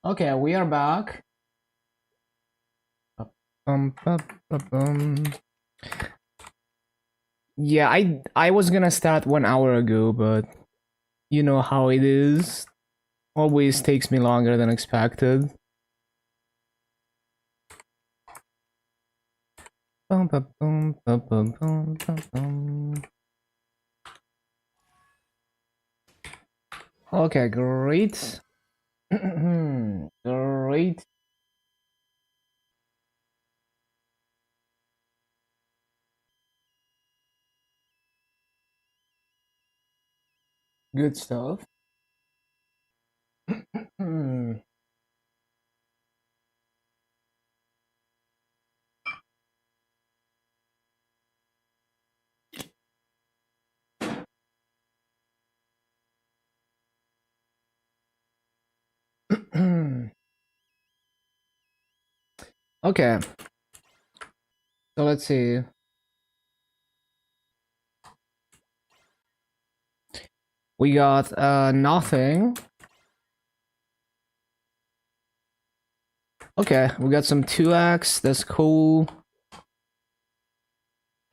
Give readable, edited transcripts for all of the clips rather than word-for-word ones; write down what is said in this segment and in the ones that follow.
Okay, we are back. Yeah, I was gonna start 1 hour ago, but you know how it is. Always takes me longer than expected. Okay, great. Great. Good stuff. Okay. So let's see. We got nothing. Okay, we got some 2x. That's cool.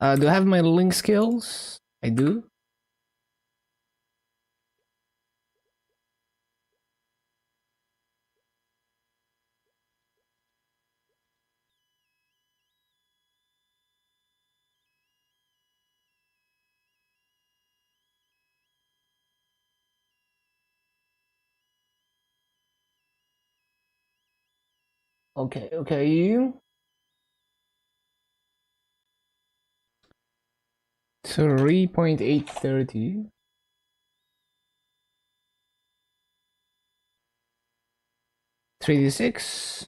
Do I have my link skills? I do. Okay, okay. 3.830. Three D six.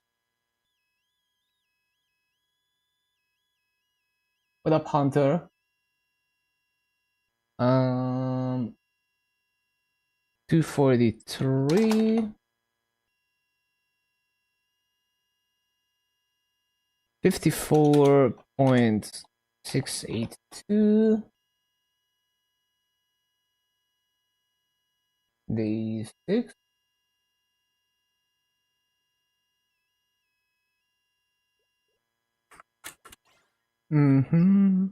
What up, Hunter? 243. 54.682. Day 6. Mm-hmm.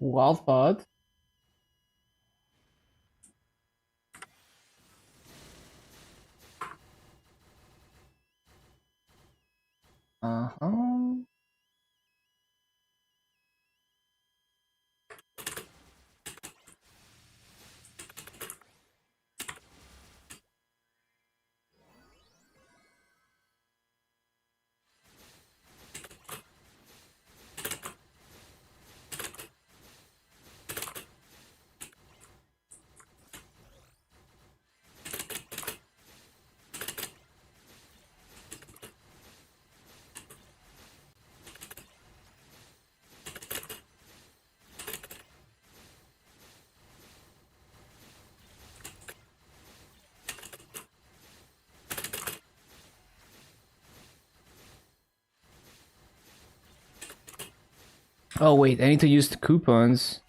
Wildbot. Uh-huh. Oh wait, I need to use the coupons.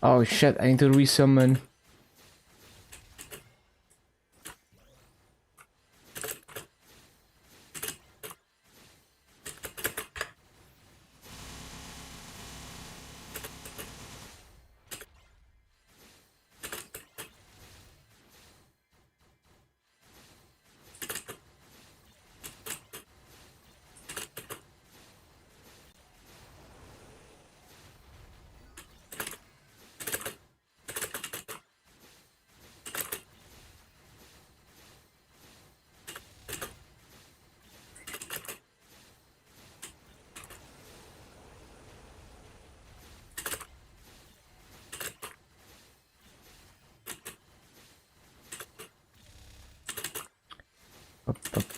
Oh shit, I need to resummon.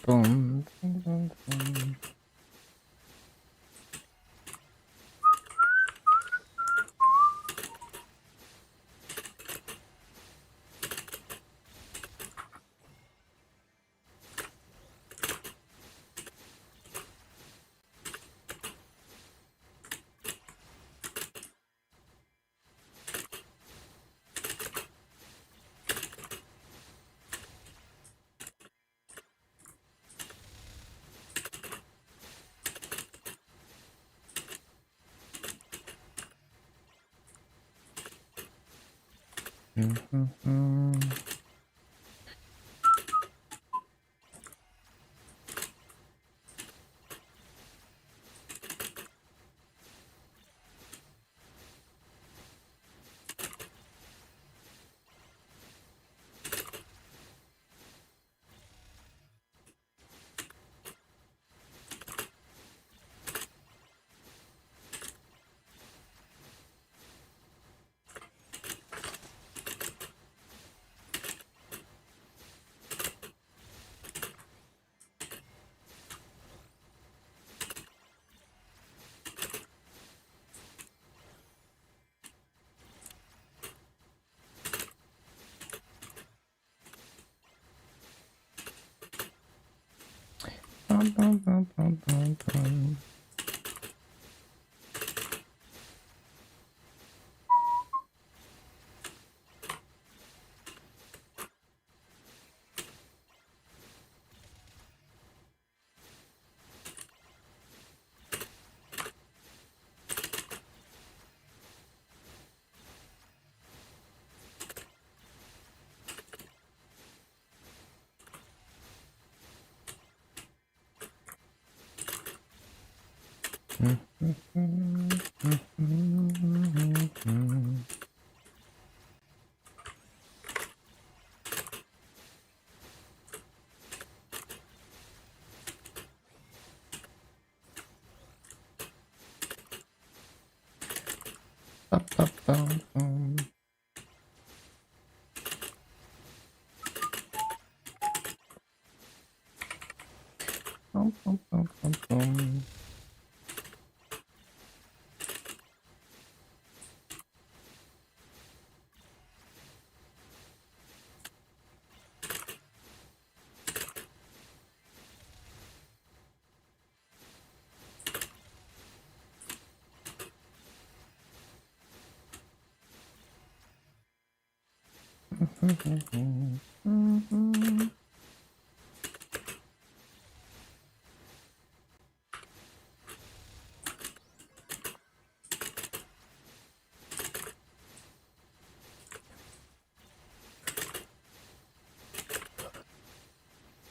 Boom.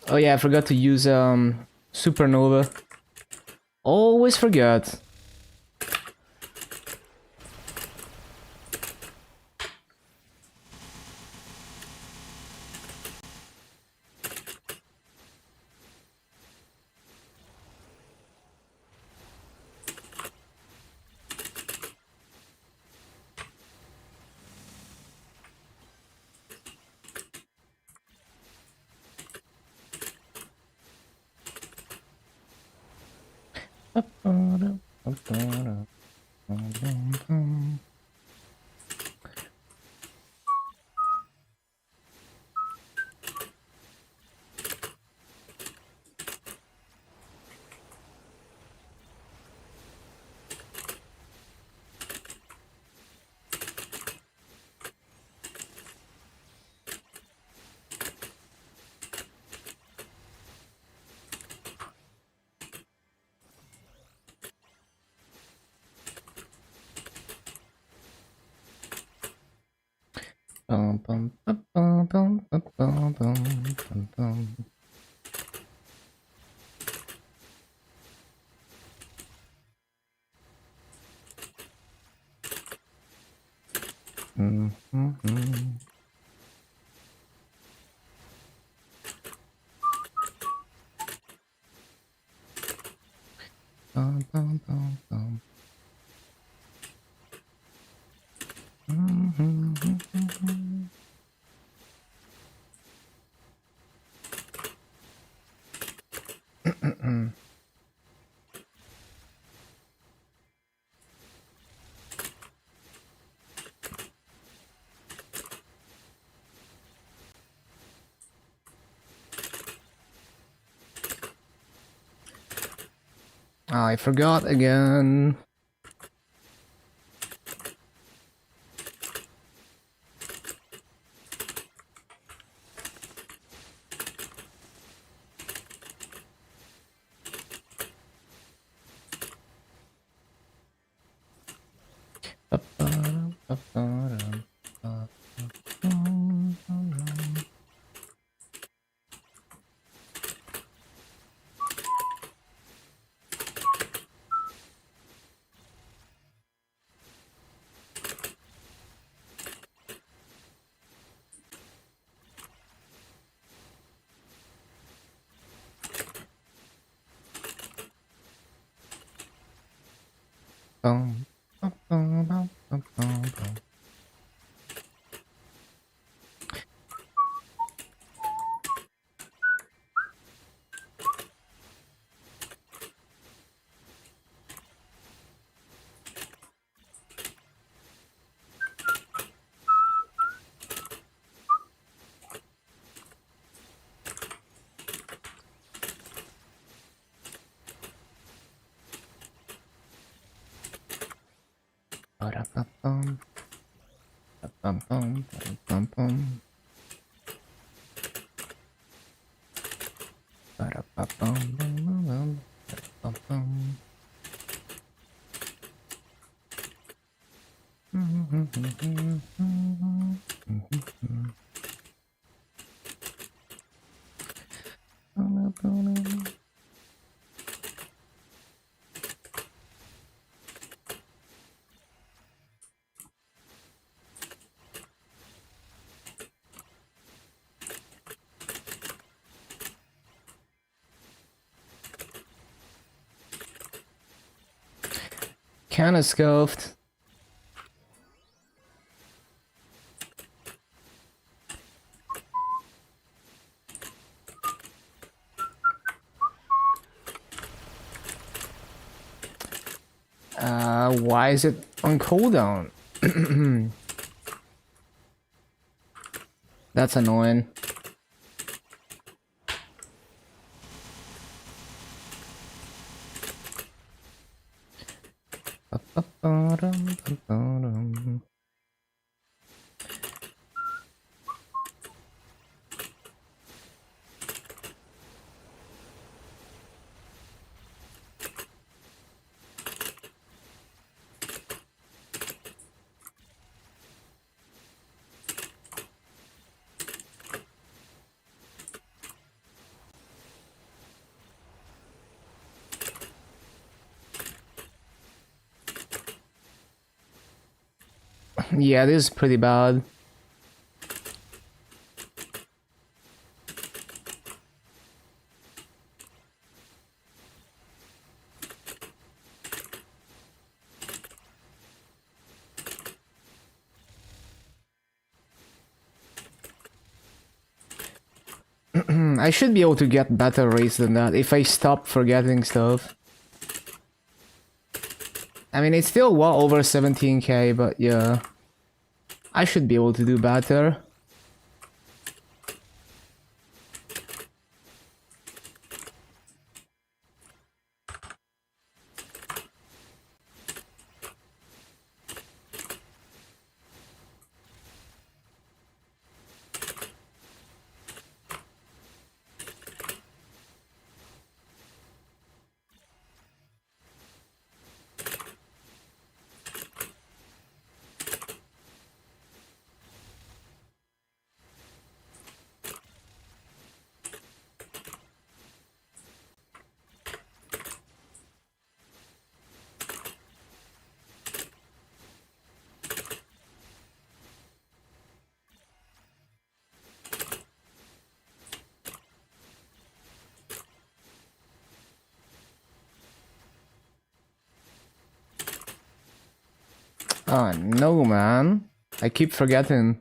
Oh yeah, I forgot to use supernova. Always forget. I forgot again. Kinda scuffed. Why is it on cooldown? That's annoying. Yeah, this is pretty bad. I should be able to get better rates than that if I stop forgetting stuff. I mean, it's still well over 17k, but yeah. I should be able to do better. Oh no, man. I keep forgetting.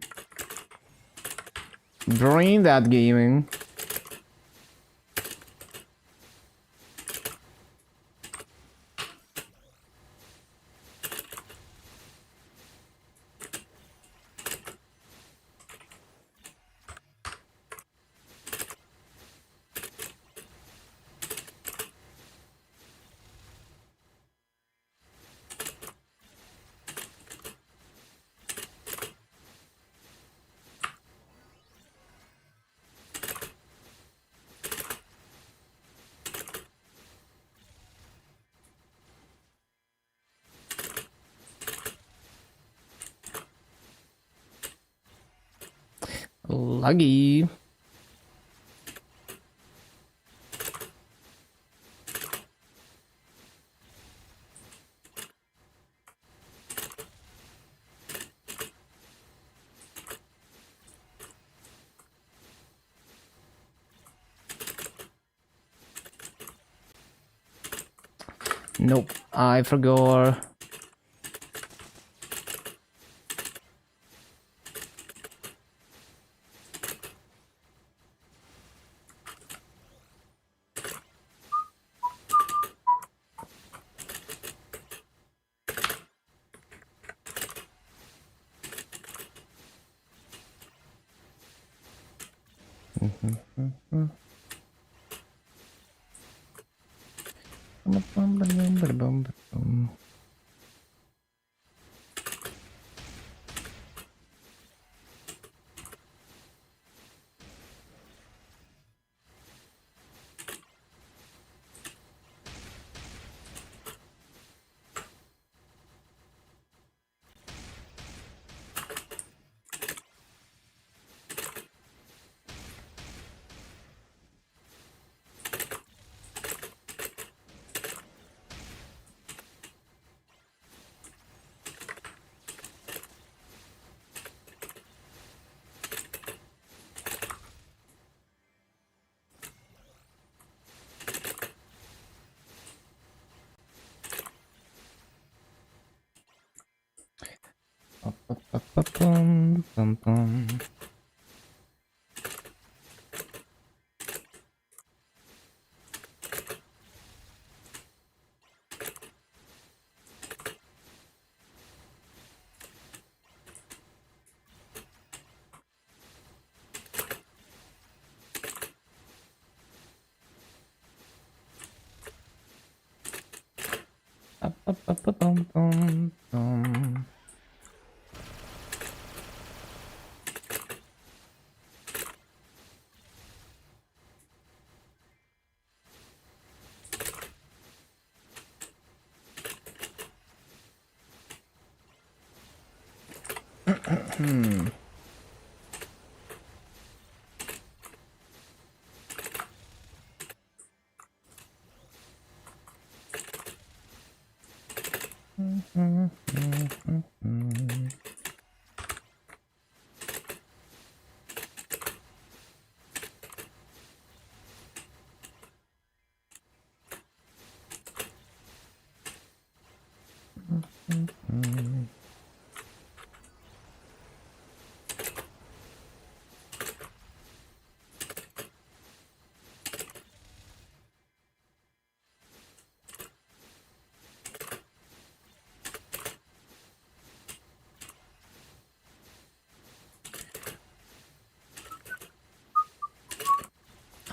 Brain that gaming. Luggy. Nope, I forgot.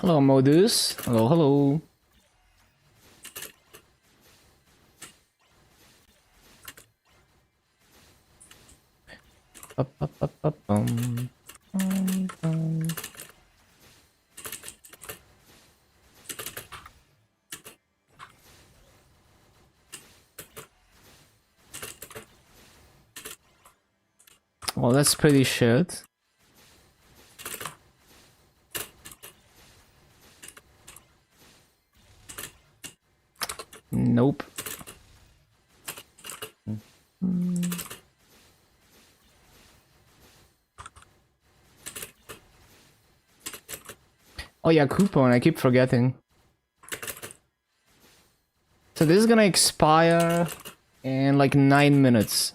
Hello, Modus. Hello, hello. Well, that's pretty shit. Nope. Oh yeah, coupon, I keep forgetting. So this is gonna expire in like 9 minutes.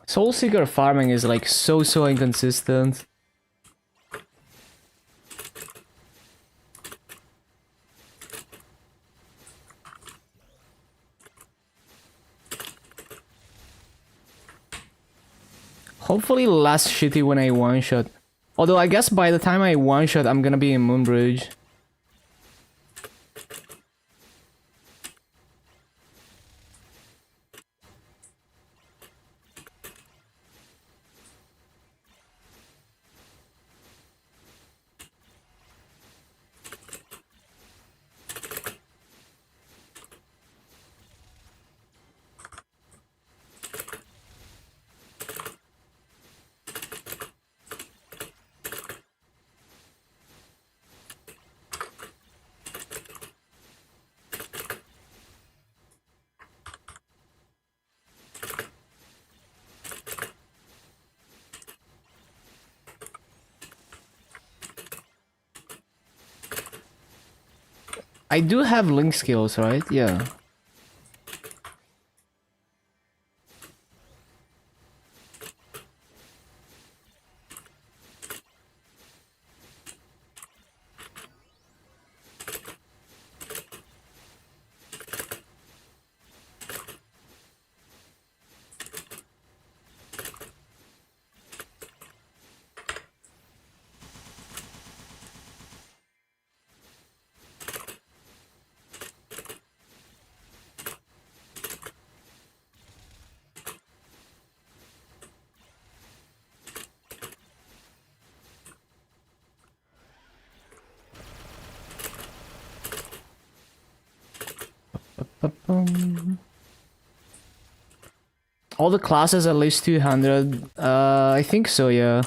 Soul Seeker farming is like so inconsistent. Hopefully less shitty when I one-shot. Although I guess by the time I one-shot, I'm gonna be in Moonbridge. I do have link skills, right? Yeah. All the classes at least 200. I think so, yeah.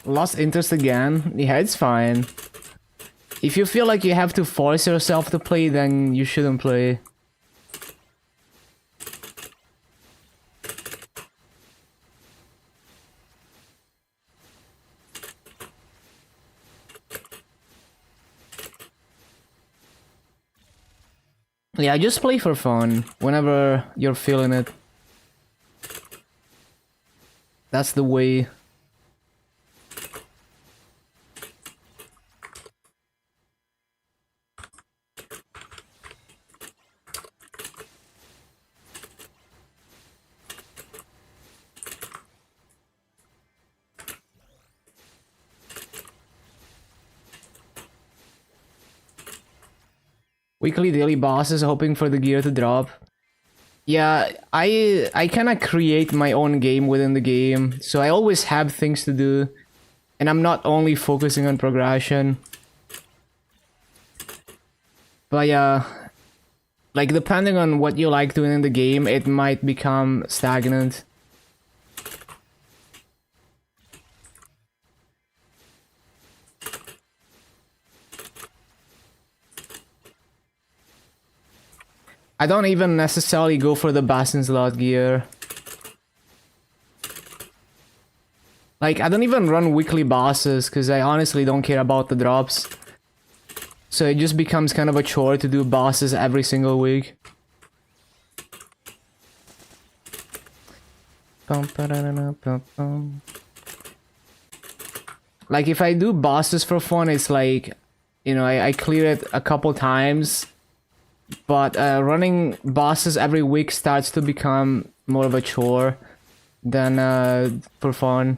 Lost interest again? Yeah, it's fine. If you feel like you have to force yourself to play, then you shouldn't play. Yeah, just play for fun, whenever you're feeling it. That's the way. weekly daily bosses hoping for the gear to drop. Yeah, I kind of create my own game within the game, so I always have things to do, and I'm not only focusing on progression. But yeah, like depending on what you like doing in the game, it might become stagnant. I don't even necessarily go for the Bastion slot gear. Like, I don't even run weekly bosses because I honestly don't care about the drops. So it just becomes kind of a chore to do bosses every single week. Like, if I do bosses for fun, it's like, you know, I clear it a couple times. But running bosses every week starts to become more of a chore than for fun.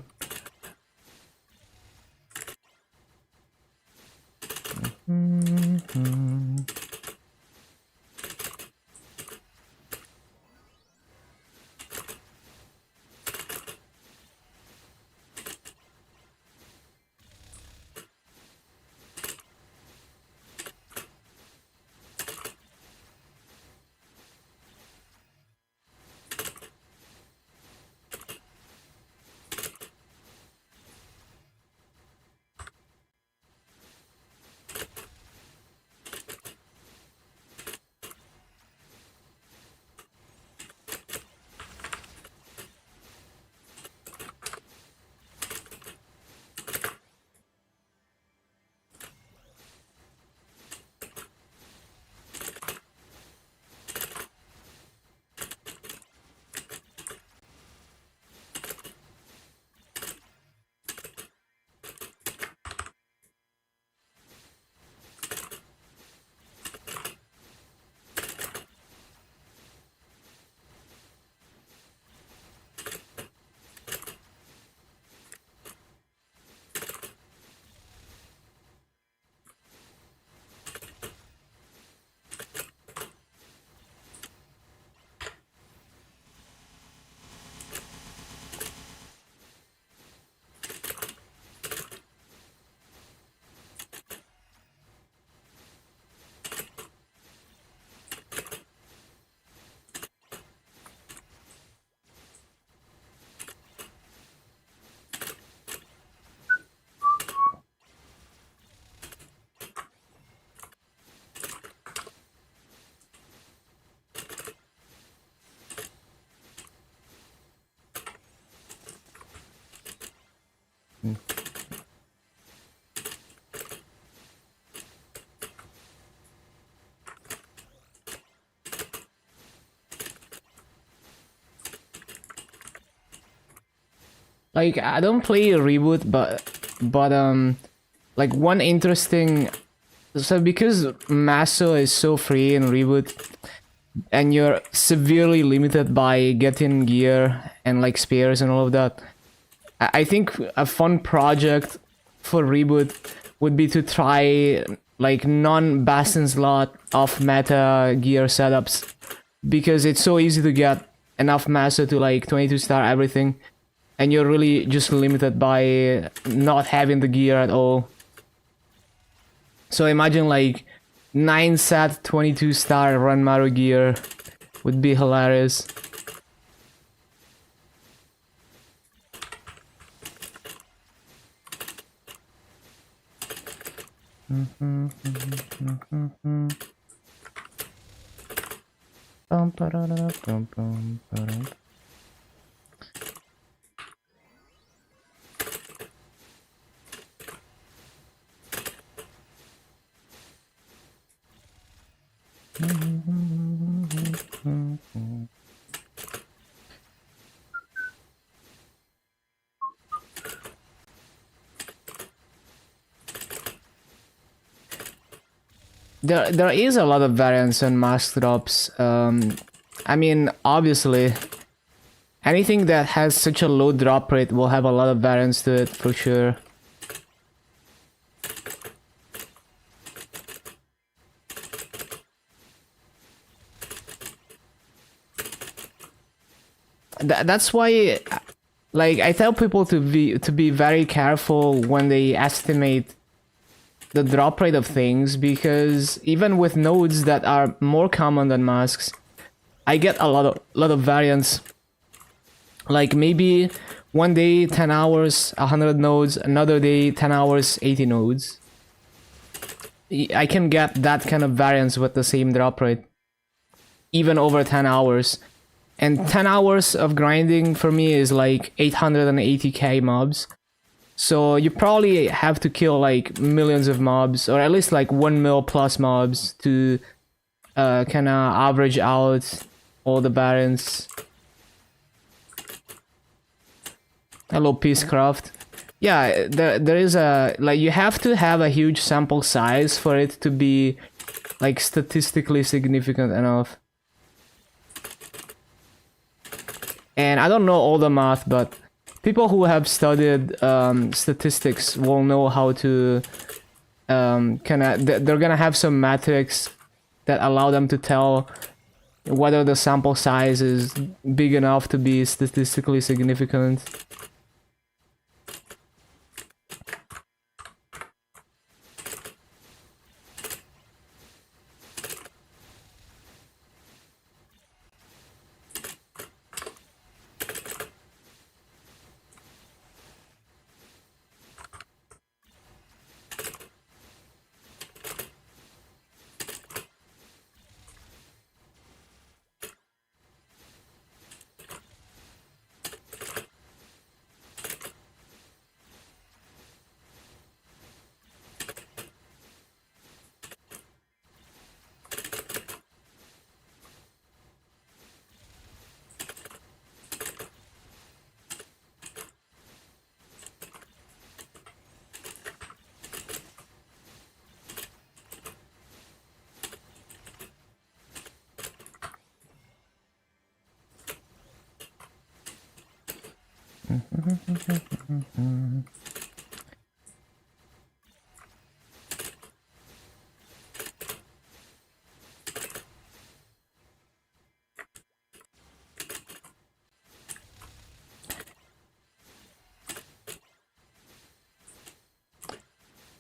Like, I don't play Reboot, but like one interesting, so because Maso is so free in Reboot, and you're severely limited by getting gear and like spares and all of that, I think a fun project for Reboot would be to try like non-Bastion slot off meta gear setups, because it's so easy to get enough Maso to like 22 star everything. And you're really just limited by not having the gear at all. So imagine like 9 set 22 star run Maru gear would be hilarious. There is a lot of variance on mask drops. I mean, obviously, anything that has such a low drop rate will have a lot of variance to it for sure. That's why, like, I tell people to be very careful when they estimate the drop rate of things, because even with nodes that are more common than masks, I get a lot of variance. Like maybe one day 10 hours 100 nodes, another day 10 hours 80 nodes. I can get that kind of variance with the same drop rate, even over 10 hours. And 10 hours of grinding for me is like 880k mobs. So you probably have to kill like millions of mobs, or at least like 1 mil plus mobs to kind of average out all the variance. Hello, Peacecraft. Yeah, there is a, like, you have to have a huge sample size for it to be like statistically significant enough. And I don't know all the math, but people who have studied statistics will know how to they're gonna have some metrics that allow them to tell whether the sample size is big enough to be statistically significant.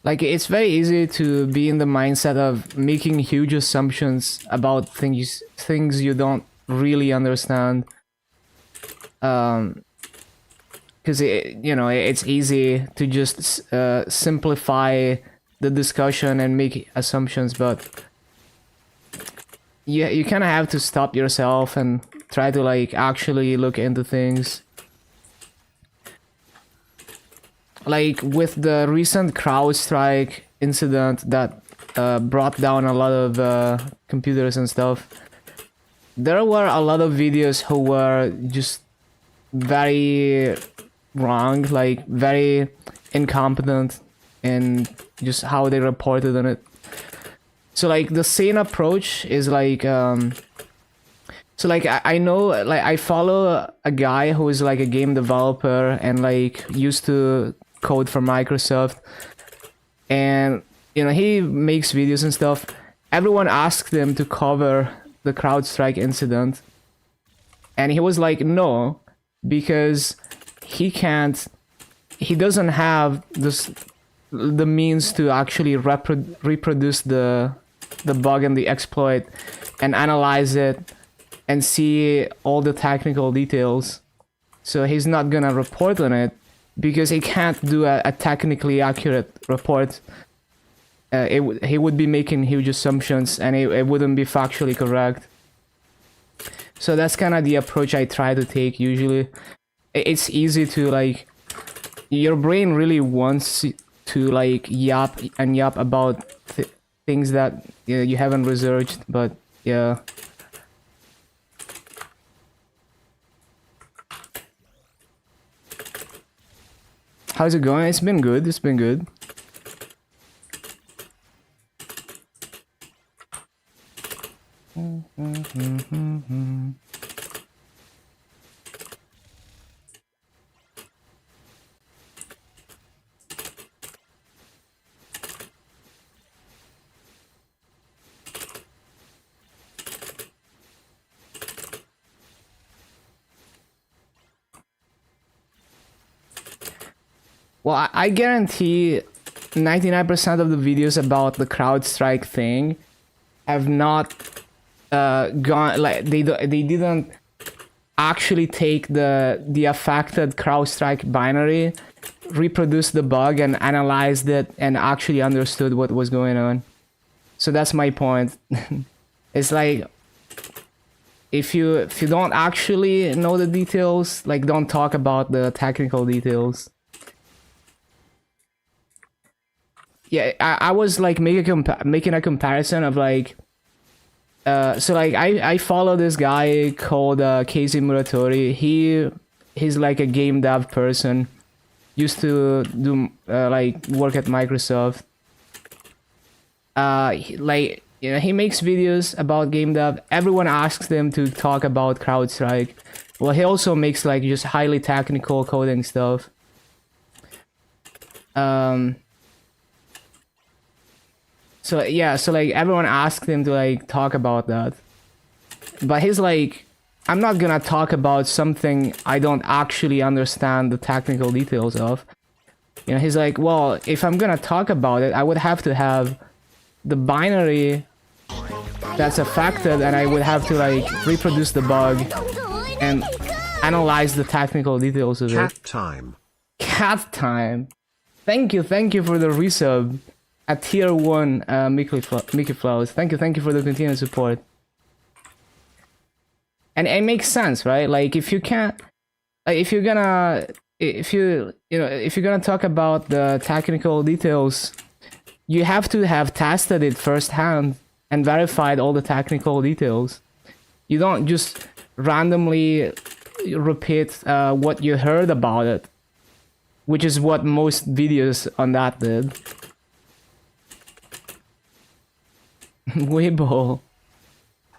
Like, it's very easy to be in the mindset of making huge assumptions about things you don't really understand. Because it's easy to just simplify the discussion and make assumptions, but you kind of have to stop yourself and try to like actually look into things. Like with the recent CrowdStrike incident that brought down a lot of computers and stuff, there were a lot of videos who were just very wrong, like very incompetent in just how they reported on it. So like the sane approach is like so like I know, like I follow a guy who is like a game developer and like used to code for Microsoft, and he makes videos and stuff. Everyone asked him to cover the CrowdStrike incident, and he was like no, because he doesn't have the means to actually reproduce the bug and the exploit and analyze it and see all the technical details. So he's not gonna report on it because he can't do a technically accurate report. He would be making huge assumptions and it wouldn't be factually correct. So that's kind of the approach I try to take usually. It's easy to like, your brain really wants to like yap and yap about things that you haven't researched, but yeah. How's it going? It's been good. It's been good. Well, I guarantee 99% of the videos about the CrowdStrike thing have not gone, like they didn't actually take the affected CrowdStrike binary, reproduce the bug and analyzed it and actually understood what was going on. So that's my point. It's like if you don't actually know the details, like don't talk about the technical details. Yeah, I was like making a comparison of like so like I follow this guy called Casey Muratori. He's like a game dev person, used to do like work at Microsoft. Like, you know, he makes videos about game dev. Everyone asks him to talk about CrowdStrike. Well, he also makes like just highly technical coding stuff. So yeah, so like everyone asked him to like talk about that, but he's like, I'm not gonna talk about something I don't actually understand the technical details of. You know, he's like, well, if I'm gonna talk about it, I would have to have the binary that's affected, and I would have to like reproduce the bug and analyze the technical details of it. Cat time. Cat time. Thank you for the resub at tier 1, Mickey Flowers. Thank you for the continued support. And it makes sense, right? Like if you can't, like if you're gonna talk about the technical details, you have to have tested it firsthand and verified all the technical details. You don't just randomly repeat what you heard about it, which is what most videos on that did. Weibo.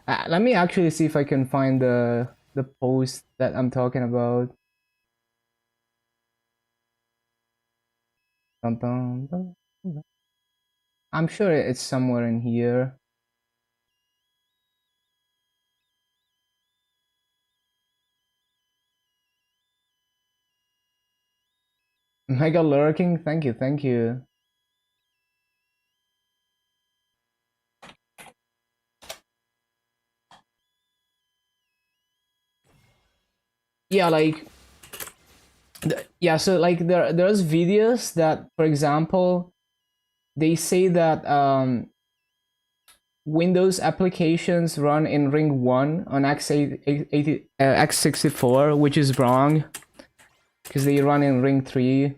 Let me actually see if I can find the post that I'm talking about. Dun, dun, dun, dun. I'm sure it's somewhere in here. Mega lurking, thank you. Yeah, like yeah, so like there's videos that, for example, they say that Windows applications run in ring 1 on x64, which is wrong because they run in ring 3.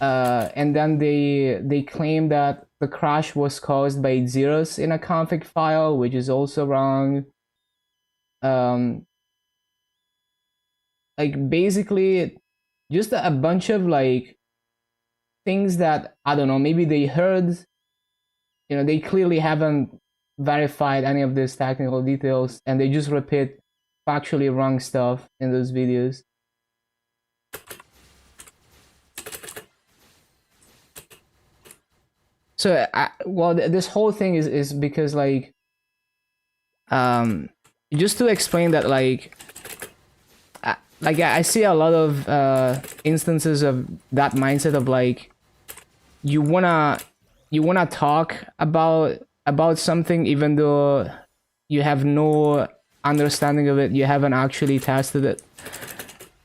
And then they claim that the crash was caused by zeros in a config file, which is also wrong. Like basically just a bunch of like things that, I don't know, maybe they heard, you know, they clearly haven't verified any of these technical details and they just repeat factually wrong stuff in those videos. So well, this whole thing is because like just to explain that like I see a lot of instances of that mindset of like you wanna talk about something even though you have no understanding of it, you haven't actually tested it,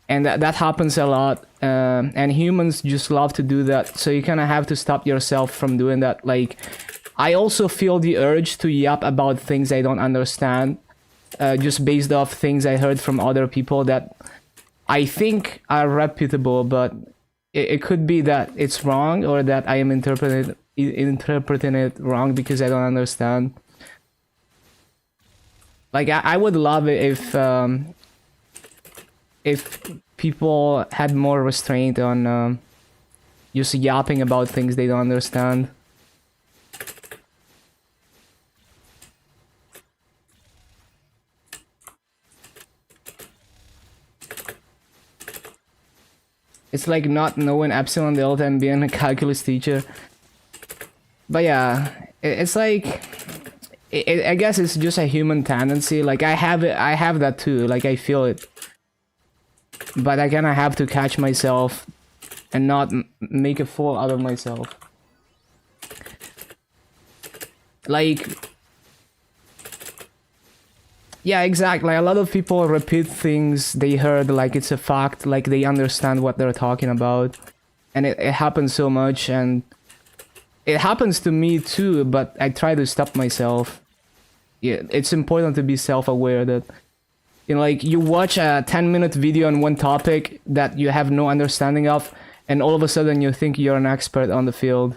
and that happens a lot, and humans just love to do that. So you kind of have to stop yourself from doing that. Like I also feel the urge to yap about things I don't understand, just based off things I heard from other people that I think are reputable, but it could be that it's wrong or that I am interpreting it wrong because I don't understand. Like I would love it if people had more restraint on just yapping about things they don't understand. It's like not knowing epsilon delta and being a calculus teacher. But yeah, it's like I guess it's just a human tendency. Like I have that too. Like I feel it, but I kind of have to catch myself and not make a fool out of myself. Like, yeah, exactly. A lot of people repeat things they heard like it's a fact, like they understand what they're talking about. And it happens so much, and it happens to me too, but I try to stop myself. Yeah, it's important to be self-aware that, you know, like you watch a 10-minute video on one topic that you have no understanding of, and all of a sudden you think you're an expert on the field.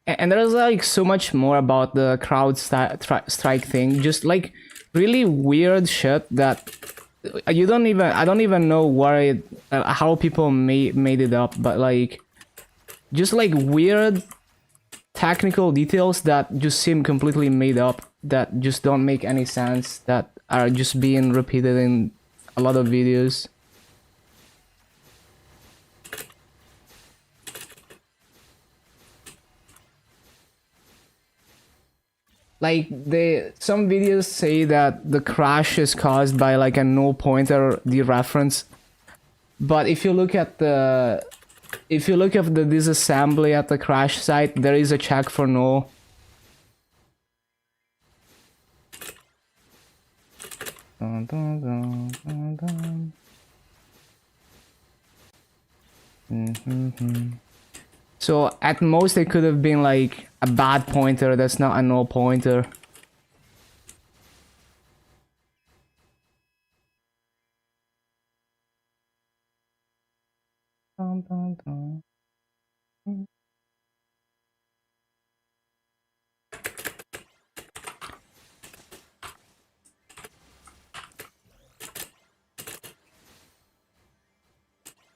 And there's like so much more about the crowd strike thing, just like really weird shit that you don't even, I don't even know why how people made it up, but like just like weird technical details that just seem completely made up, that just don't make any sense, that are just being repeated in a lot of videos. Like some videos say that the crash is caused by like a null pointer dereference, but if you look at the disassembly at the crash site, there is a check for null. So at most it could have been like a bad pointer that's not a null pointer.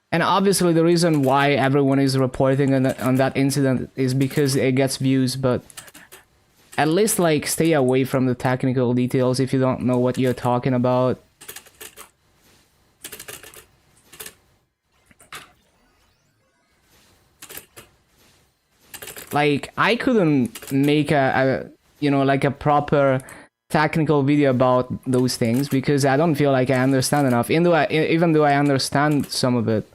And obviously the reason why everyone is reporting on that incident is because it gets views, but at least like stay away from the technical details if you don't know what you're talking about. Like I couldn't make a you know, like a proper technical video about those things because I don't feel like I understand enough, even though I understand some of it.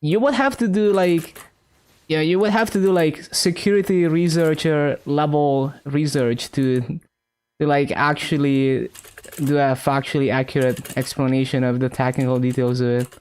You would have to do like, yeah, you would have to do like security researcher level research to like actually do a factually accurate explanation of the technical details of it.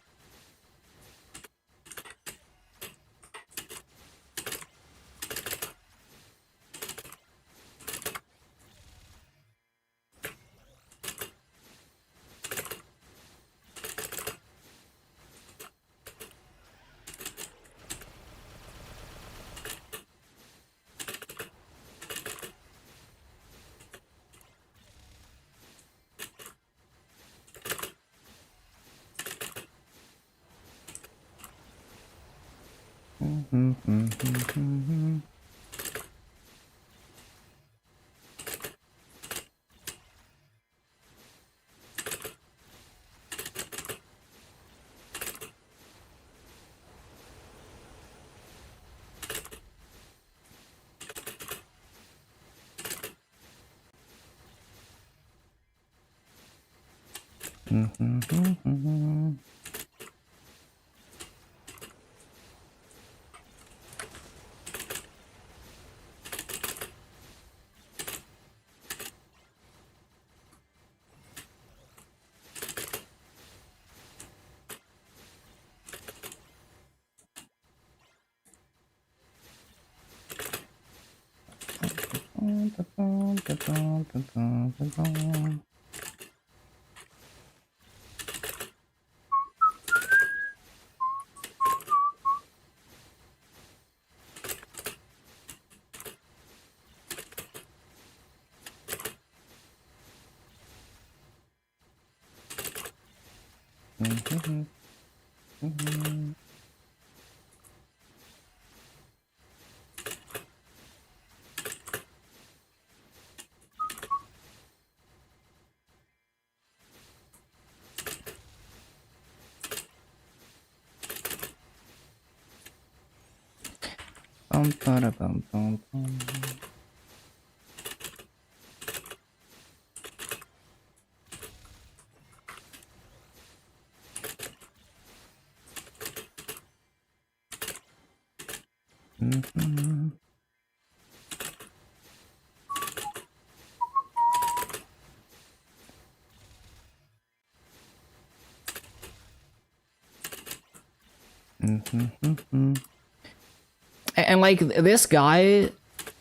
And like this guy,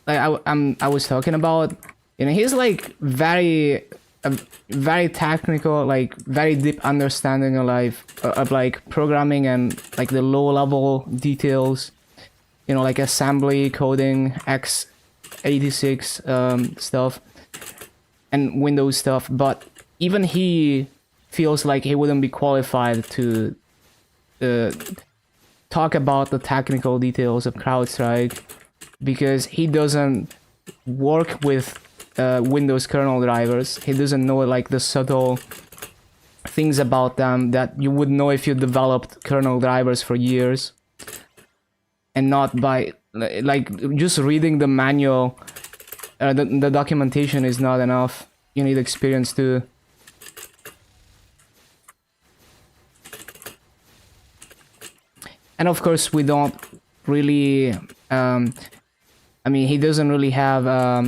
like I was talking about, you know, he's like very technical, like very deep understanding of like programming and like the low level details, you know, like assembly, coding, x86 stuff, and Windows stuff. But even he feels like he wouldn't be qualified to uh, talk about the technical details of CrowdStrike because he doesn't work with Windows kernel drivers. He doesn't know like the subtle things about them that you would know if you developed kernel drivers for years, and not by like just reading the manual. The documentation is not enough. You need experience too. And of course, we don't really. I mean, he doesn't really have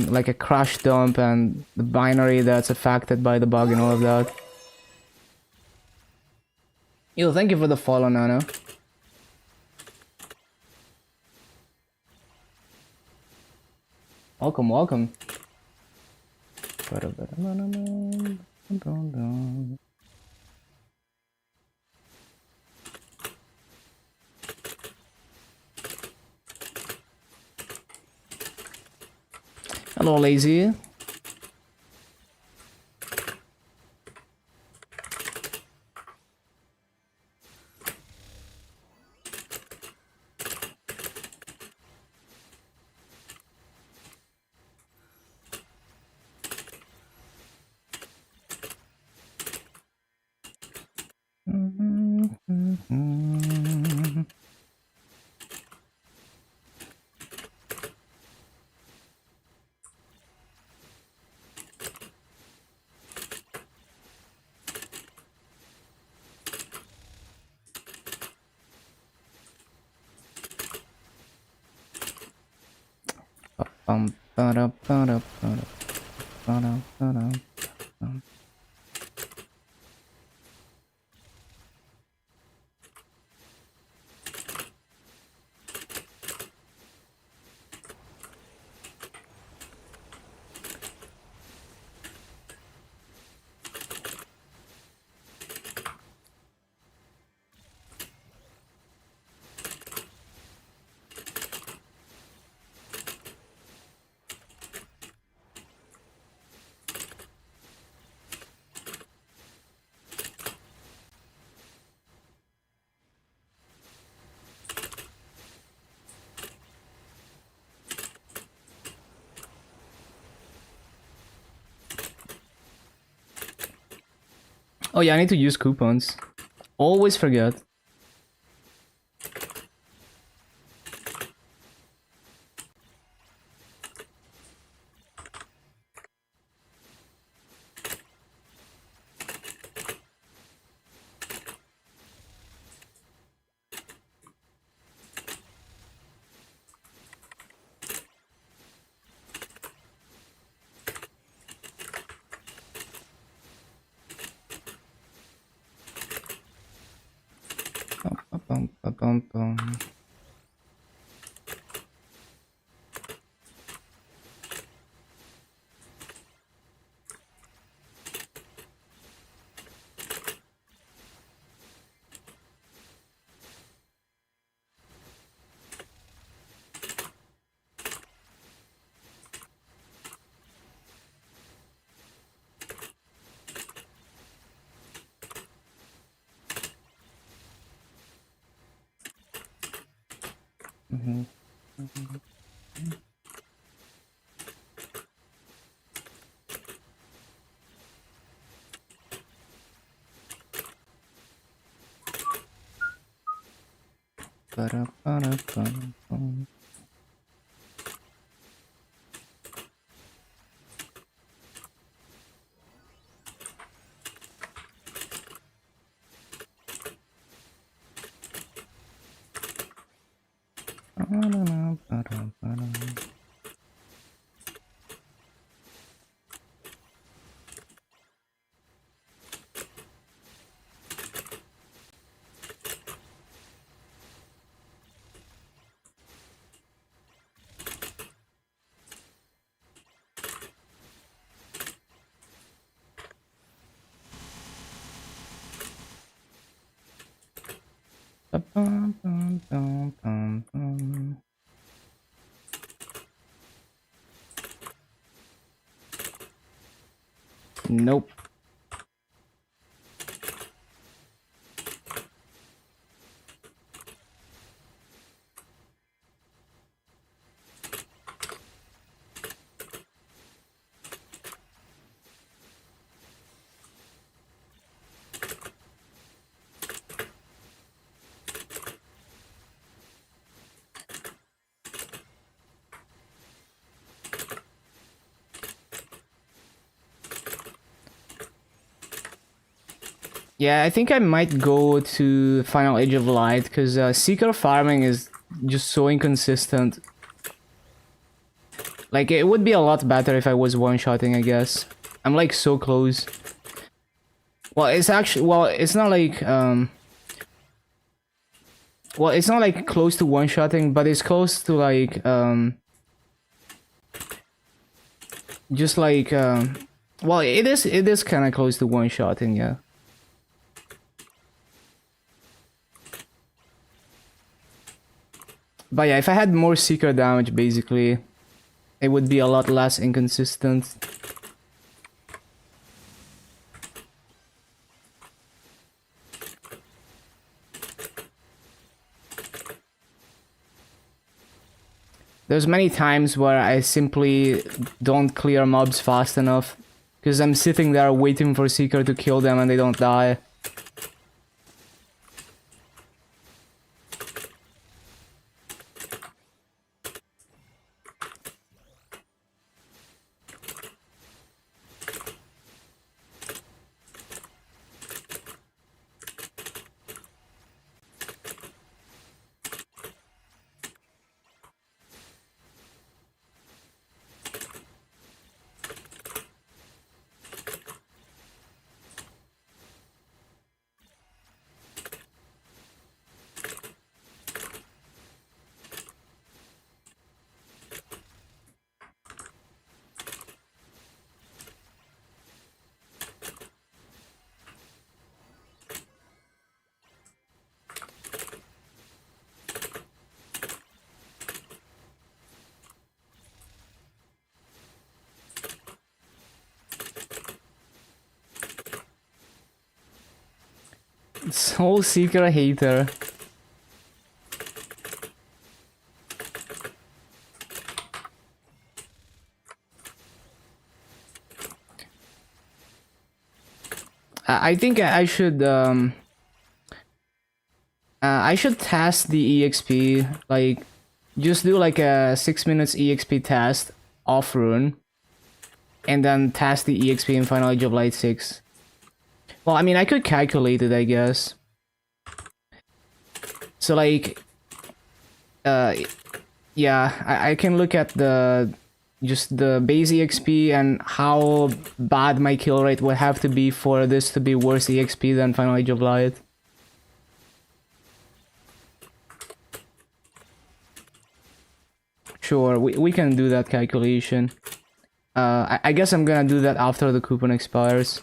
like a crash dump and the binary that's affected by the bug and all of that. Yo, thank you for the follow, Nano. Welcome, welcome. Hello, Lazy. Oh yeah, I need to use coupons. Always forget. bum, bum, bum, bum. Mhm. Ba-da-ba-da-ba-da-bum. Ba-da-da-ba-da-ba-da. Ba-bum-bum-bum-bum-bum. Nope. Yeah, I think I might go to Final Age of Light because Seeker farming is just so inconsistent. Like, it would be a lot better if I was one-shotting, I guess. I'm like so close. Well, it's actually, well, it's not like, well, it's not like close to one-shotting, but it's close to like, just like, well, it is kind of close to one-shotting, yeah. But yeah, if I had more Seeker damage, basically, it would be a lot less inconsistent. There's many times where I simply don't clear mobs fast enough because I'm sitting there waiting for Seeker to kill them and they don't die. Soul Seeker hater. I think I should test the EXP, like, just do like a 6 minutes EXP test off rune, and then test the EXP in Final Age of Light 6. Well, I mean, I could calculate it, I guess. So like, yeah, I can look at just the base EXP and how bad my kill rate would have to be for this to be worse EXP than Final Age of Light. Sure, we can do that calculation. I guess I'm gonna do that after the coupon expires.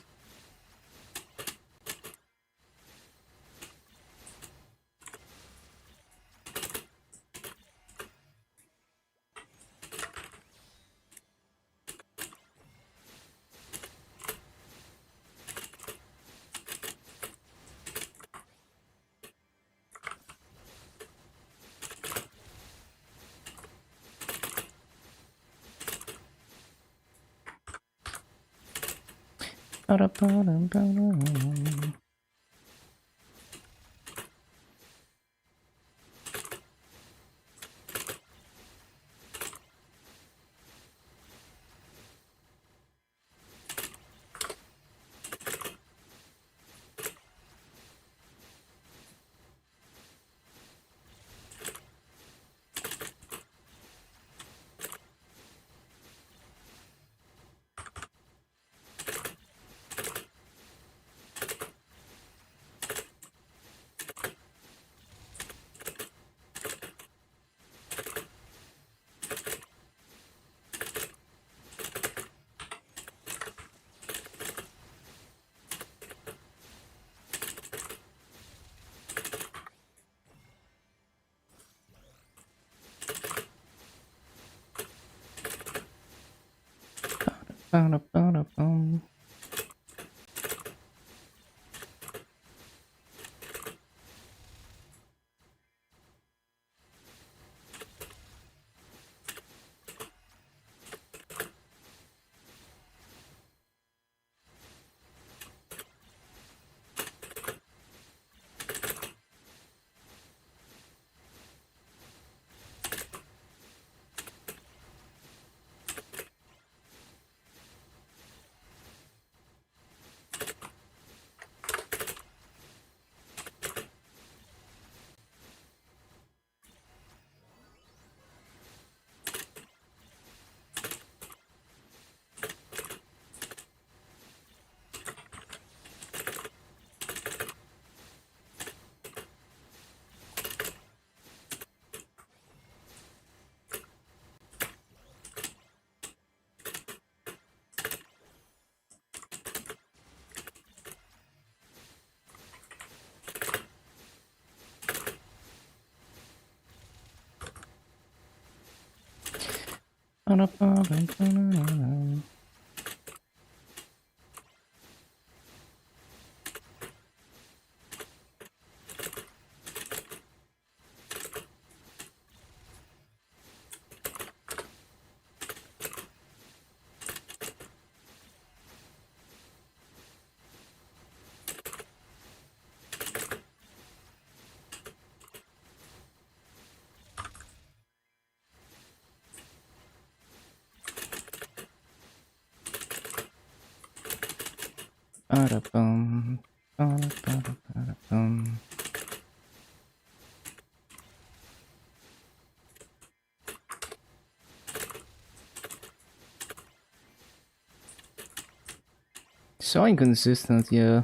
So inconsistent, yeah.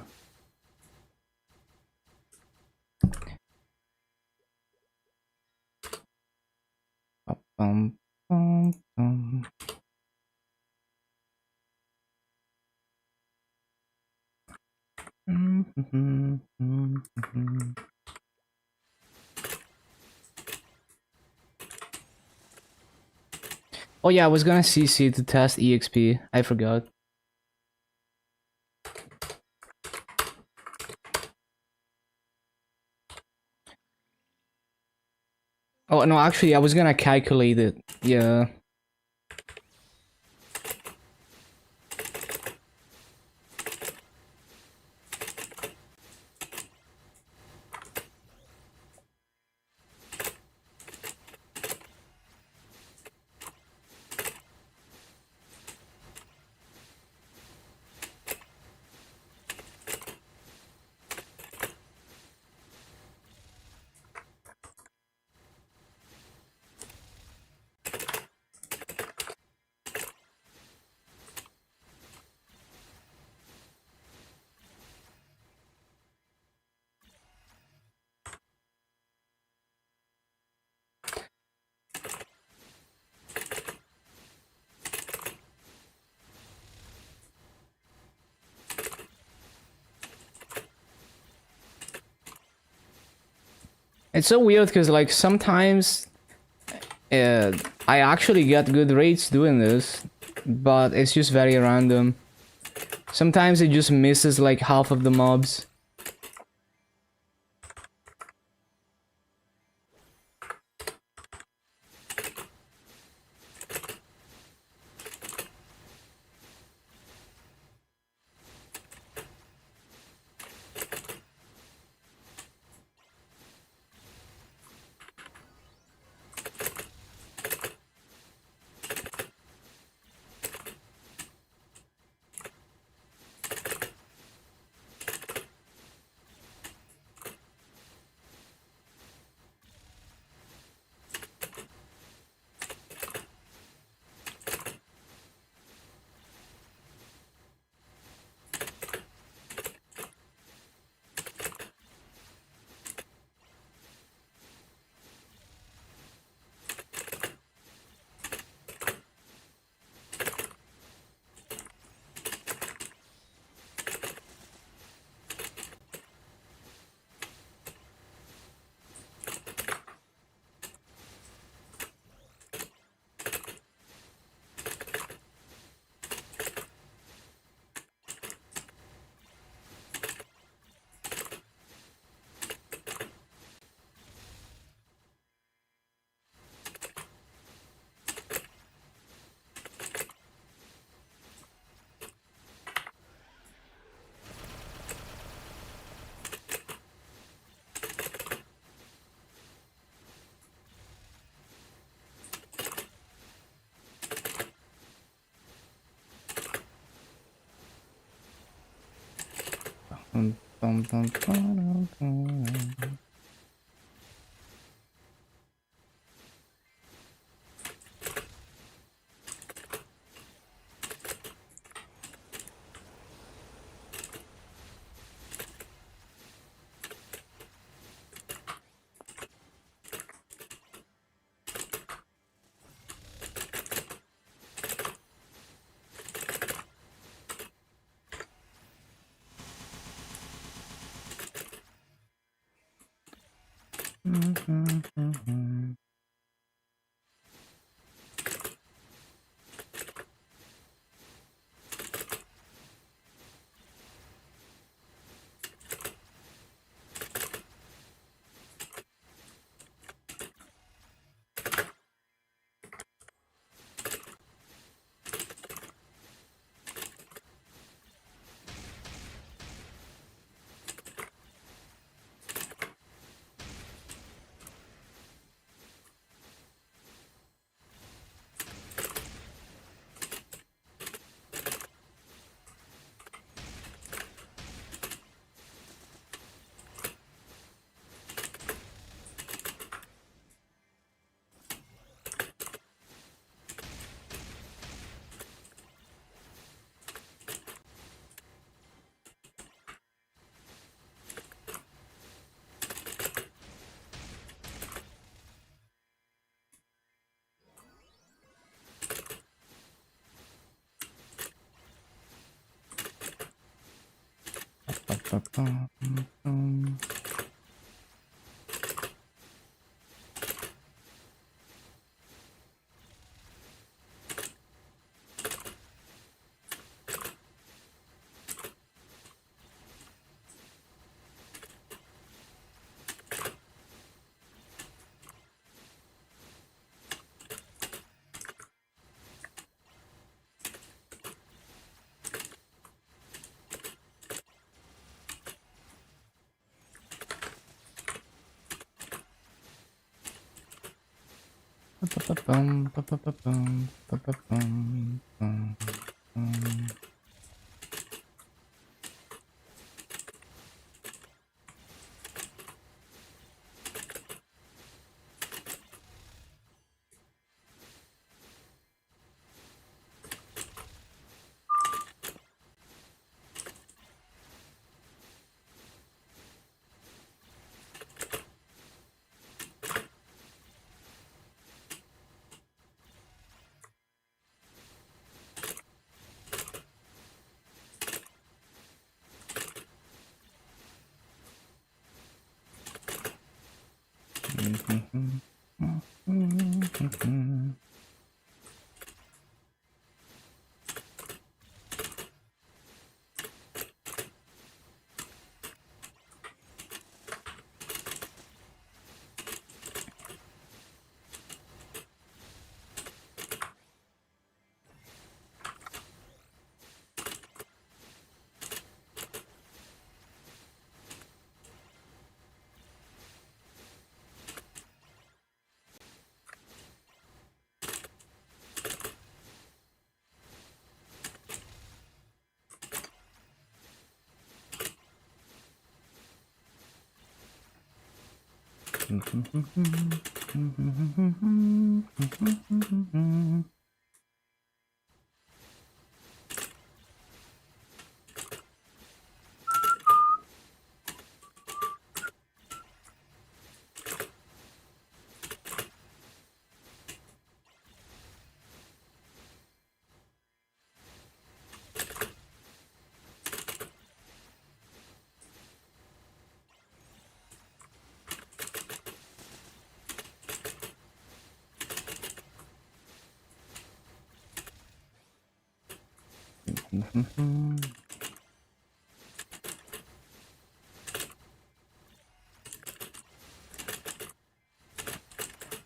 Oh yeah, I was gonna CC to test EXP. I forgot. Oh no, actually, I was gonna calculate it. Yeah. It's so weird because like sometimes I actually get good rates doing this, but it's just very random. Sometimes it just misses like half of the mobs.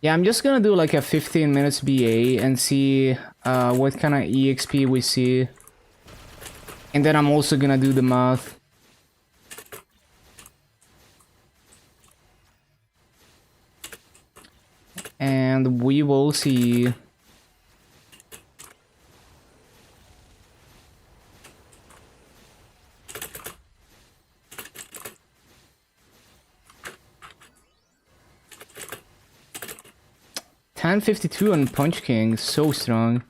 Yeah, I'm just gonna do like a 15 minutes BA and see what kind of EXP we see. And then I'm also gonna do the math. And we will see. $10.52 on Punch King, so strong.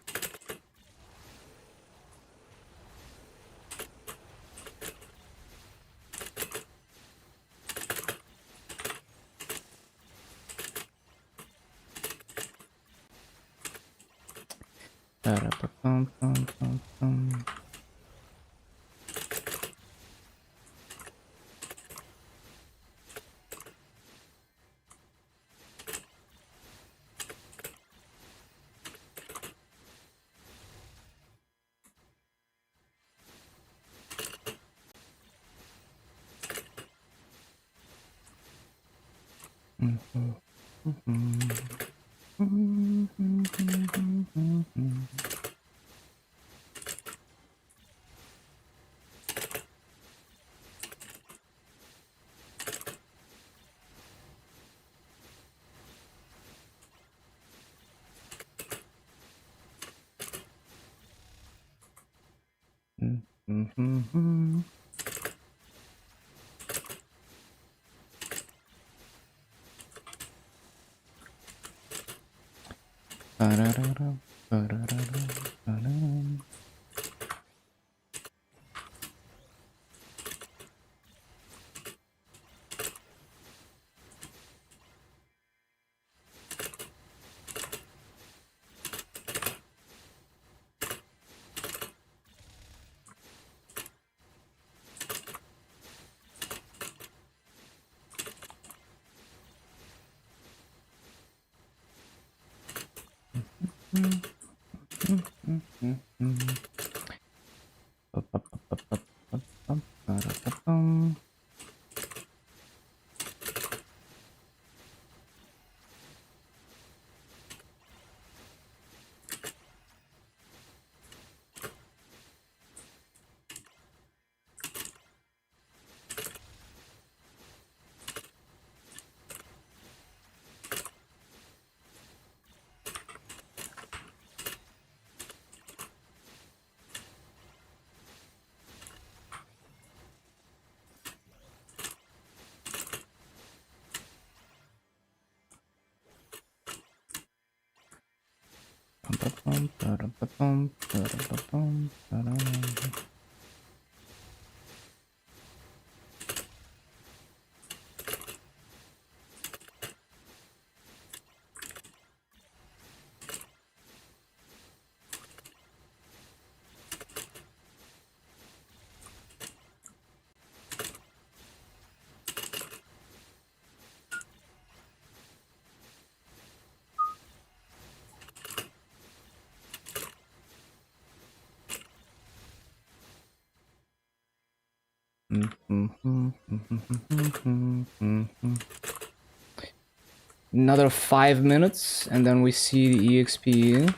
Another 5 minutes, and then we see the EXP.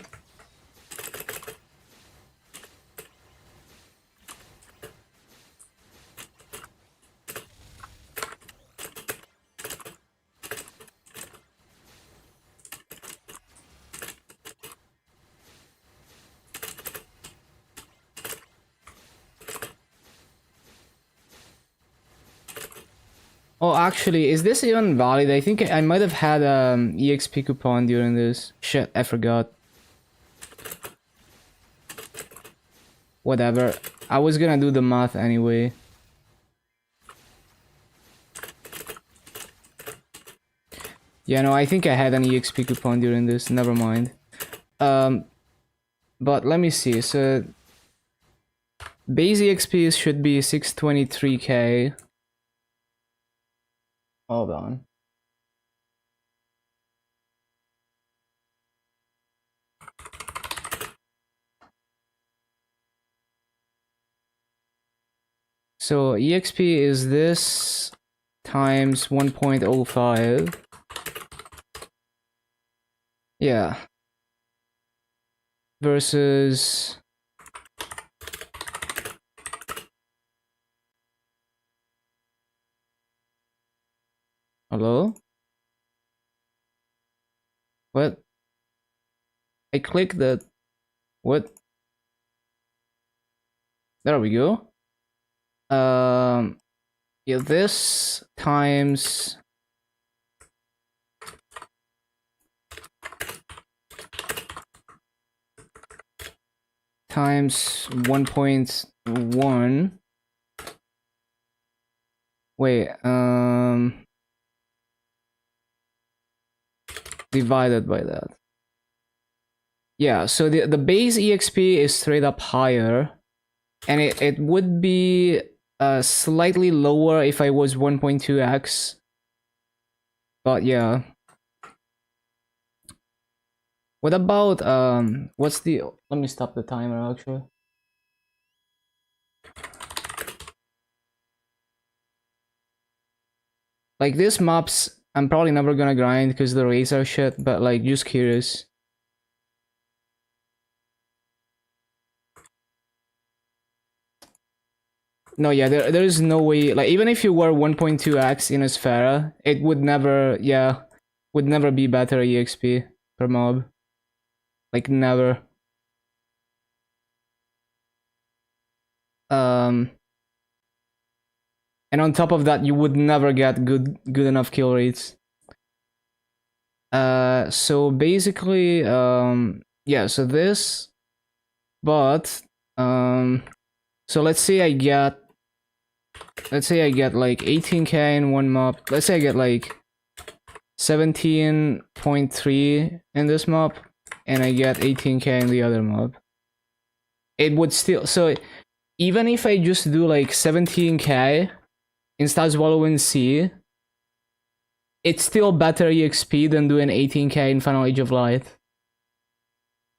Oh, actually, is this even valid? I think I might have had EXP coupon during this. Shit, I forgot. Whatever. I was gonna do the math anyway. Yeah, no, I think I had an EXP coupon during this. Never mind. But let me see. So base EXP should be 623k. Hold on. So EXP is this times 1.05. Yeah. Versus... Hello? What? I clicked that. What? There we go. Yeah, this times times 1.1. Wait, divided by that. Yeah, so the base EXP is straight up higher, and it would be slightly lower if I was 1.2x. But yeah. What about what's the, let me stop the timer actually. Like these maps, I'm probably never gonna grind because the rates are shit, but like just curious. No, yeah, there is no way, like even if you were 1.2x in a Sphera, it would never, yeah, would never be better EXP per mob. Like never. And on top of that, you would never get good enough kill rates. So basically, yeah, so this, but so let's say I get like 18k in one mob. Let's say I get like 17.3 in this mob, and I get 18k in the other mob. It would still, so even if I just do like 17k in Stars Wallow in Sea, it's still better EXP than doing 18k in Final Age of Light.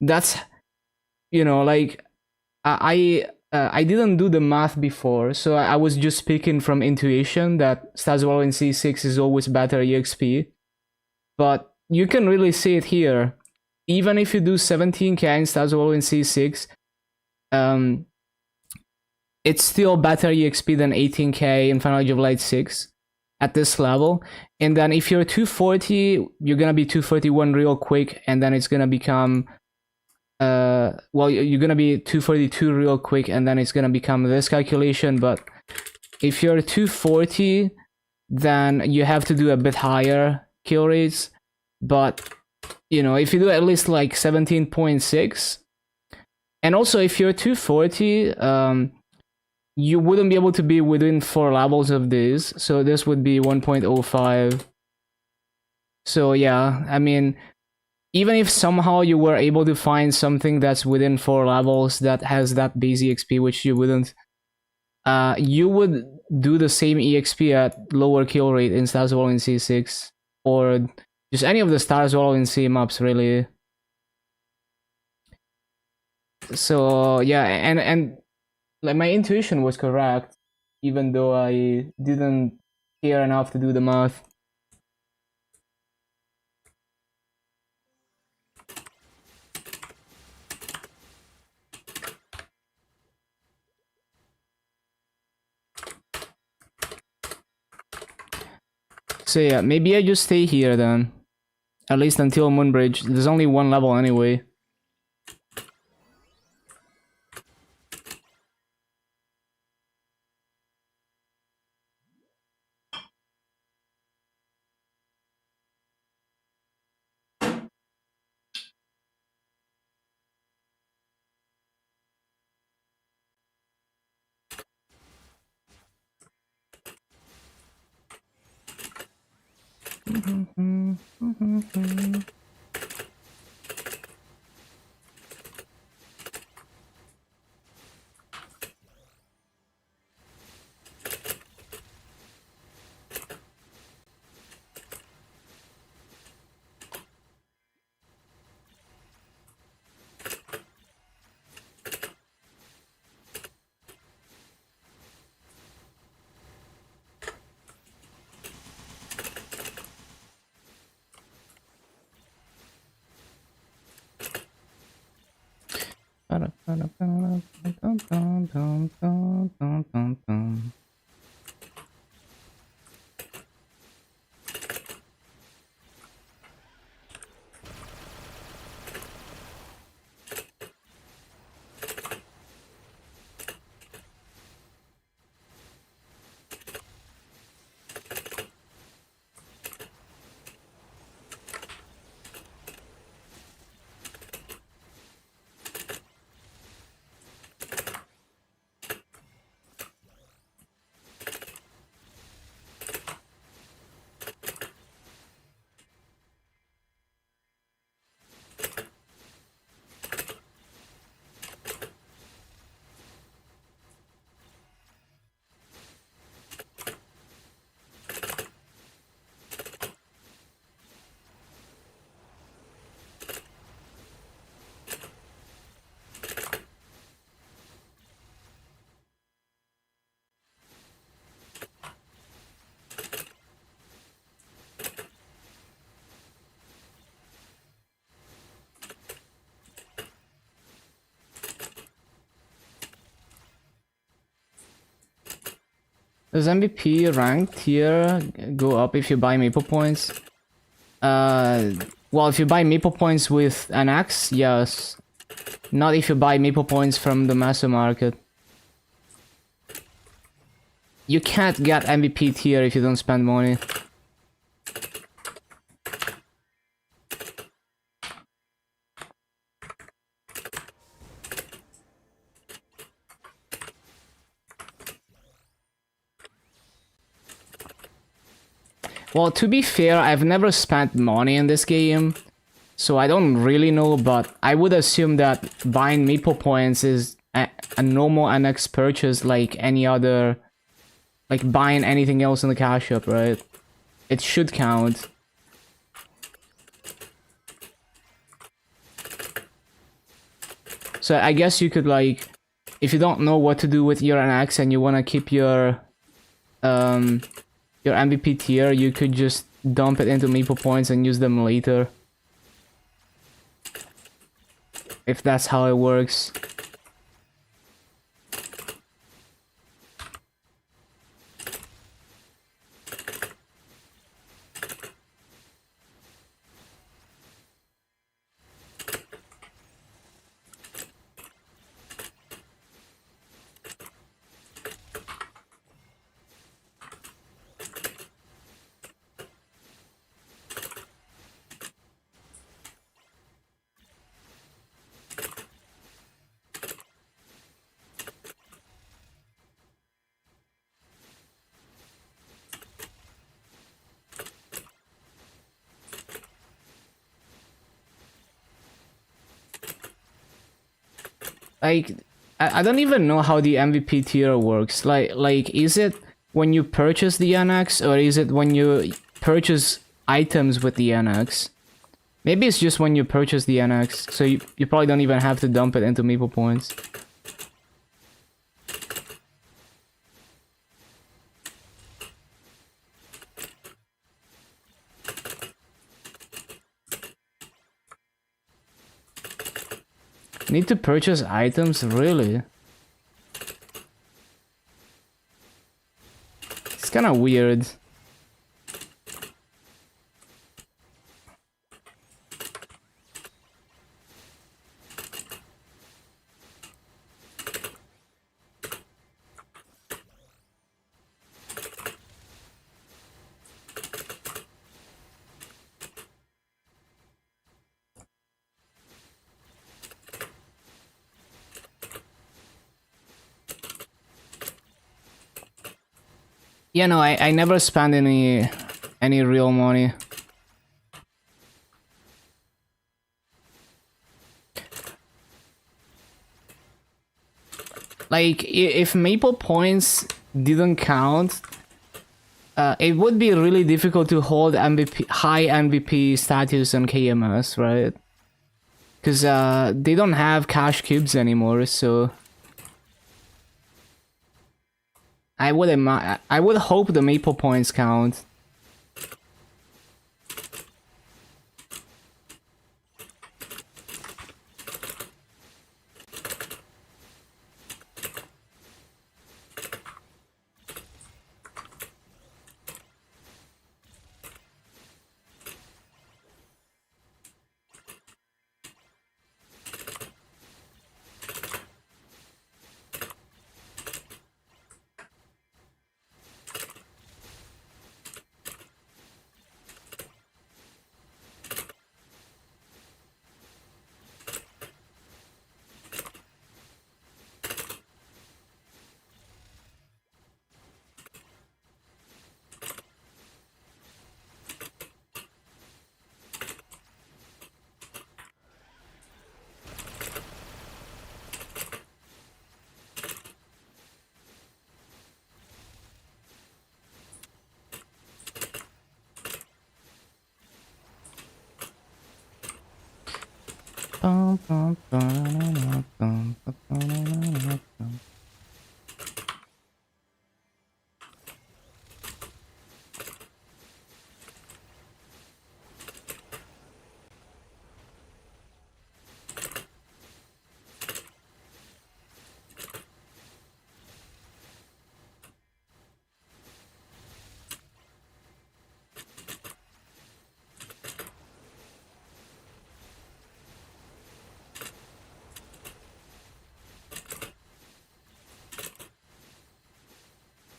That's, you know, like I didn't do the math before, so I was just speaking from intuition that Stars Wallow in C6 is always better EXP. But you can really see it here. Even if you do 17k in Stars Wallow in C6, it's still better EXP than 18k in Final Age of Light 6 at this level. And then if you're 240, you're gonna be 241 real quick, and then it's gonna become well, you're gonna be 242 real quick, and then it's gonna become this calculation. But if you're 240, then you have to do a bit higher kill rates. But you know, if you do at least like 17.6, and also if you're 240, you wouldn't be able to be within 4 levels of this, so this would be 1.05. So yeah, I mean, even if somehow you were able to find something that's within 4 levels that has that base EXP, which you wouldn't, you would do the same EXP at lower kill rate in Stars Wallow in C6, or just any of the Stars Wallow in C maps, really. So yeah, and like my intuition was correct. even though I didn't care enough to do the math. So yeah, maybe I just stay here then. At least until Moonbridge. There's only one level anyway. Does MVP ranked here go up if you buy Maple points? Well, if you buy Maple points with an axe, yes. Not if you buy Maple points from the master market. You can't get MVP tier if you don't spend money. Well, to be fair, I've never spent money in this game, so I don't really know, but I would assume that buying Maple points is a normal NX purchase like any other, like buying anything else in the cash shop, right? It should count. So I guess you could, like, if you don't know what to do with your NX and you want to keep your MVP tier, you could just dump it into Maple points and use them later. If that's how it works. Like, I don't even know how the MVP tier works. Like, is it when you purchase the NX, or is it when you purchase items with the NX? Maybe it's just when you purchase the NX, so you probably don't even have to dump it into Maple points. Need to purchase items? Really? It's kind of weird. Yeah, no, I never spend any real money. Like, if Maple points didn't count, it would be really difficult to hold MVP, high MVP status on KMS, right? Because they don't have cash cubes anymore, so I would hope the Maple points count.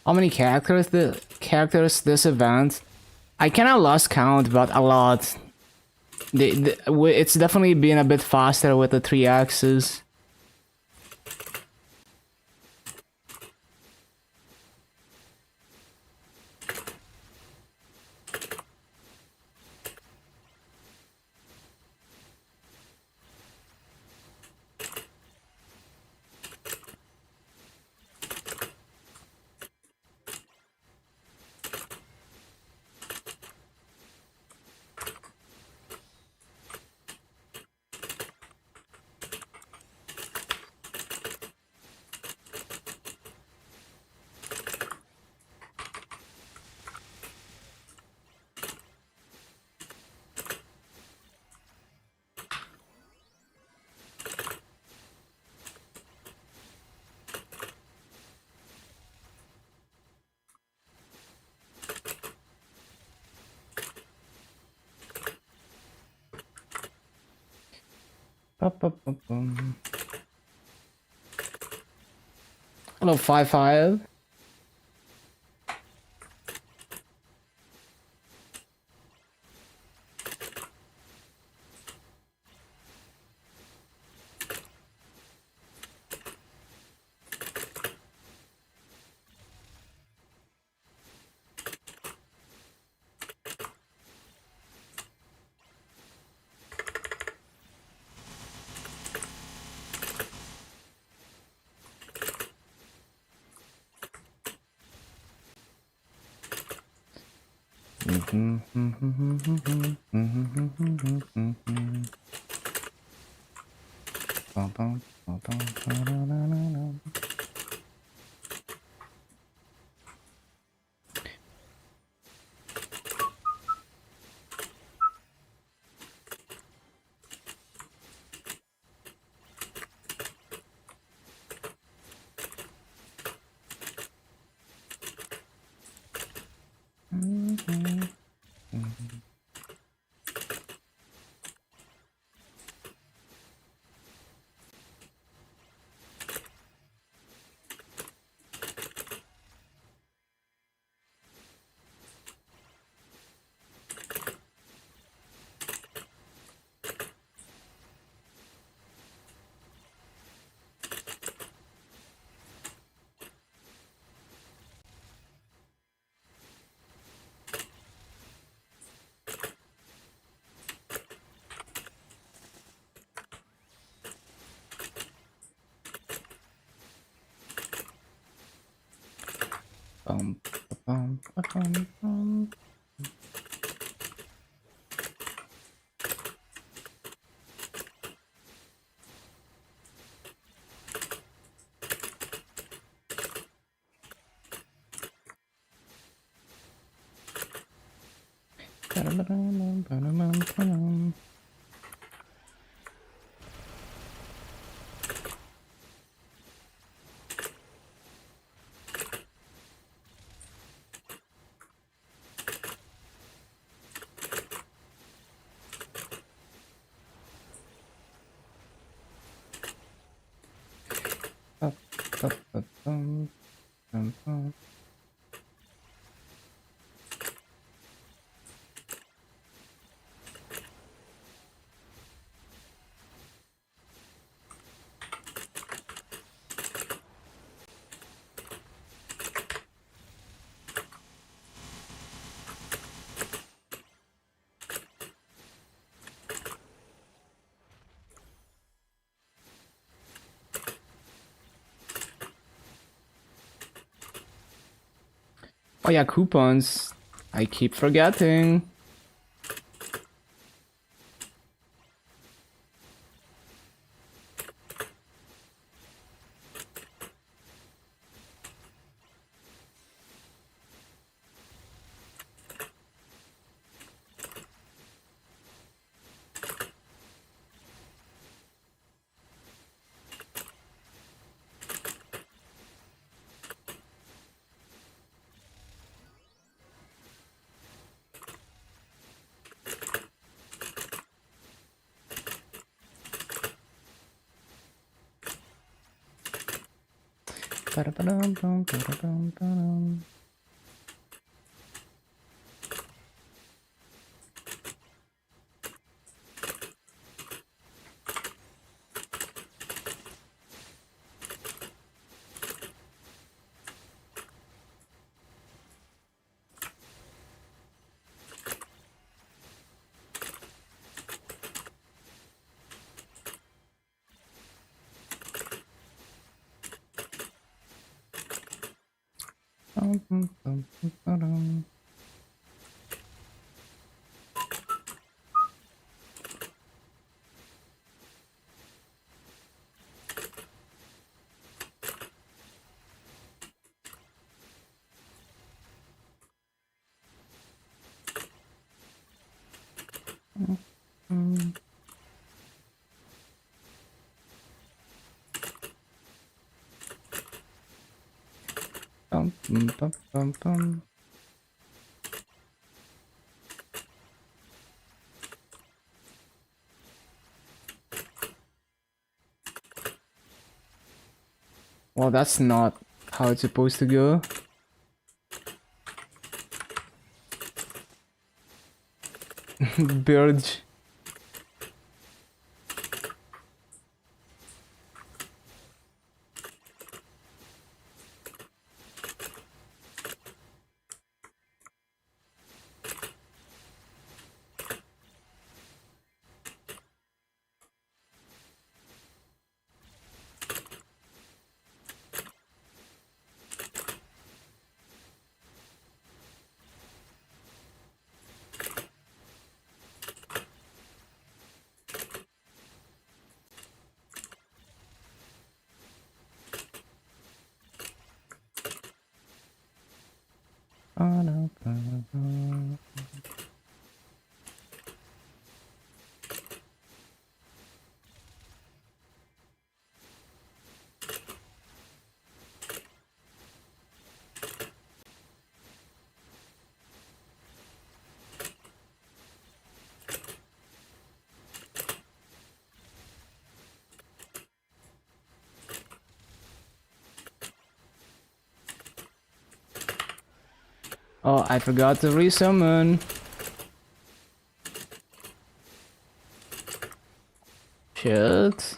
How many characters this event? I kinda lost count, but a lot. It's definitely been a bit faster with the 3 axes. Hello, 5-5. Oh yeah, coupons. I keep forgetting. Well, that's not how it's supposed to go. Bird. Oh, I forgot to resummon. Shit.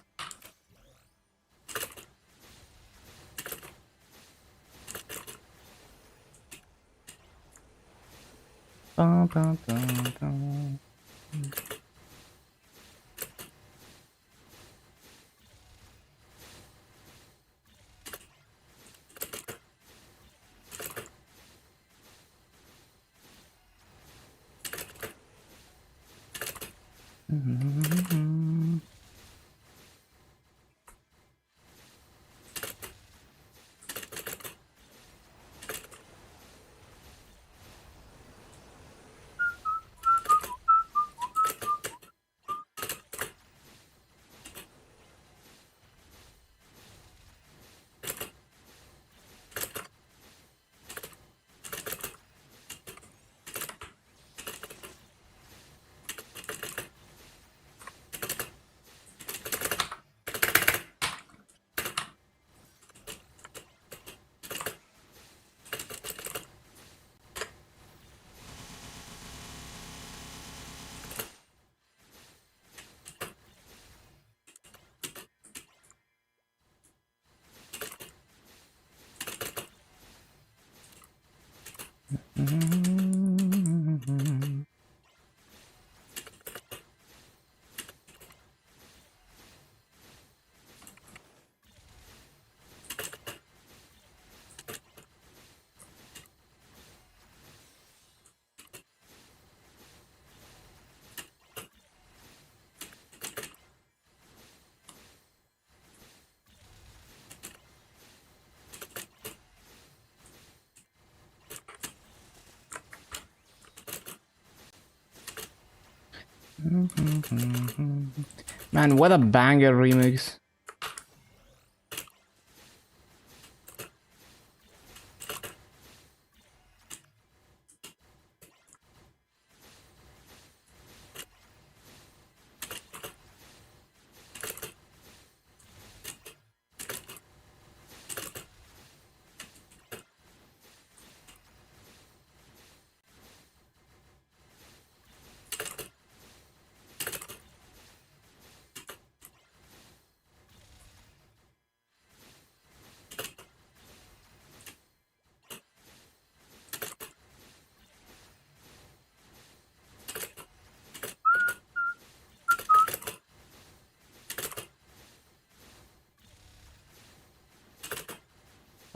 Man, what a banger remix.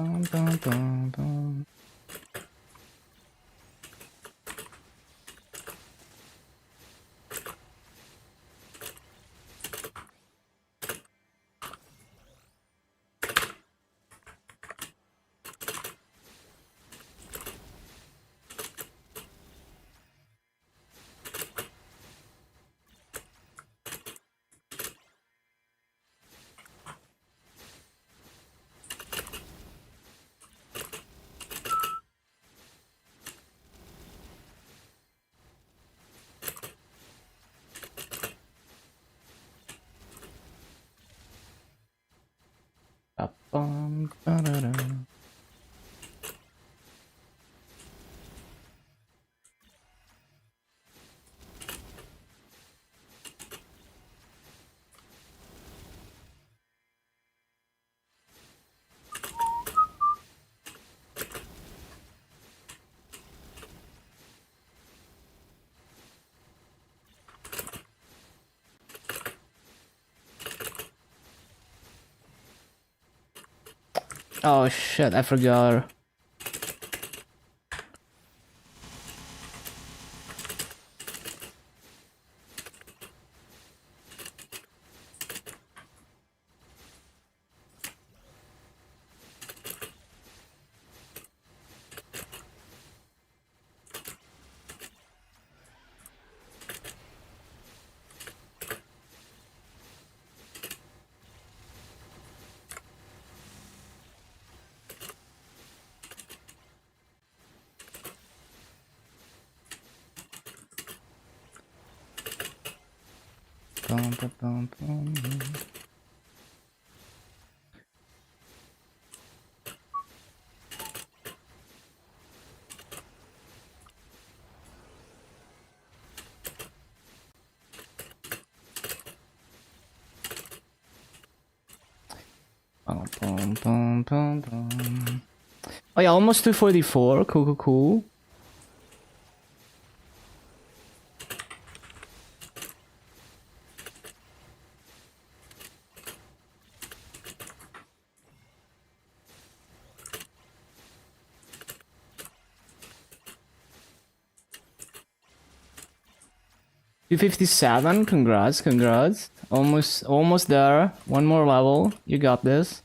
Dun, dun, dun, dun. Ba-bum, ba-da-da. Oh shit, I forgot. Bum, ba, bum, bum. Bum, bum, bum, bum, bum. Oh yeah, almost 244. Cool, cool, cool. 257, congrats, congrats. Almost there. One more level. You got this.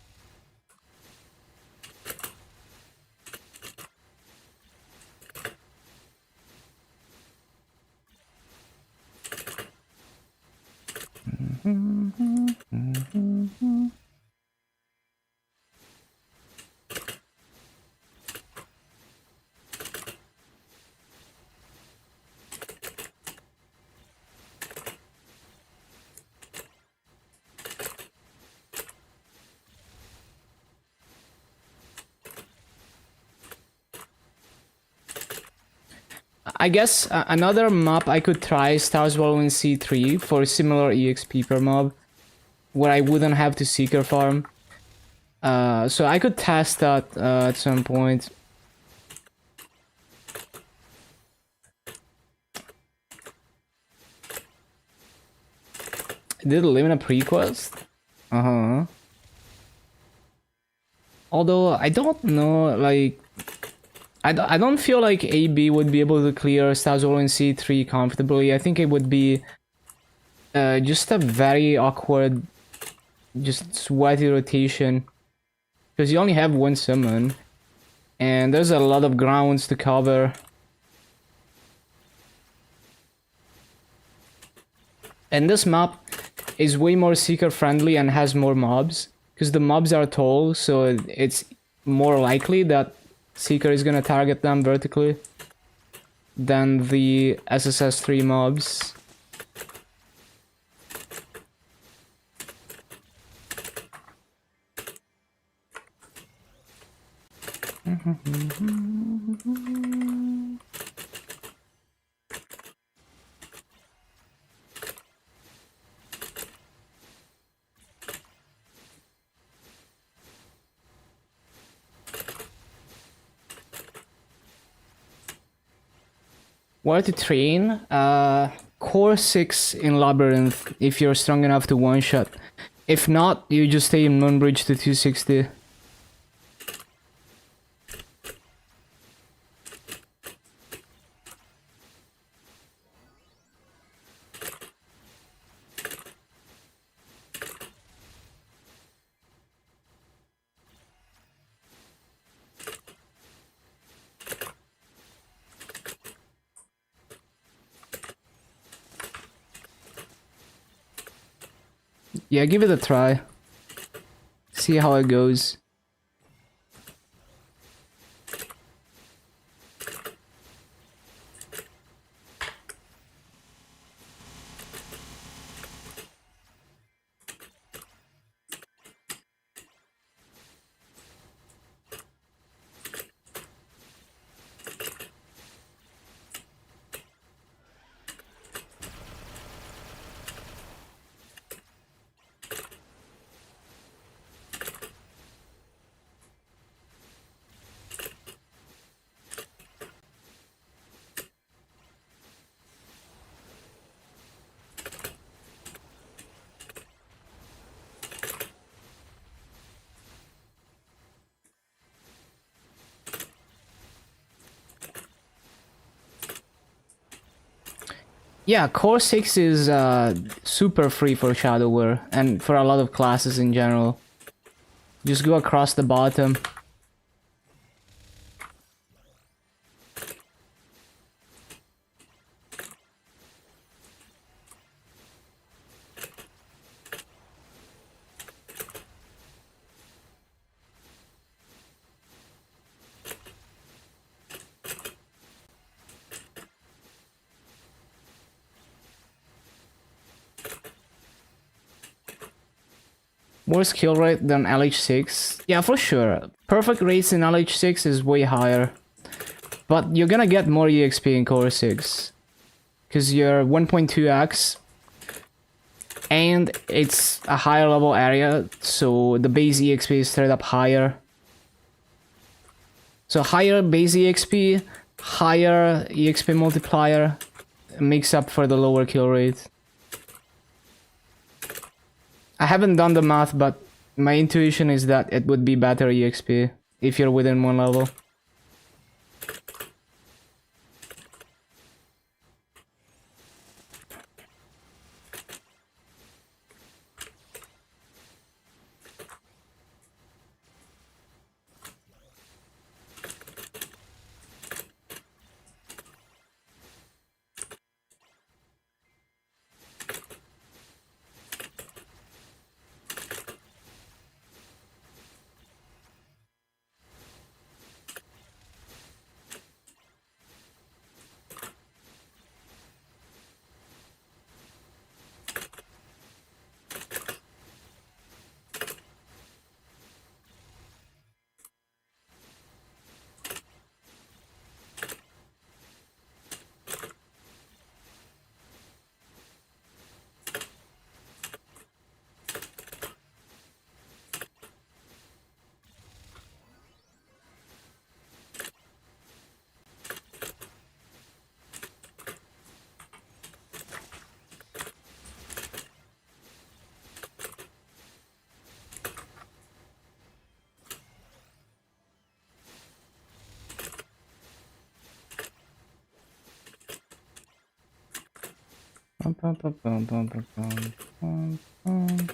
I guess another map I could try is Stars Swallowing C3 for similar EXP per mob, where I wouldn't have to Seeker farm. So I could test that at some point. Did Limina pre-quest? Uh-huh. Although, I don't know, like... I don't feel like AB would be able to clear Stars Swallowing C3 comfortably. I think it would be just a very awkward, just sweaty rotation. Because you only have one summon. And there's a lot of grounds to cover. And this map is way more Seeker friendly and has more mobs. Because the mobs are tall, so it's more likely that Seeker is gonna target them vertically than the SSS3 mobs. Where to train? Core 6 in Labyrinth, if you're strong enough to one-shot. If not, you just stay in Moonbridge to 260. Yeah, give it a try. See how it goes. Yeah, Core 6 is super free for Shadower and for a lot of classes in general. Just go across the bottom. More skill rate than LH6? Yeah, for sure. Perfect rates in LH6 is way higher. But you're gonna get more EXP in Core 6. Because you're 1.2x. And it's a higher level area, so the base EXP is straight up higher. So higher base EXP, higher EXP multiplier makes up for the lower kill rate. I haven't done the math, but my intuition is that it would be better EXP if you're within one level. Bum, bum, bum, bum, bum, bum, bum, bum.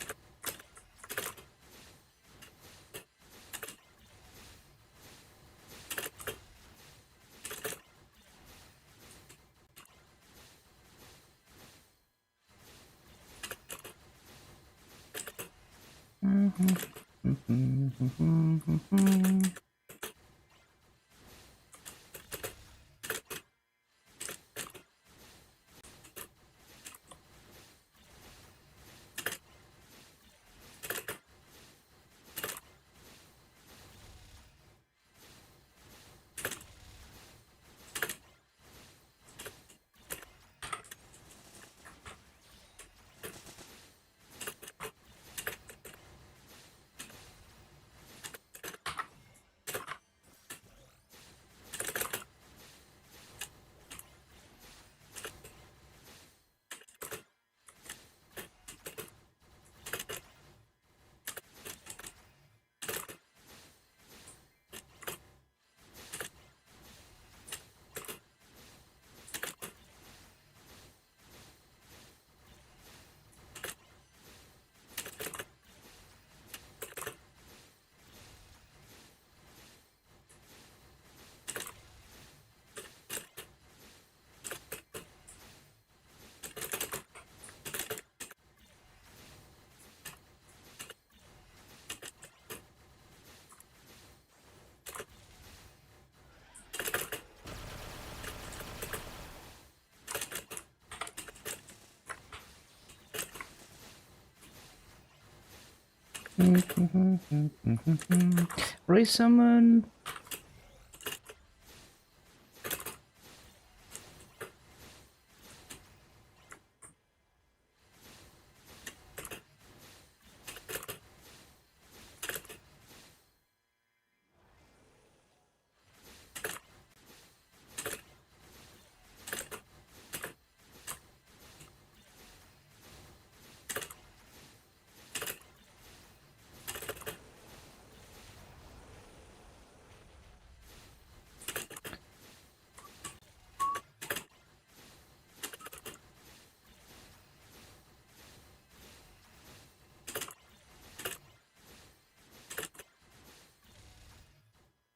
Raise summon.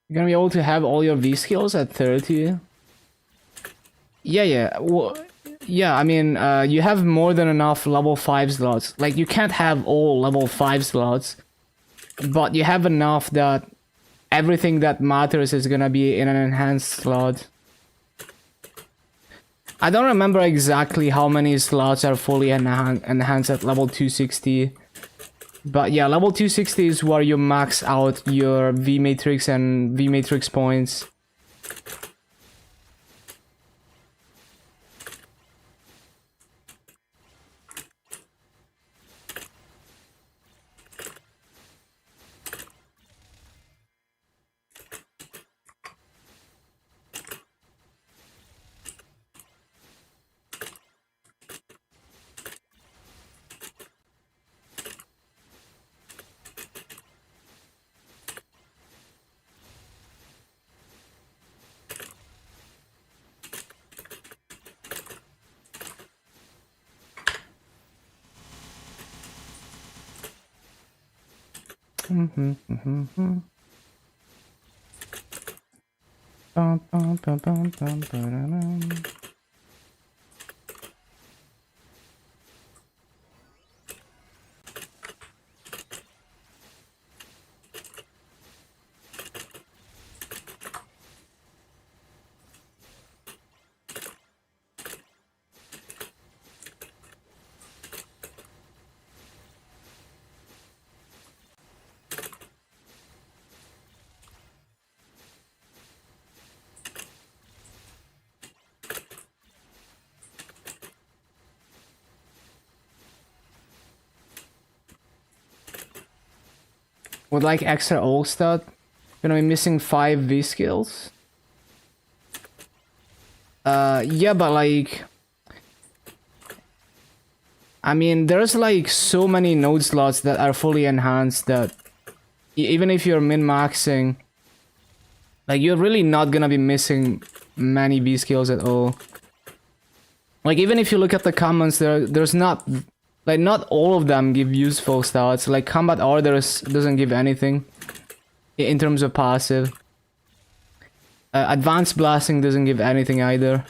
You're gonna be able to have all your V skills at 30. Yeah. Well, yeah, I mean, you have more than enough level 5 slots. Like, you can't have all level 5 slots, but you have enough that everything that matters is gonna be in an enhanced slot. I don't remember exactly how many slots are fully enhanced at level 260. But yeah, level 260 is where you max out your V matrix and V matrix points. With like extra ult stat, you're gonna be missing 5 V skills. Yeah, but like, I mean, there's like so many node slots that are fully enhanced that even if you're min-maxing, like, you're really not gonna be missing many V skills at all. Like even if you look at the comments, there's not like not all of them give useful stats. Like combat orders doesn't give anything in terms of passive. Advanced blasting doesn't give anything either.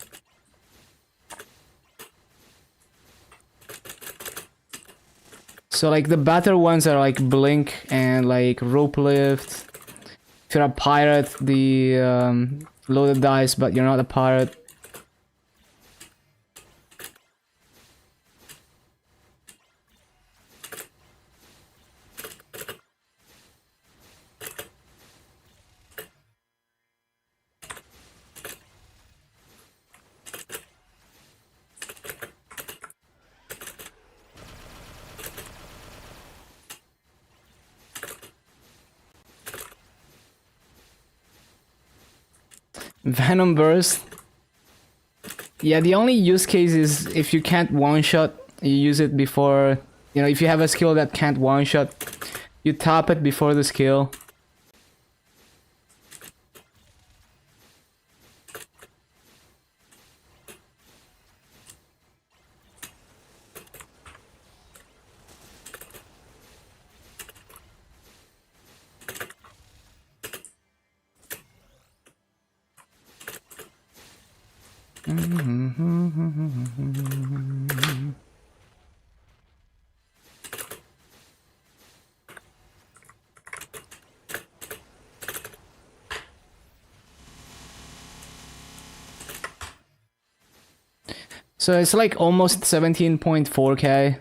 So like the better ones are like blink and like rope lift. If you're a pirate, the loaded dice, but you're not a pirate. Venom Burst. Yeah, the only use case is if you can't one-shot, you use it before... You know, if you have a skill that can't one-shot, you tap it before the skill. So it's like almost 17.4k.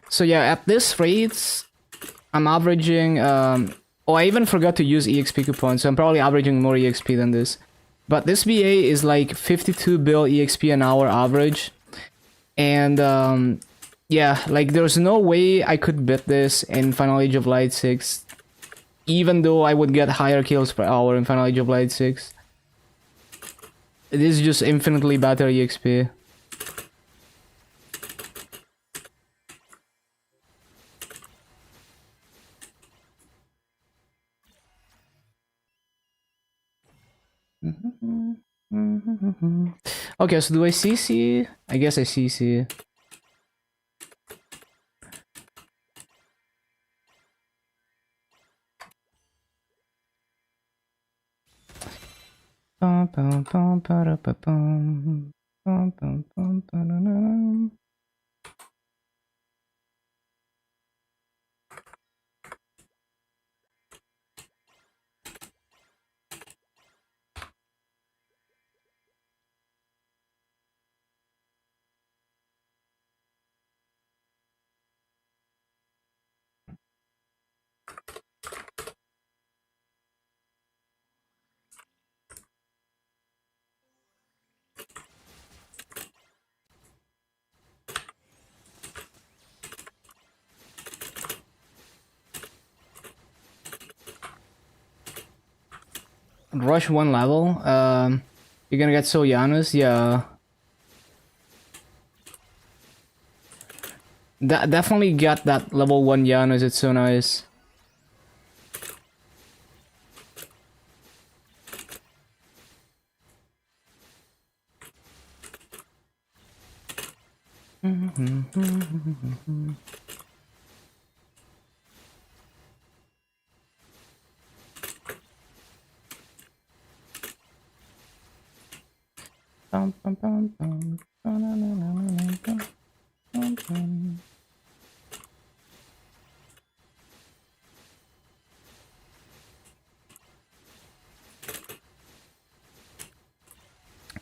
So yeah, at this rate, I'm averaging... oh, I even forgot to use EXP coupons, so I'm probably averaging more EXP than this. But this VA is like 52 bill EXP an hour average. And yeah, like there's no way I could beat this in Final Age of Light 6. Even though I would get higher kills per hour in Final Age of Light 6. It is just infinitely better EXP. Okay, so do I CC? I guess I CC. Rush one level. You're gonna get so Janus, yeah. Definitely get that level 1 Janus, it's so nice.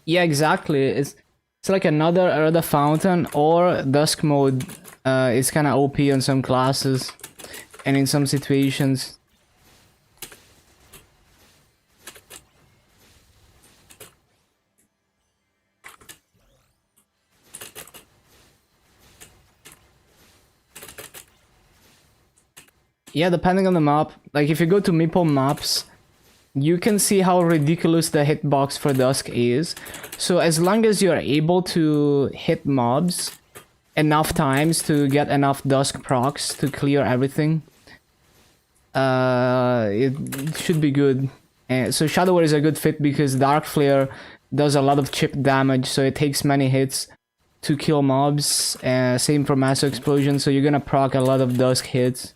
Yeah, exactly. It's like another fountain, or dusk mode is kind of OP on some classes and in some situations. Yeah, depending on the map. Like if you go to Meeple maps, you can see how ridiculous the hitbox for Dusk is. So as long as you're able to hit mobs enough times to get enough Dusk procs to clear everything, it should be good. And so Shadow War is a good fit because Dark Flare does a lot of chip damage, so it takes many hits to kill mobs, and same for massive explosion, so you're gonna proc a lot of dusk hits.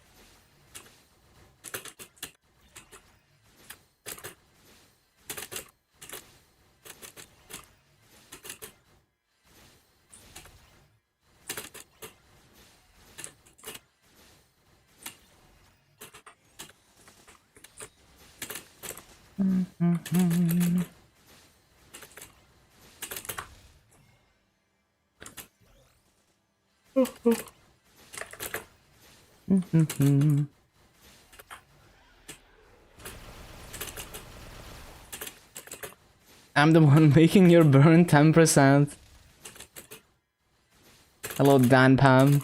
I'm the one making your burn 10%. Hello, Dan Pam.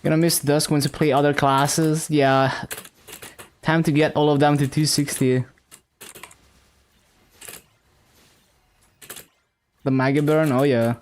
Gonna miss Dusk once you play other classes. Yeah. Time to get all of them to 260. The Mega Burn? Oh yeah.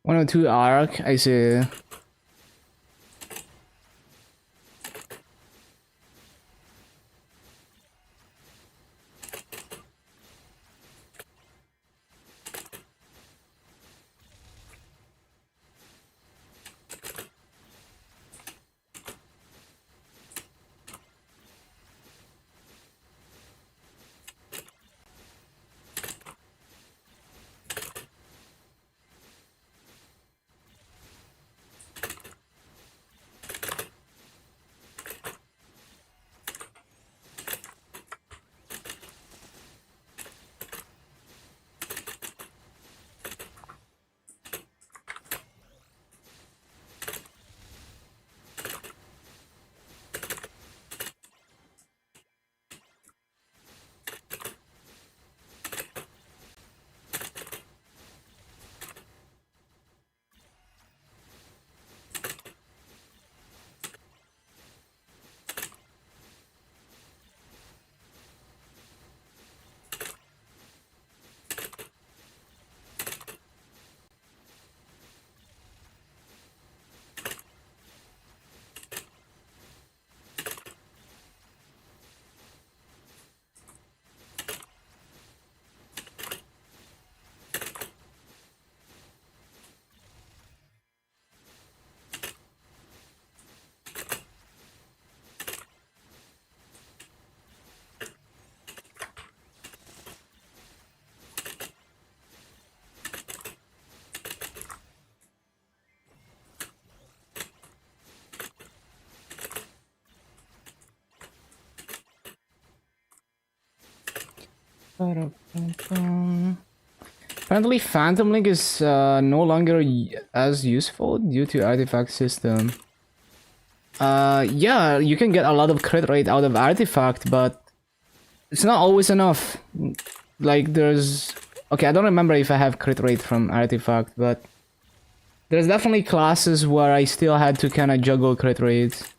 One or two arc, I see. Apparently Phantom Link is no longer as useful due to artifact system. Yeah, you can get a lot of crit rate out of artifact, but it's not always enough. Like there's Okay, I don't remember if I have crit rate from artifact, but there's definitely classes where I still had to kind of juggle crit rates.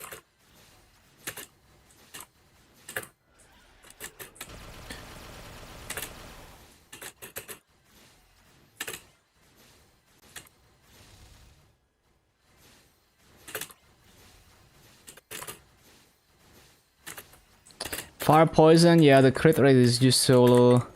Fire poison, yeah, the crit rate is just so low.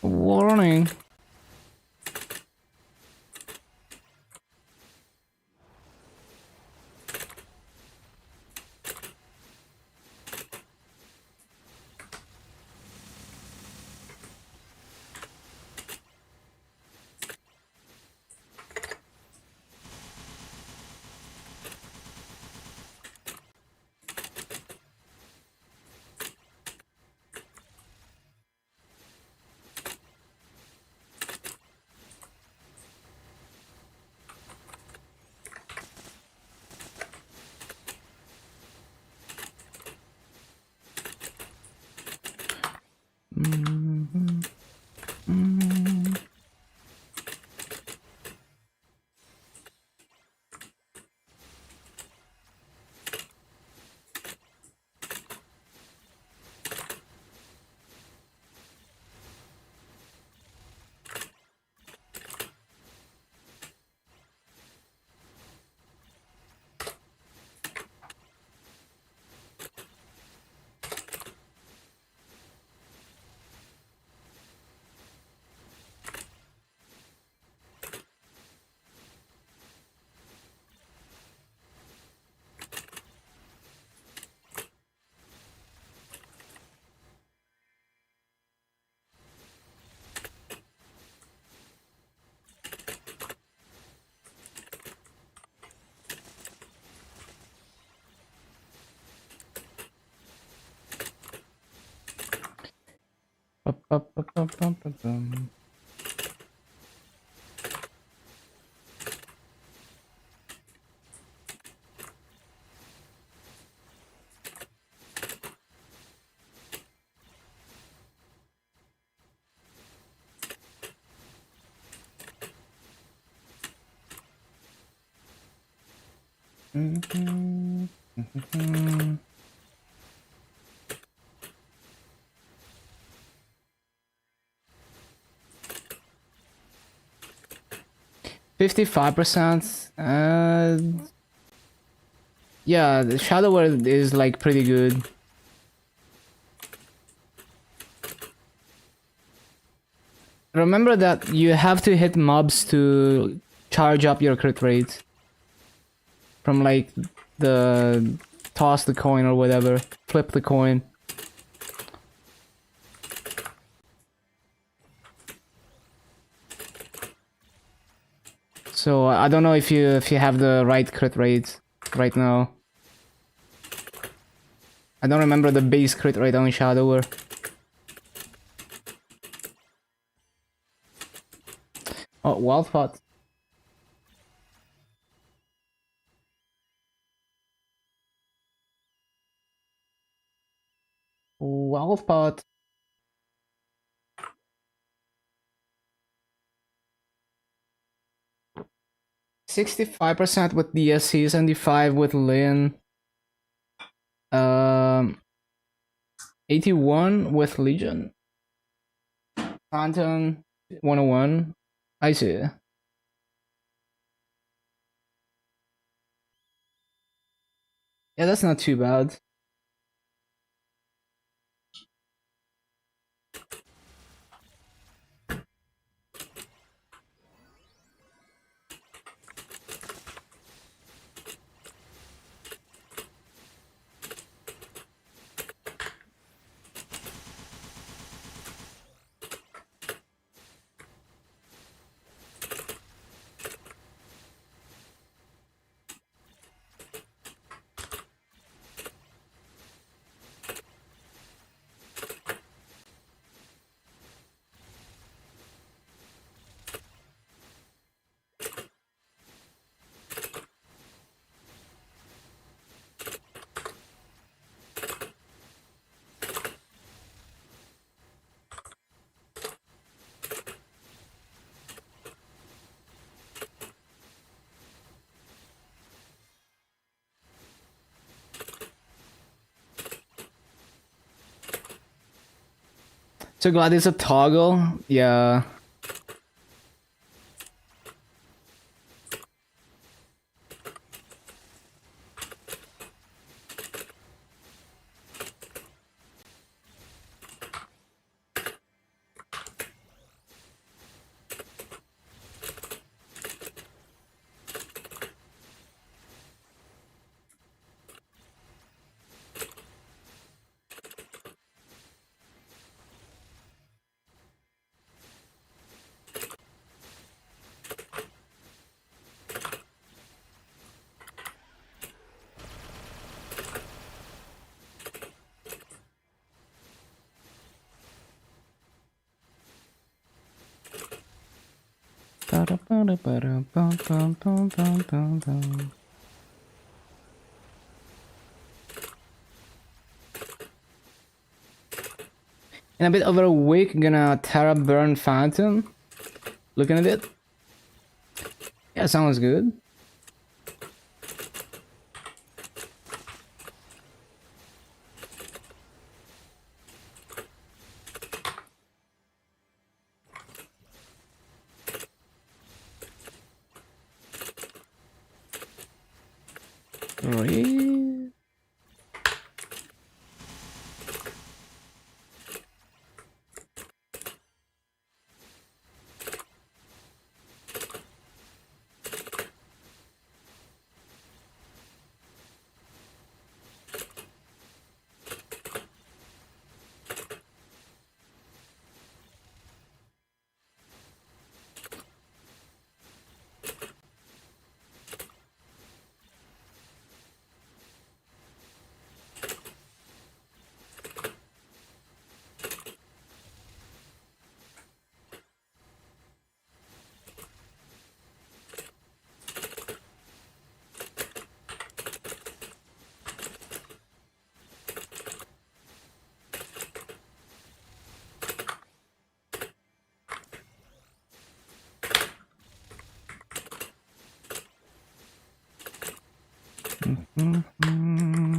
Warning. Mm-hmm. Mm-hmm. 55%. Yeah, the Shadow Word is like pretty good. Remember that you have to hit mobs to charge up your crit rate. From like the toss the coin or whatever, flip the coin. So I don't know if you have the right crit rate right now. I don't remember the base crit rate on Shadower. Oh, Wild Pot. Wild Pot. 65% with DSC, 75 with Lin. 81 with Legion. Phantom 101. I see. Yeah, that's not too bad. So glad it's a toggle. Yeah. In a bit over a week, gonna Terra Burn Phantom. Looking at it. Yeah, sounds good. Really? Mm-hmm.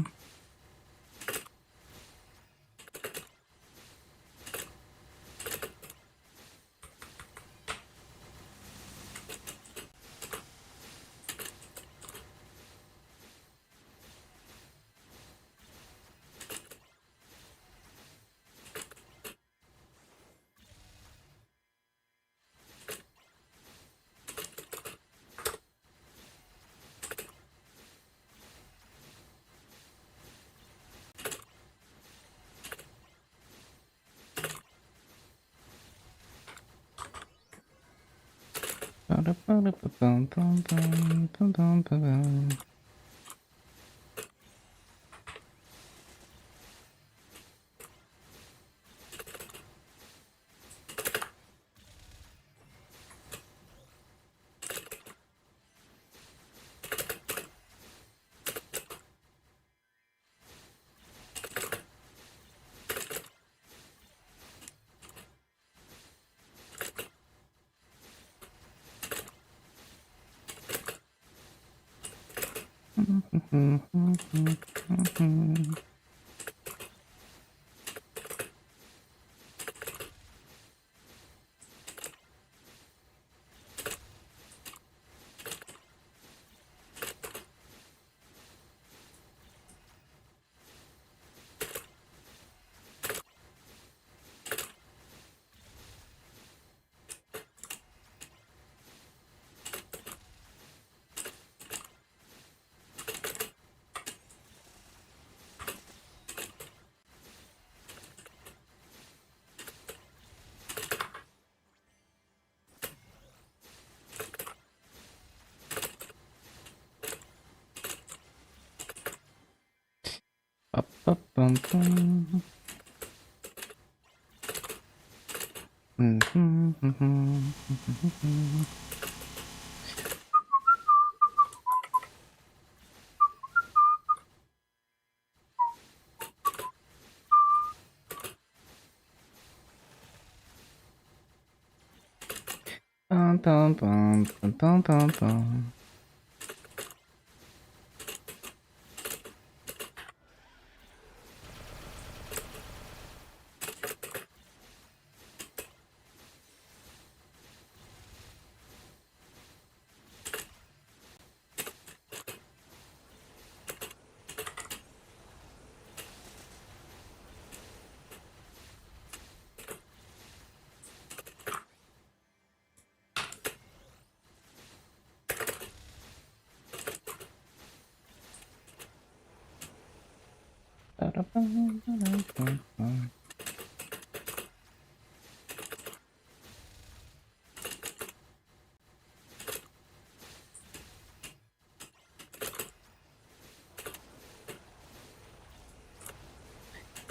Bum, bum, bum, bum, bum, bum, bum.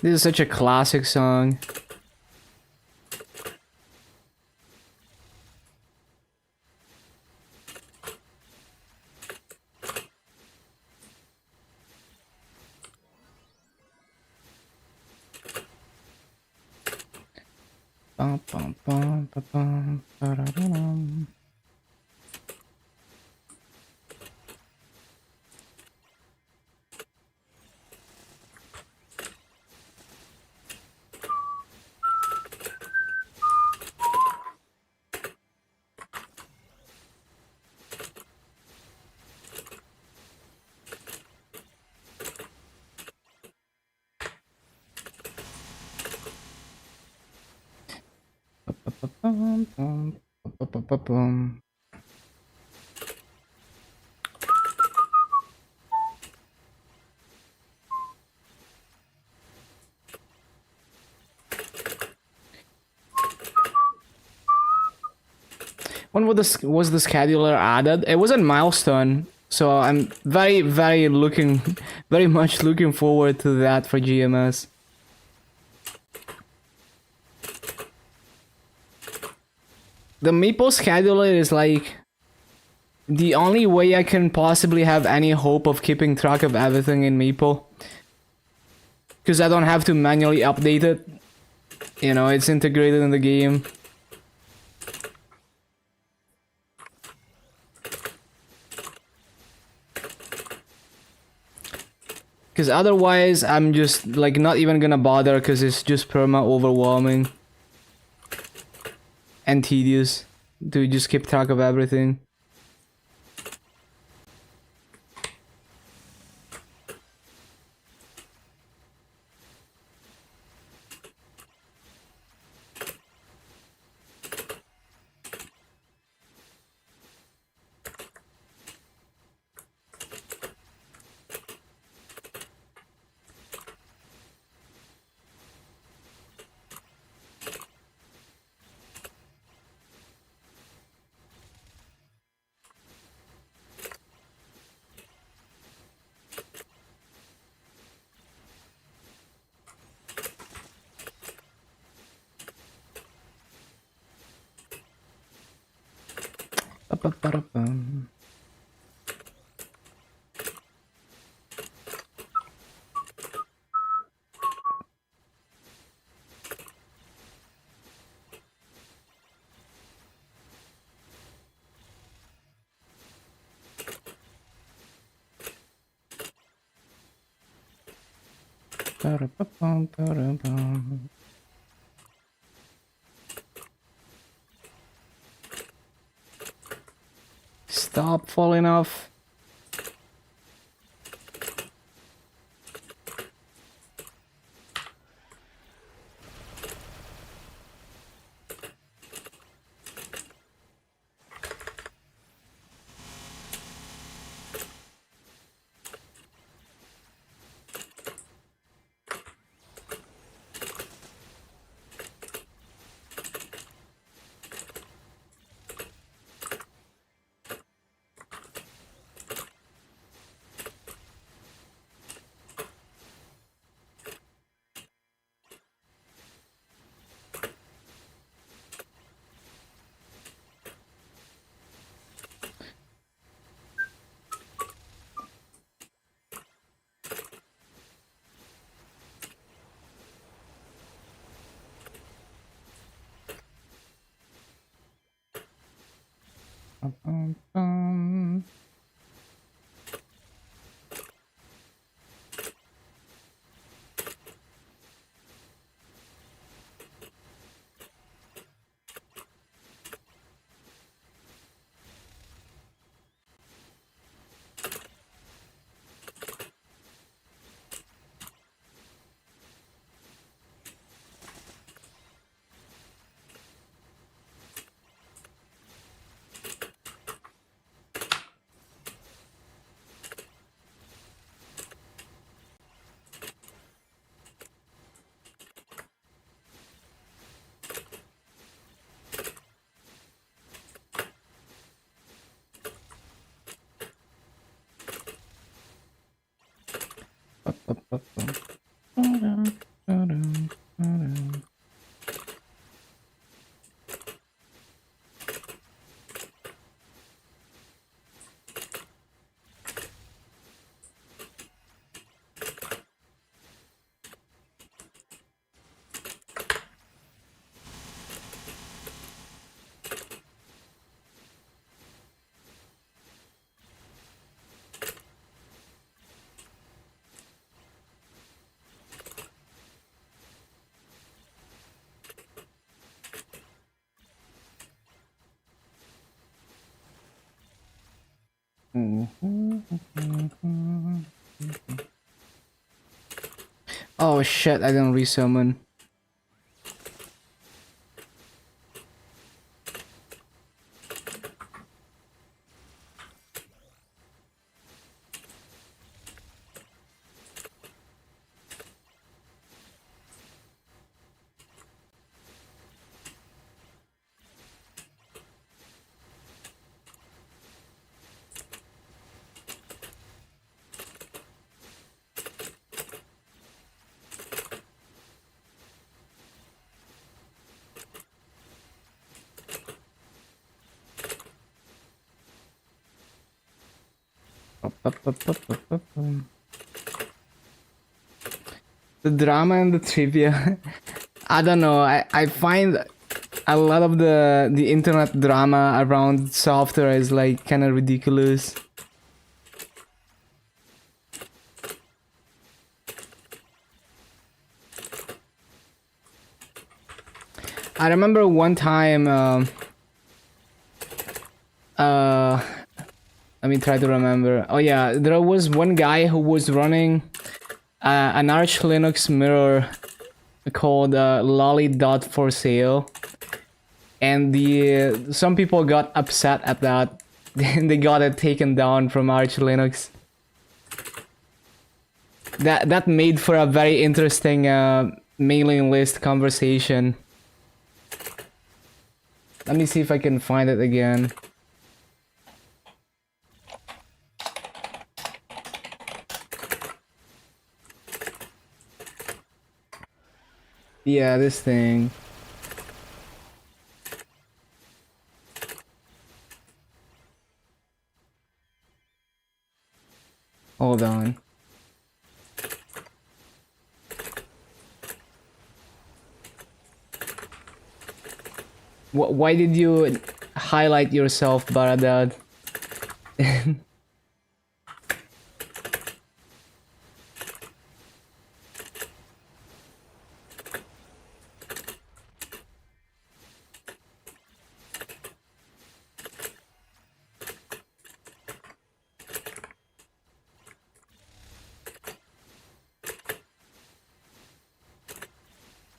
This is such a classic song. Bum, bum, bum, bum, bum, ba-da-da-dum. Bum, bum, bum, bum, bum, bum. When was the scheduler added? It was a milestone, so I'm very much looking forward to that for GMS. The Maple scheduler is like the only way I can possibly have any hope of keeping track of everything in Maple. Because I don't have to manually update it. You know, it's integrated in the game. Because otherwise, I'm just like not even gonna bother because it's just perma overwhelming and tedious to just keep track of everything. Ba-ba-ba-da-bum. Ba-da-ba-bum, ba-da-bum. Stop falling off. Ba-bum-bum. Oh shit, I didn't resummon. The drama and the trivia. I don't know. I find a lot of the internet drama around software is like kind of ridiculous. I remember one time. Let me try to remember. Oh yeah, there was one guy who was running an Arch Linux mirror called lolly.for-sale, and the some people got upset at that. They got it taken down from Arch Linux. That made for a very interesting mailing list conversation. Let me see if I can find it again. Yeah, this thing. Hold on. Why did you highlight yourself, Baradad?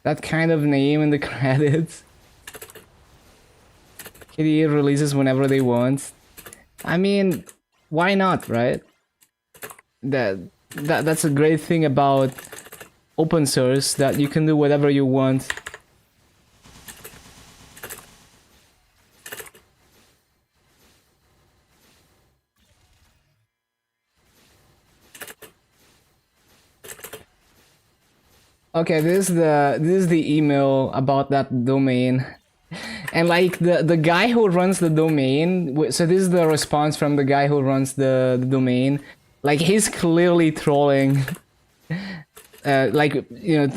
That kind of name in the credits. KDE releases whenever they want. I mean, why not, right? That's a great thing about open source, that you can do whatever you want. Okay, this is the email about that domain. And like the guy who runs the domain, so this is the response from the guy who runs the domain. Like he's clearly trolling. Like, you know,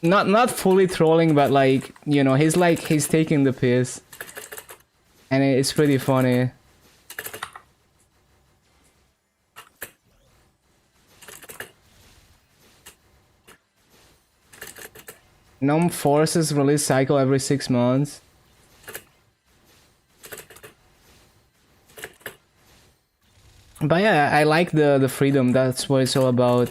not fully trolling, but like, you know, he's taking the piss. And it's pretty funny. GNOME forces release cycle every 6 months. But yeah, I like the freedom. That's what it's all about.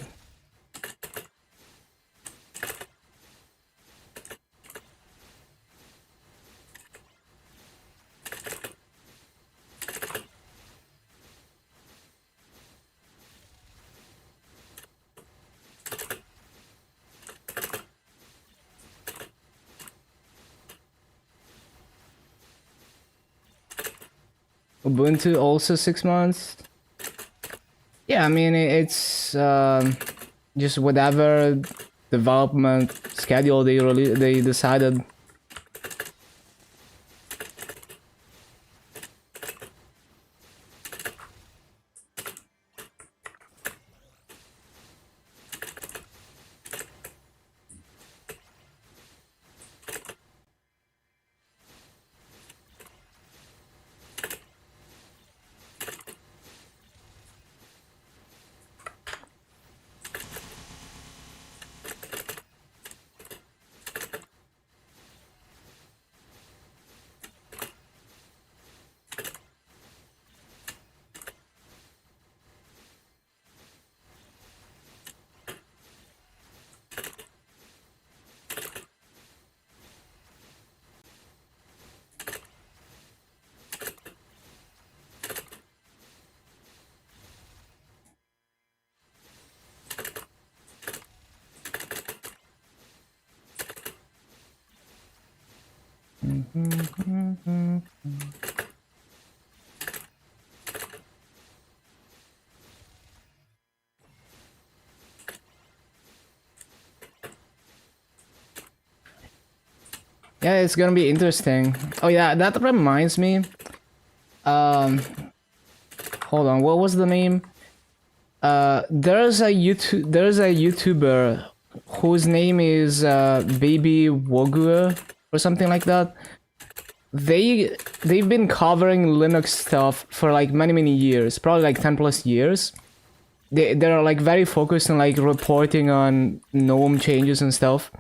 Ubuntu also 6 months. Yeah, I mean it's just whatever development schedule they decided. Yeah, it's gonna be interesting. Oh yeah, that reminds me. Um, hold on, what was the name? There's a YouTuber whose name is Baby Wogu or something like that. They've been covering Linux stuff for like many years, probably like 10 plus years. They're like very focused on like reporting on GNOME changes and stuff.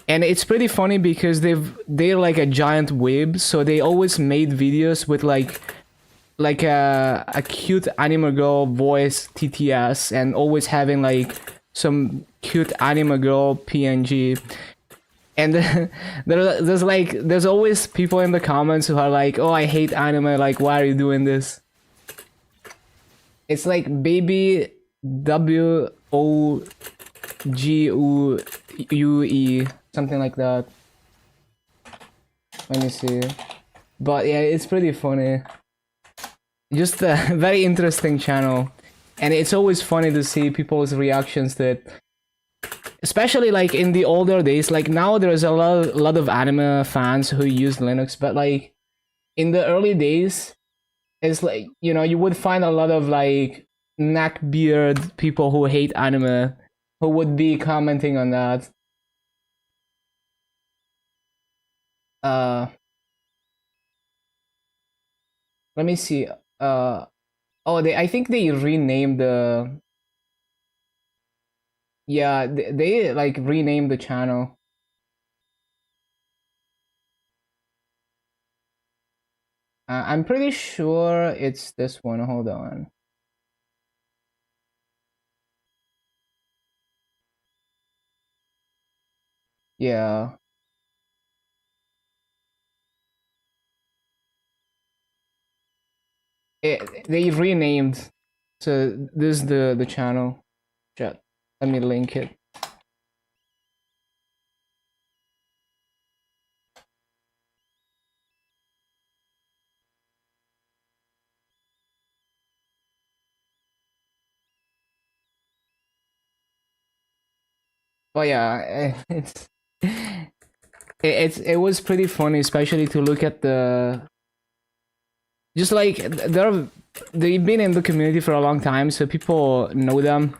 And it's pretty funny because they're like a giant web, so they always made videos with like a cute anime girl voice TTS and always having like some cute anime girl PNG. And there's always people in the comments who are like, "Oh, I hate anime. Like, why are you doing this?" It's like baby WOGUE, something like that. Let me see. But yeah, it's pretty funny. Just a very interesting channel. And it's always funny to see people's reactions to it. Especially like in the older days, like now there's a lot of anime fans who use Linux, but like in the early days, it's like, you know, you would find a lot of like neckbeard people who hate anime who would be commenting on that. Uh, let me see. Oh, I think they renamed the. Yeah, they like renamed the channel. I'm pretty sure it's this one. Hold on. Yeah. They renamed. So this is the channel. Chat. Let me link it. But yeah, it was pretty funny, especially to look at the just like they've been in the community for a long time, so people know them.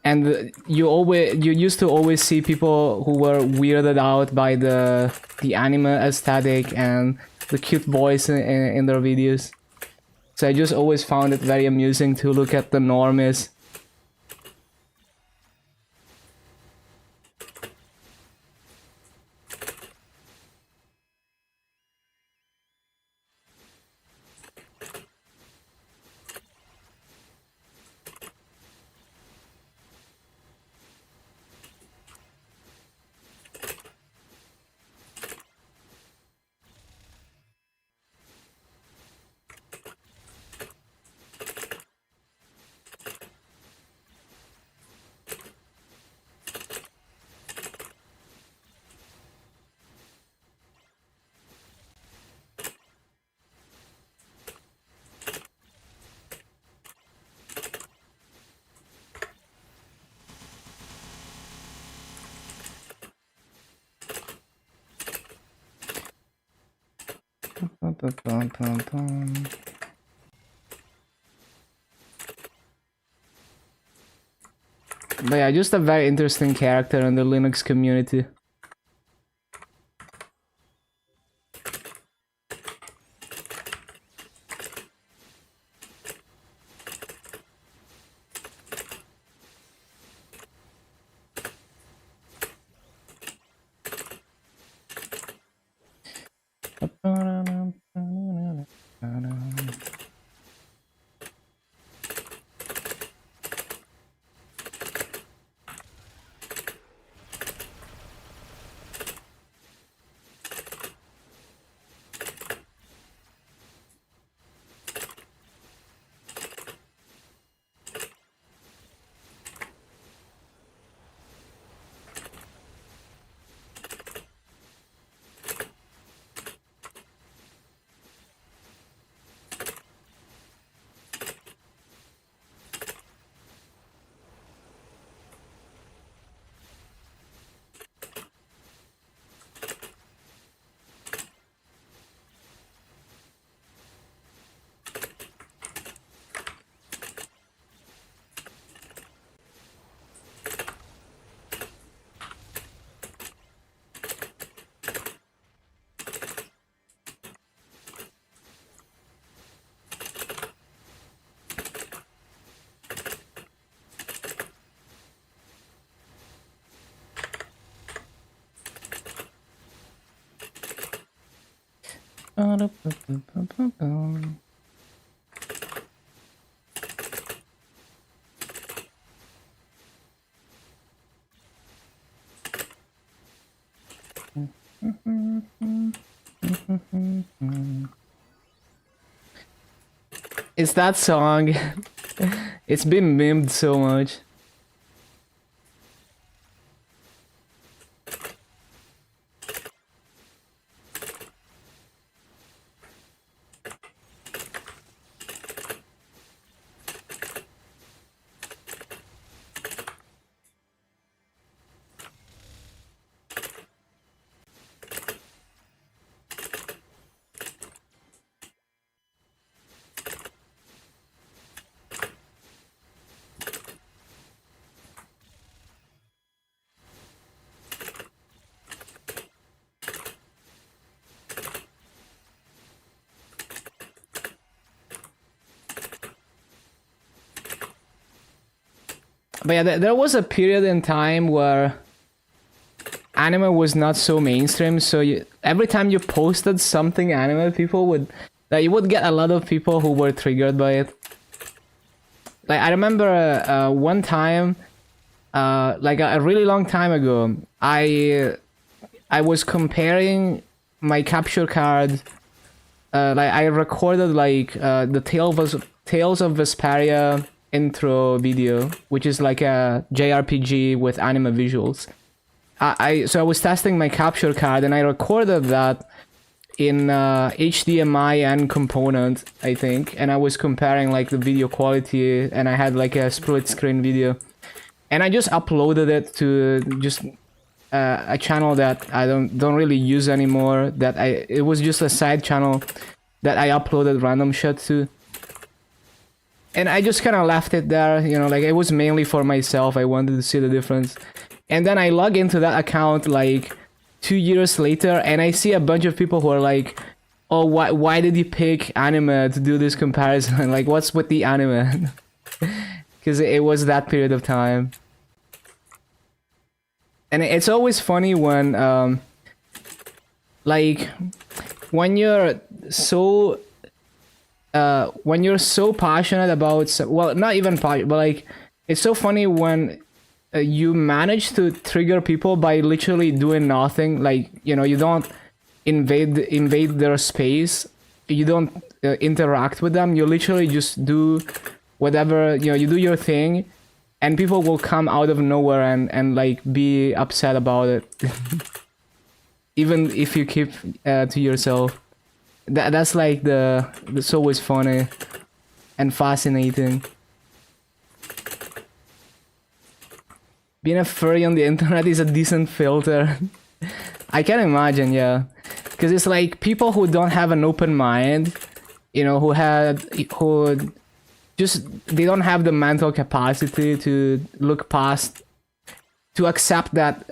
And you used to always see people who were weirded out by the anime aesthetic and the cute boys in their videos. So I just always found it very amusing to look at the normies. But yeah, just a very interesting character in the Linux community. It's that song. It's been memed so much. But yeah, there was a period in time where anime was not so mainstream, so every time you posted something anime, people would... Like, you would get a lot of people who were triggered by it. Like, I remember one time, like a really long time ago, I was comparing my capture card. Like, I recorded like the Tales of Vesperia intro video, which is like a JRPG with anime visuals. So I was testing my capture card and I recorded that in HDMI and component, I think, and I was comparing like the video quality, and I had like a split screen video, and I just uploaded it to just a channel that I don't really use anymore. It was just a side channel that I uploaded random shit to. And I just kind of left it there, you know, like it was mainly for myself. I wanted to see the difference. And then I log into that account like 2 years later, and I see a bunch of people who are like, oh, why did you pick anime to do this comparison? Like, what's with the anime? Because it was that period of time. And it's always funny when, like, when you're so passionate about, well, not even passionate, but like, it's so funny when you manage to trigger people by literally doing nothing. Like, you know, you don't invade their space, you don't interact with them, you literally just do whatever, you know, you do your thing, and people will come out of nowhere and like be upset about it. Even if you keep to yourself. That's like that's always funny and fascinating. Being a furry on the internet is a decent filter. I can imagine, yeah. Because it's like people who don't have an open mind, you know, who just, they don't have the mental capacity to look past, to accept that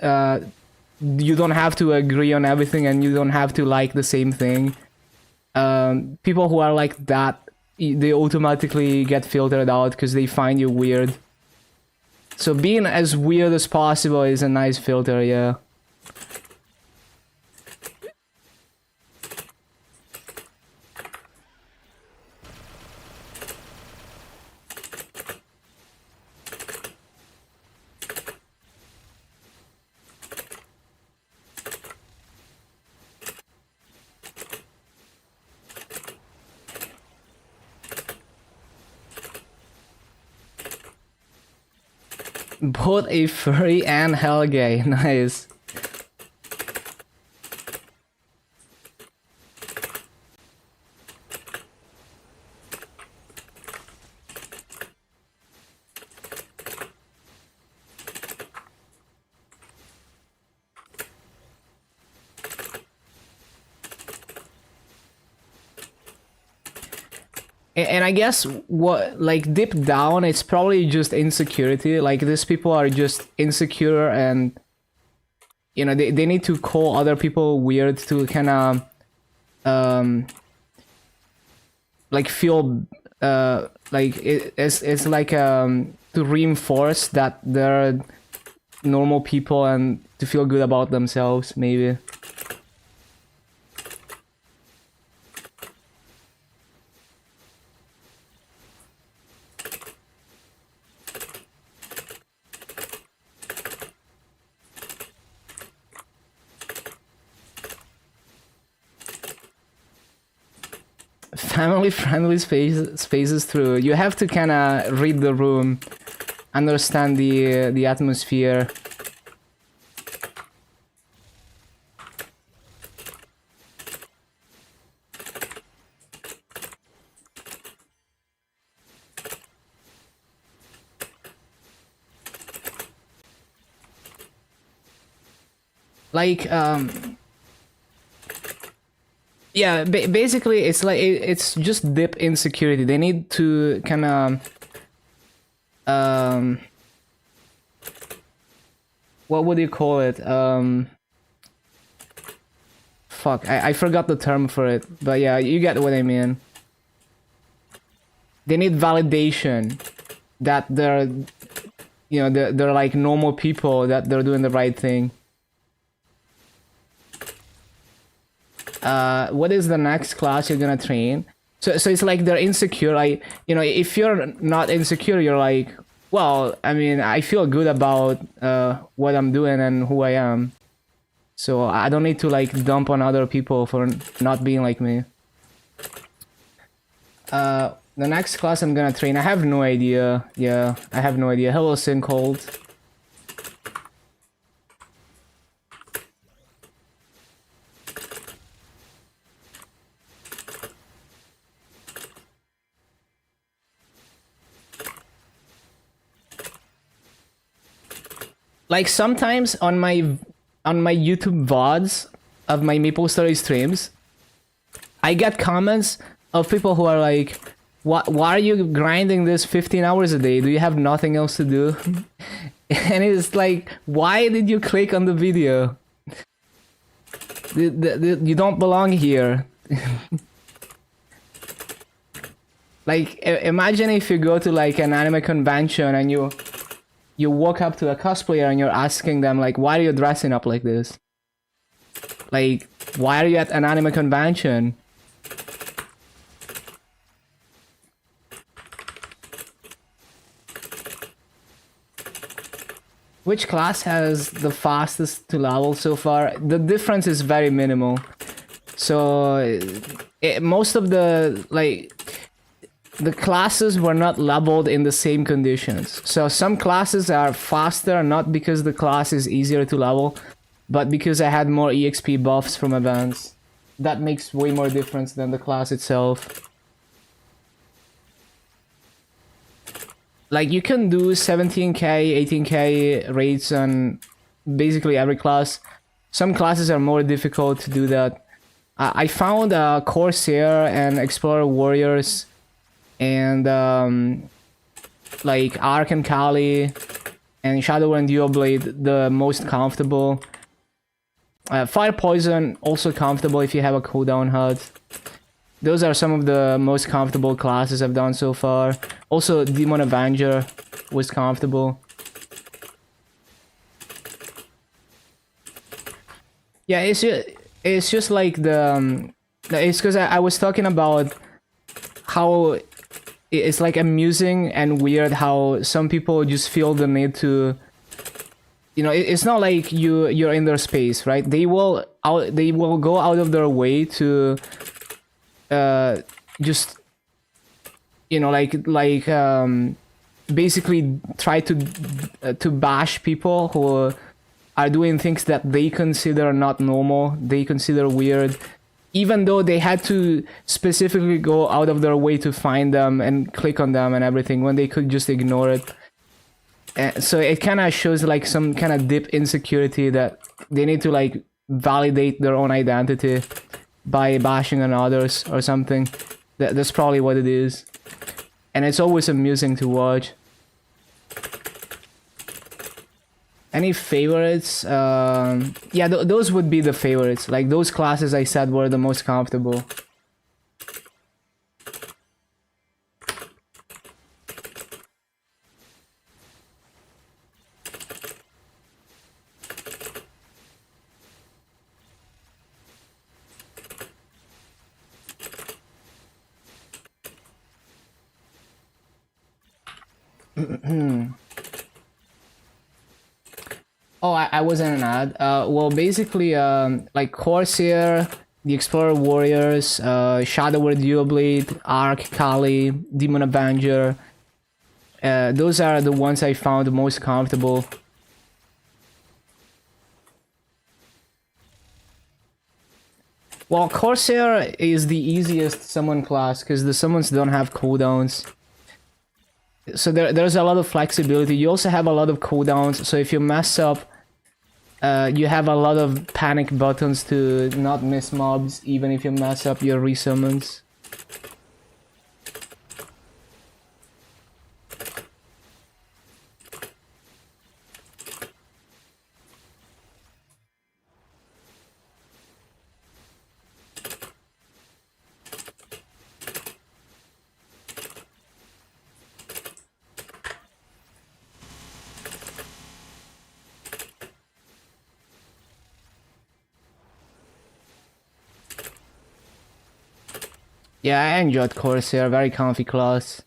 you don't have to agree on everything and you don't have to like the same thing. People who are like that, they automatically get filtered out because they find you weird. So being as weird as possible is a nice filter, yeah. Both a furry and hell gay. Nice. And I guess what, like, deep down, it's probably just insecurity. Like, these people are just insecure, and you know, they need to call other people weird to kind of like feel like it's like to reinforce that they're normal people and to feel good about themselves, maybe. family-friendly spaces through. You have to kind of read the room, understand the atmosphere. Like yeah, basically it's like it's just dip insecurity. They need to kind of what would you call it? Fuck, I forgot the term for it, but yeah, you get what I mean. They need validation that they're, you know, they're like normal people, that they're doing the right thing. What is the next class you're gonna train? So it's like they're insecure. Like, you know, if you're not insecure, you're like, well, I mean, I feel good about what I'm doing and who I am. So I don't need to like dump on other people for not being like me. The next class I'm gonna train, I have no idea. Yeah, I have no idea. Hello, Sinkhole. Like sometimes on my YouTube VODs of my MapleStory streams, I get comments of people who are like, why are you grinding this 15 hours a day? Do you have nothing else to do? And it's like, why did you click on the video? You don't belong here. Like, imagine if you go to like an anime convention and you walk up to a cosplayer and you're asking them like, why are you dressing up like this? Like, why are you at an anime convention? Which class has the fastest to level so far? The difference is very minimal. So most of the classes were not leveled in the same conditions. So some classes are faster, not because the class is easier to level, but because I had more EXP buffs from events. That makes way more difference than the class itself. Like, you can do 17k, 18k raids on basically every class. Some classes are more difficult to do that. I found Corsair and Explorer Warriors and like Arc and Kali and Shadow and Dual Blade the most comfortable. Fire Poison also comfortable if you have a cooldown HUD. Those are some of the most comfortable classes I've done so far. Also, Demon Avenger was comfortable. Yeah, it's just like the... it's because I was talking about how it's like amusing and weird how some people just feel the need to... You know, it's not like you're in their space, right? They will go out of their way to... just, you know, basically try to bash people who are doing things that they consider not normal, they consider weird, even though they had to specifically go out of their way to find them and click on them and everything, when they could just ignore it. So it kind of shows like some kind of deep insecurity that they need to like validate their own identity by bashing on others or something. That's probably what it is. And it's always amusing to watch. Any favorites? Yeah, those would be the favorites. Like, those classes I said were the most comfortable. Oh, I was in an ad. Well, basically, like Corsair the Explorer Warriors, Shadower Duoblade, Arc, Kali, Demon Avenger. Those are the ones I found the most comfortable. Well, Corsair is the easiest summon class because the summons don't have cooldowns. So there's a lot of flexibility. You also have a lot of cooldowns, so if you mess up, you have a lot of panic buttons to not miss mobs, even if you mess up your resummons. Yeah, I enjoyed Corsair, very comfy class.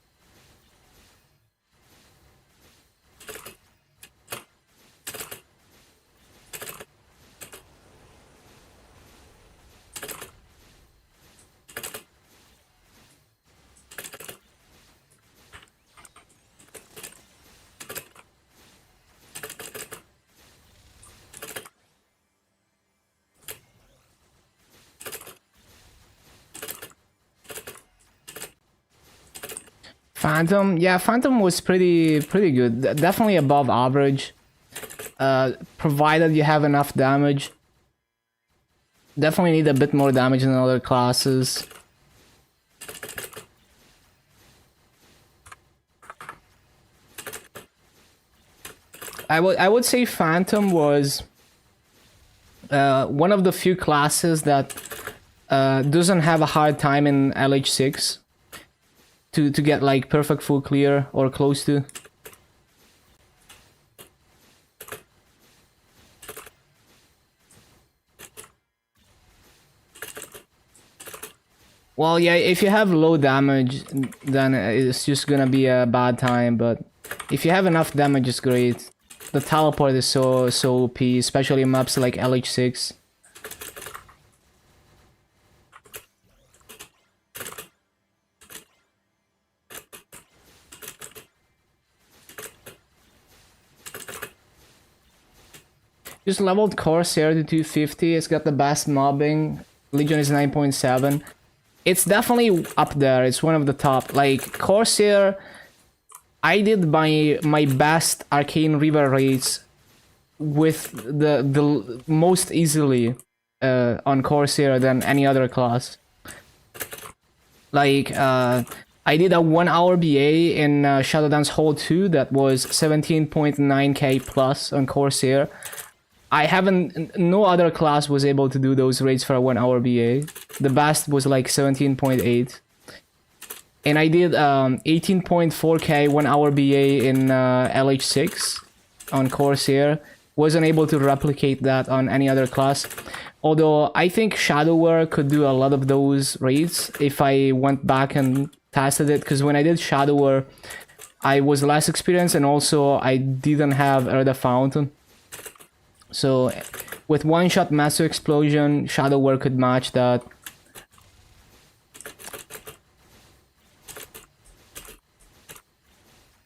Phantom, yeah, Phantom was pretty good. Definitely above average. Provided you have enough damage. Definitely need a bit more damage than other classes. I would say Phantom was one of the few classes that doesn't have a hard time in LH6 to get like perfect full clear or close to. Well, yeah, if you have low damage, then it's just gonna be a bad time, but if you have enough damage, it's great. The teleport is so OP, especially in maps like LH6. Just leveled Corsair to 250, it's got the best mobbing. Legion is 9.7. It's definitely up there, it's one of the top. Like, Corsair, I did my best Arcane River raids with the most easily on Corsair than any other class. Like, I did a 1 hour BA in Shadowdance Hall 2 that was 17.9k plus on Corsair. No other class was able to do those raids for a 1 hour BA. The best was like 17.8. And I did 18.4k 1 hour BA in LH6 on Corsair. Wasn't able to replicate that on any other class. Although I think Shadower could do a lot of those raids if I went back and tested it. Because when I did Shadower, I was less experienced and also I didn't have Erda Fountain. So with one-shot Massive Explosion, Shadower could match that.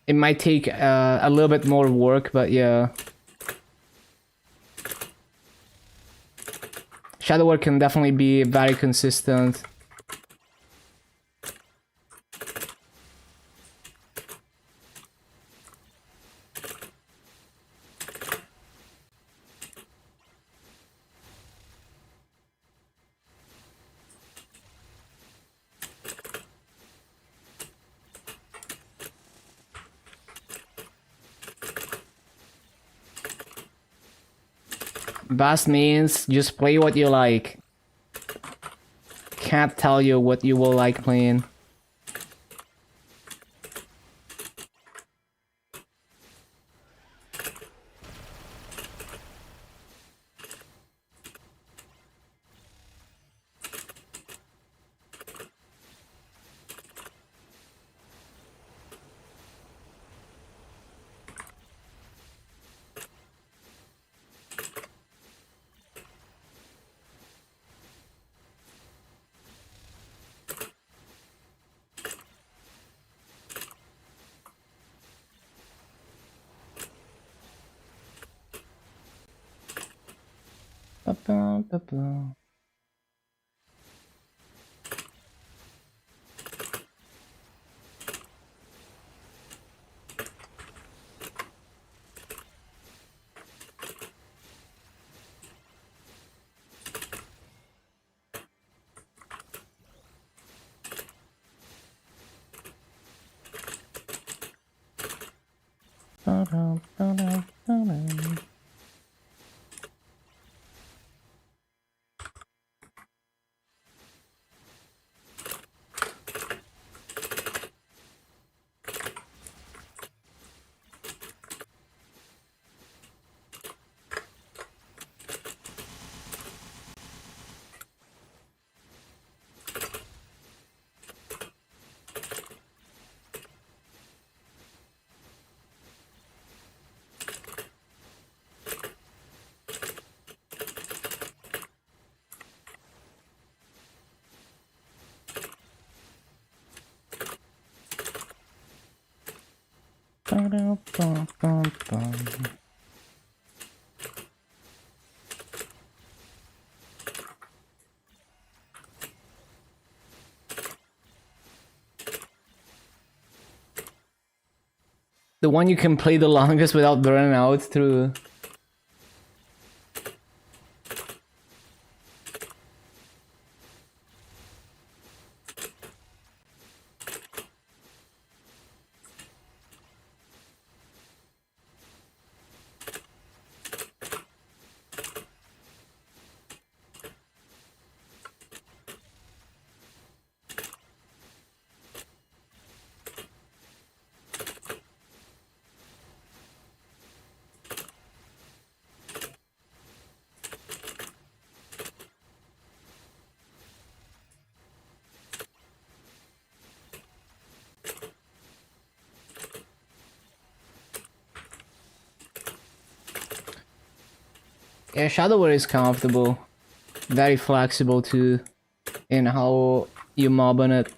It might take a little bit more work, but yeah. Shadower can definitely be very consistent. Best means just play what you like. Can't tell you what you will like playing. Ba, ba, ba. Ba-dum, ba-dum, ba-dum. Ba-dum, bum, bum, bum. The one you can play the longest without burning out through. Yeah, Shadower is comfortable. Very flexible too in how you mob on it.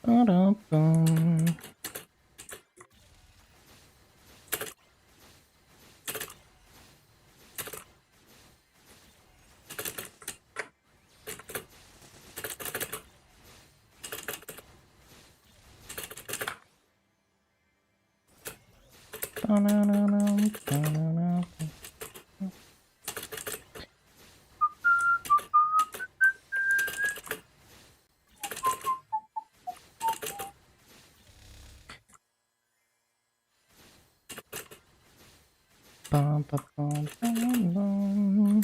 Ba-dum-bum. Ba-da-da-dum, ba-da-da. Bum, bum, bum, bum, bum.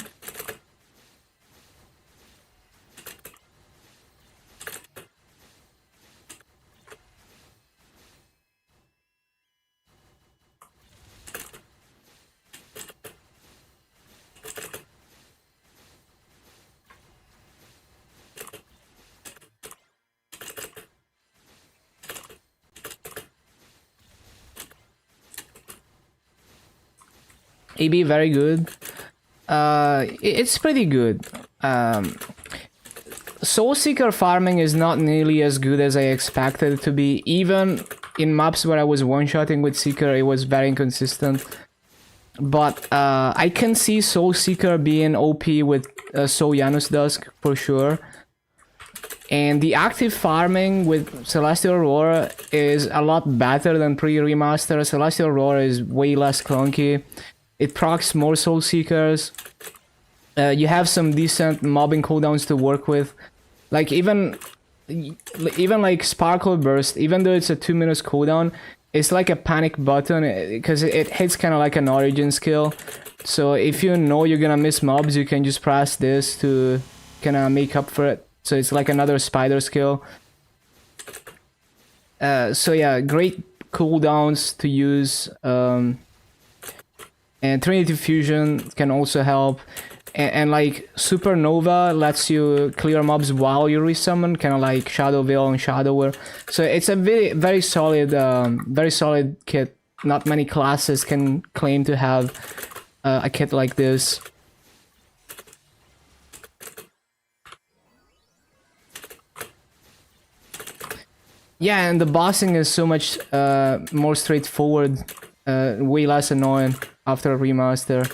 AB very good. It's pretty good. Soul Seeker farming is not nearly as good as I expected it to be. Even in maps where I was one-shotting with Seeker, it was very inconsistent. But I can see Soul Seeker being OP with Soul Janus Dusk for sure. And the active farming with Celestial Aurora is a lot better than pre-remaster. Celestial Aurora is way less clunky. It procs more Soul Seekers. You have some decent mobbing cooldowns to work with. Like even like Sparkle Burst, even though it's a 2 minutes cooldown, it's like a panic button because it hits kind of like an origin skill. So if you know you're gonna miss mobs, you can just press this to kind of make up for it. So it's like another spider skill. So yeah, great cooldowns to use. And Trinity Fusion can also help. And like Supernova lets you clear mobs while you resummon, kind of like Shadow Veil and Shadower. So it's a very solid kit. Not many classes can claim to have a kit like this. Yeah, and the bossing is so much more straightforward, way less annoying after a remaster.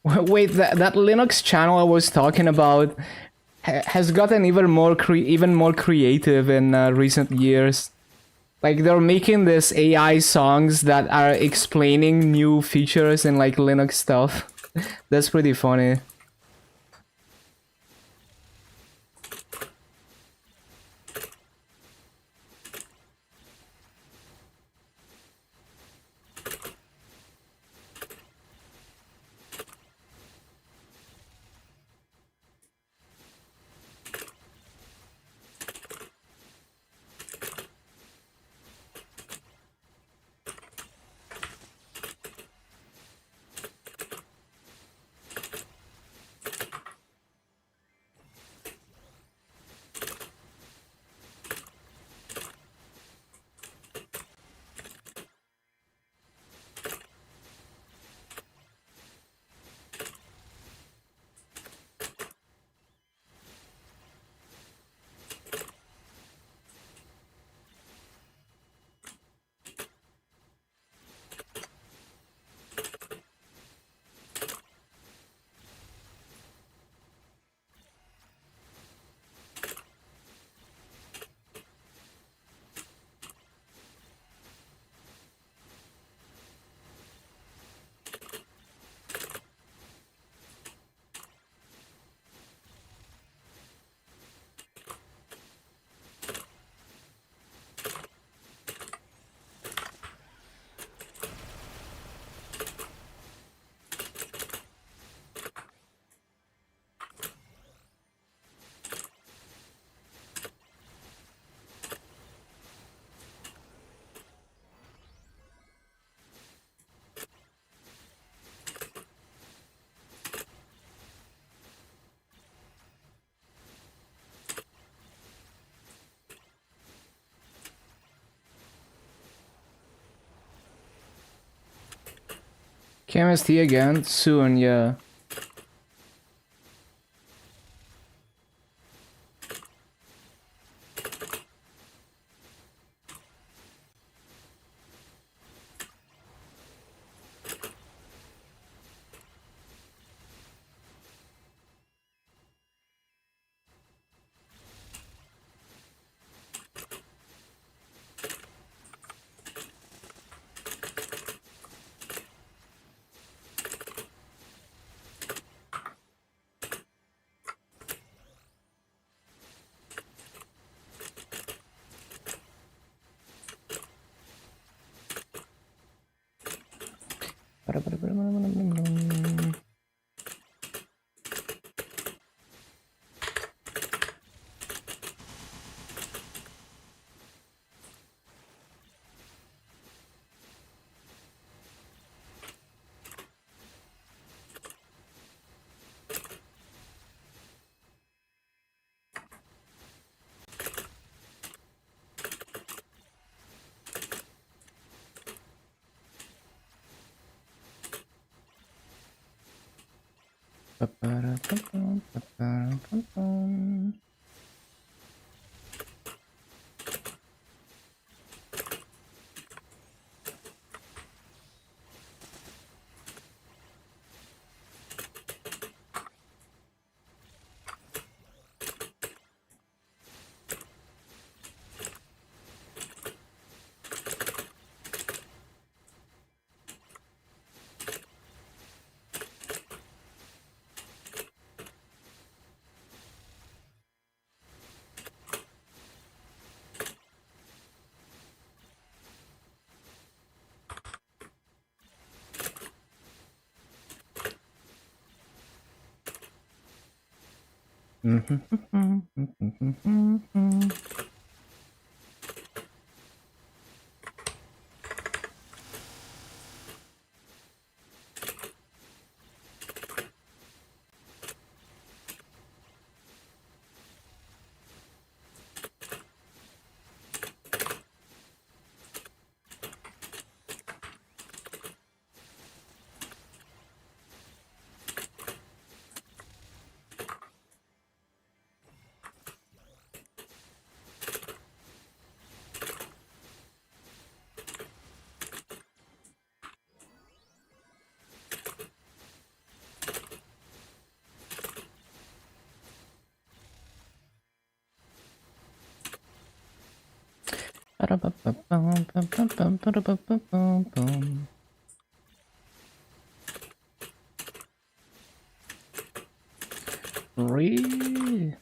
Wait, that Linux channel I was talking about has gotten even more creative in recent years. Like they're making this AI songs that are explaining new features in like Linux stuff. That's pretty funny. KMS again soon, yeah. Really?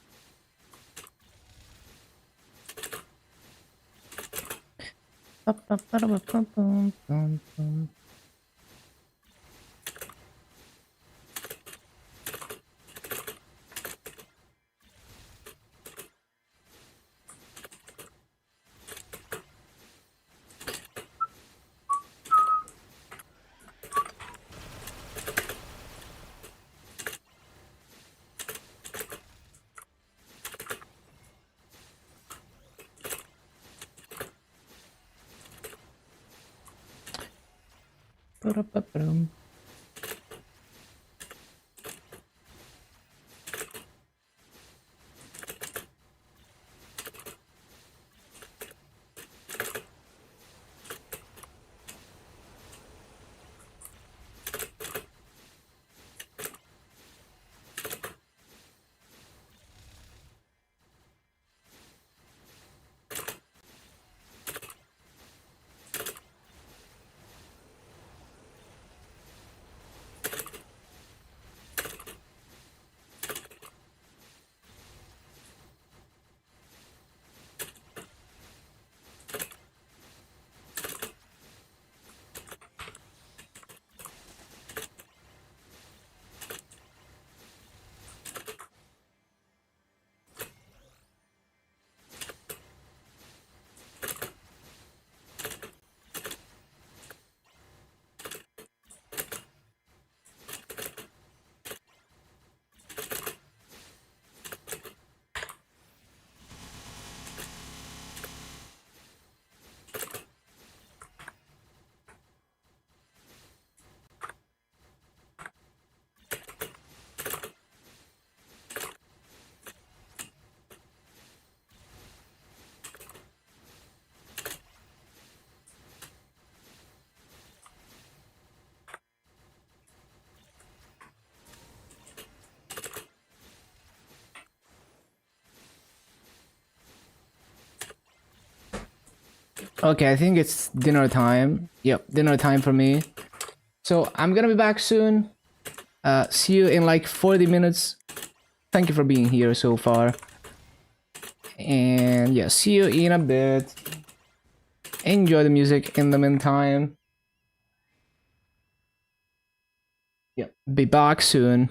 Okay, I think it's dinner time. Yep, dinner time for me. So I'm gonna be back soon. See you in like 40 minutes. Thank you for being here so far. And yeah, see you in a bit. Enjoy the music in the meantime. Yeah, be back soon.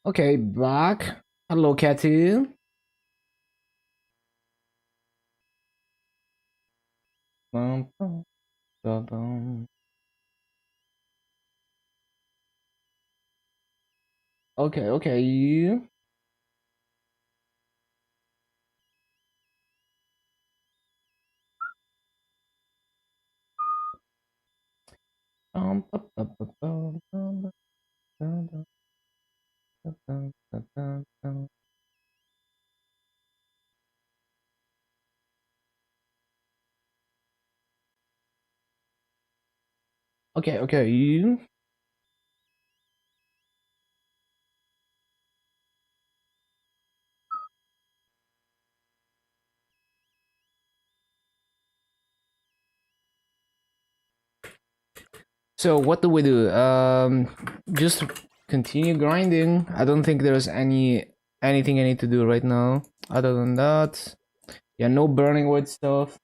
Okay, back. Hello, Cathy. Bum, bum, bum, bum. Okay, okay, you. Bum, bum, bum, bum, bum, bum, bum, bum, bum, bum, bum. Okay, okay, you. So what do we do? Just continue grinding. I don't think there's anything I need to do right now. Other than that, yeah, no burning wood stuff.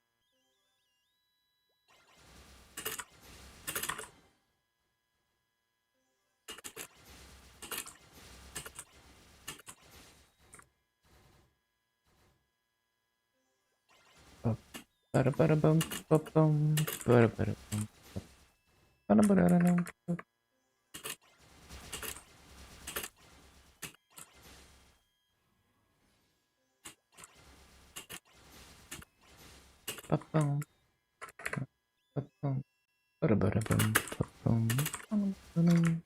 Ba-da-ba-da-bum, ba-bum, ba-da-ba-da-bum, ba-da-ba-da-da-dum, ba-bum, ba-bum, ba-da-ba-da-bum, ba-bum, ba-da-ba-da-dum.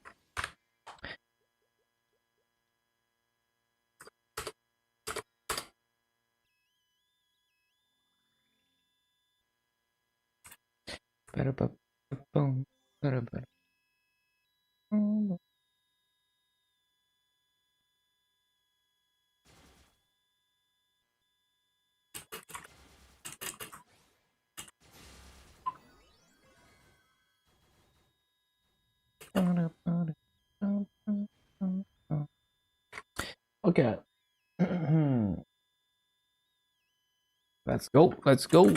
Ba-da-ba-ba-bum, ba-da-ba-da-bum. Okay. Let's go. Let's go.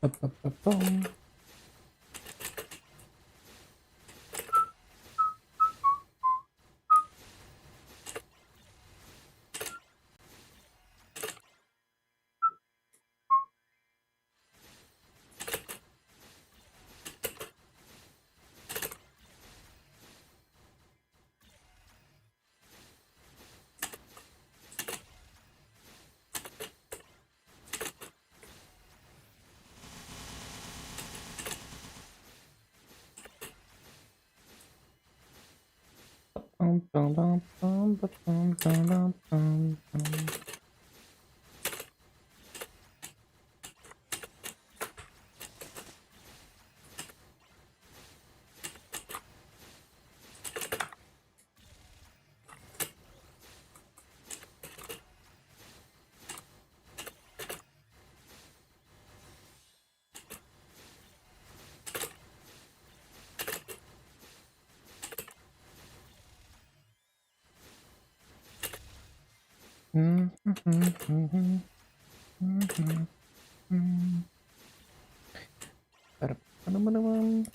Ba-ba-ba-bum. Bum, bum, bum, bum, ba-bum, bum, bum, bum, bum. Ba-da-ba-da-ba-da-bum.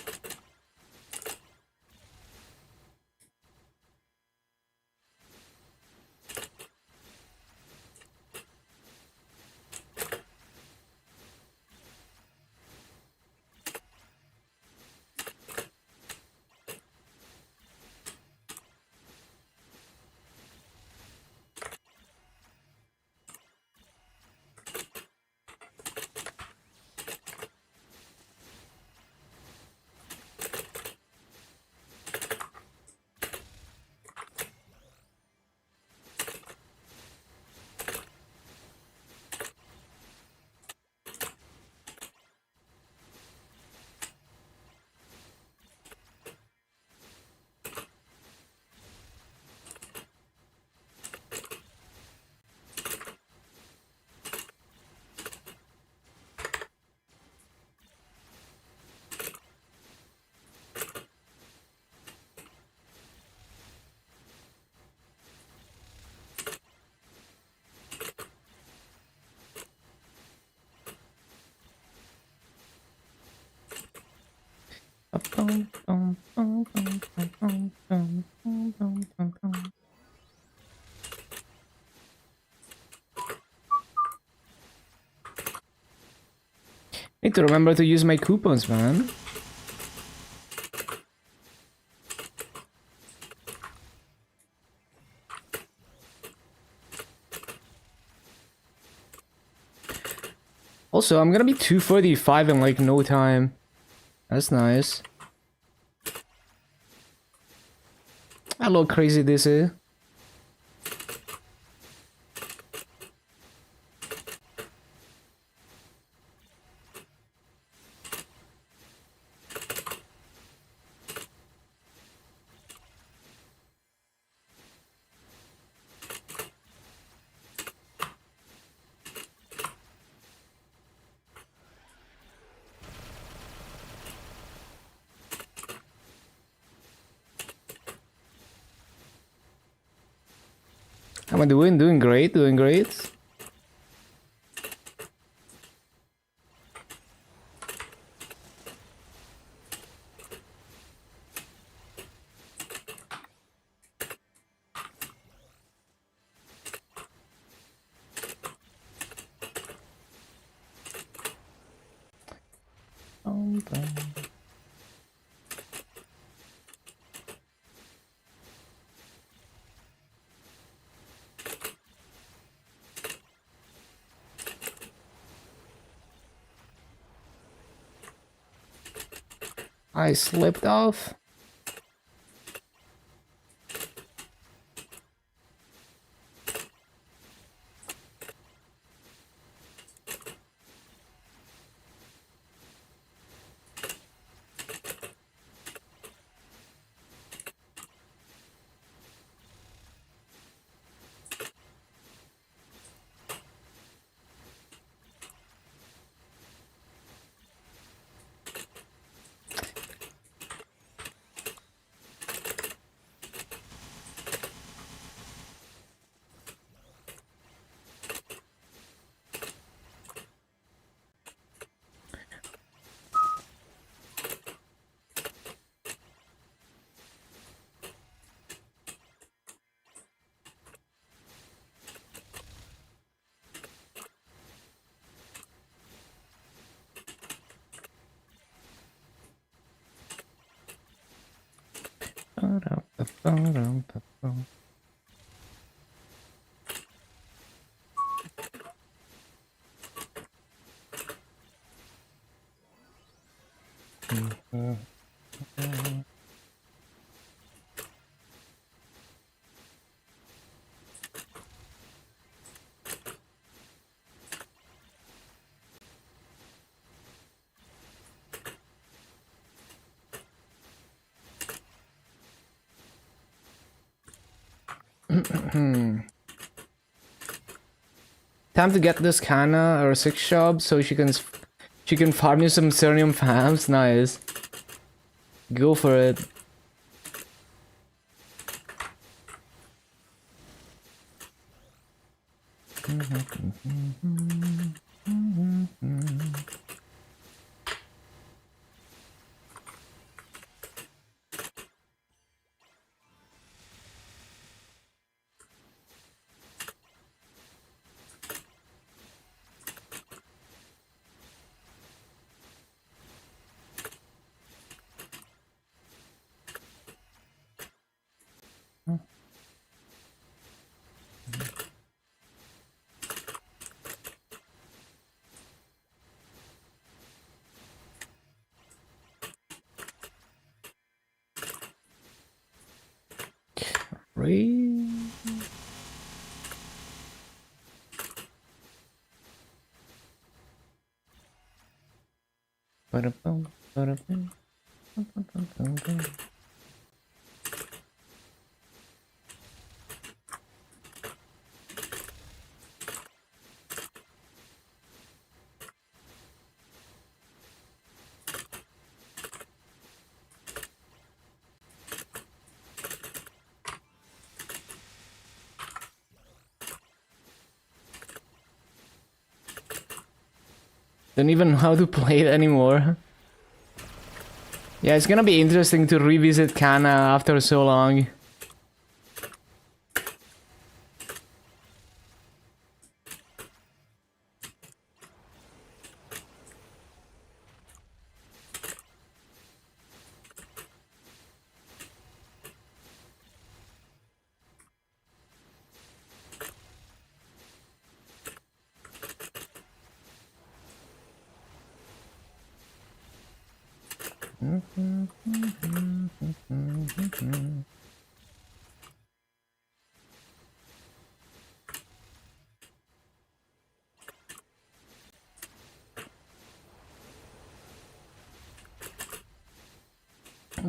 Need to remember to use my coupons, man. Also, I'm gonna be 245 in like no time. That's nice. How little crazy this is. How am I doing? Doing great, doing great. I slipped off. Time to get this Kana or 6 shop so she can farm you some Cernium fams. Nice. Go for it. Right. Ba-da-bum, ba-da-bum, ba-da-bum. Don't even know how to play it anymore. Yeah, it's gonna be interesting to revisit Kana after so long.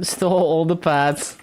Stole all the paths.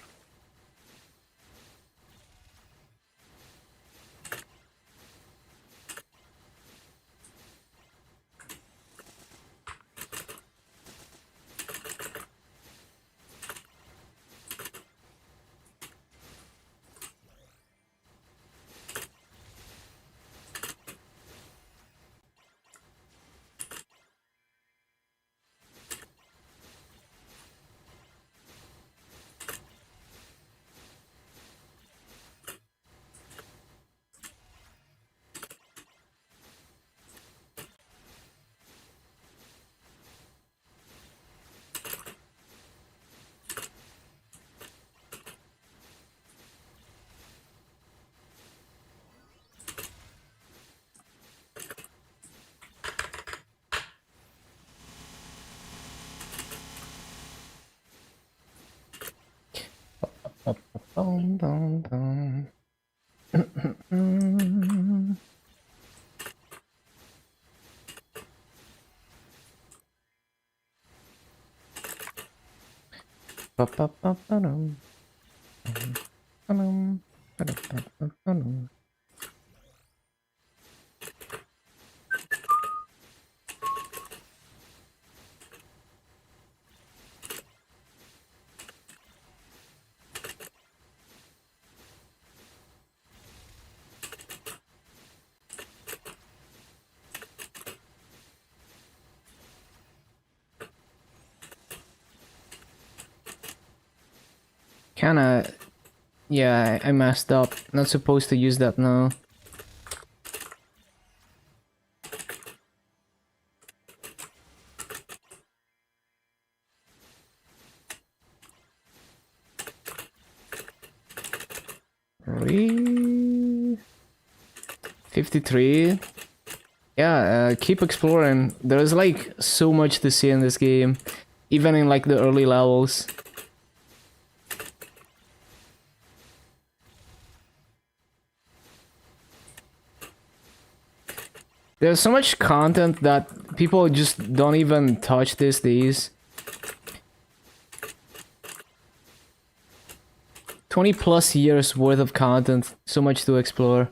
Dum, dum, dum. Ba-ba-ba-ba-dum. Ba-dum. Ba-da-ba-ba-ba-dum. Kinda, yeah, I messed up. Not supposed to use that now. Re 53. Yeah, keep exploring. There's like so much to see in this game, even in like the early levels. There's so much content that people just don't even touch these days. 20 plus years worth of content, so much to explore.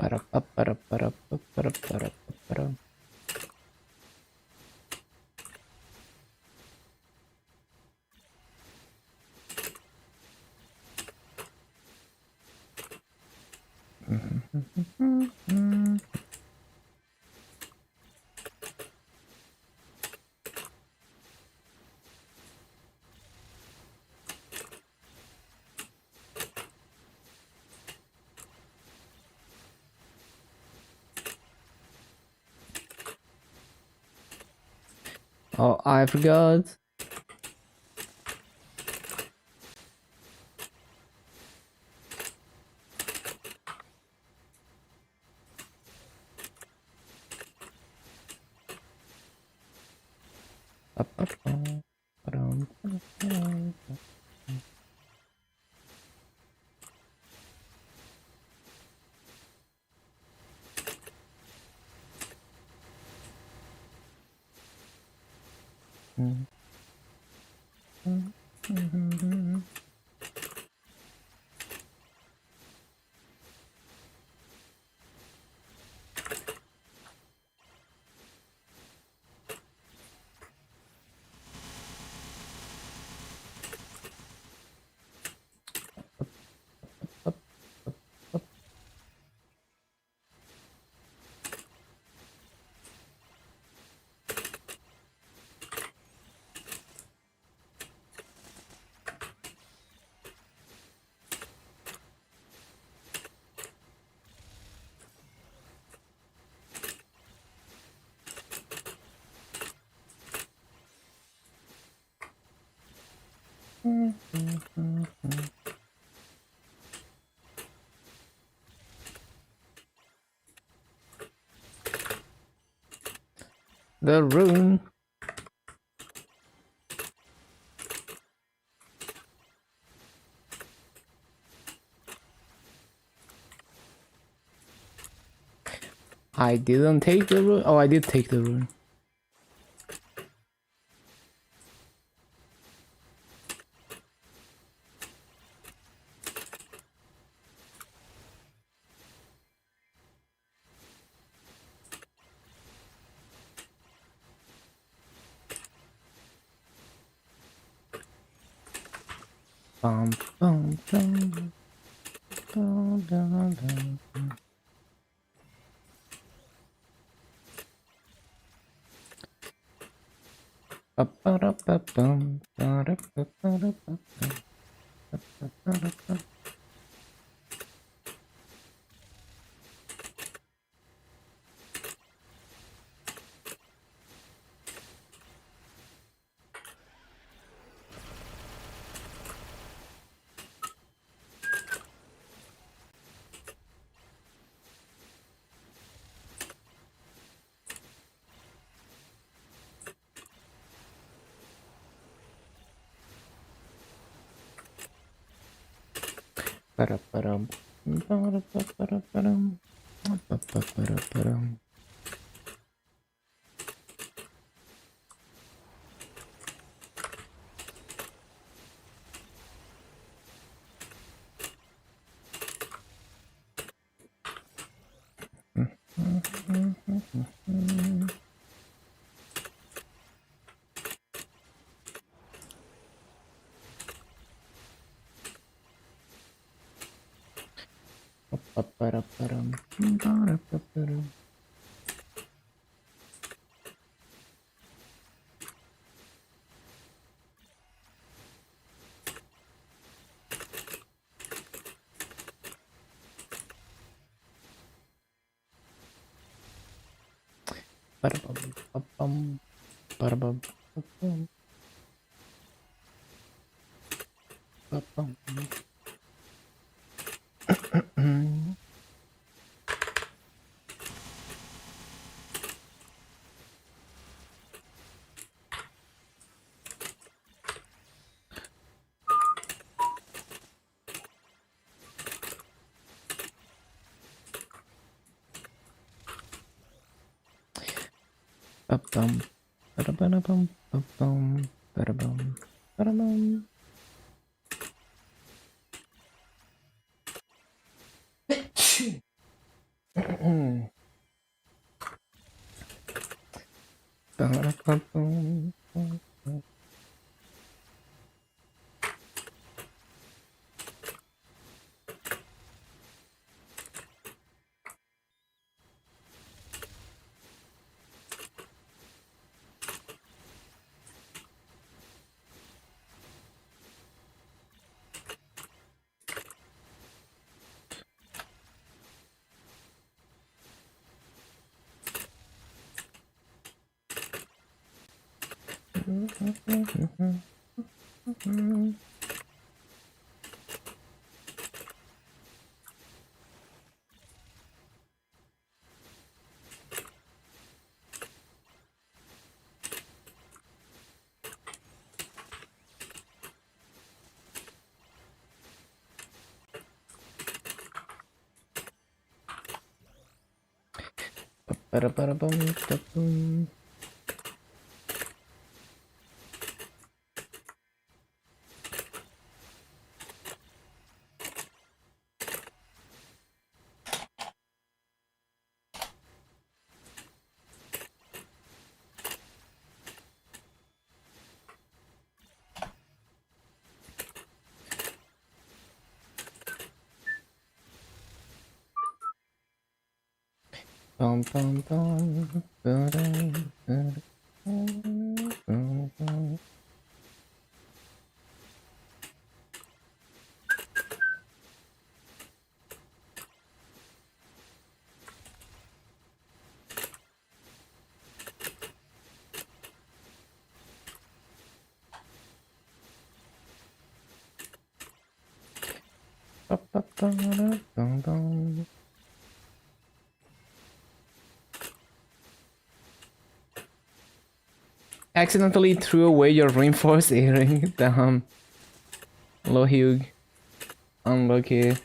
Ba-da-ba-ba-da-ba-da-ba-da-ba-da. ba-dum. Oh, I forgot. The rune. I didn't take the rune. Oh, I did take the rune. Bum, bum, bum, bum, bum, bum. Ba-ba-da-ba-bum, ba-da-ba-ba-da-ba-bum, ba-ba-da-ba. Ba-da-ba-dum, ba-da-ba-ba-da-ba-dum, ba-ba-ba-da-ba-dum. Ba-ba-da-ba-dum, ba-da-ba-ba-dum. Ba-da-bum, ba-bum, ba-da-bum, ba-bum, ba-bum. Ba-bum, ba-da-ba-da-bum, ba-bum, ba-da-bum, ba-da-bum. Accidentally threw away your reinforced earring. Damn. Low Hugh. Unlucky.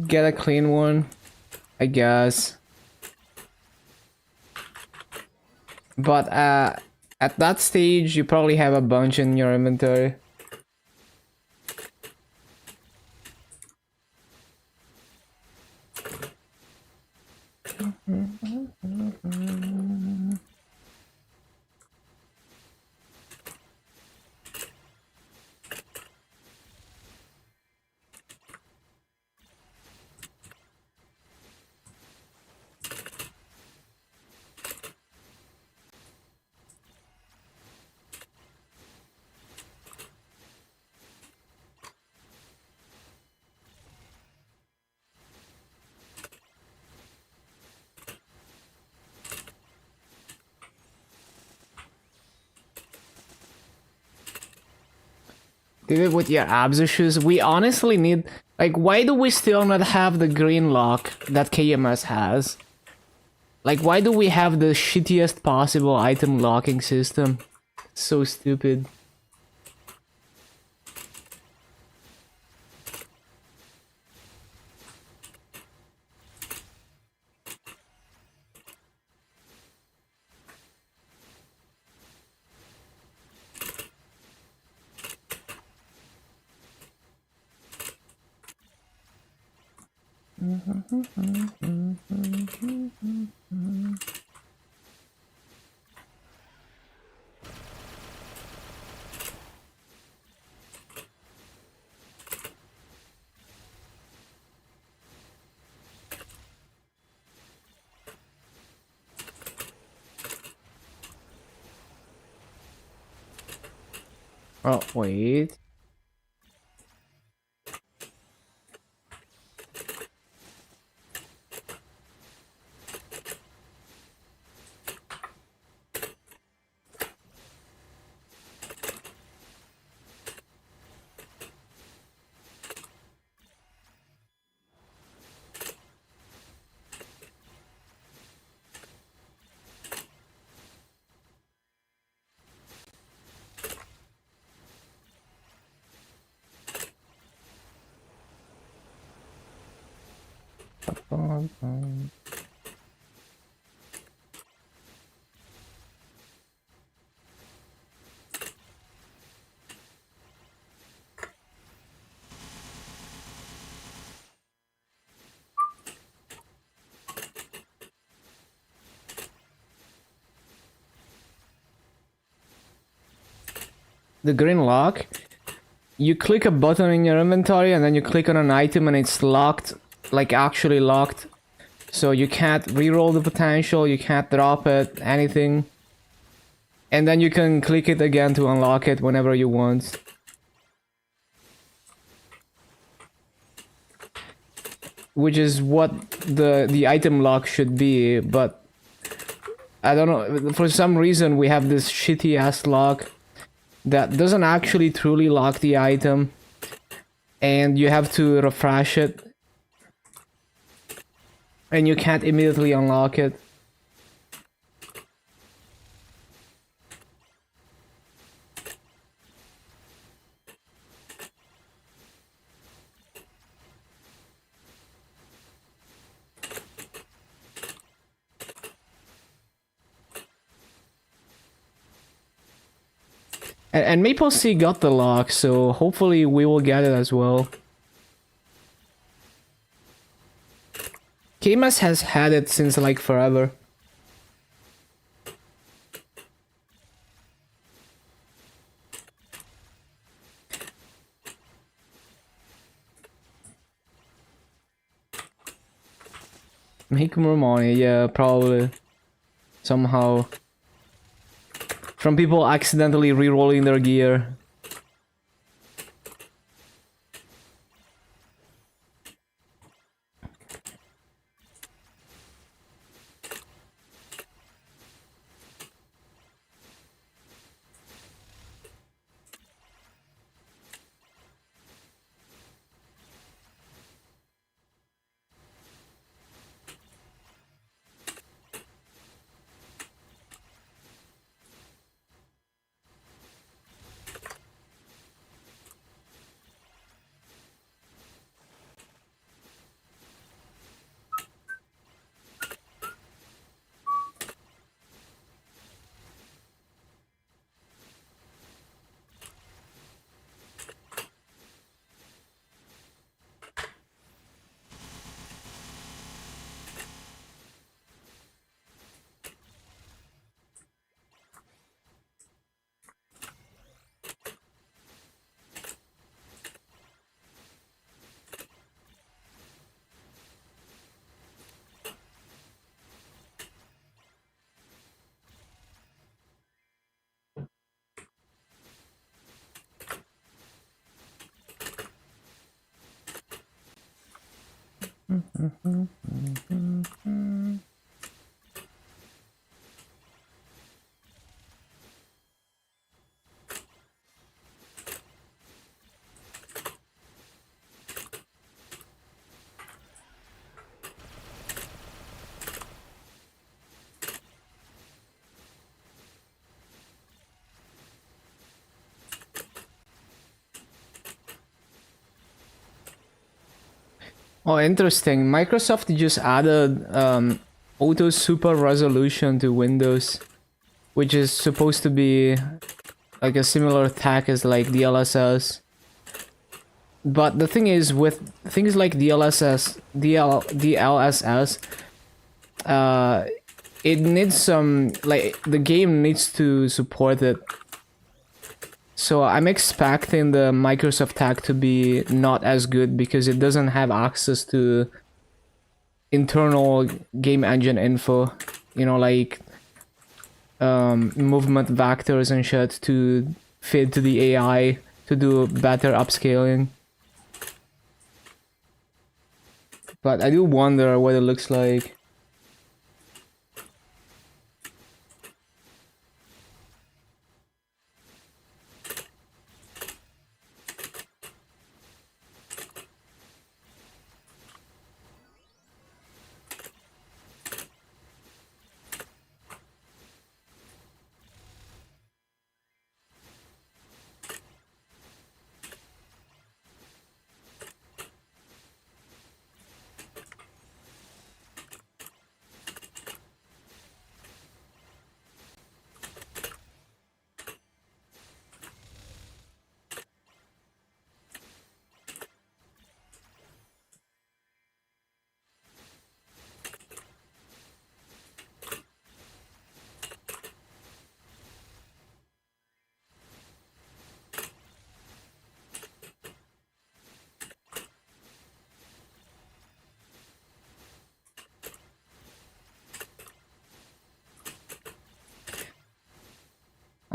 Get a clean one, I guess. But at that stage, you probably have a bunch in your inventory. Did it with your abs issues. We honestly need... Like, why do we still not have the green lock that KMS has? Like, why do we have the shittiest possible item locking system? So stupid. Oh, wait. the green lock, you click a button in your inventory and then you click on an item and it's locked, like actually locked. So you can't reroll the potential, you can't drop it, anything. And then you can click it again to unlock it whenever you want. Which is what the item lock should be, but I don't know, for some reason we have this shitty ass lock that doesn't actually truly lock the item, and you have to refresh it, and you can't immediately unlock it. And MapleStory got the lock, so hopefully we will get it as well. KMS has had it since like forever. Make more money, yeah, probably. Somehow. From people accidentally re-rolling their gear. Oh, interesting. Microsoft just added auto super resolution to Windows, which is supposed to be like a similar tech as like DLSS. But the thing is, with things like DLSS, it needs some, like, the game needs to support it. So I'm expecting the Microsoft tag to be not as good because it doesn't have access to internal game engine info, you know, like movement vectors and shit to feed to the AI to do better upscaling. But I do wonder what it looks like.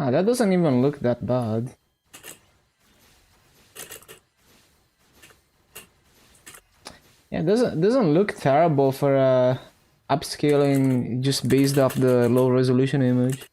Ah, that doesn't even look that bad. Yeah, it doesn't look terrible for upscaling just based off the low resolution image.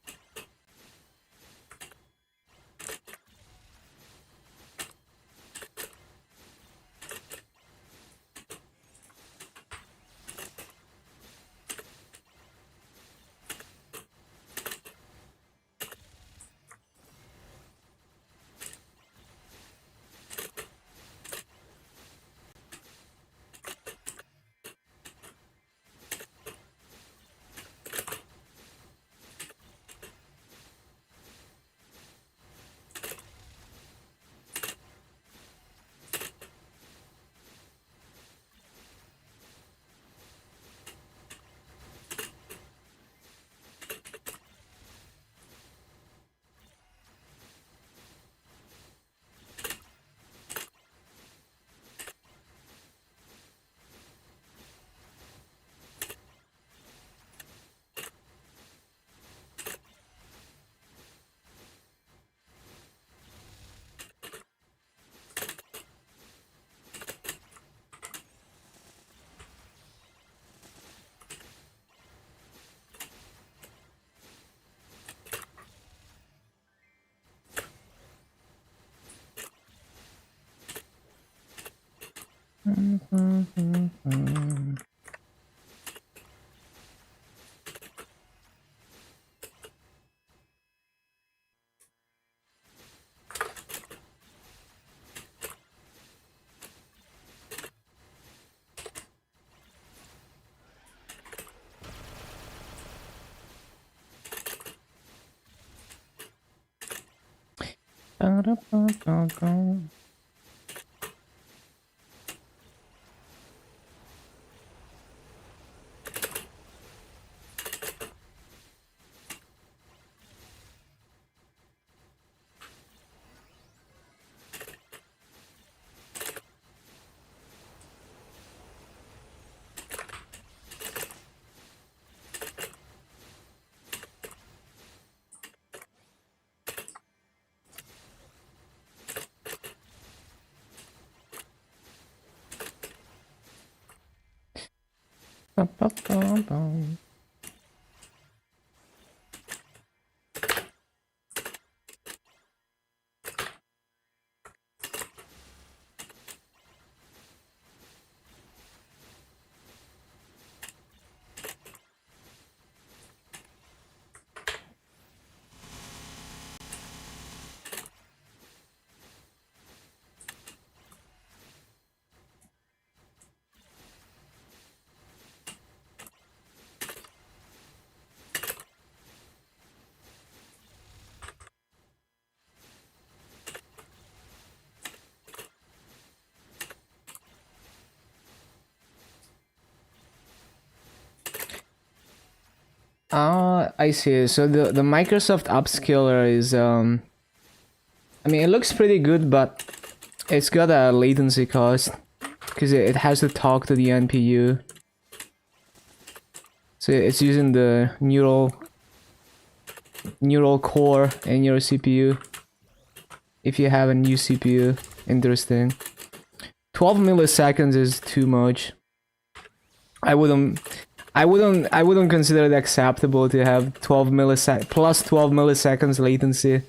Ah, I see. So the Microsoft upscaler is I mean, it looks pretty good, but it's got a latency cost because it has to talk to the NPU. So it's using the neural core in your CPU. If you have a new CPU, interesting. 12 milliseconds is too much. I wouldn't consider it acceptable to have 12 millisec plus 12 milliseconds latency.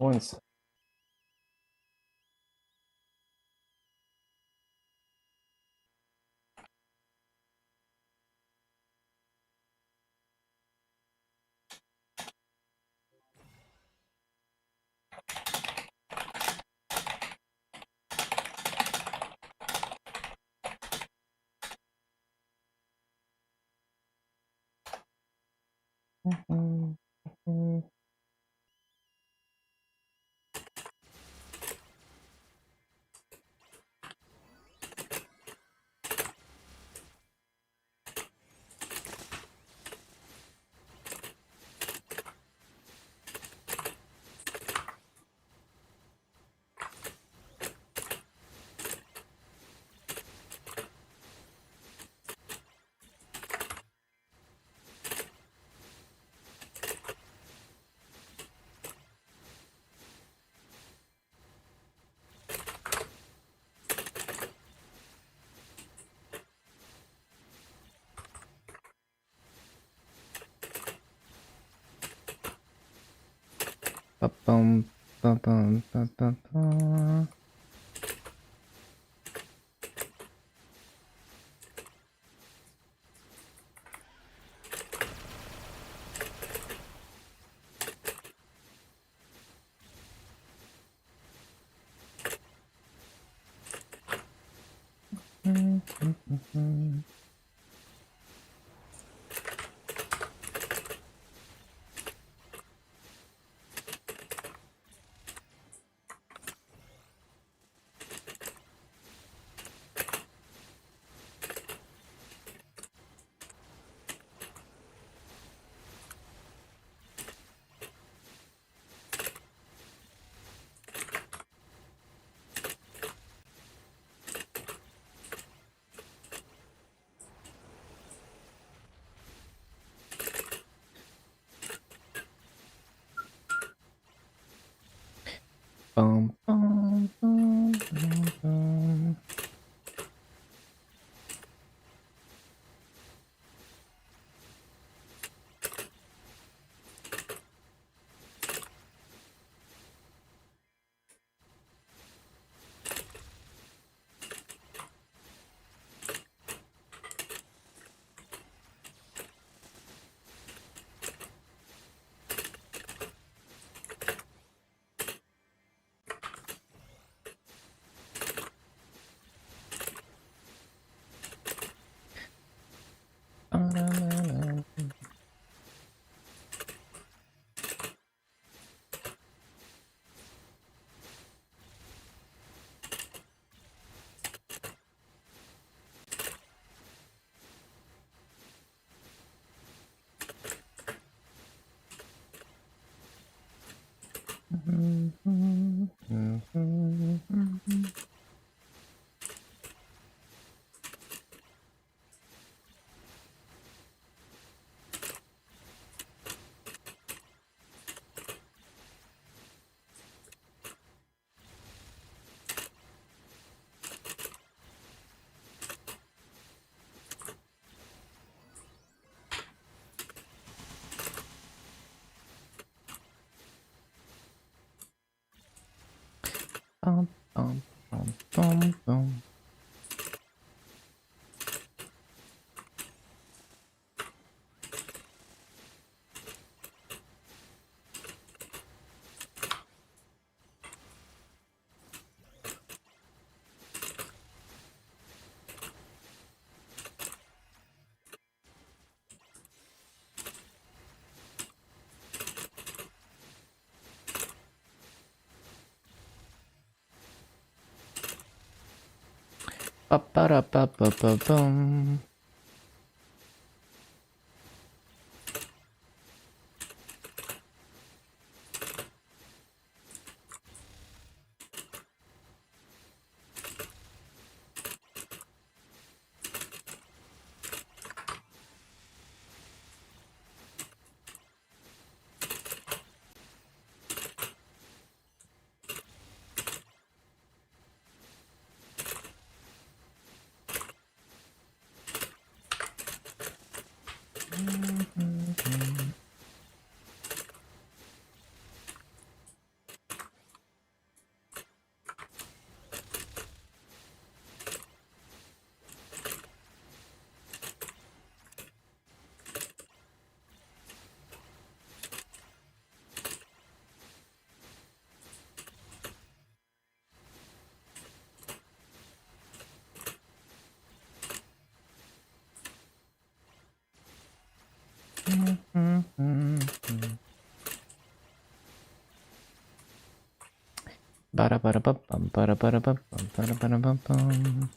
Once. Ba-bum, ba-bum, ba-ba-ba. Bum, bum, bum, bum, bum. Bum, bum, bum, bum, bum. Ba-ba-da-ba-ba-ba-bum. Ba-da-ba-da-ba-bum, ba-da-ba-da-ba-bum, ba-da-ba-da-ba-bum.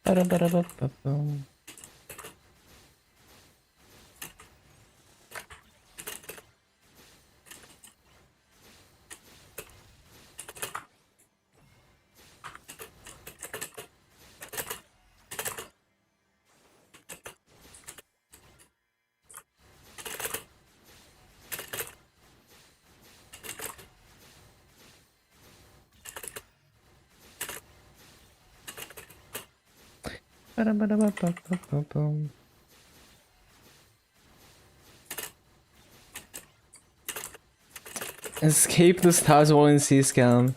Ba-da-ba-da-ba-ba-boom. Ba-da-ba-da-ba-ba-ba-boom. Escape the stars while in C-Scam.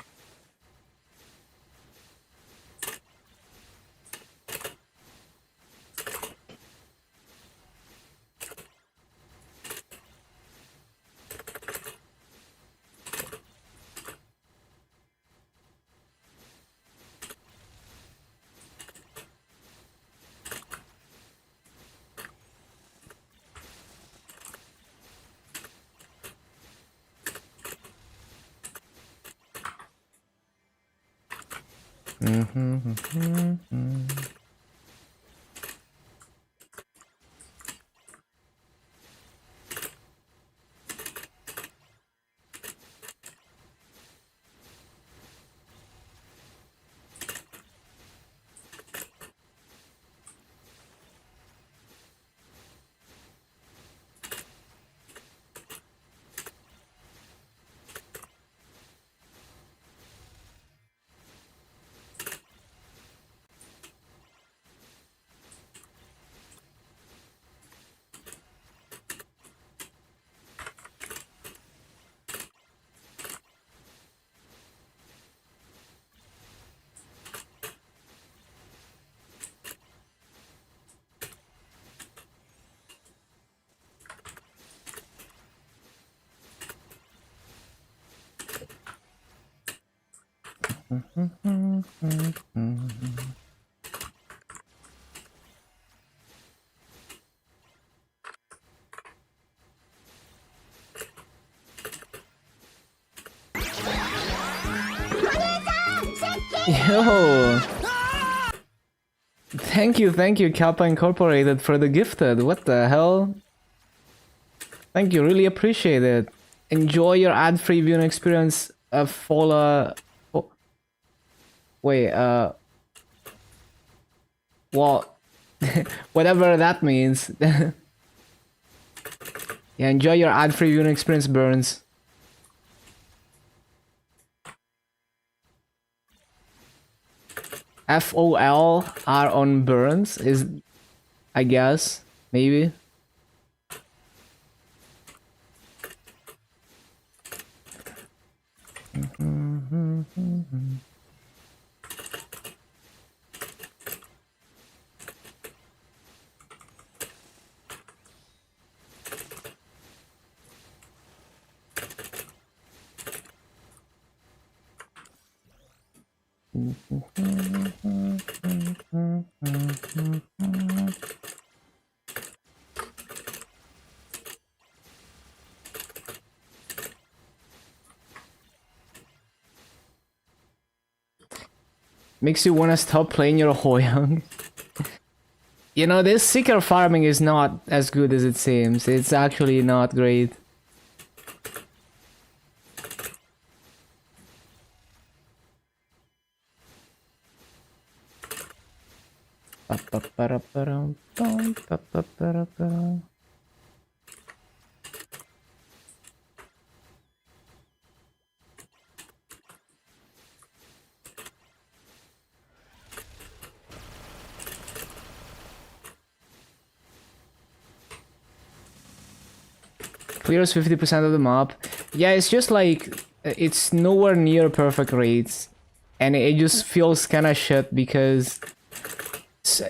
Yo! Thank you, Kappa Incorporated, for the gifted. What the hell? Thank you, really appreciate it. Enjoy your ad-free viewing experience of Fola. Oh. Wait, well, whatever that means. Yeah, enjoy your ad-free viewing experience, Burns. FOLR on Burns is, I guess, maybe. Makes you wanna stop playing your Hoyang. You know, this seeker farming is not as good as it seems. It's actually not great. Clears 50% of the map. Yeah, it's just like, it's nowhere near perfect rates. And it just feels kinda shit because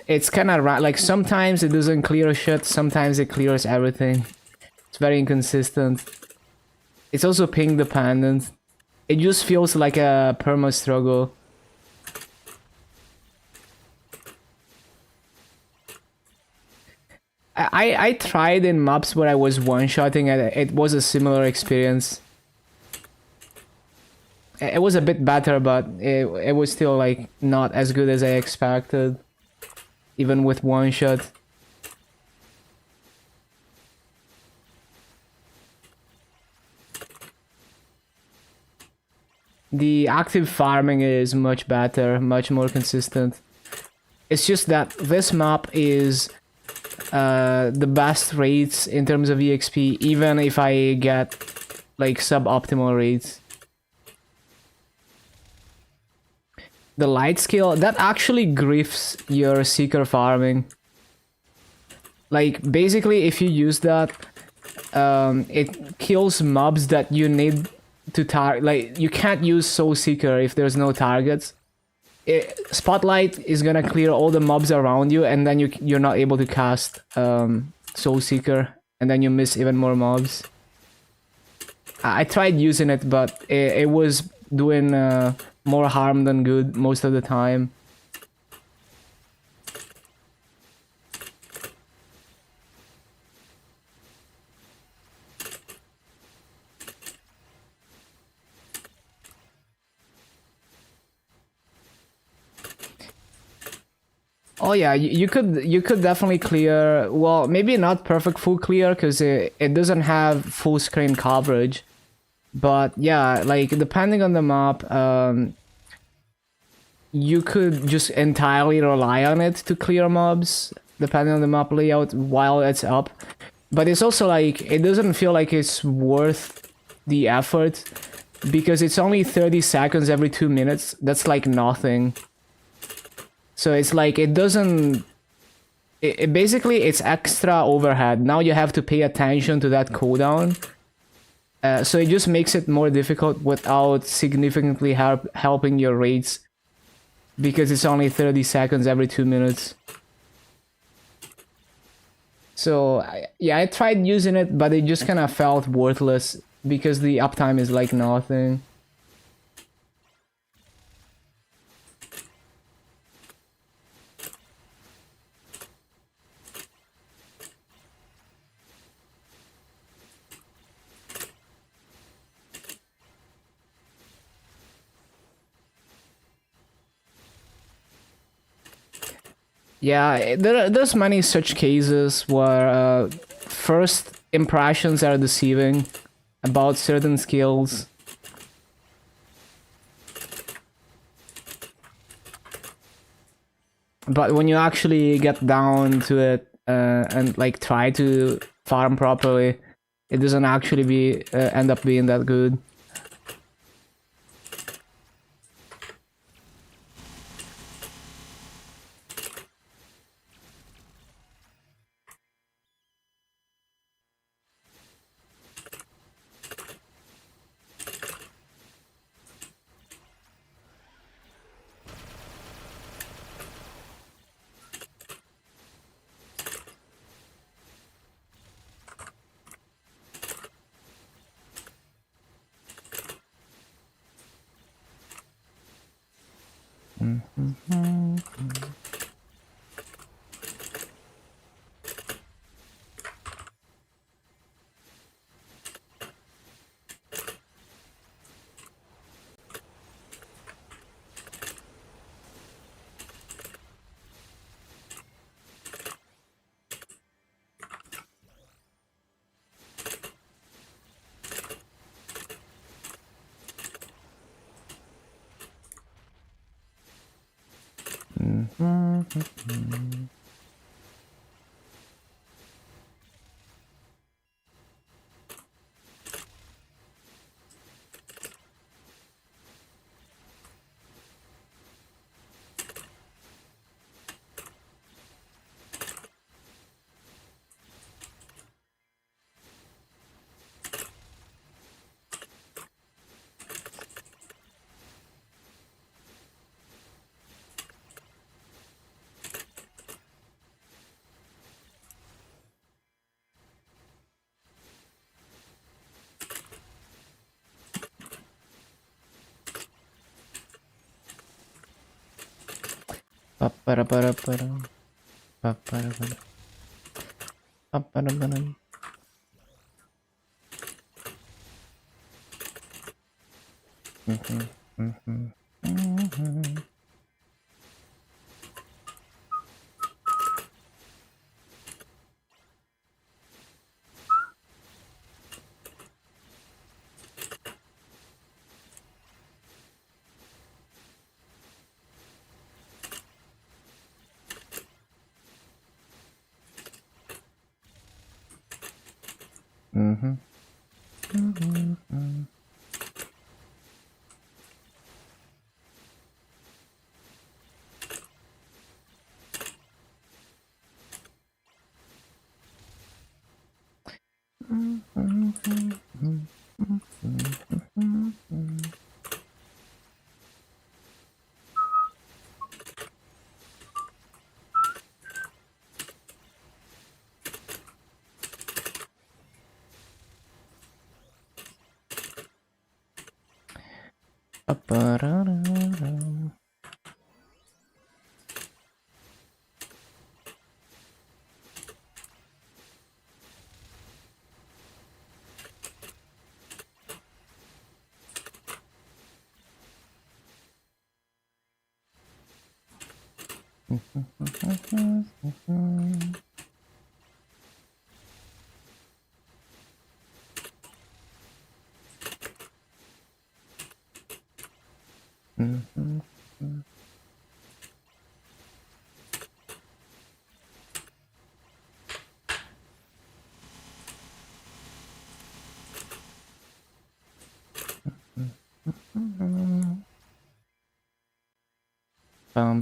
it's kinda like sometimes it doesn't clear shit, sometimes it clears everything. It's very inconsistent. It's also ping dependent. It just feels like a perma struggle. I tried in maps where I was one-shotting and it was a similar experience. It was a bit better, but it was still like not as good as I expected. even with one shot. The active farming is much better, much more consistent. It's just that this map is the best rates in terms of EXP, even if I get like suboptimal rates. The light skill, that actually griefs your seeker farming. Like, basically, if you use that, it kills mobs that you need to target. Like, you can't use Soul Seeker if there's no targets. Spotlight is gonna clear all the mobs around you, and then you're not able to cast Soul Seeker, and then you miss even more mobs. I tried using it, but it was doing more harm than good most of the time. Oh yeah, you could definitely clear. Well, maybe not perfect full clear because it doesn't have full screen coverage. But yeah, like depending on the map, you could just entirely rely on it to clear mobs, depending on the map layout while it's up. But it's also like, it doesn't feel like it's worth the effort because it's only 30 seconds every 2 minutes. That's like nothing. So it's like, it doesn't... It basically, it's extra overhead. Now you have to pay attention to that cooldown. So it just makes it more difficult without significantly helping your rates. Because it's only 30 seconds every 2 minutes. So, yeah, I tried using it, but it just kind of felt worthless. Because the uptime is like nothing. Yeah, there's many such cases where first impressions are deceiving about certain skills. But when you actually get down to it and like try to farm properly, it doesn't actually end up being that good. Bum,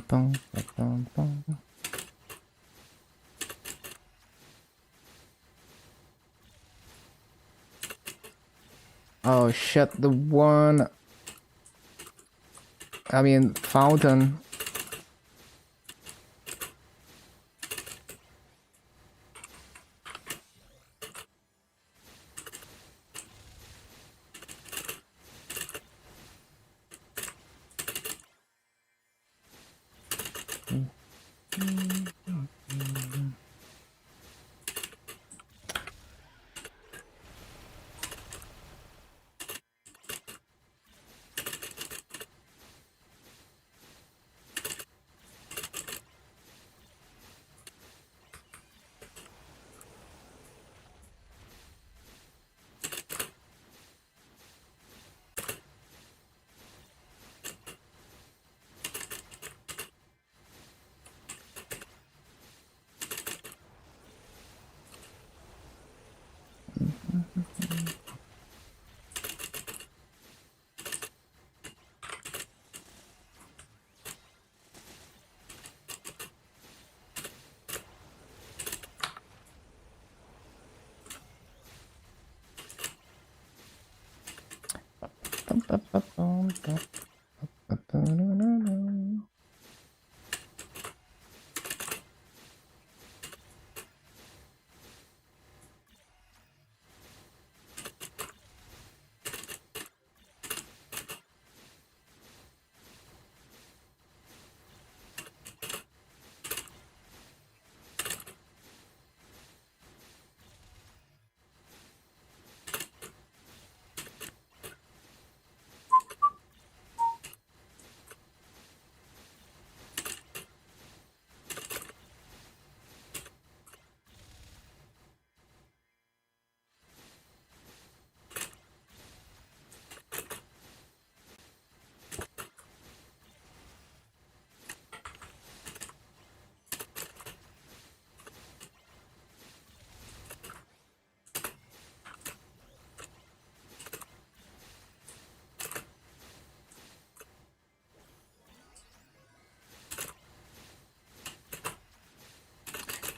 bum, bum, bum. Oh shit, the one... I mean, fountain.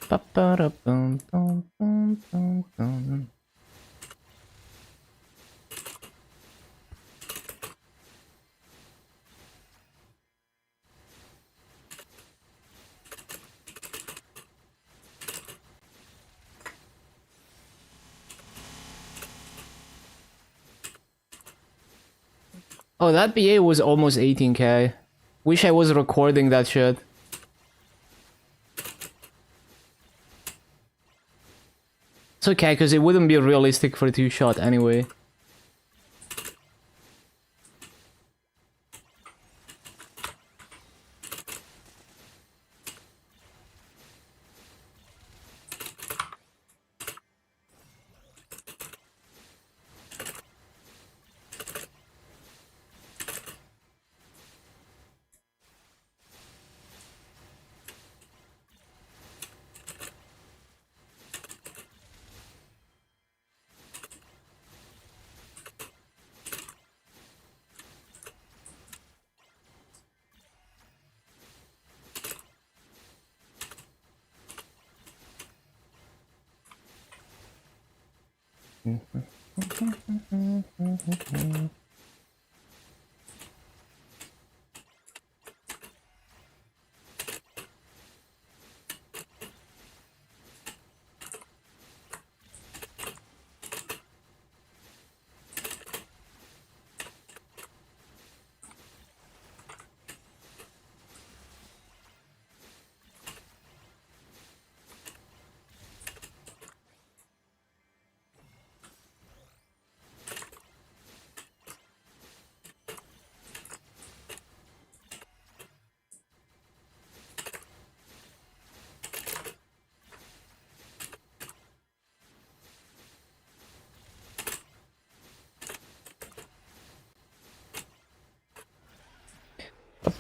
Ba-ba-da-bum-bum-bum-bum-bum. Oh, that BA was almost 18k. Wish I was recording that shit. It's okay, because it wouldn't be realistic for 2-shot anyway.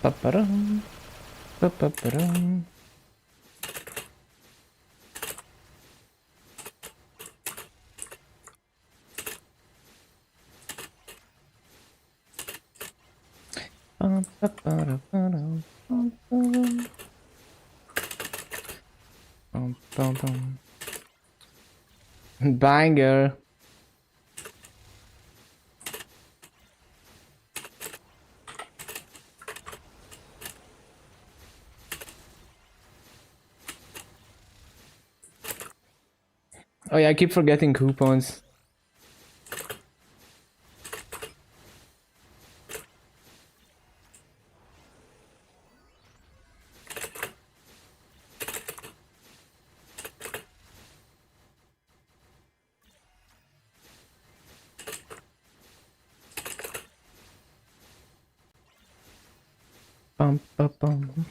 Ba-ba-ba-dum. Ba-ba-ba-dum. Ba-ba-ba-da-ba-dum. Bum-bum. Bum-bum-bum. Banger. Oh yeah, I keep forgetting coupons. Bum, bum, bum.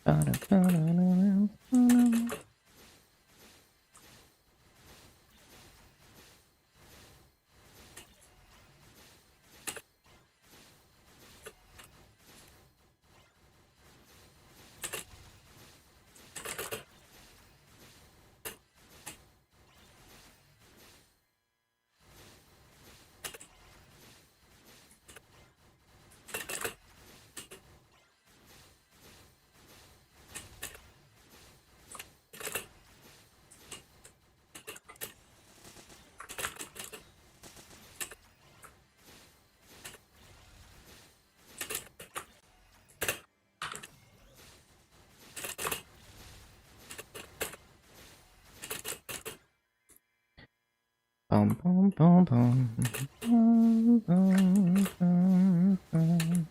Ba-da-ba-da-da-da-da. Bum, bum, bum, bum. Bum, bum, bum, bum.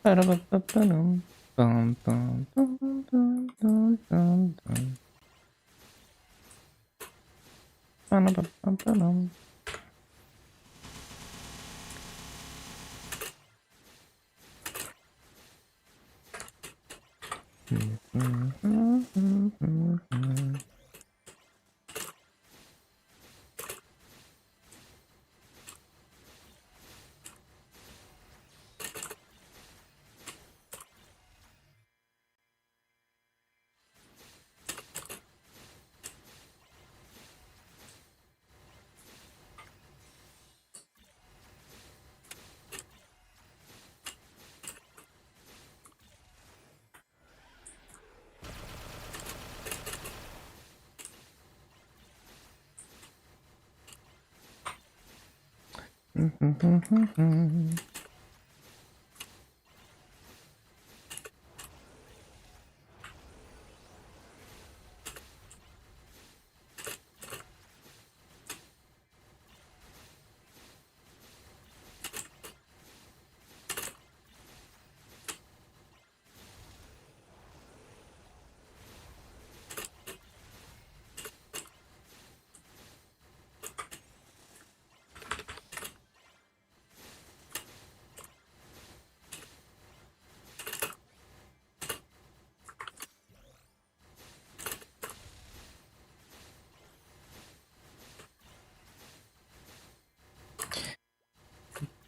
Ba-da-ba-ba-ba-dum. Bum, bum, bum, bum, bum, bum, bum. Ba-da-ba-ba-ba-dum.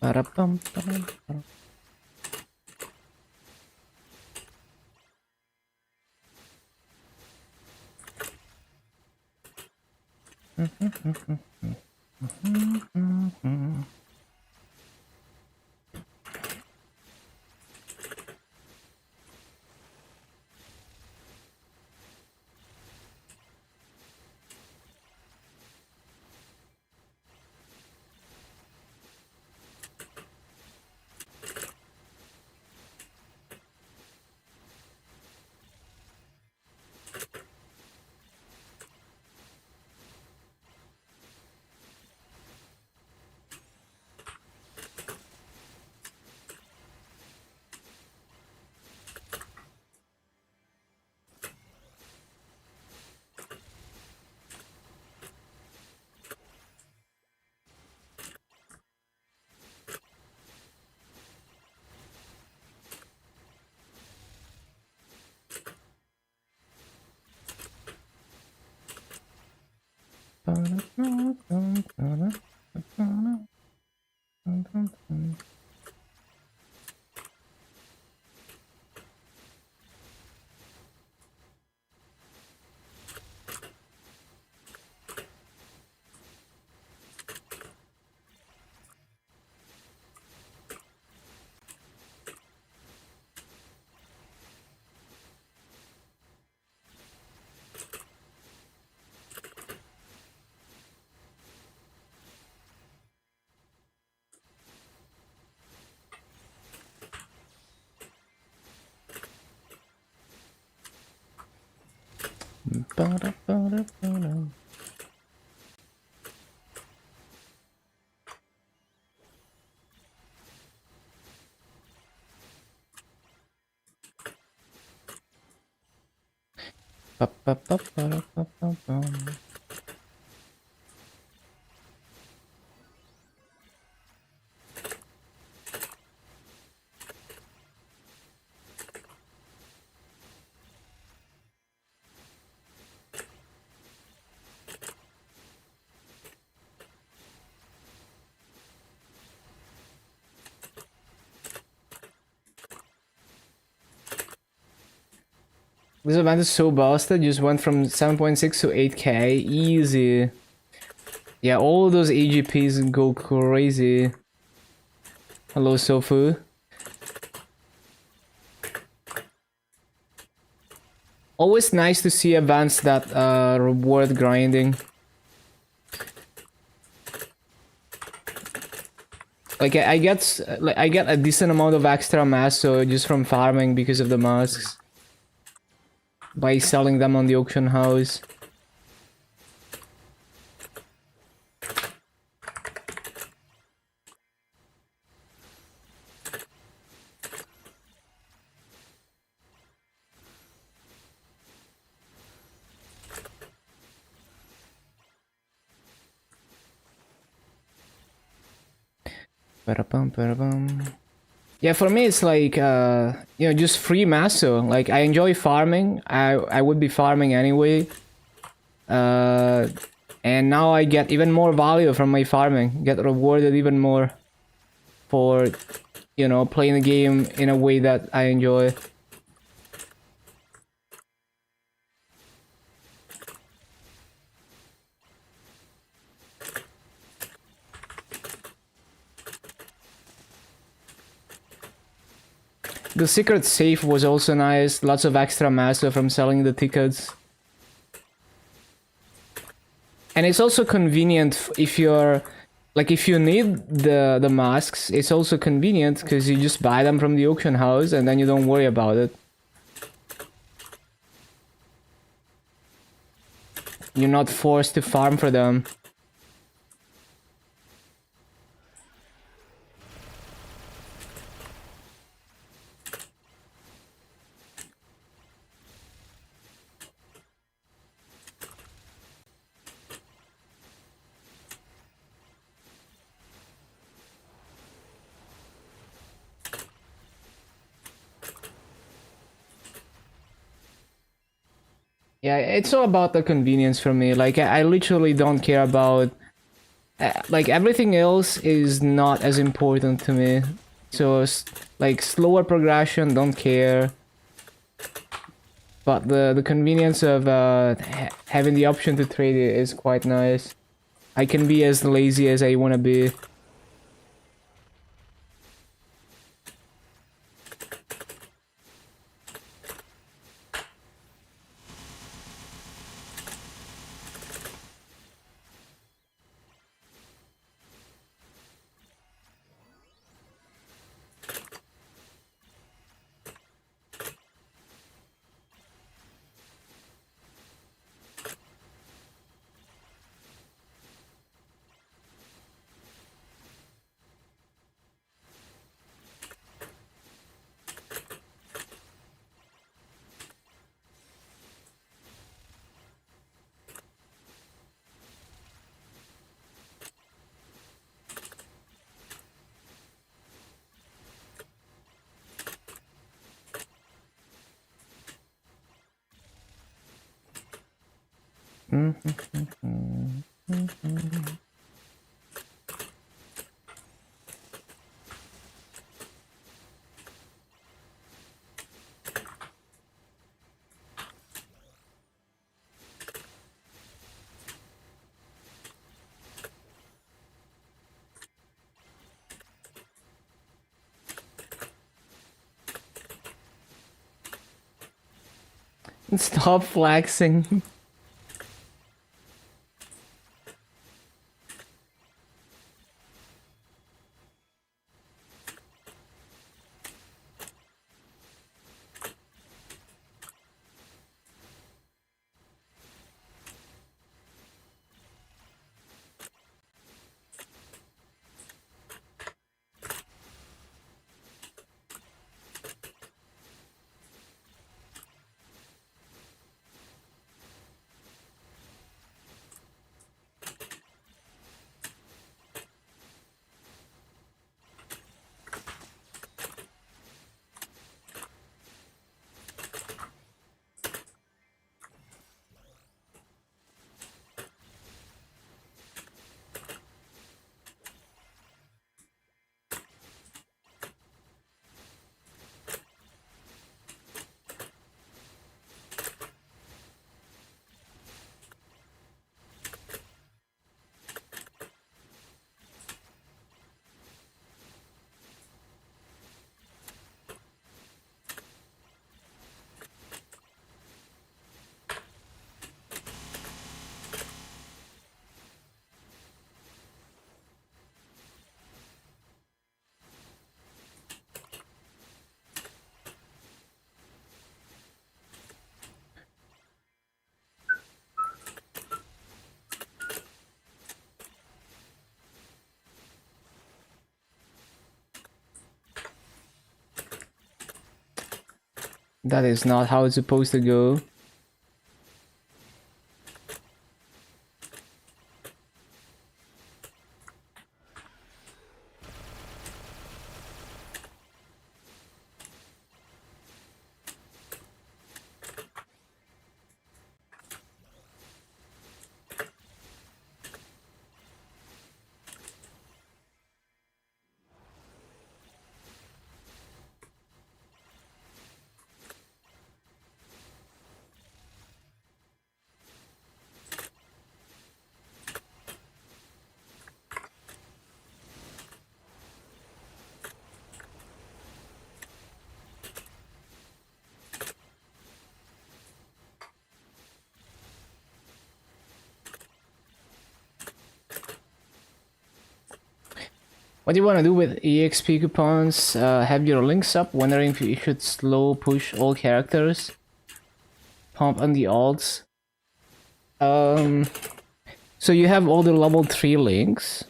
Ba-da-bum, ba-dum. Ba-da-ba-da-ba-da. Ba-ba-ba-ba-da-ba-ba-ba. This event is so busted, just went from 7.6 to 8k, easy. Yeah, all those AGPs go crazy. Hello, Sofu. Always nice to see events that reward grinding. Like I get a decent amount of extra mass, so just from farming because of the masks. By selling them on the auction house. Yeah, for me it's like you know, just free masso. Like I enjoy farming. I would be farming anyway. And now I get even more value from my farming. Get rewarded even more for, you know, playing the game in a way that I enjoy. The secret safe was also nice. Lots of extra masso from selling the tickets. And it's also convenient if you're Like if you need the masks, it's also convenient because you just buy them from the auction house and then you don't worry about it. You're not forced to farm for them. Yeah, it's all about the convenience for me. Like I literally don't care about like everything else is not as important to me. So like slower progression, don't care. But the convenience of having the option to trade it is quite nice. I can be as lazy as I want to be. Stop flexing. That is not how it's supposed to go. What do you want to do with EXP coupons? Have your links up, wondering if you should slow push all characters. Pump on the alts. So you have all the level 3 links.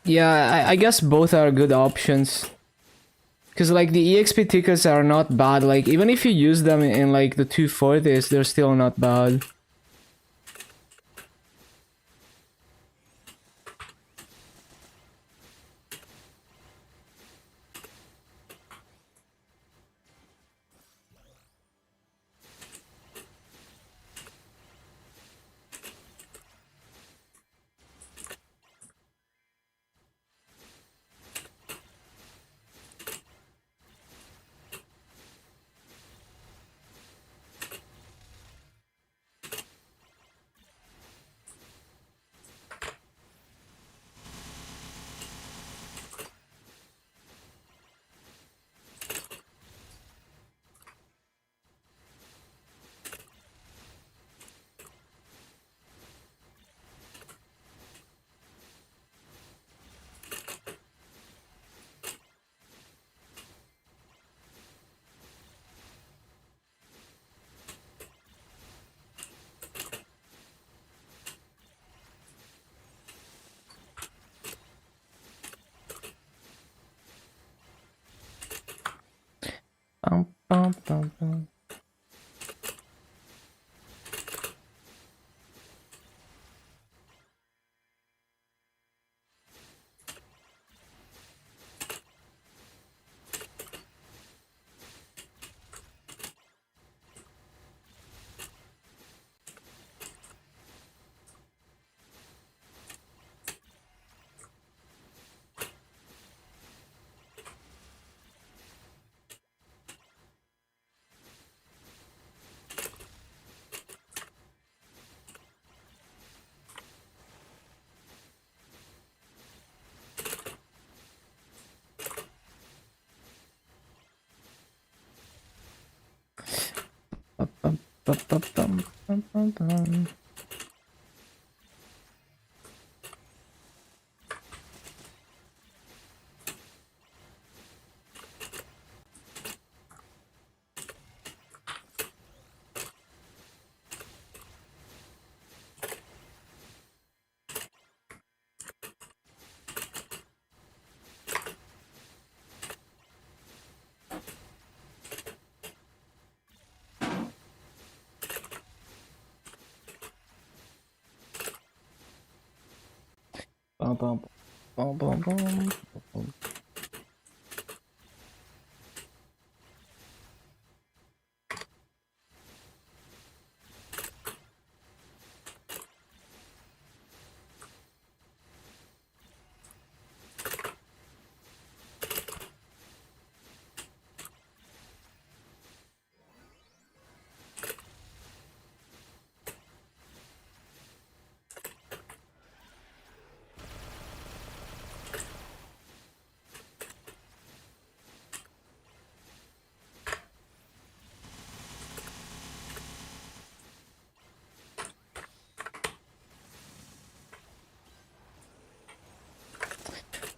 Yeah, I guess both are good options. Because like the EXP tickets are not bad. Like even if you use them in like the 240s, they're still not bad. Bum, bum, bum, bum. Bum, bum, bum, bum, bum, bum, bum. Bum, bum, bum, bum, bum, bum.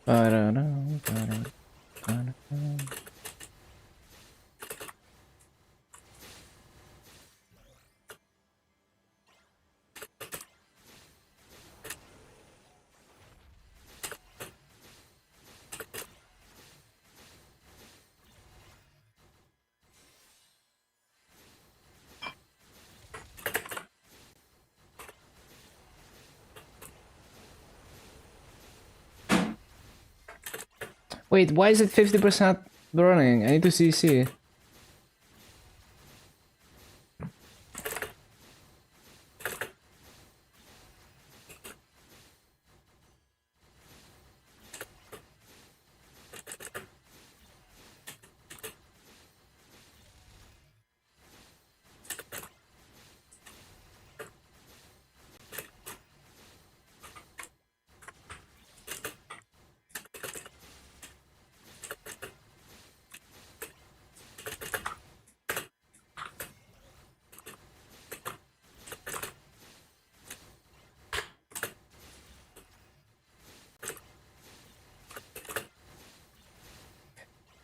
Ba-da-da, ba-da, ba-da-da. Wait, why is it 50% burning? I need to CC.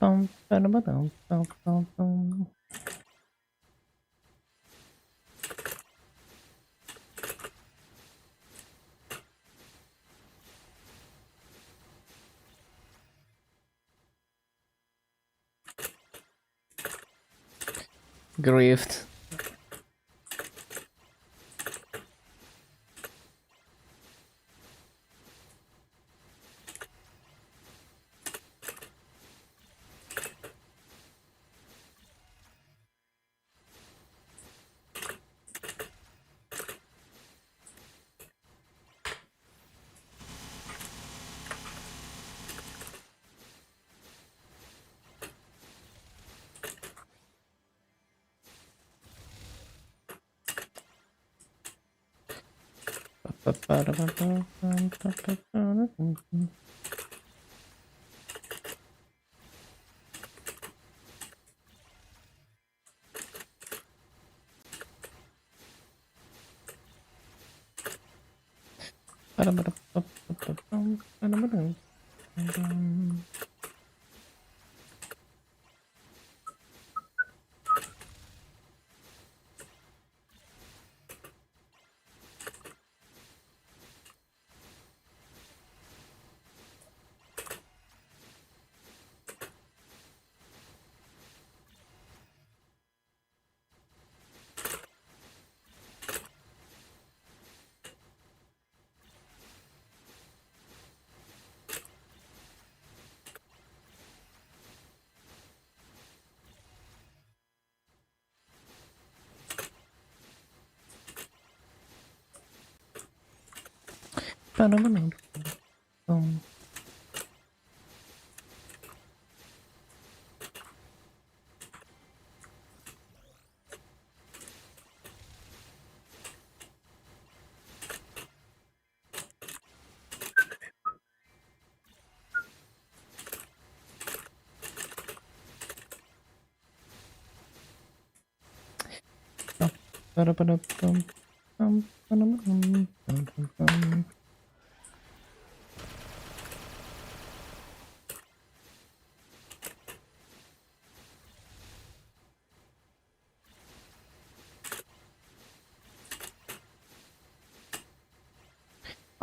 Bum, ba-dum, bum, bum, bum. Grift.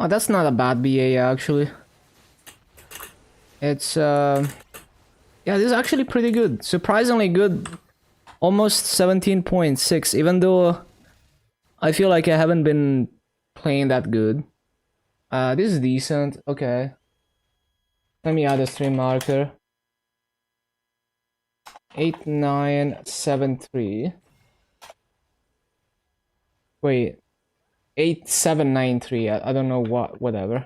Oh, that's not a bad BA actually. It's yeah, this is actually pretty good. Surprisingly good. Almost 17.6, even though I feel like I haven't been playing that good. This is decent. Okay. Let me add a stream marker. 8973. Wait. 8793. I don't know what. Whatever.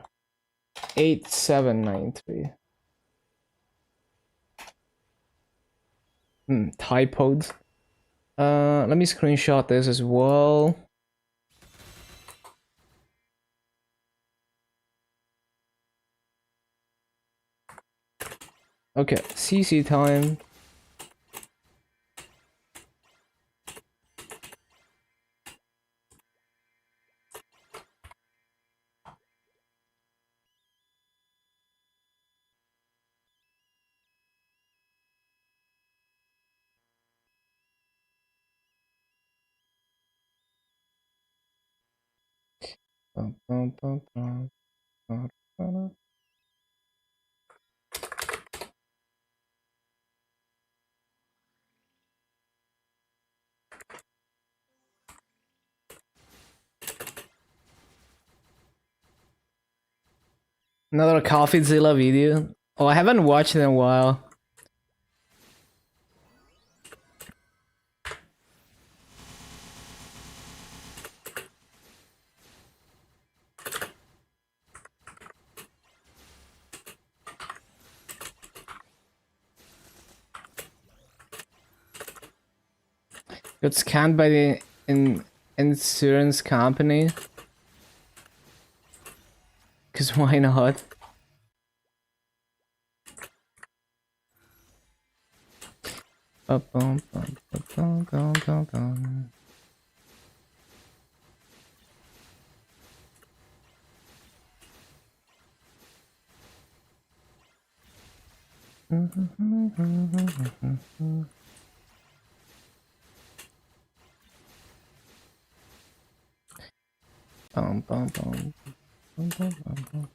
8793. Typoed. Let me screenshot this as well. Okay, CC time. Another CoffeeZilla video. Oh, I haven't watched it in a while. Got scanned by the insurance company. Cause why not? Bum, bum, bum. Bum, bum, bum, bum.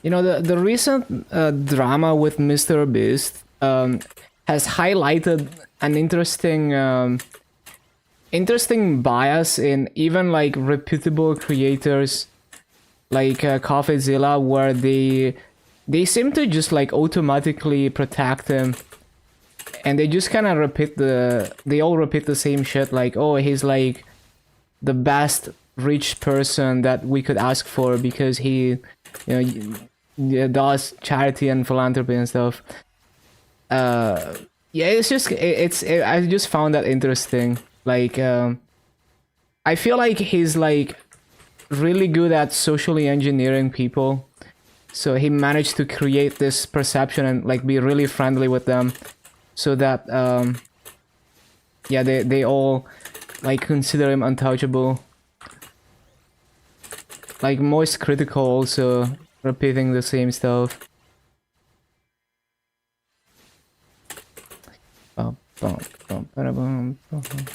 You know, the recent drama with Mr. Beast has highlighted an interesting bias in even like reputable creators like CoffeeZilla, where they seem to just like automatically protect him, and they just kind of they all repeat the same shit, like, oh, he's like the best rich person that we could ask for because he, does charity and philanthropy and stuff. Yeah, it's just I just found that interesting. Like, I feel like he's like really good at socially engineering people, so he managed to create this perception and like be really friendly with them, so that yeah, they all like consider him untouchable. Like most critical also repeating the same stuff. Bum, bum, bum, ba-da-bum, bum, bum.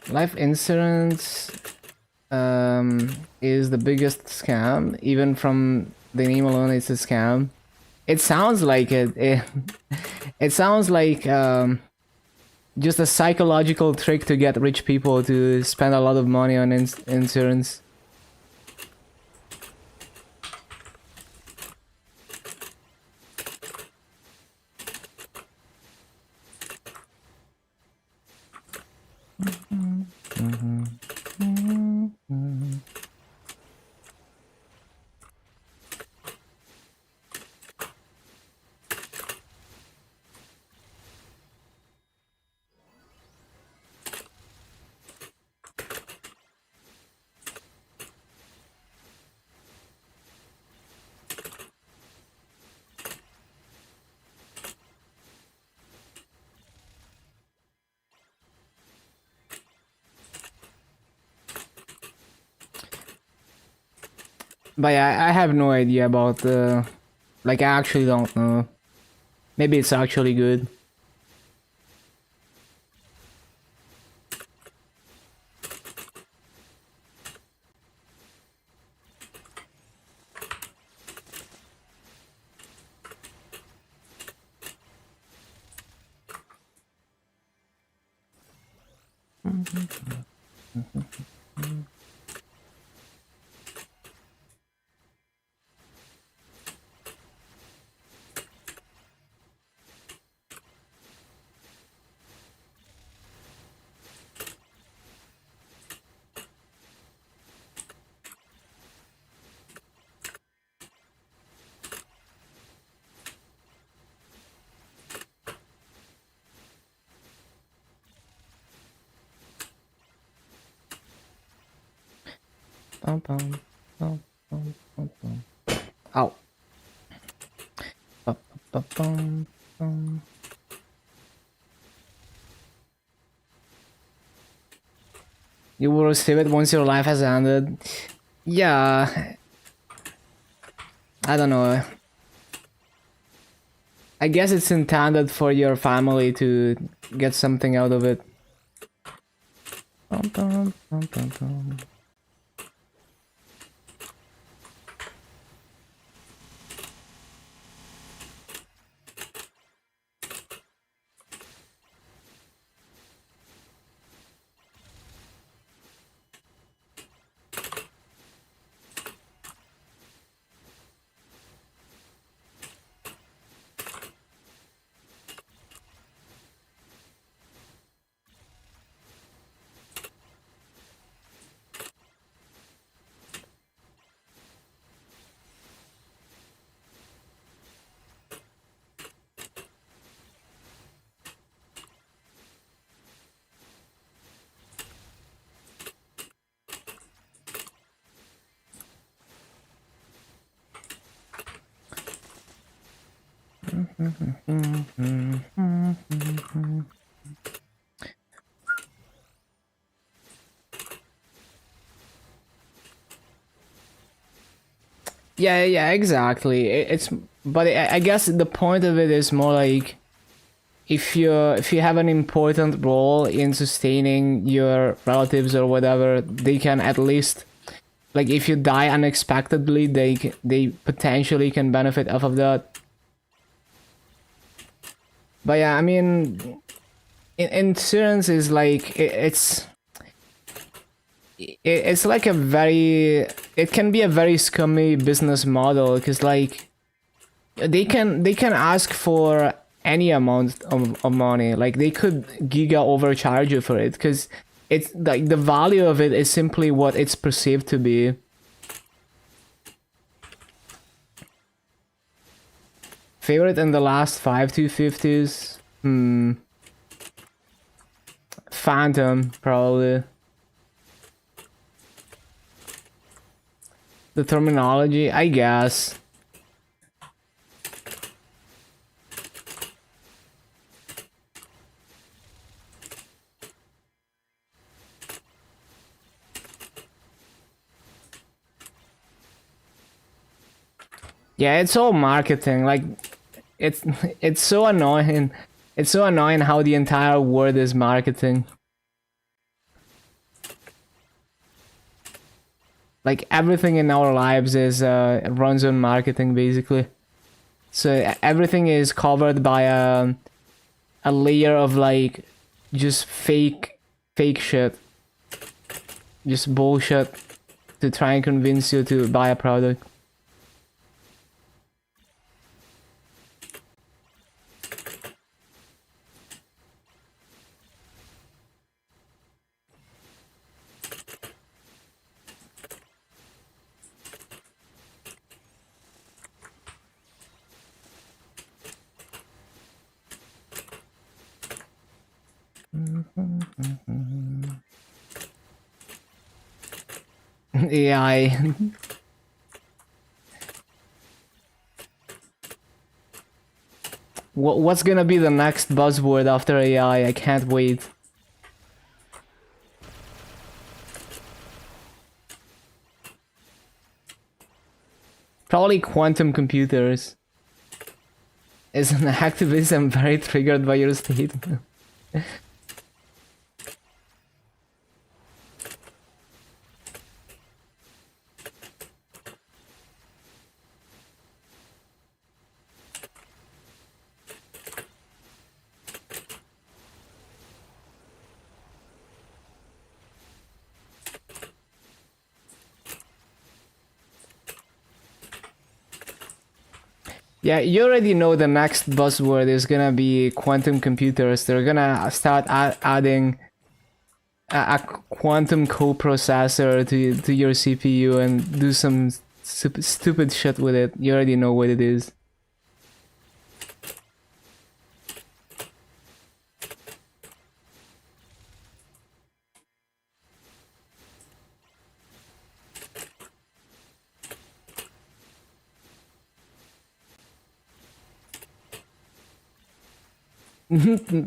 Life insurance is the biggest scam. Even from the name alone, it's a scam. It sounds like it sounds like just a psychological trick to get rich people to spend a lot of money on insurance. But yeah, I have no idea about like I actually don't know. Maybe it's actually good. Ow. You will receive it once your life has ended. Yeah. I don't know. I guess it's intended for your family to get something out of it. Yeah, exactly. It's but I guess the point of it is more like if you have an important role in sustaining your relatives or whatever, they can at least, like, if you die unexpectedly, they potentially can benefit off of that. But yeah, I mean, insurance is like it's like a very, it can be a very scummy business model, because like they can ask for any amount of money. Like they could giga overcharge you for it, because it's like the value of it is simply what it's perceived to be. Favorite in the last 5 250s? Phantom, probably. The terminology, I guess. Yeah, it's all marketing. Like, it's it's so annoying. It's so annoying how the entire world is marketing. Like everything in our lives is runs on marketing basically. So everything is covered by a layer of like just fake shit, just bullshit to try and convince you to buy a product. AI. What's gonna be the next buzzword after AI? I can't wait. Probably quantum computers. As an activist, I'm very triggered by your statement. Yeah, you already know the next buzzword is gonna be quantum computers. They're gonna start adding a quantum coprocessor to your CPU and do some stupid shit with it. You already know what it is.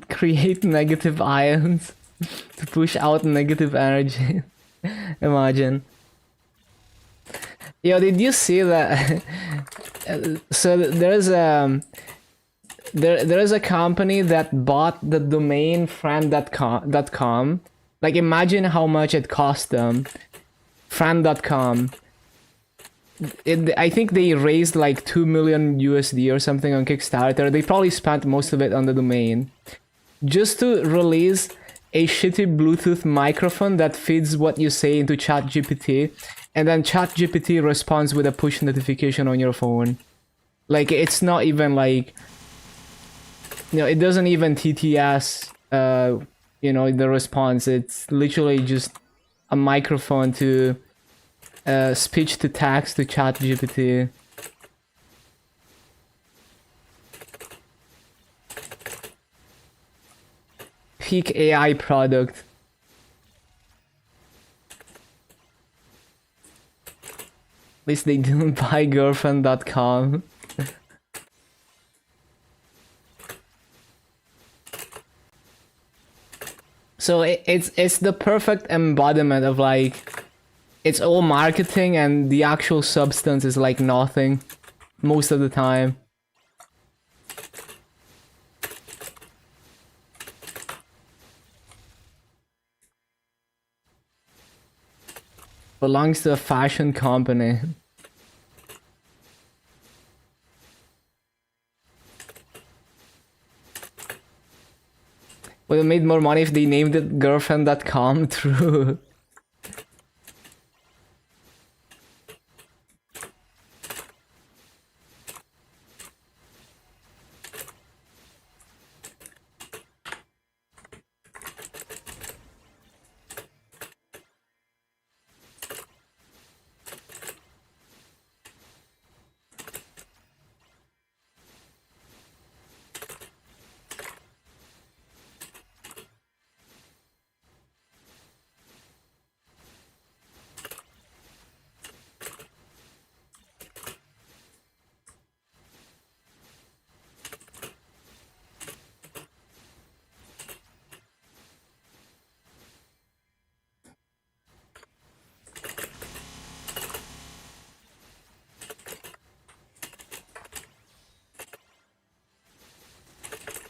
Create negative ions to push out negative energy. Imagine. Yo, did you see that? So there is a company that bought the domain friend.com. Like imagine how much it cost them. Friend.com. I think they raised like 2 million USD or something on Kickstarter. They probably spent most of it on the domain. Just to release a shitty Bluetooth microphone that feeds what you say into ChatGPT, and then ChatGPT responds with a push notification on your phone. Like, it's not even like... it doesn't even TTS, the response. It's literally just a microphone to... speech to text to ChatGPT. Peak AI product. At least they didn't buy girlfriend.com. So it's the perfect embodiment of like... It's all marketing and the actual substance is like nothing most of the time. Belongs to a fashion company. Would have made more money if they named it girlfriend.com. True.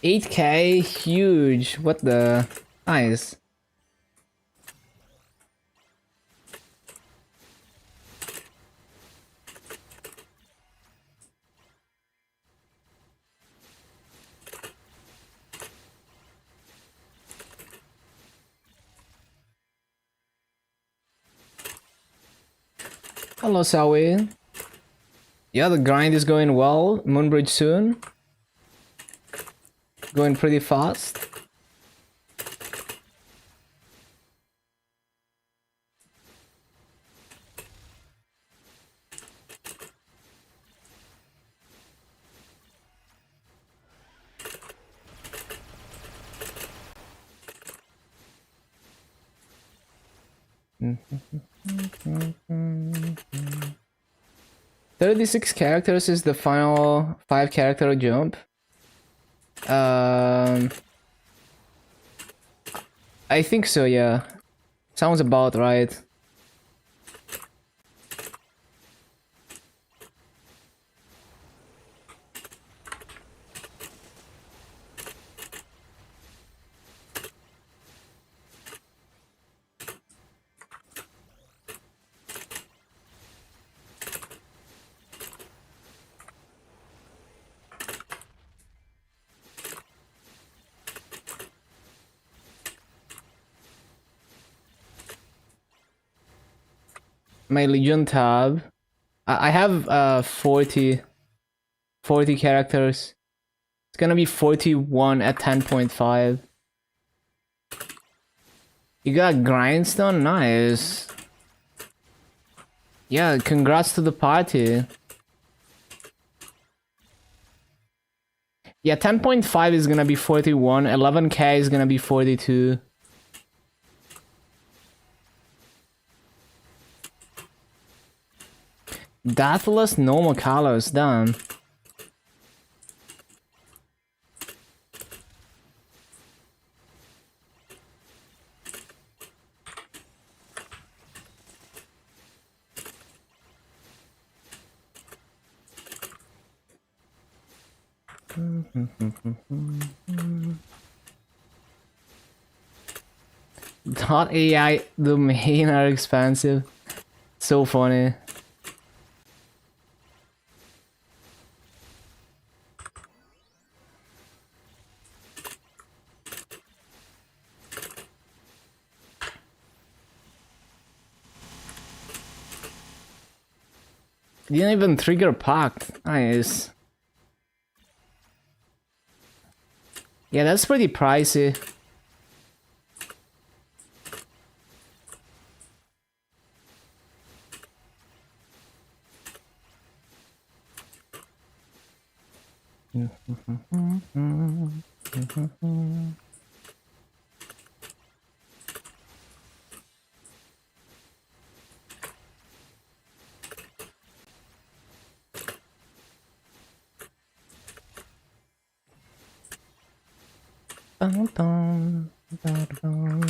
8K, huge. What the? Nice. Hello, Sawi. Yeah, the grind is going well. Moonbridge soon. Going pretty fast. Mm-hmm. 36 characters is the final 5-character jump. I think so, yeah. Sounds about right. My Legion tab. I have 40 characters. It's gonna be 41 at 10.5. You got grindstone? Nice. Yeah, congrats to the party. Yeah, 10.5 is gonna be 41, 11K is gonna be 42. Deathless normal colors, damn. .ai domain are expensive. So funny. Didn't even trigger packed. Nice. Yeah, that's pretty pricey. Bum, bum, bum, bum, bum.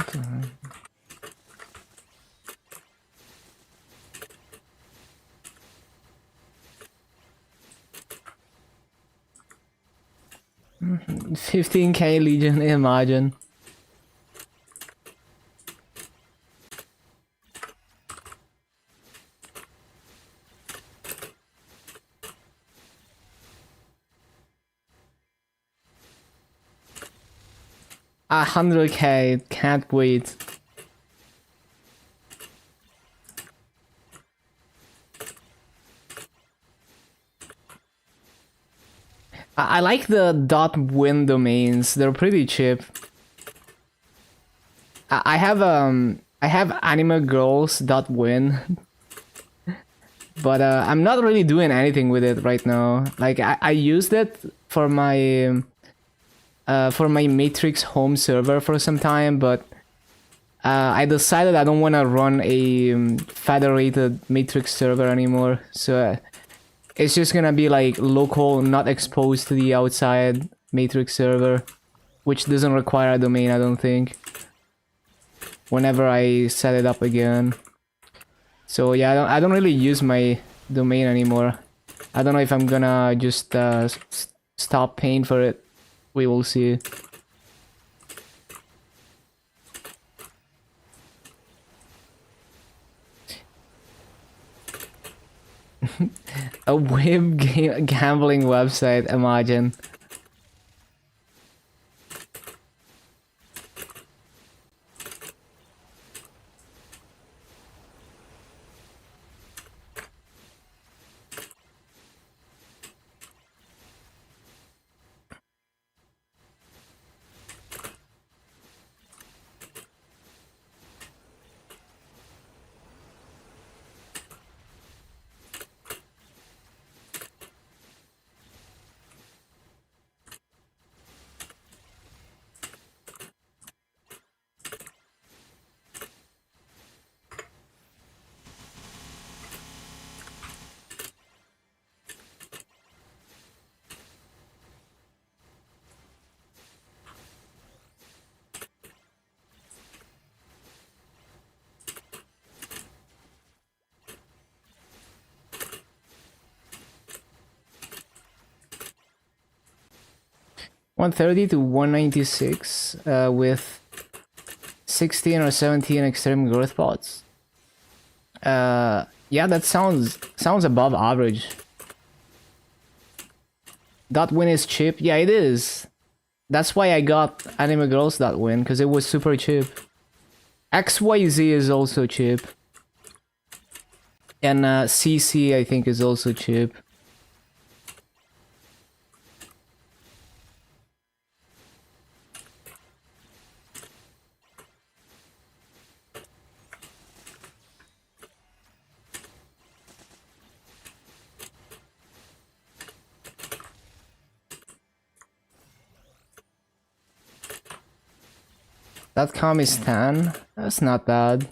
Mhm. 15K Legion, imagine. A 100K, can't wait. I like the .win domains. They're pretty cheap. I have animagirls.win, but I'm not really doing anything with it right now. Like I used it for my Matrix home server for some time, but I decided I don't want to run a federated Matrix server anymore. So it's just gonna be like local, not exposed to the outside Matrix server, which doesn't require a domain, I don't think. Whenever I set it up again. So yeah, I don't really use my domain anymore. I don't know if I'm gonna just stop paying for it. We will see. A web gambling website, imagine. $130 to $196 with 16 or 17 extreme growth pods. Yeah, that sounds above average. That win is cheap. Yeah, it is. That's why I got Anime Girls that win, because it was super cheap. XYZ is also cheap. And CC I think is also cheap. That com is 10. That's not bad.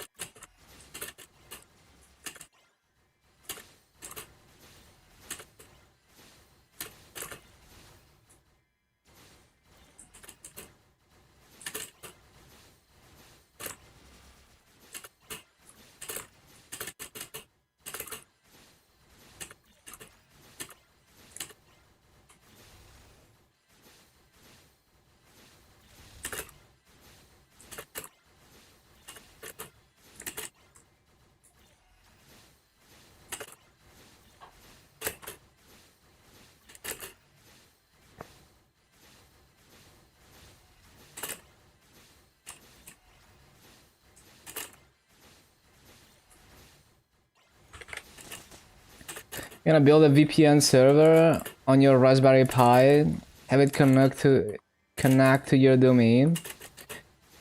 You're gonna build a VPN server on your Raspberry Pi, have it connect to your domain.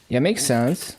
Yeah, makes sense.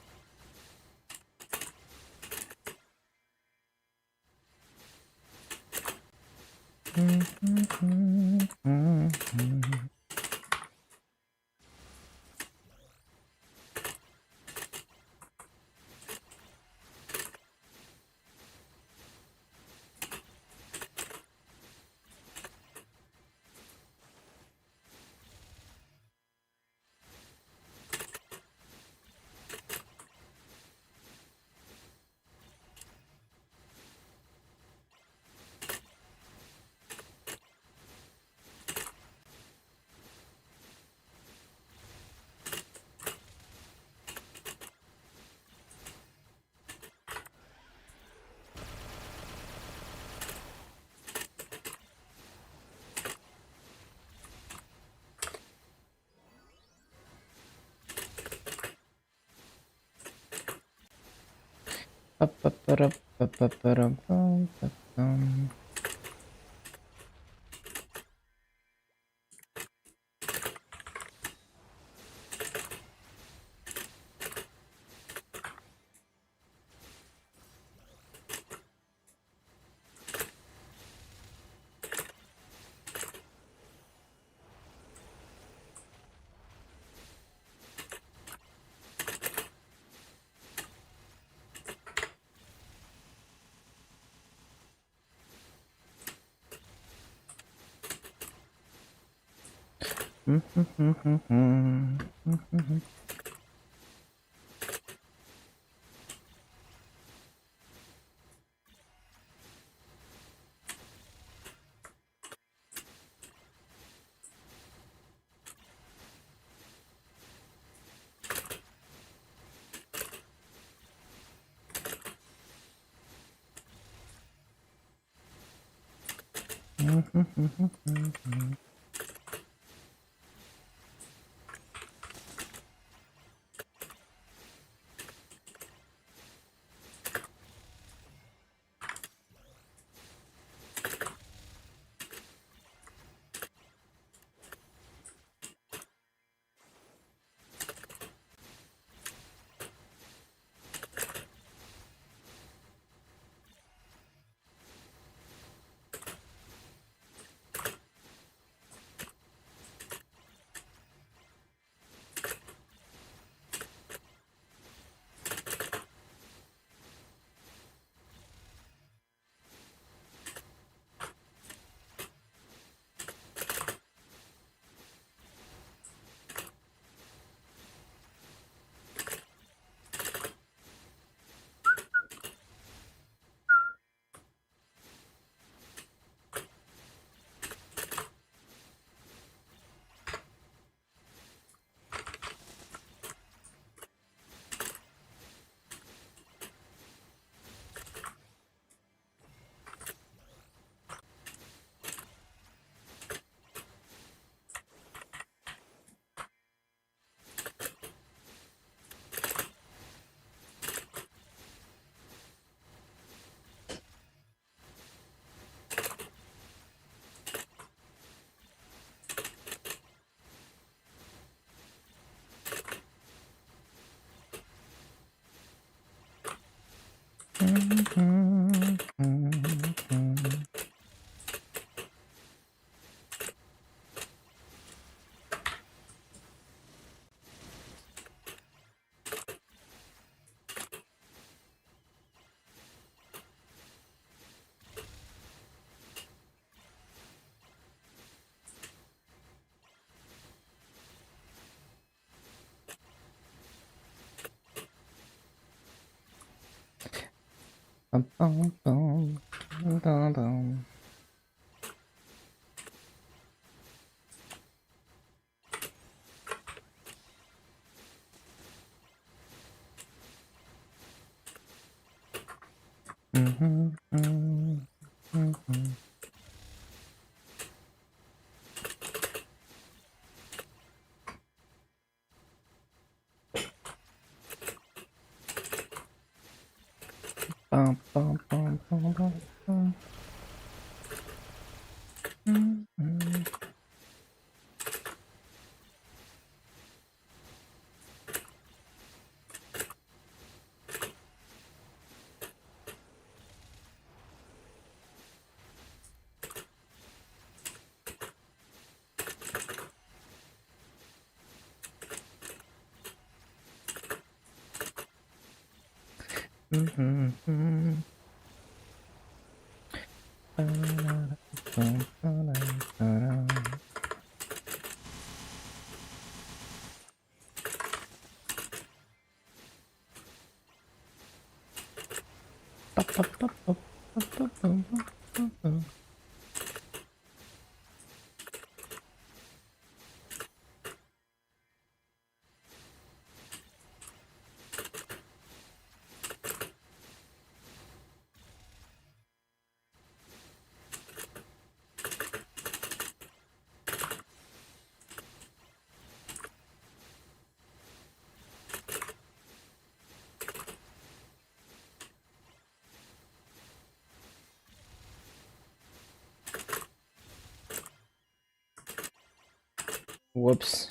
Whoops.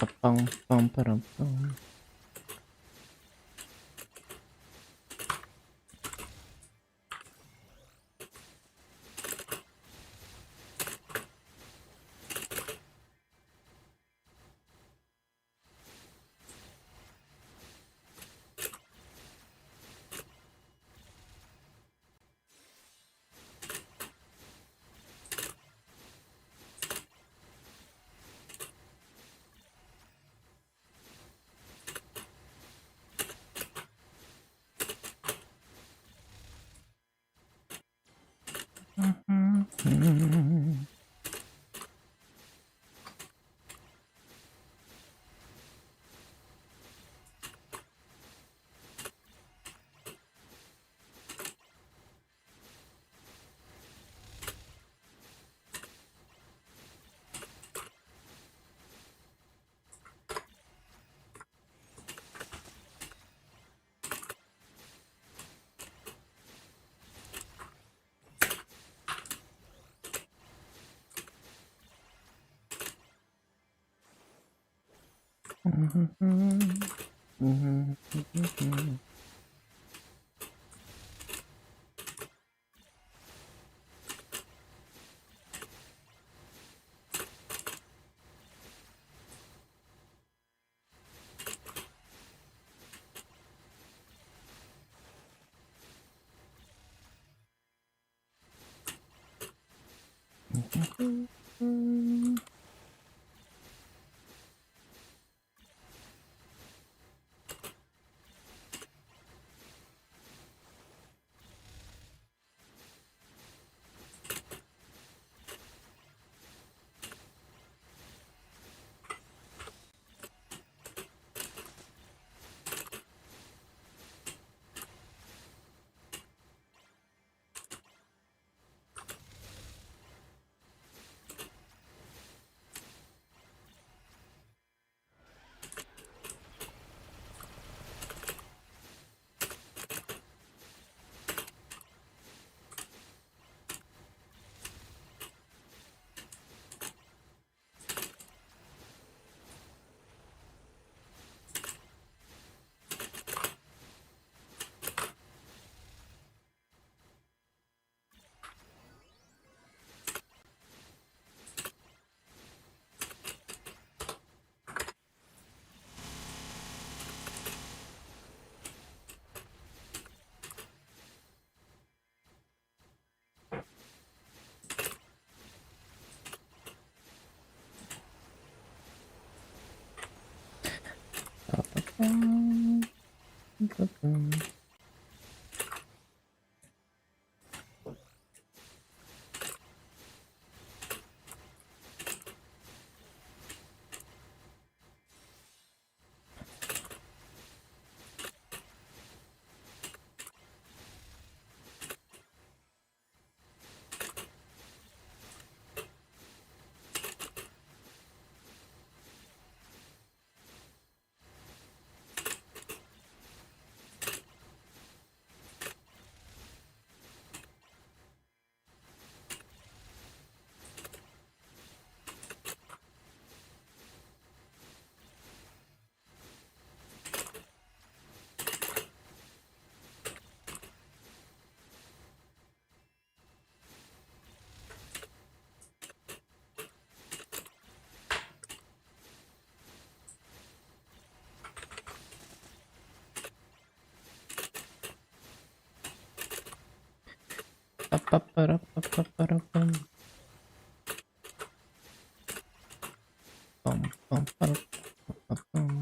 Bum, bum, ba-dum, bum. Ba-ba-ba-da-ba-ba-ba-da-bum. Bum, bum, ba-da-ba-ba-bum.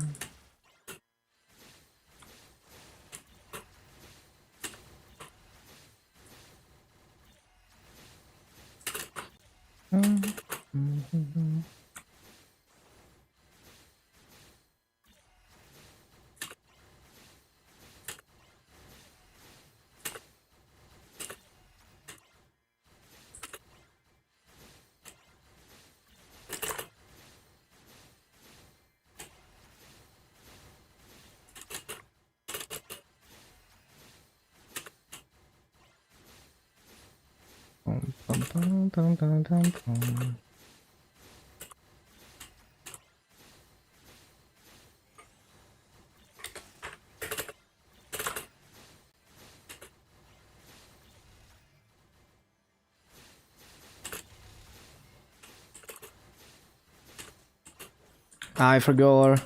Bum, bum, bum, bum, bum, bum, bum. I forgot.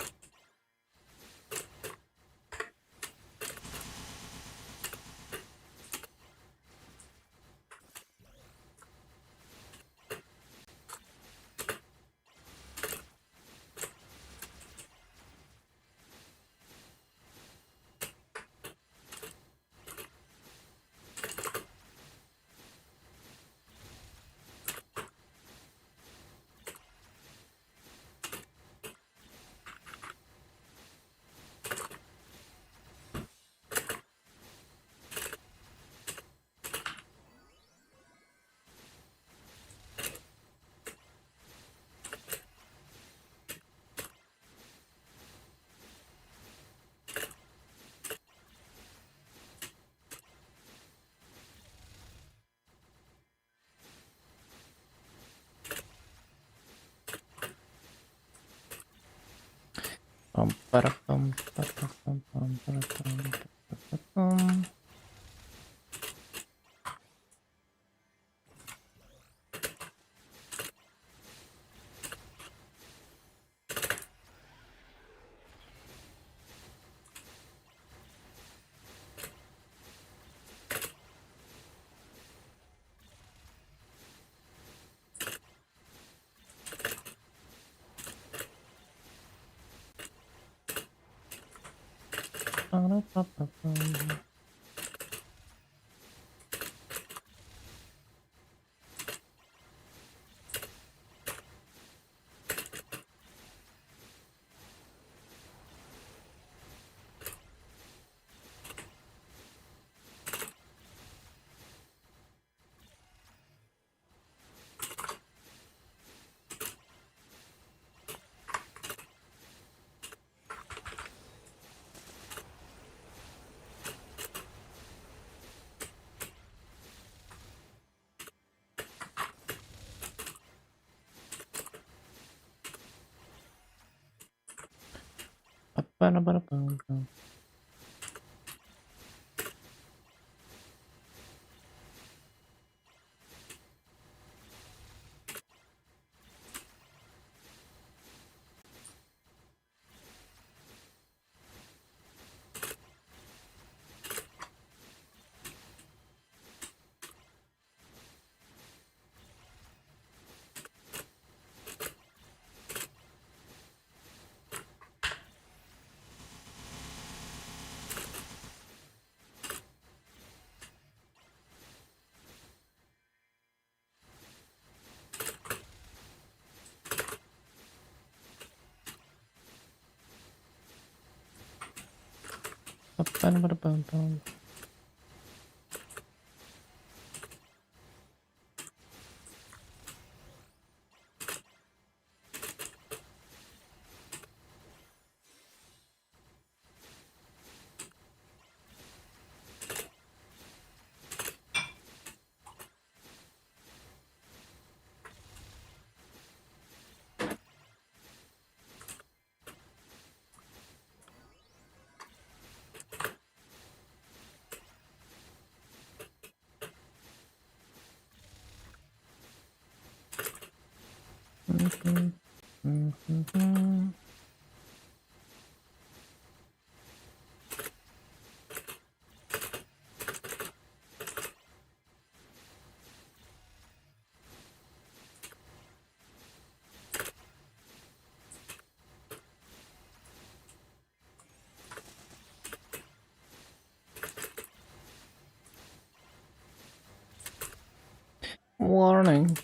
Warning.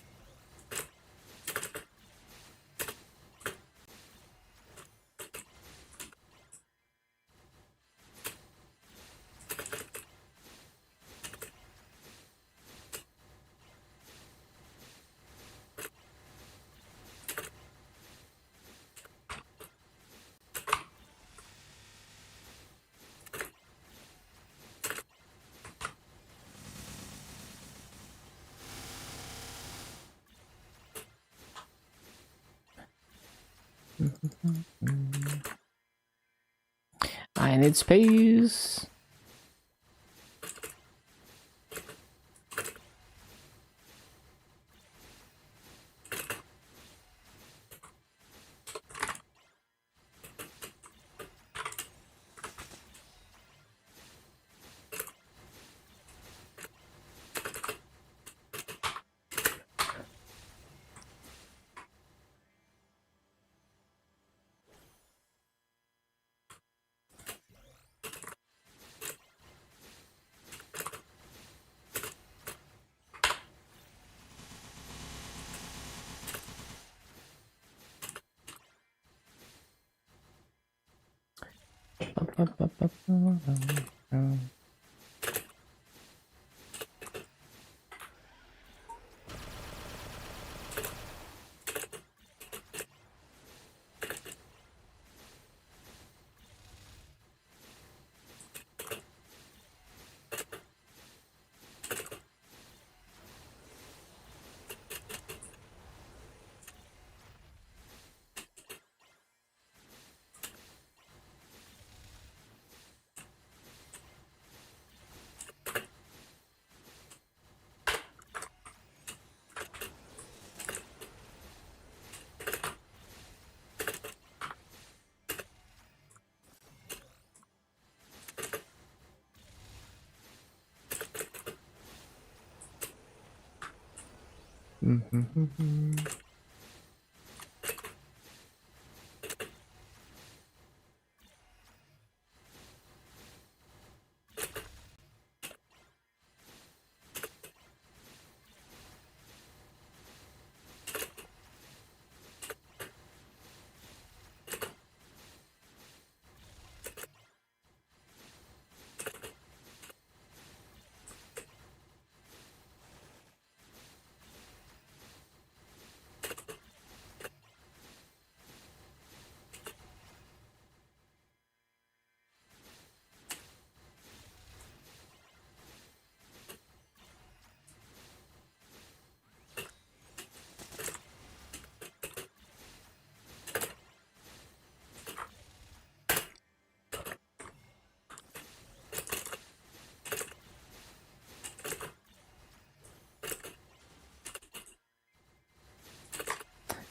I need space.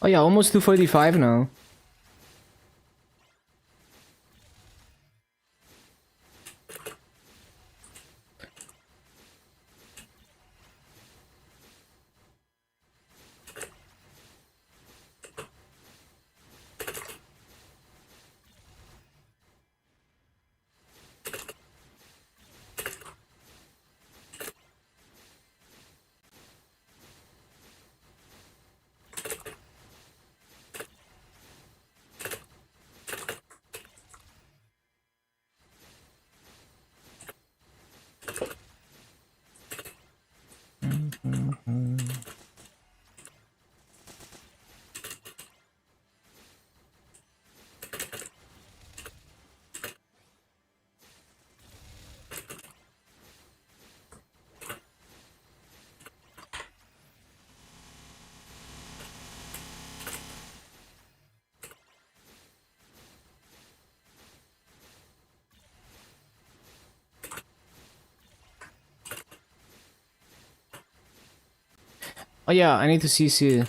Oh yeah, almost 245 now. Oh yeah, I need to CC.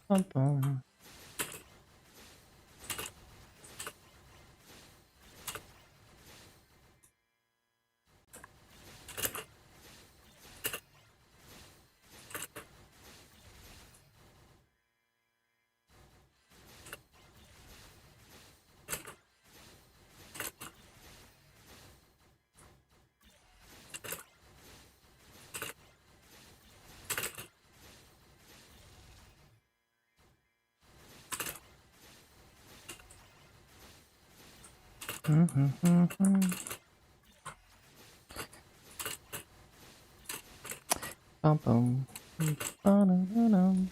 Bum, bum. Bum, bum. Ba-dum-ba-dum.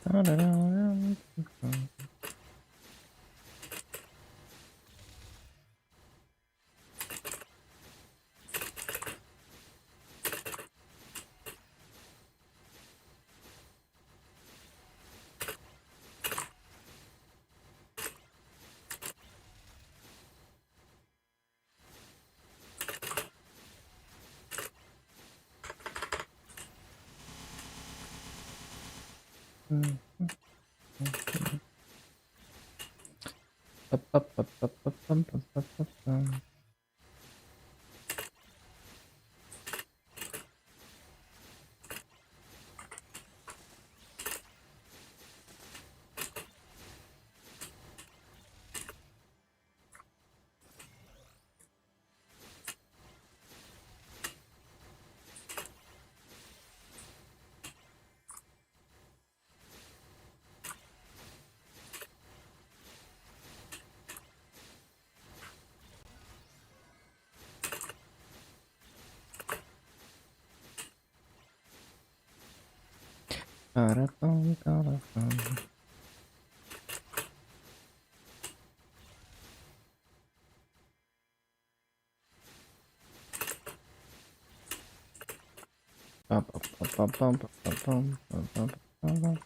Da-da-da-da. Ba-ba-ba-ba-ba-bum-bum-bum-bum. Ba-da-bum, ba-da-bum. Ba-ba-ba-bum-bum-bum-bum-bum-bum.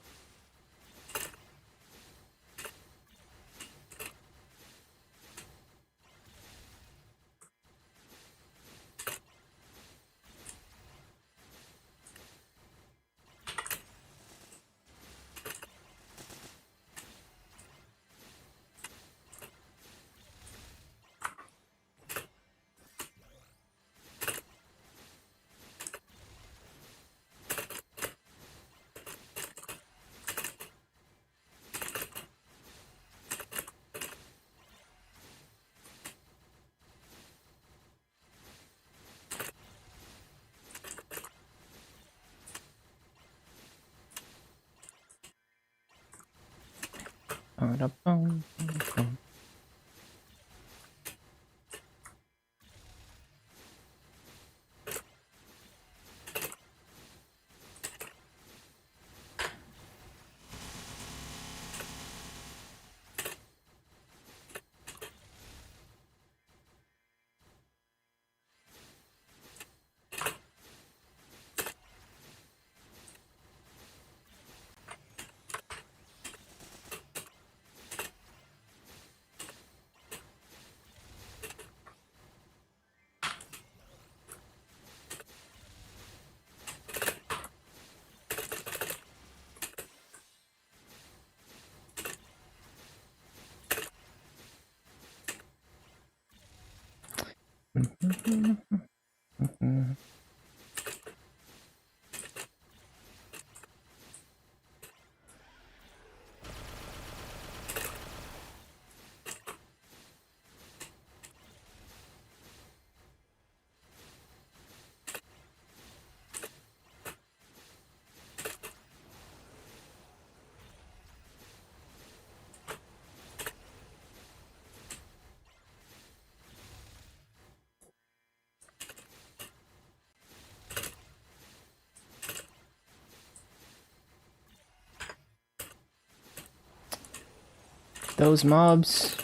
Those mobs.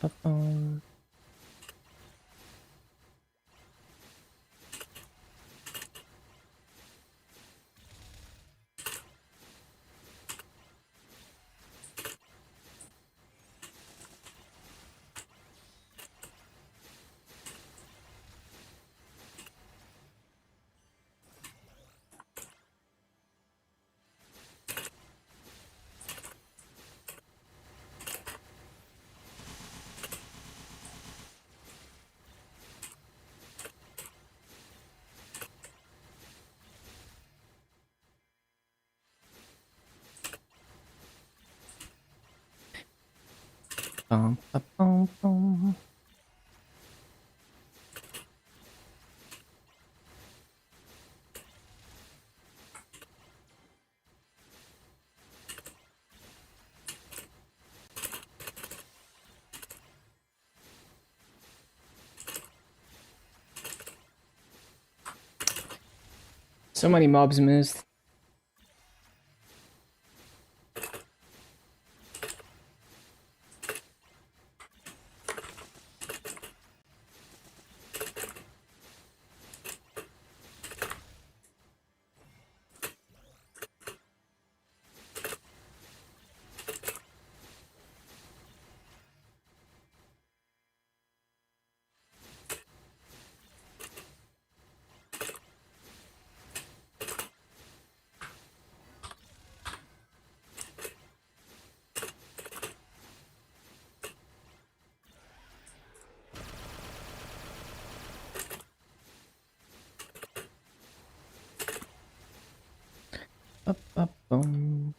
Ba-bum. Bum, ba-bum, bum. So many mobs missed. Ba-ba-bum.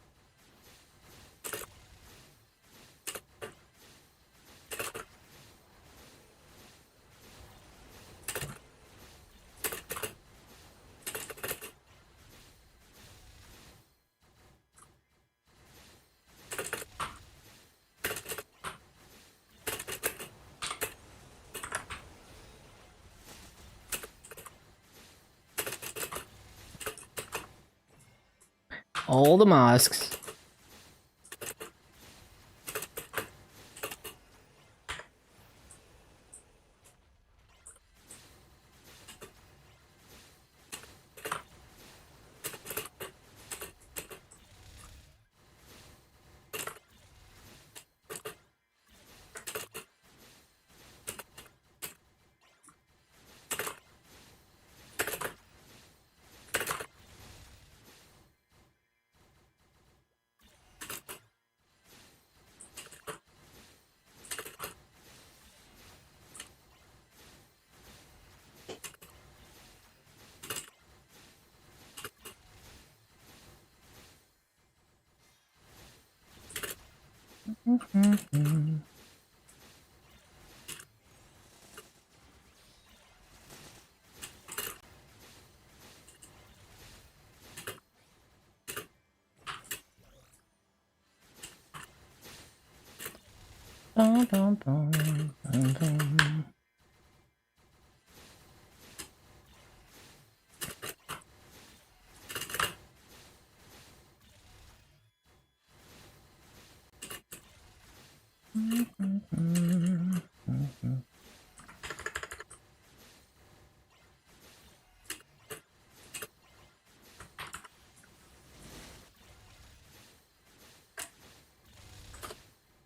All the masks.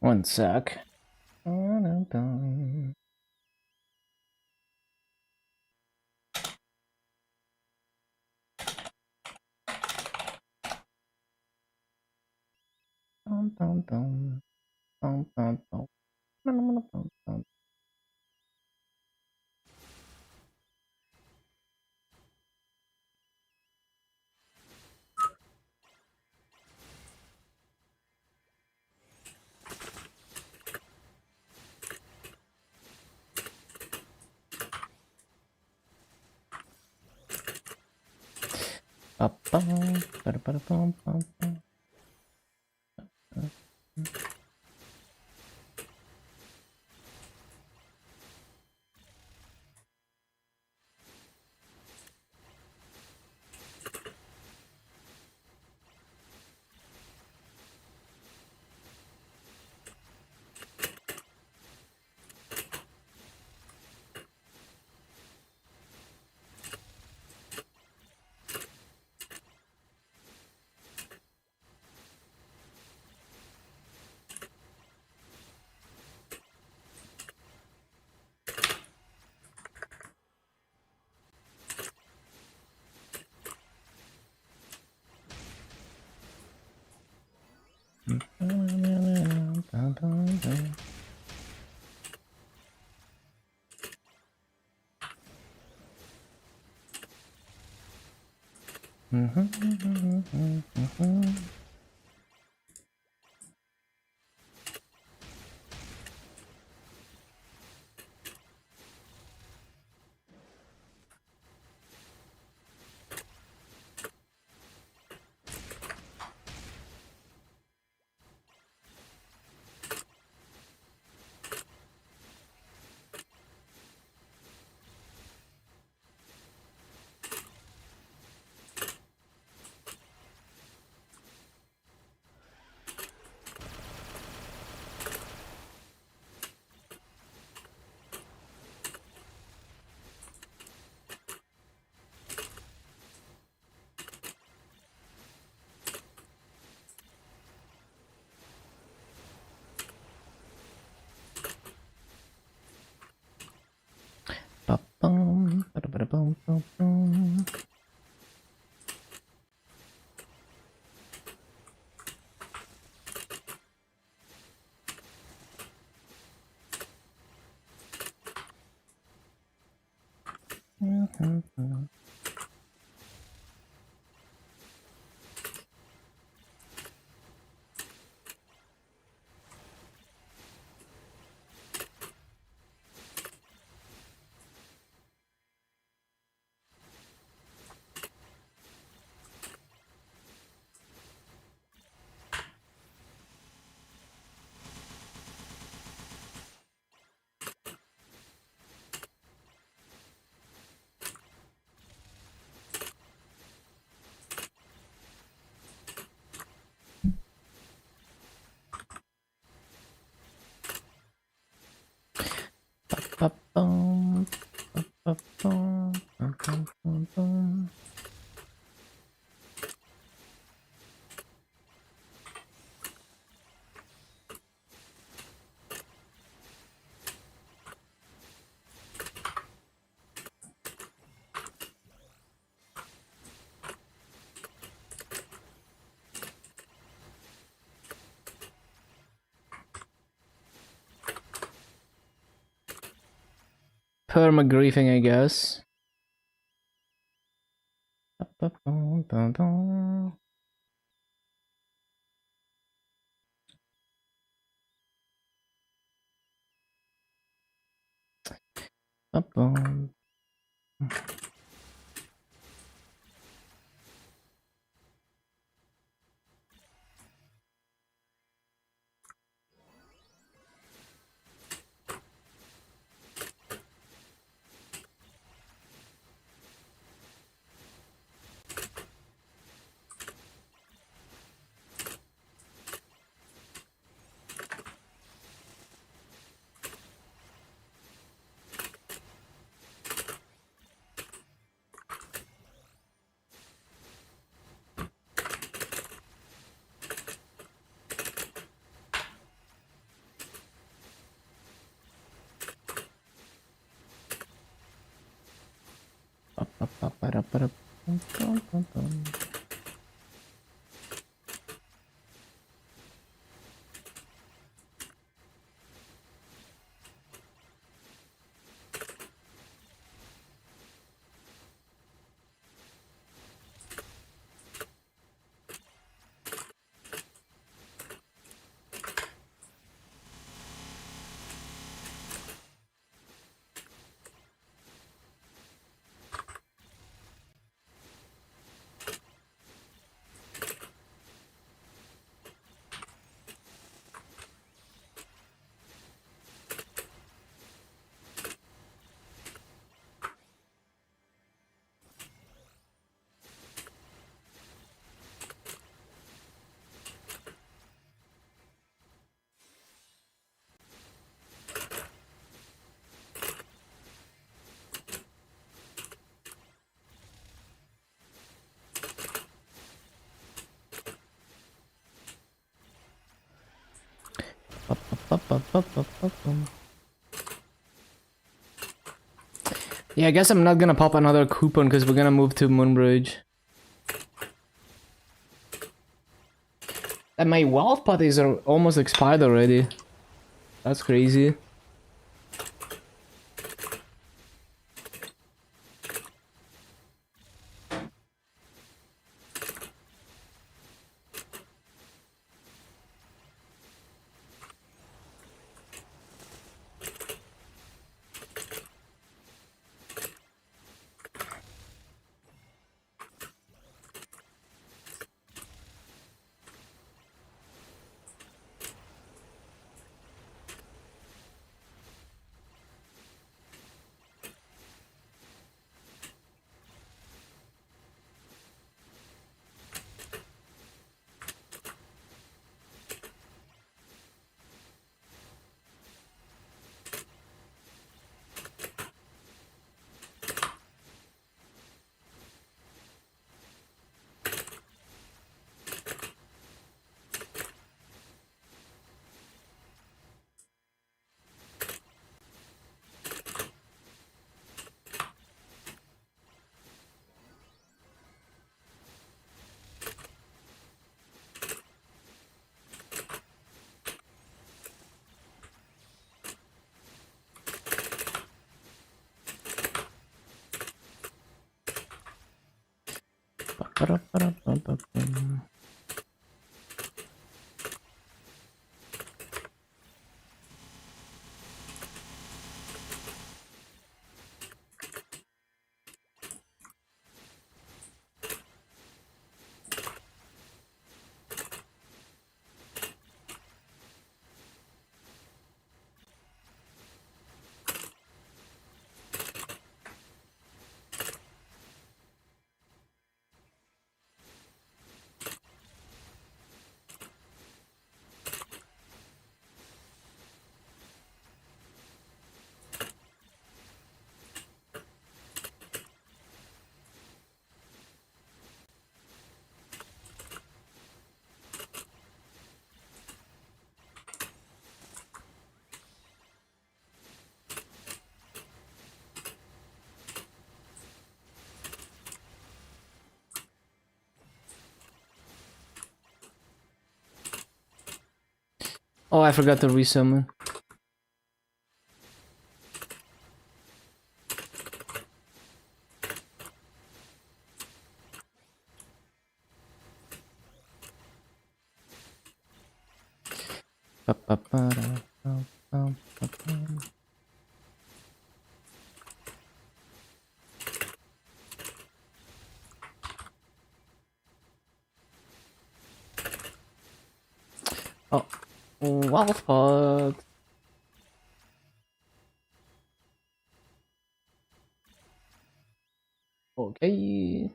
One sec. Ba-bum, ba-bum, ba-bum. Perma-griefing, I guess. Ba-bum, ba-bum. Ba-bum. Ba-ba-ba-ba-da-ba-da-bum-bum-bum-bum. Ba-ba-ba-ba-ba-bum. Yeah, I guess I'm not gonna pop another coupon because we're gonna move to Moonbridge. And my wild putties are almost expired already. That's crazy. Ba-da-ba-da-ba-ba-bum. Oh, I forgot to resummon. Oh, well fucked. Okay.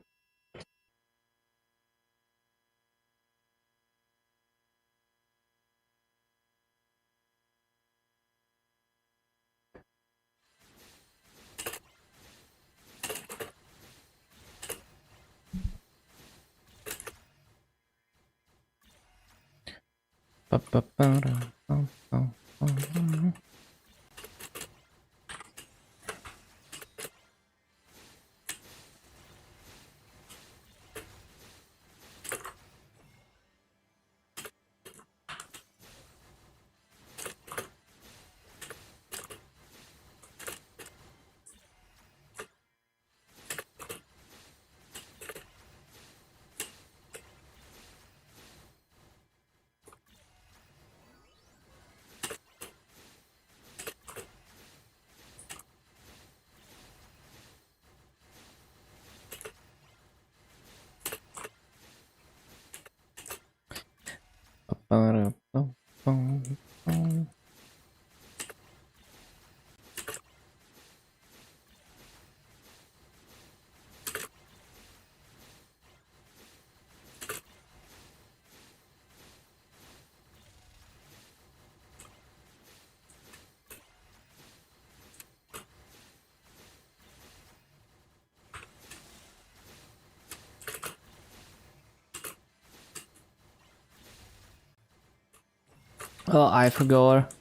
Oh, I forgot.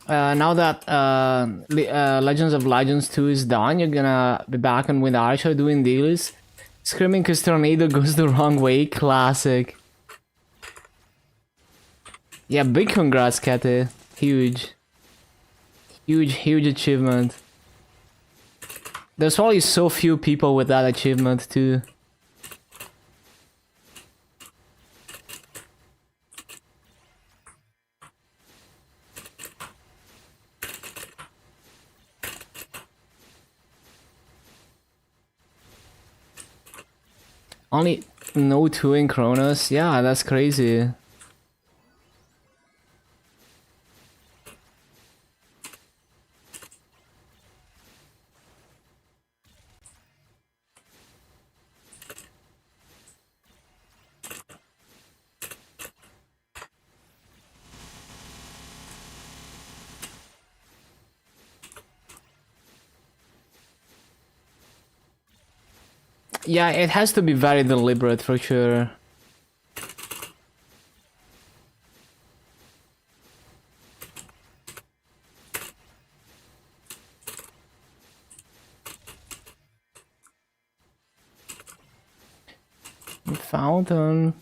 Now that Legends of Legends 2 is done, you're gonna be back on with Archer doing deals. Screaming cause Tornado goes the wrong way, classic. Yeah, big congrats, Kate. Huge. Huge achievement. There's probably so few people with that achievement too. Only no 2 in Kronos? Yeah, that's crazy. Yeah, it has to be very deliberate for sure. Fountain.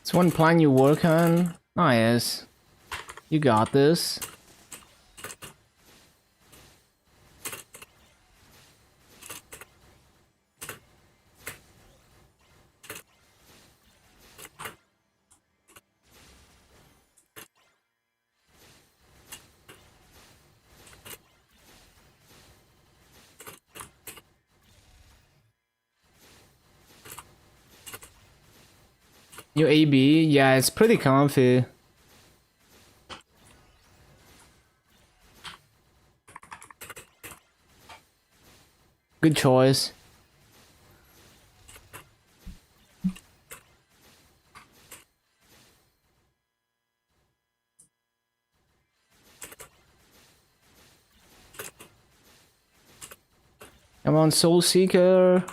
It's one plan you work on. Nice. You got this. Your AB, yeah, it's pretty comfy. Good choice. Come on, Soul Seeker.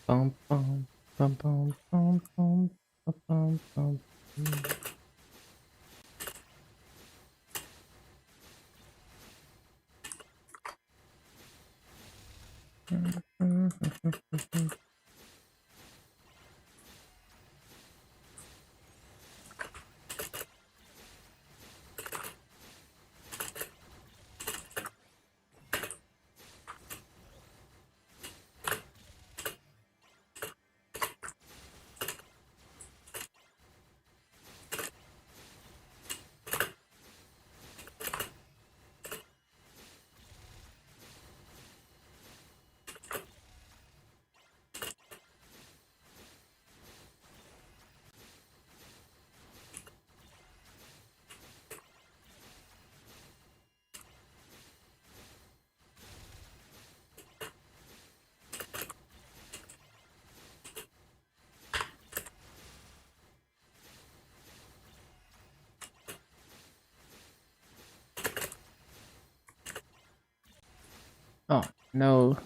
Bum, bum, bum, bum, bum, bum, bum, bum, bum. No.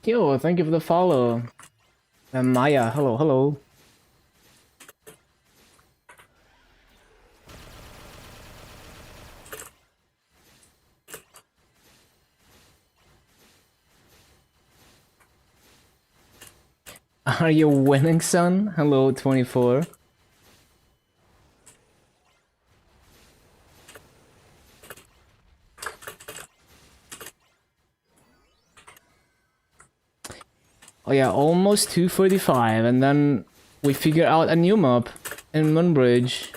Yo, thank you for the follow. And Maya, hello, hello. Are you winning, son? Hello, 24. Oh yeah, almost 2:45, and then we figure out a new map in Moonbridge.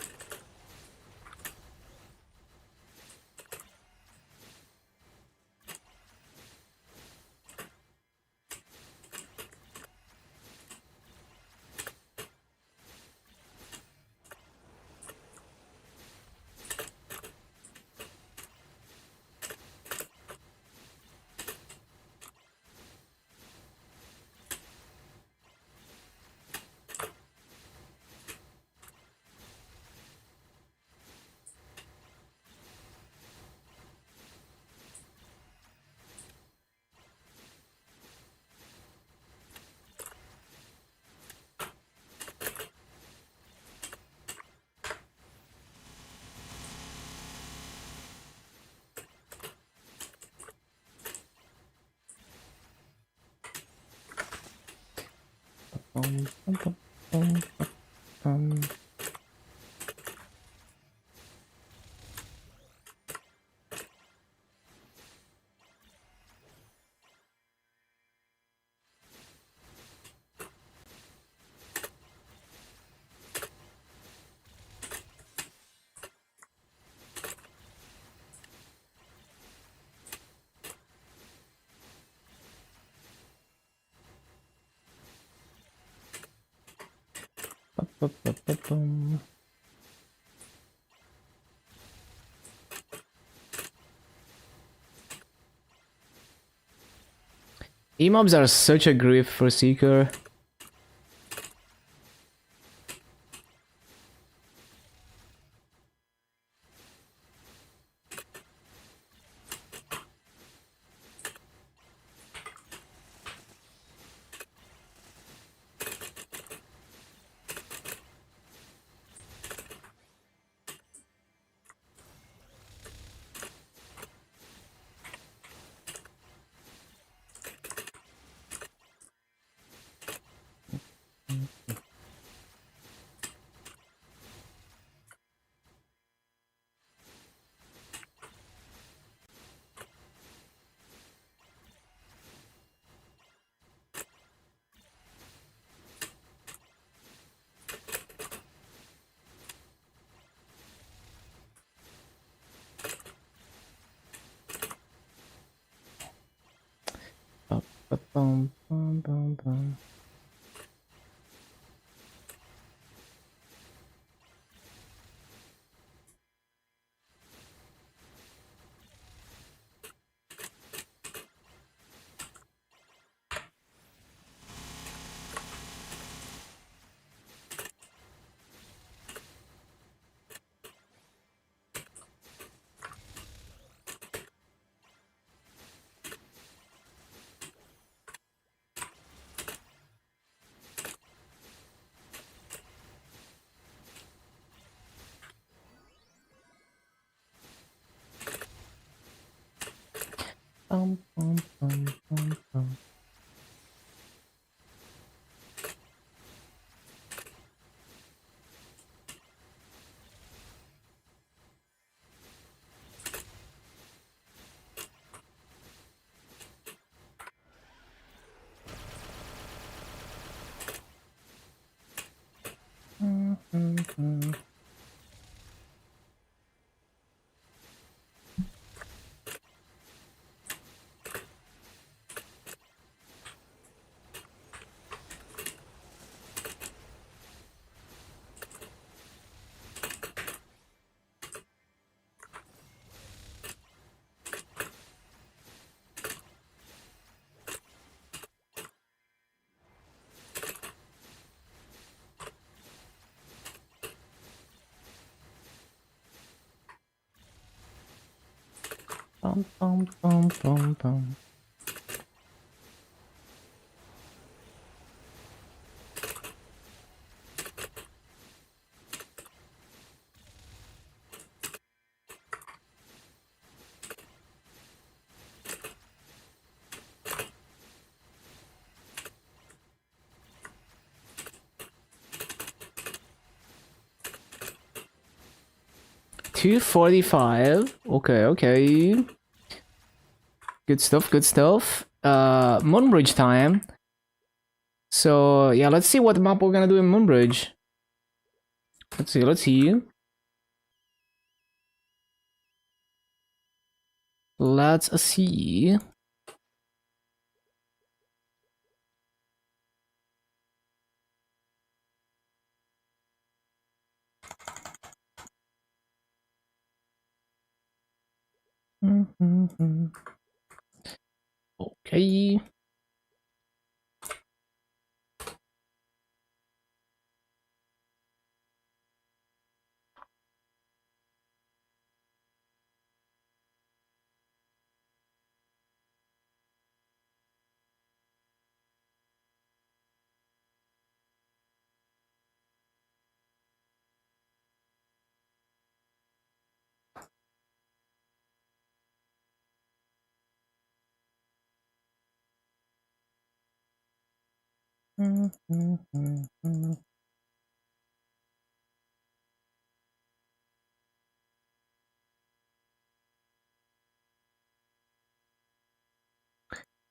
Emobs are such a grip for Seeker. Bum, bum, bum, bum. Bum, bum, bum, bum, bum. Bum, bum, bum, bum, bum. $2.45. Okay, okay. Good stuff, good stuff. Moonbridge time. So yeah, let's see what map we're gonna do in Moonbridge. Let's see, let's see. Let's see. Okay.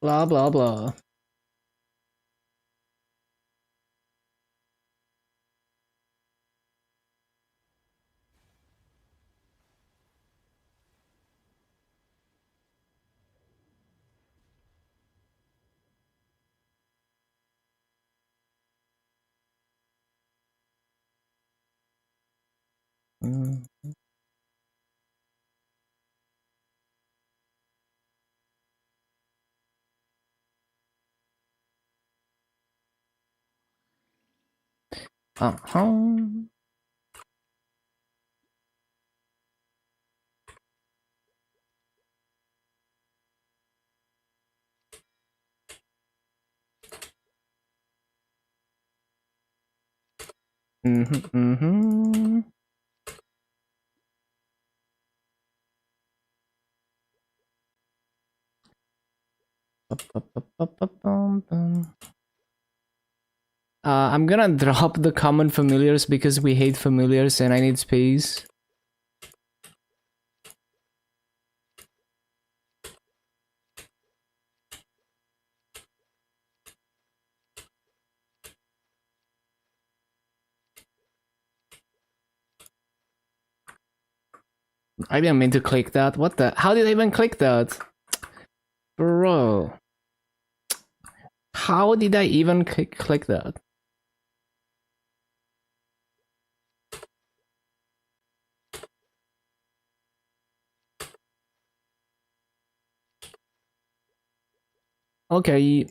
Blah blah blah. Uh-huh. I'm gonna drop the common familiars because we hate familiars and I need space. I didn't mean to click that. What the? How did I even click that? Bro. How did I even click that? Okay.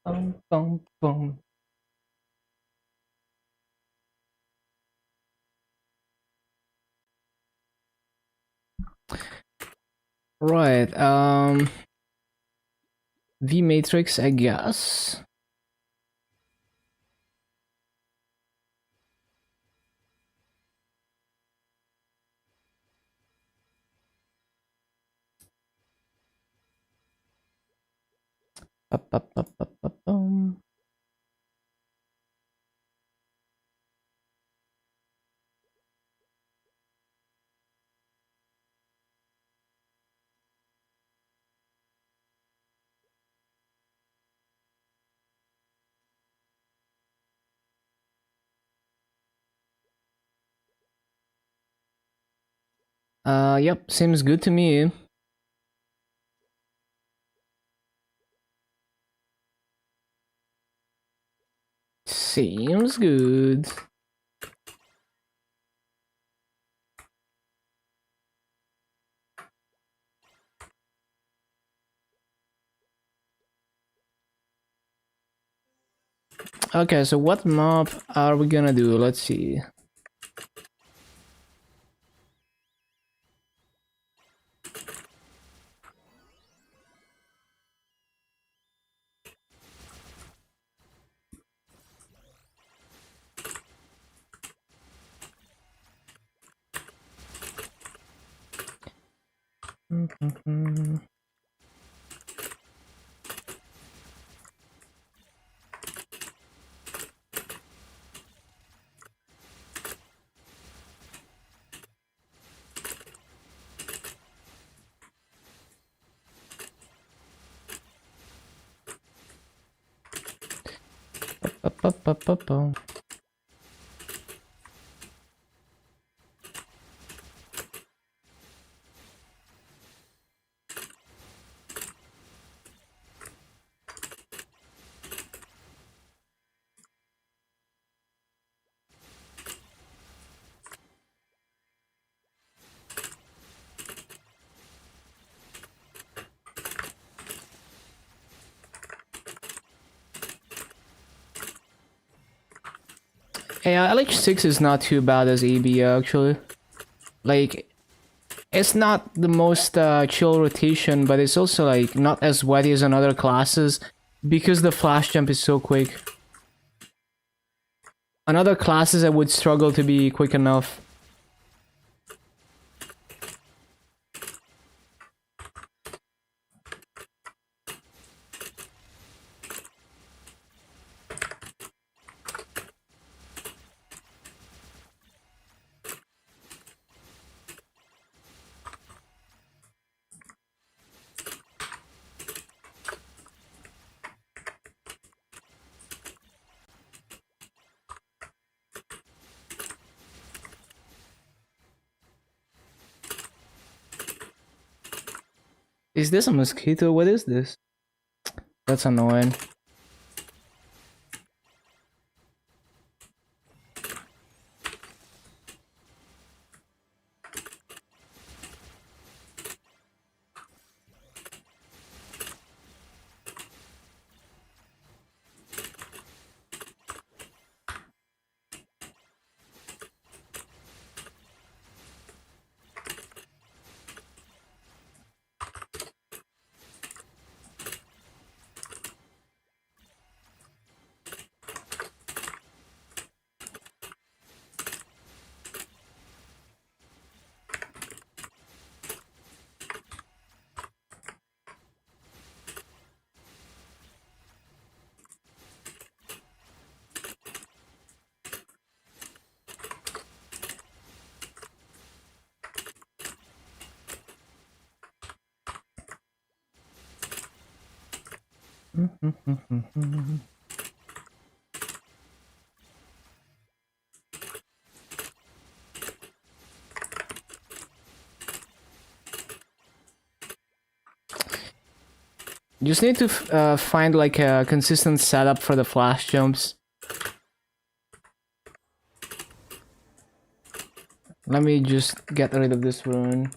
Bum, bum, bum. Right. V matrix, I guess. Ba-ba-ba-ba-ba-bum. Yep, seems good to me. Seems good. Okay, so what map are we gonna do? Let's see. Yeah, LH6 is not too bad as AB actually. Like, it's not the most chill rotation, but it's also like not as wetty as on other classes because the flash jump is so quick. On other classes I would struggle to be quick enough. Is this a mosquito? What is this? That's annoying. Just need to find like a consistent setup for the flash jumps. Let me just get rid of this rune.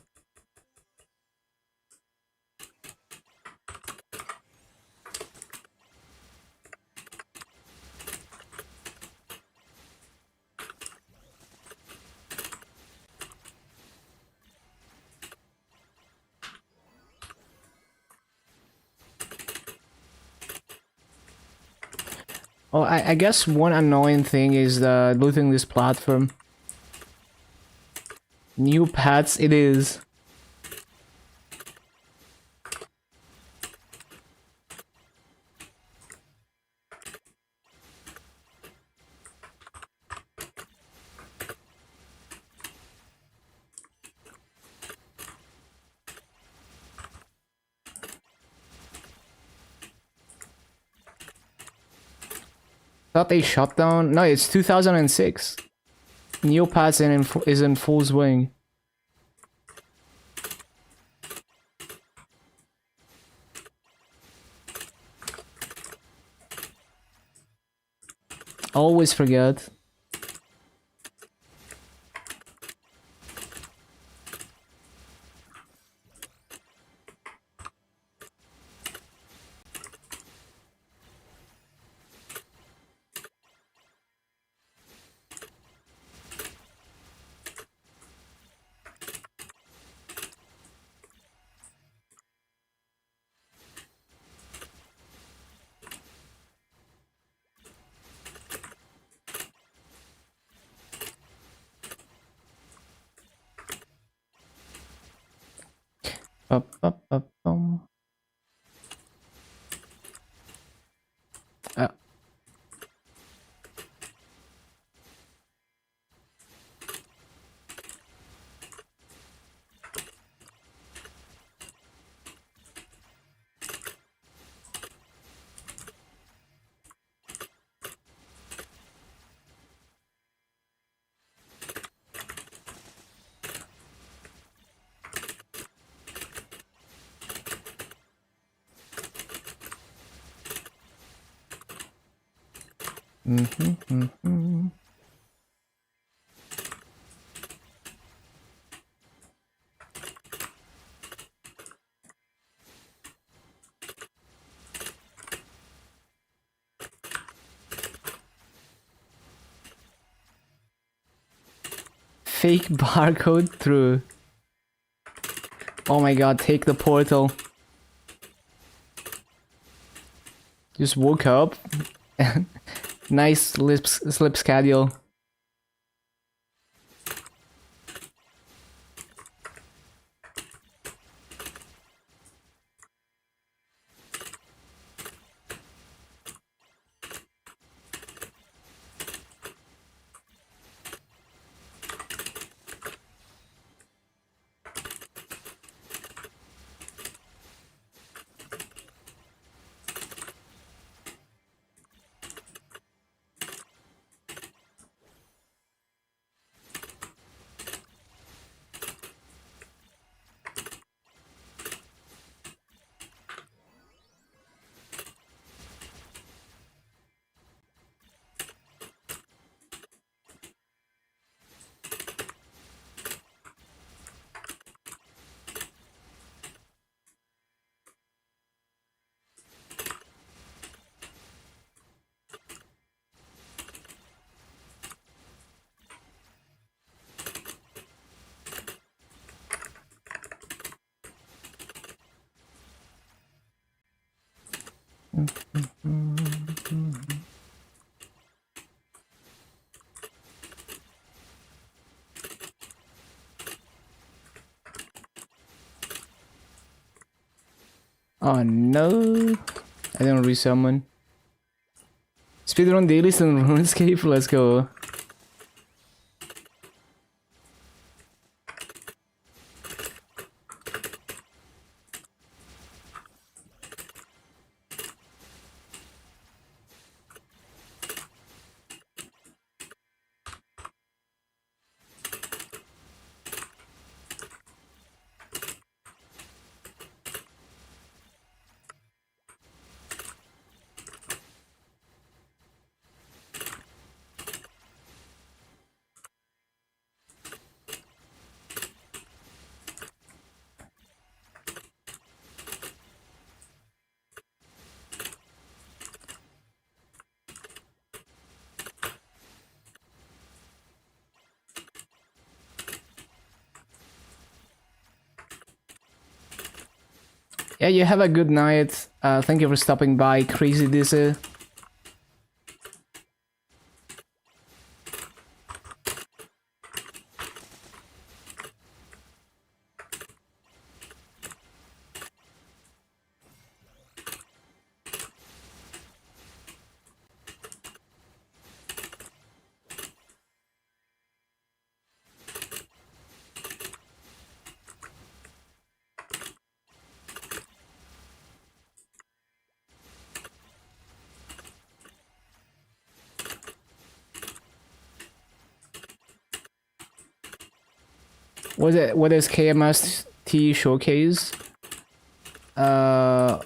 Oh, I guess one annoying thing is looting this platform. New pets, it is. Thought they shut down? No, it's 2006. Neopets is in full swing. Always forget. Ba-ba-ba-bum. Fake barcode through. Oh my god, take the portal. Just woke up. Nice sleep schedule. Oh no, I didn't resummon. Speedrun dailies on RuneScape, let's go. Yeah, you have a good night. Thank you for stopping by, Crazy Dizzy. What is KMS T showcase? I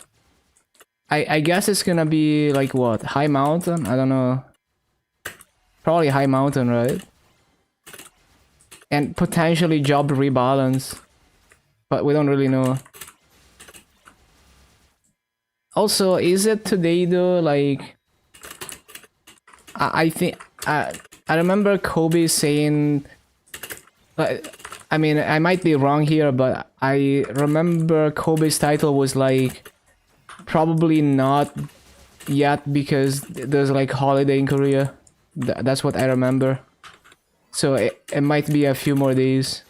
guess it's gonna be like what? High mountain? I don't know. Probably high mountain, right? And potentially job rebalance. But we don't really know. Also, is it today though? Like, I think I remember Kobe saying, I mean, I might be wrong here, but I remember Kobe's title was like probably not yet because there's like holiday in Korea. That's what I remember. So it might be a few more days.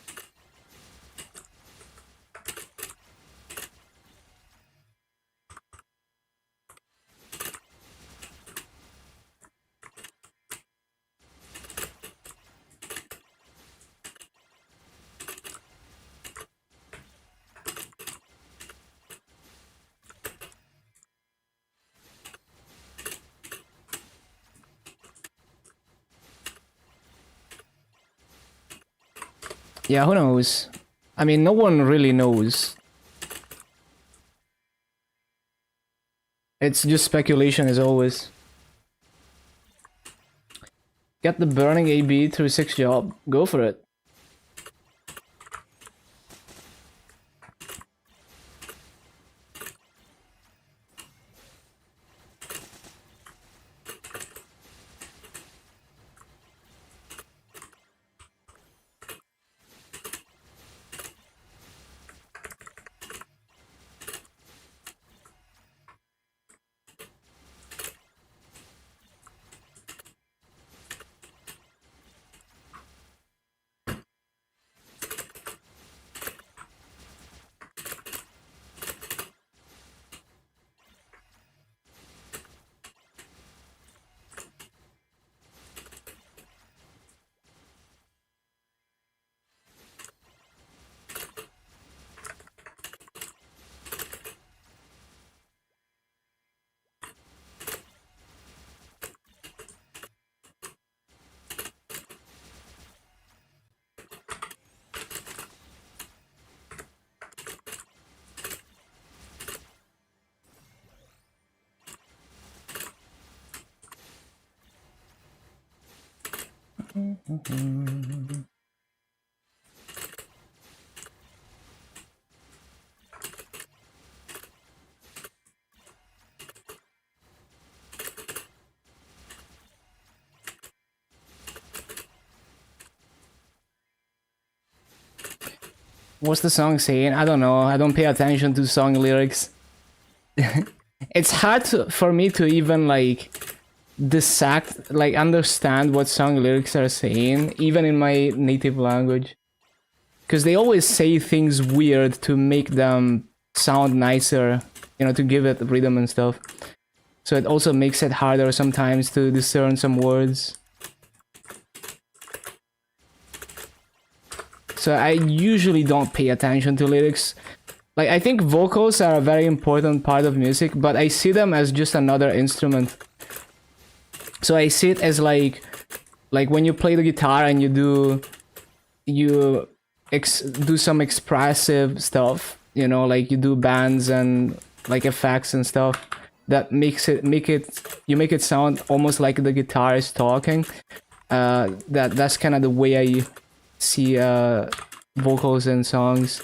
Yeah, who knows? I mean, no one really knows. It's just speculation as always. Get the burning AB through 6 job. Go for it. What's the song saying? I don't know. I don't pay attention to song lyrics. It's hard for me to even like dissect, like understand what song lyrics are saying, even in my native language. Because they always say things weird to make them sound nicer, you know, to give it rhythm and stuff. So it also makes it harder sometimes to discern some words. So I usually don't pay attention to lyrics. Like, I think vocals are a very important part of music, but I see them as just another instrument. So I see it as like when you play the guitar and you do some expressive stuff, you know, like you do bands and like effects and stuff that make it sound almost like the guitar is talking. That's kind of the way I see vocals in songs.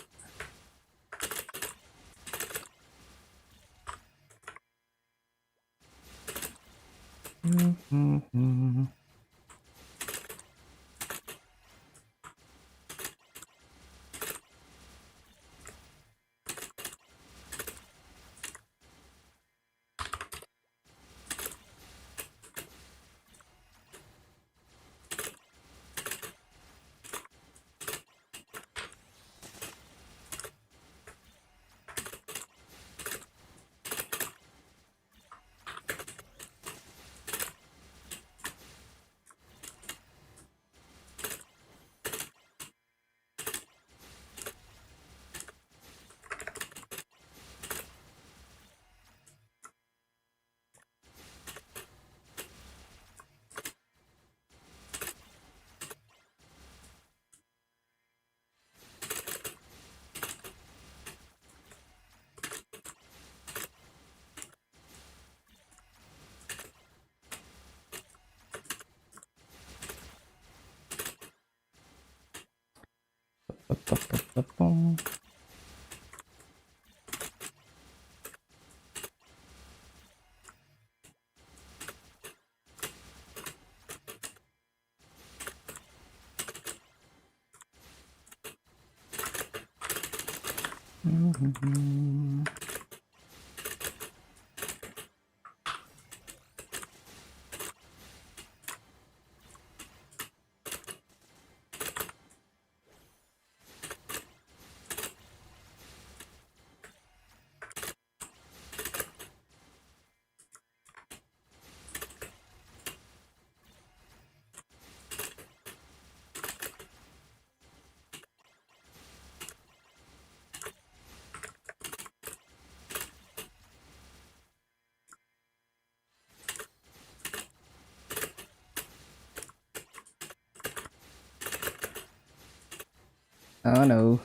Oh no.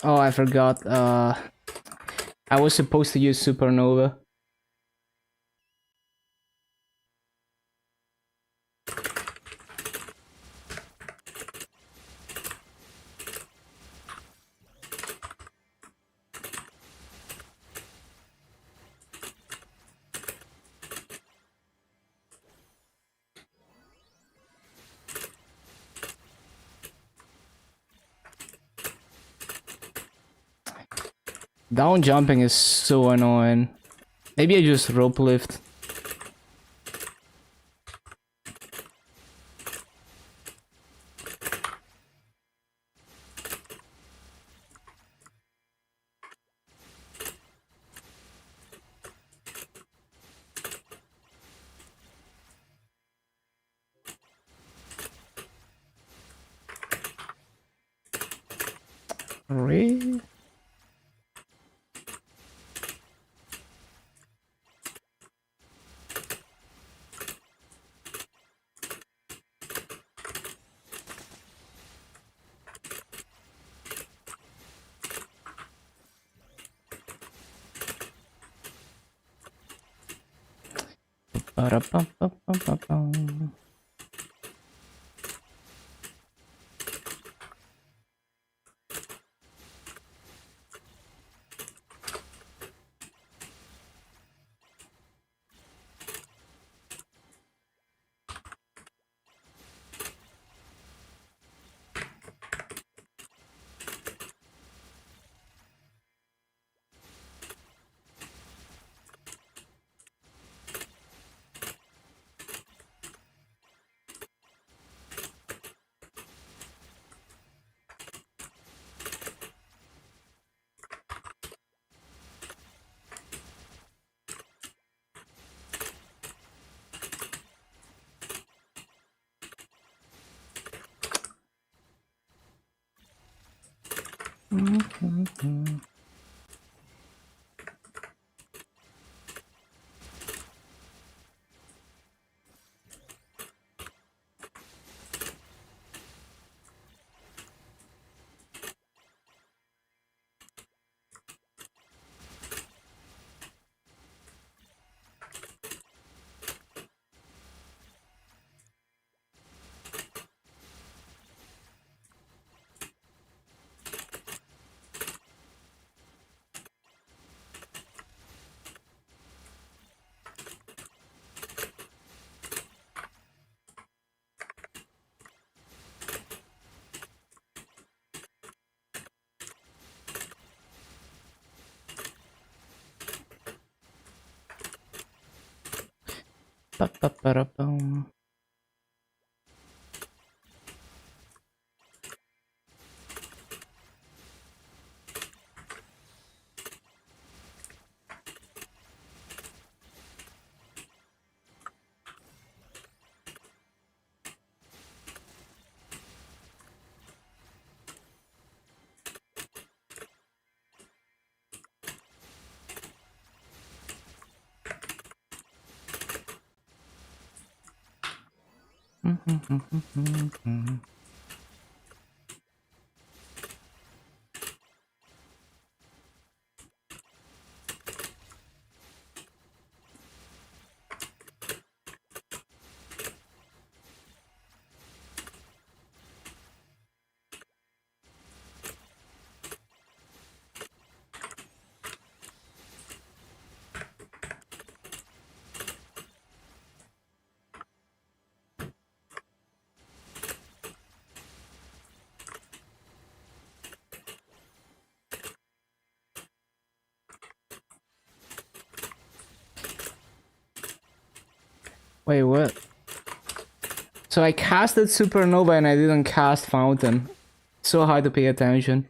Oh, I forgot. I was supposed to use supernova. Down jumping is so annoying. Maybe I just rope lift. Really? Ba-da-bum-bum-bum-bum. Ba-ba-ba-da-bum. Wait, what? So I casted supernova and I didn't cast fountain. So hard to pay attention.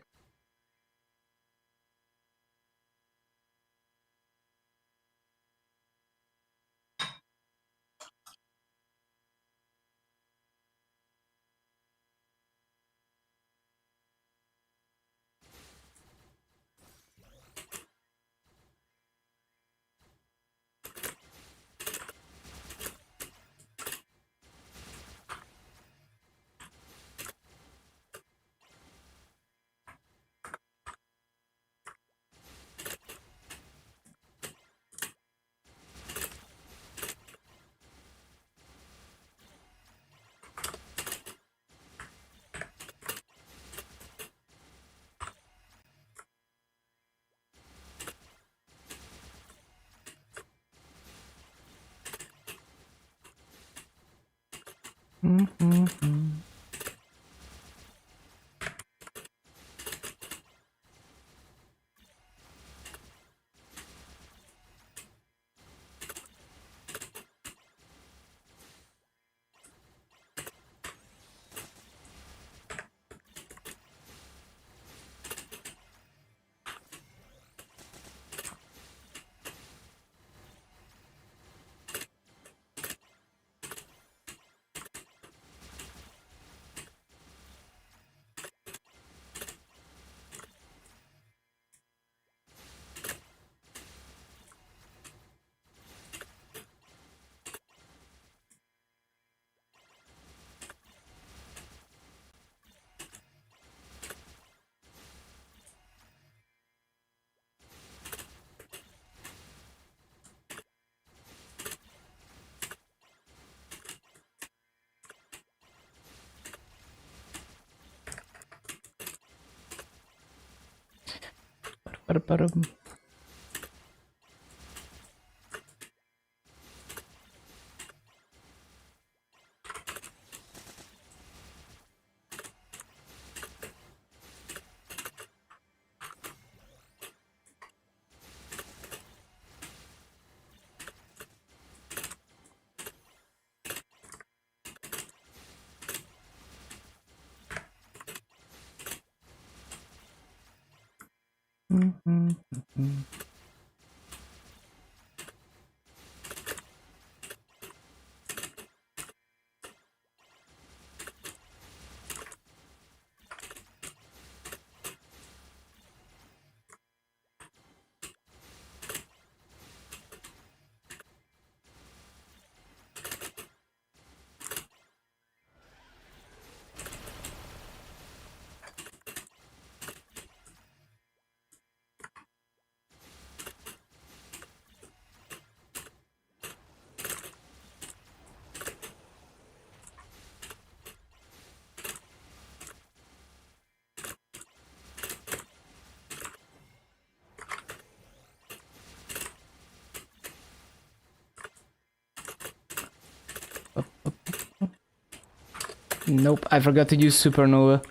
Nope, I forgot to use supernova.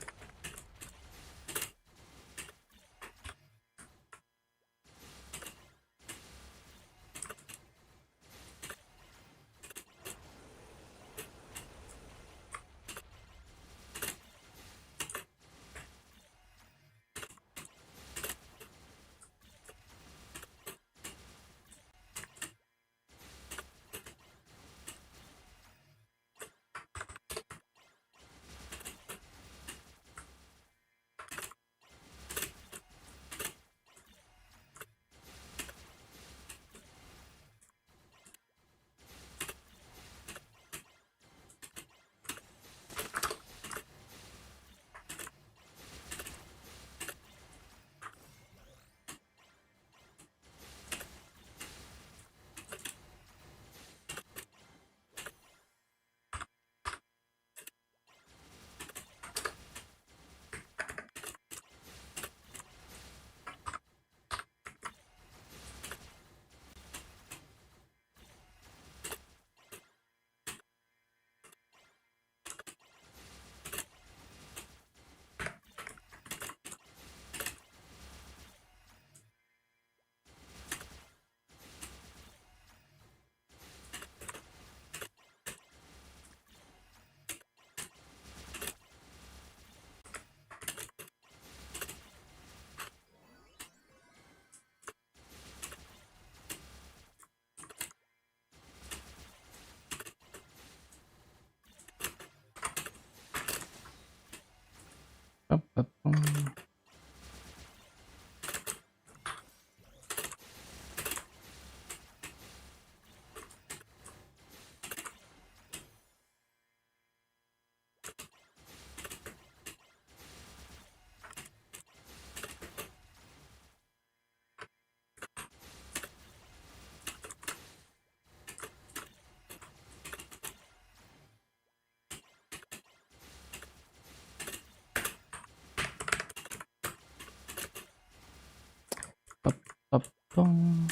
Boom.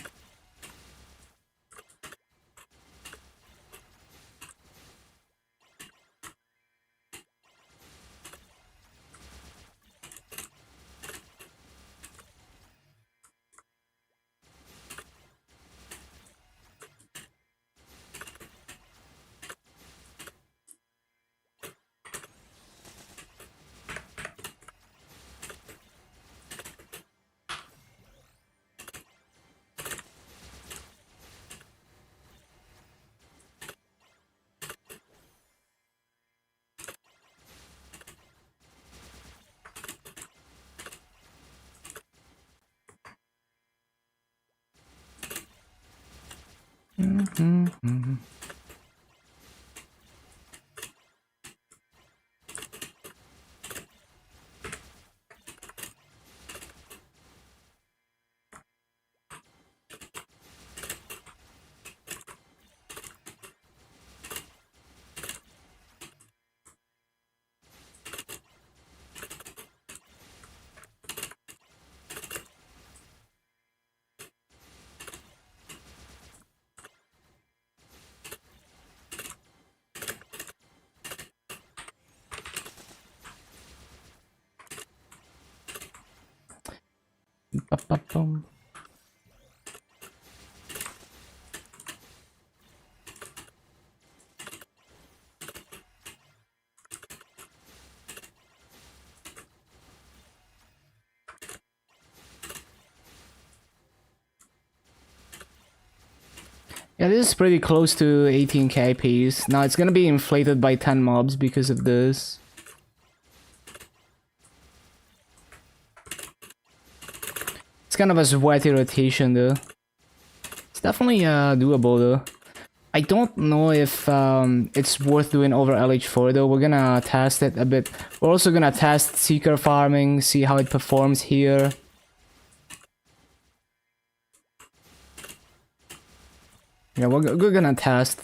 Ba-ba-bum. Yeah, this is pretty close to 18k piece. Now it's gonna be inflated by 10 mobs because of this. It's kind of a sweaty rotation though. It's definitely doable though. I don't know if it's worth doing over LH4 though. We're gonna test it a bit. We're also gonna test Seeker farming, see how it performs here. Yeah, we're gonna test.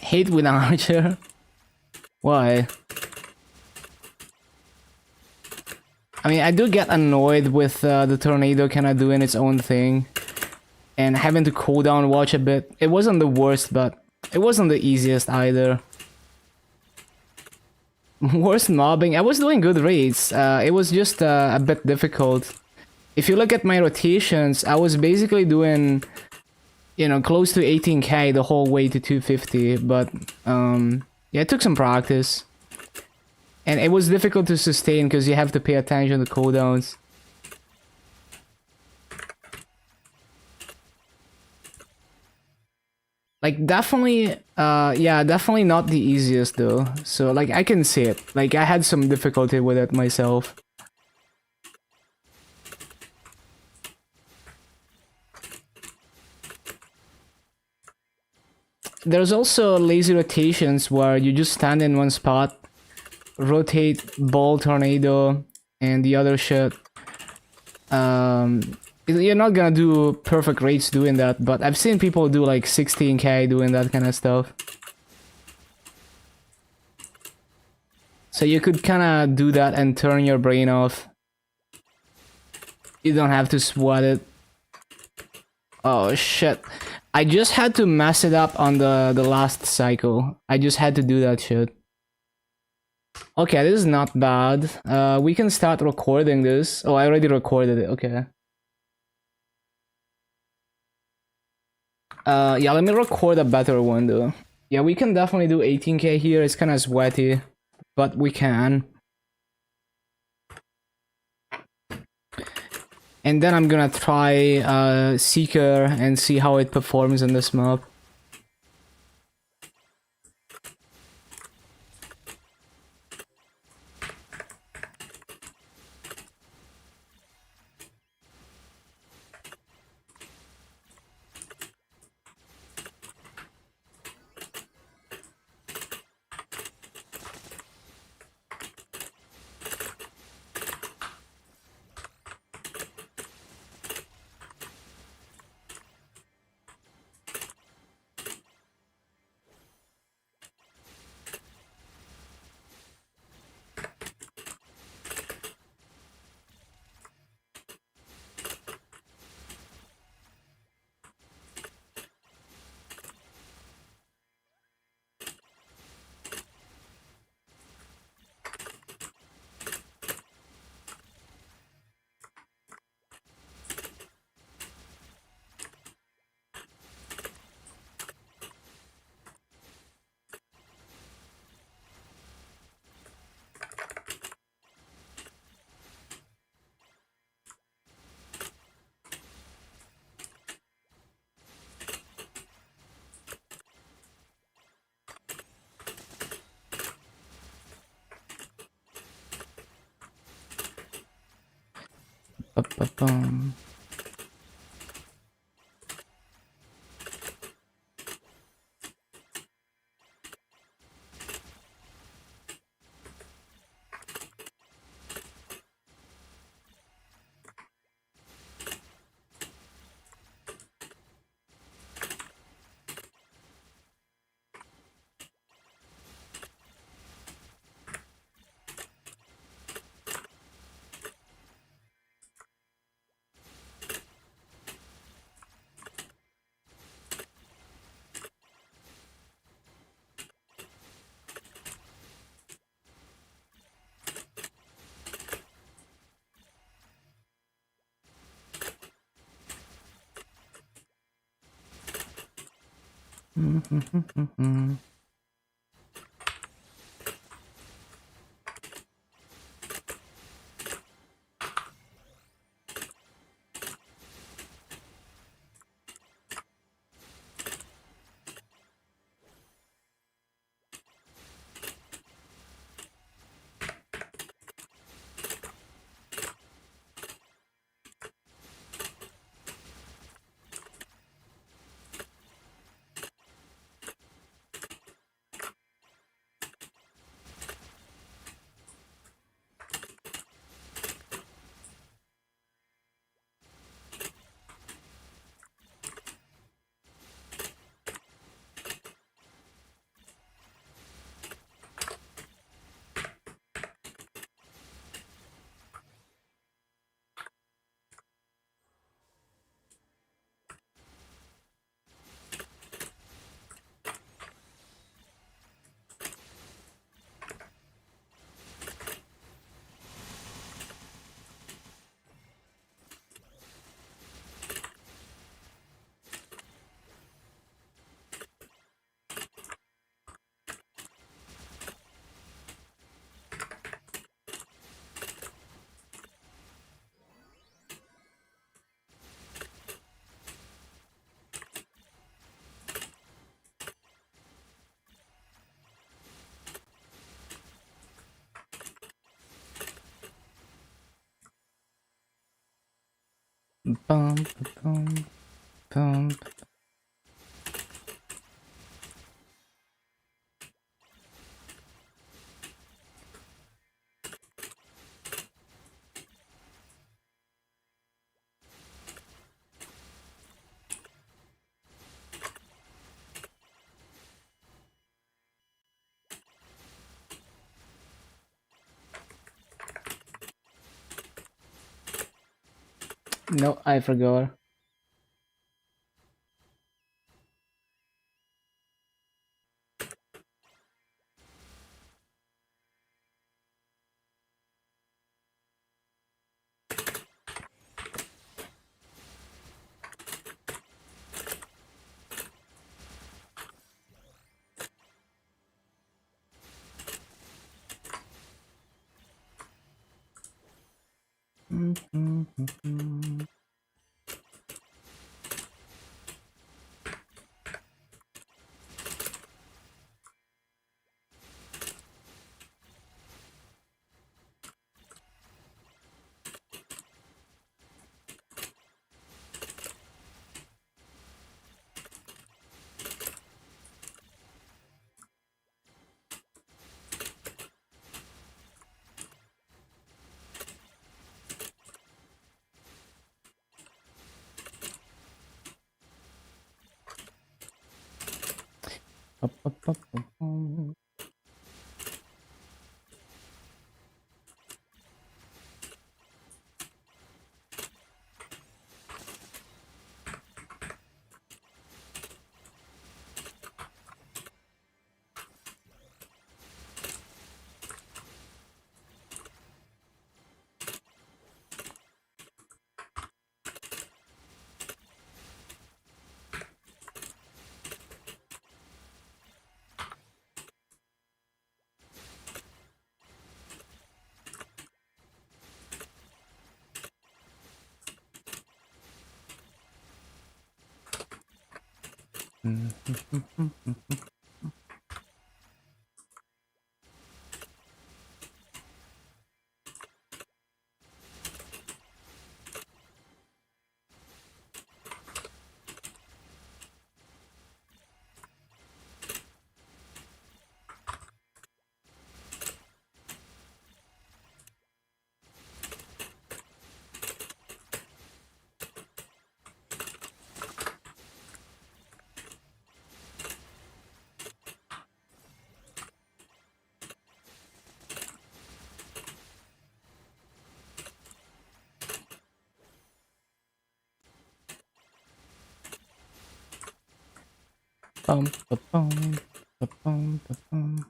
Hate with Archer? Why? I mean, I do get annoyed with the tornado kind of doing its own thing. And having to cooldown watch a bit. It wasn't the worst, but it wasn't the easiest either. Worst mobbing? I was doing good raids. It was just a bit difficult. If you look at my rotations, I was basically doing, you know, close to 18k the whole way to 250, but yeah, it took some practice. And it was difficult to sustain because you have to pay attention to cooldowns. Like, definitely, yeah, definitely not the easiest though. So, like, I can see it. Like, I had some difficulty with it myself. There's also lazy rotations where you just stand in one spot, rotate ball tornado and the other shit. You're not gonna do perfect rates doing that, but I've seen people do like 16k doing that kind of stuff. So you could kind of do that and turn your brain off. You don't have to sweat it. Oh shit. I just had to mess it up on the last cycle. I just had to do that shit. Okay, this is not bad. We can start recording this. Oh, I already recorded it. Okay. Yeah, let me record a better one though. Yeah, we can definitely do 18k here. It's kind of sweaty, but we can. And then I'm gonna try Seeker and see how it performs in this map. Ba-bum. Bum, bum, bum. No, I forgot. Bum, ba-bum, ba-bum, ba-bum.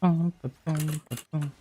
Bum, ba-bum, ba-bum.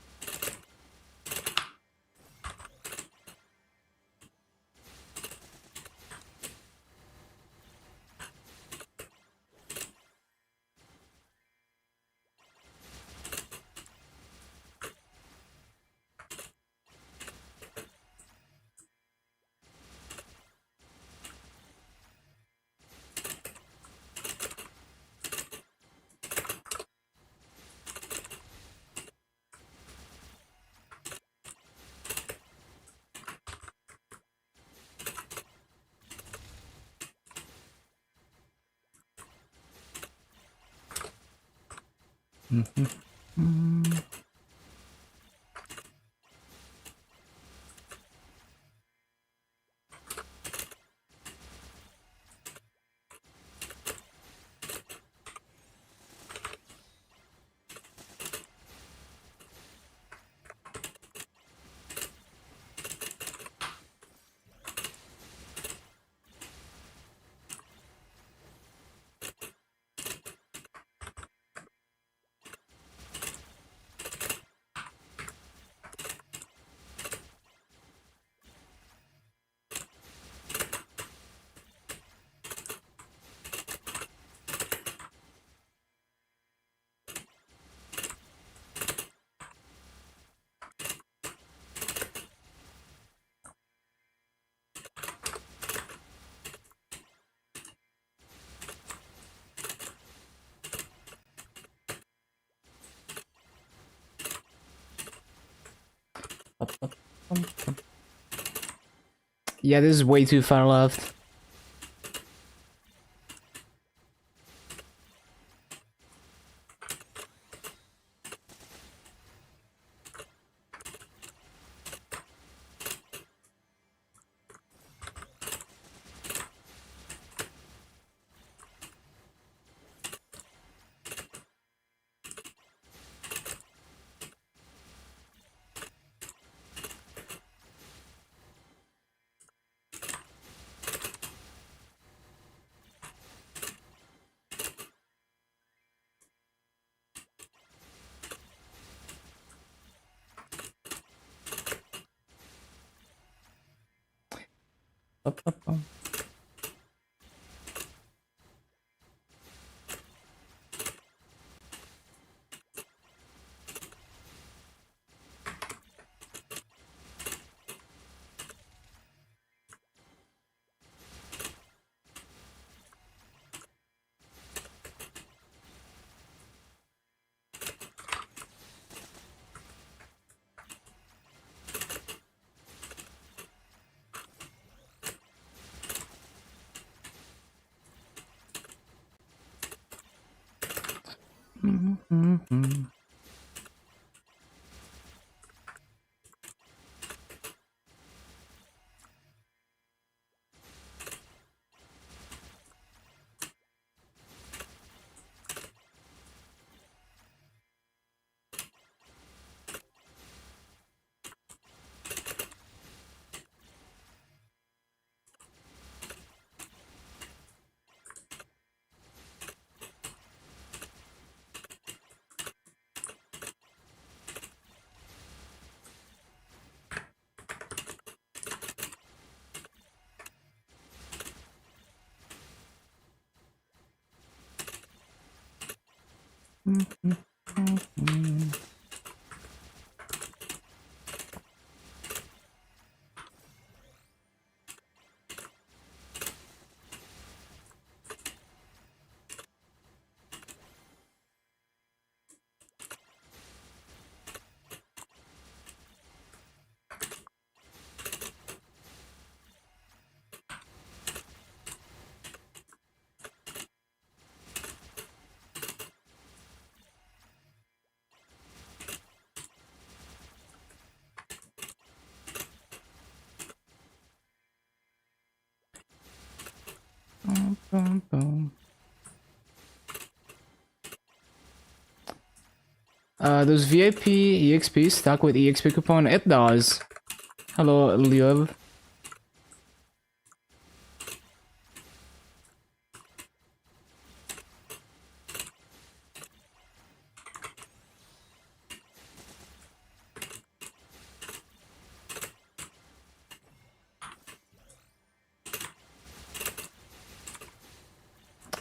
Yeah, this is way too far left. Ba-ba-bum. Does VIP EXP stuck with EXP coupon? It does. Hello, Leo.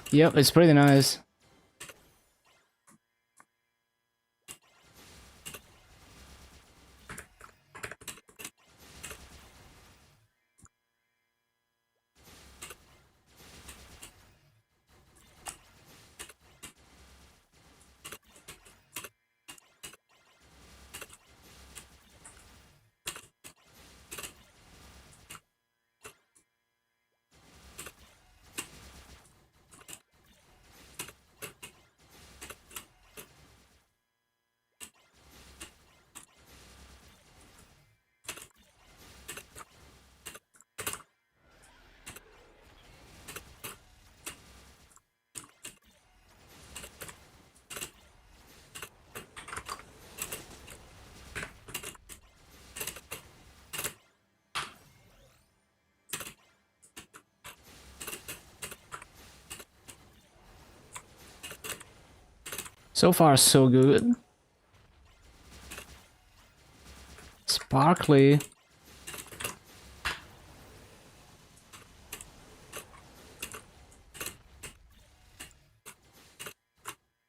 Yep, it's pretty nice. So far, so good. Sparkly.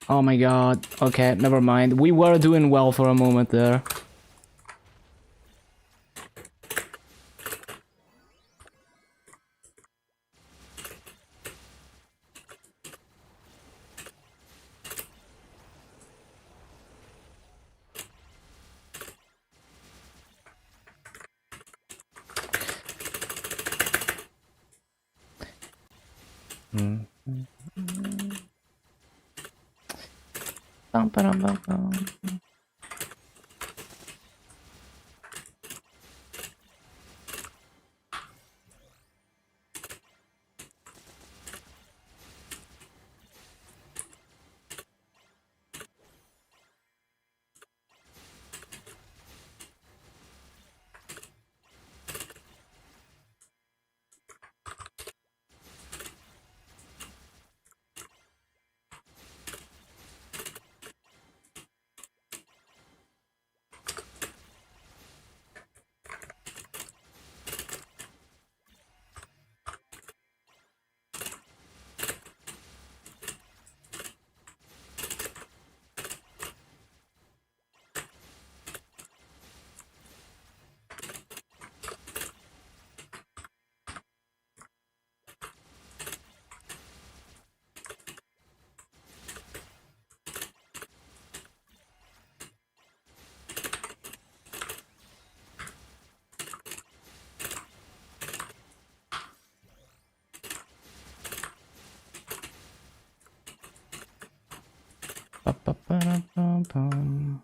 Oh my god. Okay, never mind. We were doing well for a moment there. Bum, ba-dum, bum, bum. Ba-ba-ba-da-bum-bum.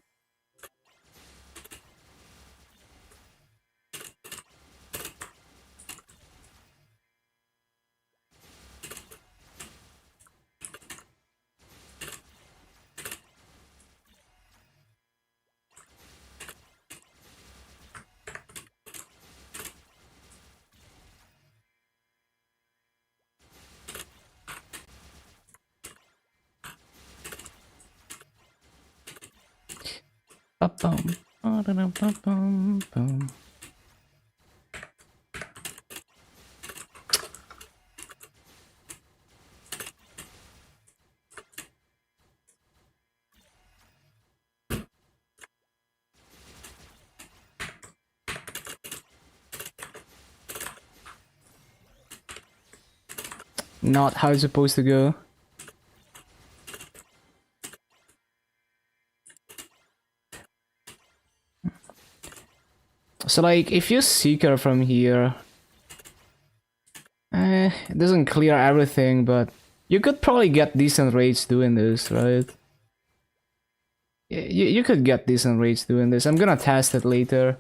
Ba-bum. Ba-da-dum-bum-bum-bum. Not how it's supposed to go. So like, if you Seeker from here, it doesn't clear everything, but you could probably get decent rates doing this, right? You could get decent rates doing this. I'm gonna test it later.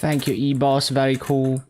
Thank you, E-Boss. Very cool.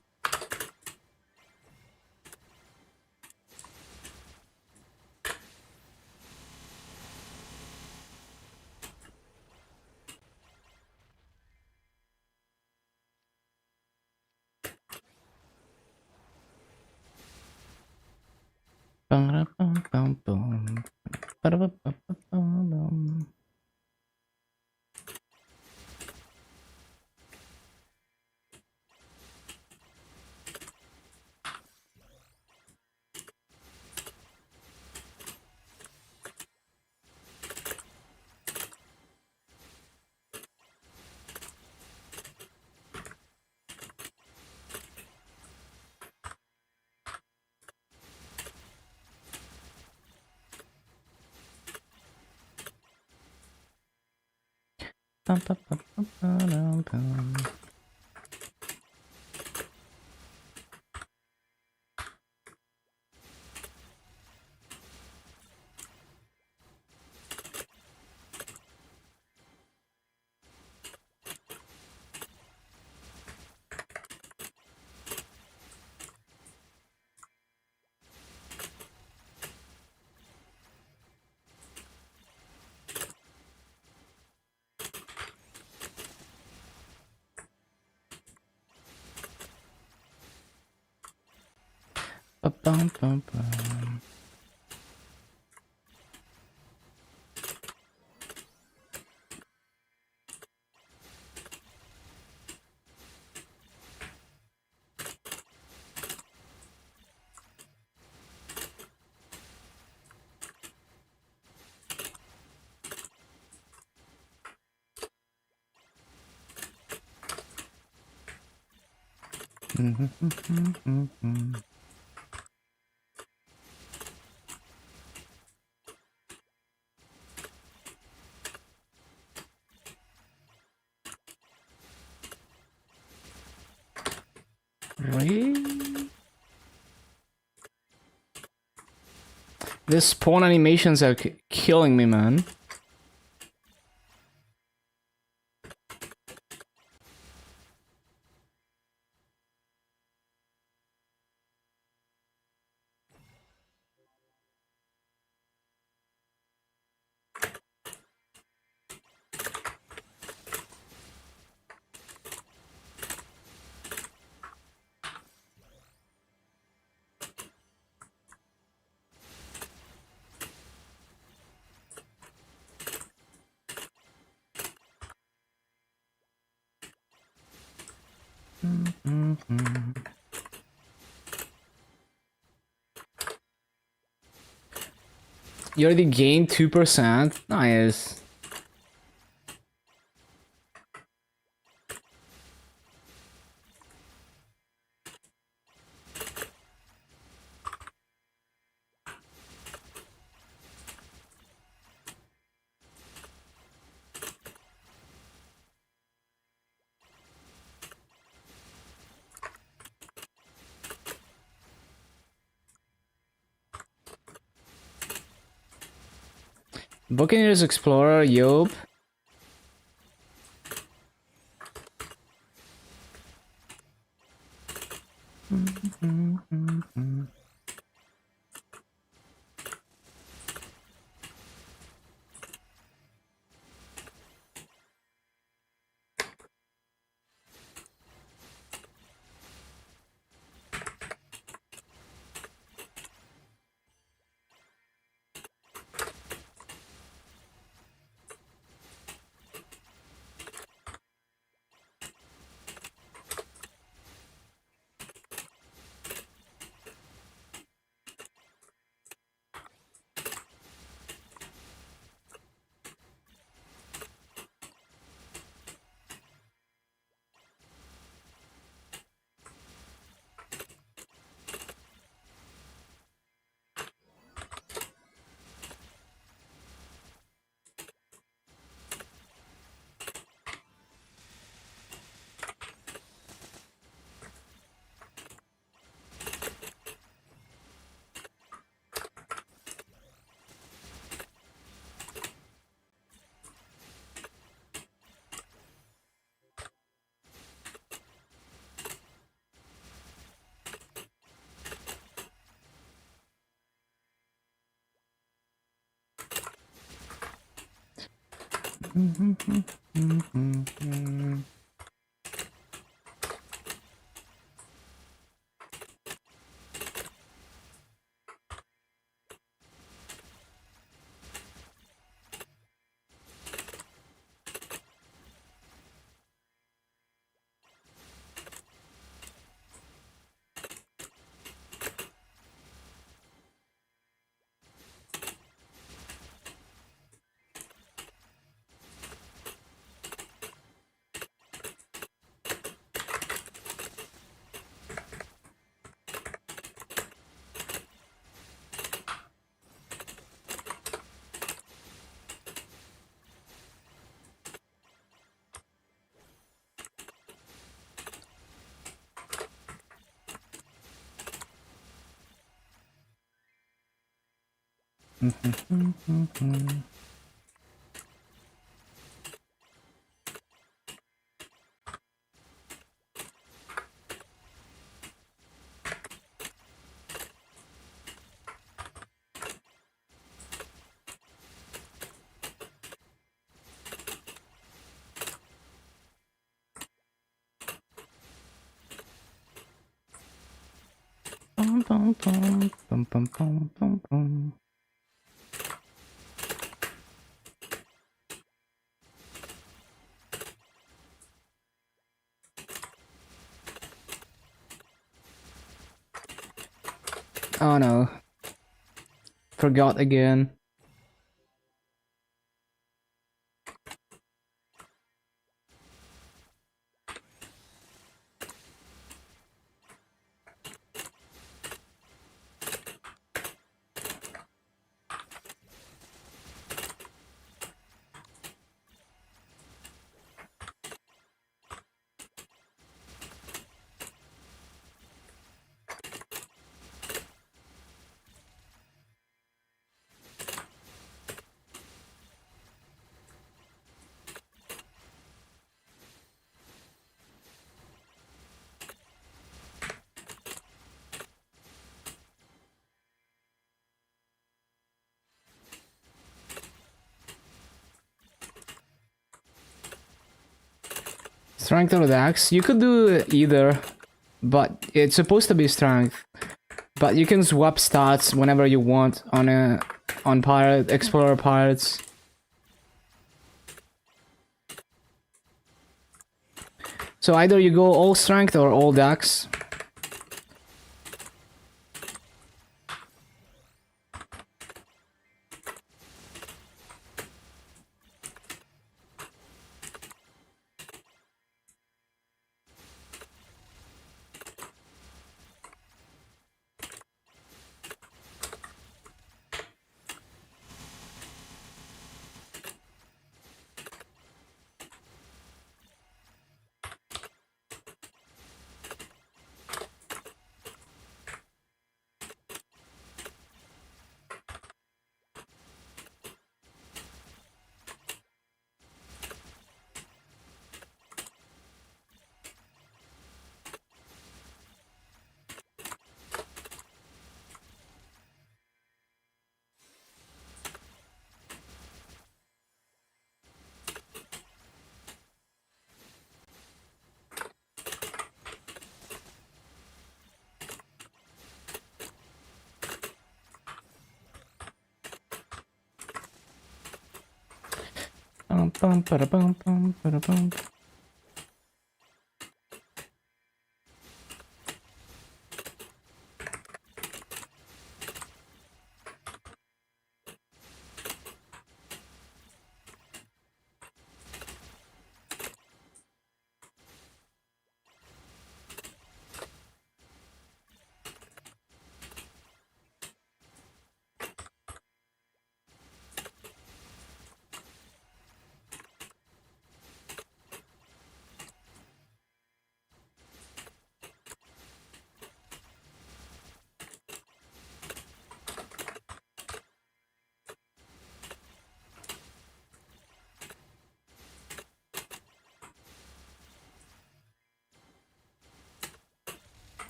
Really? The spawn animations are killing me, man. You already gained 2%. Nice. Buccaneers Explorer, Yob. Oh no. Forgot again. Strength or dex? You could do either, but it's supposed to be strength. But you can swap stats whenever you want on pirate explorer pirates. So either you go all strength or all dex. Bum, bada, bum, bum, bada, bum.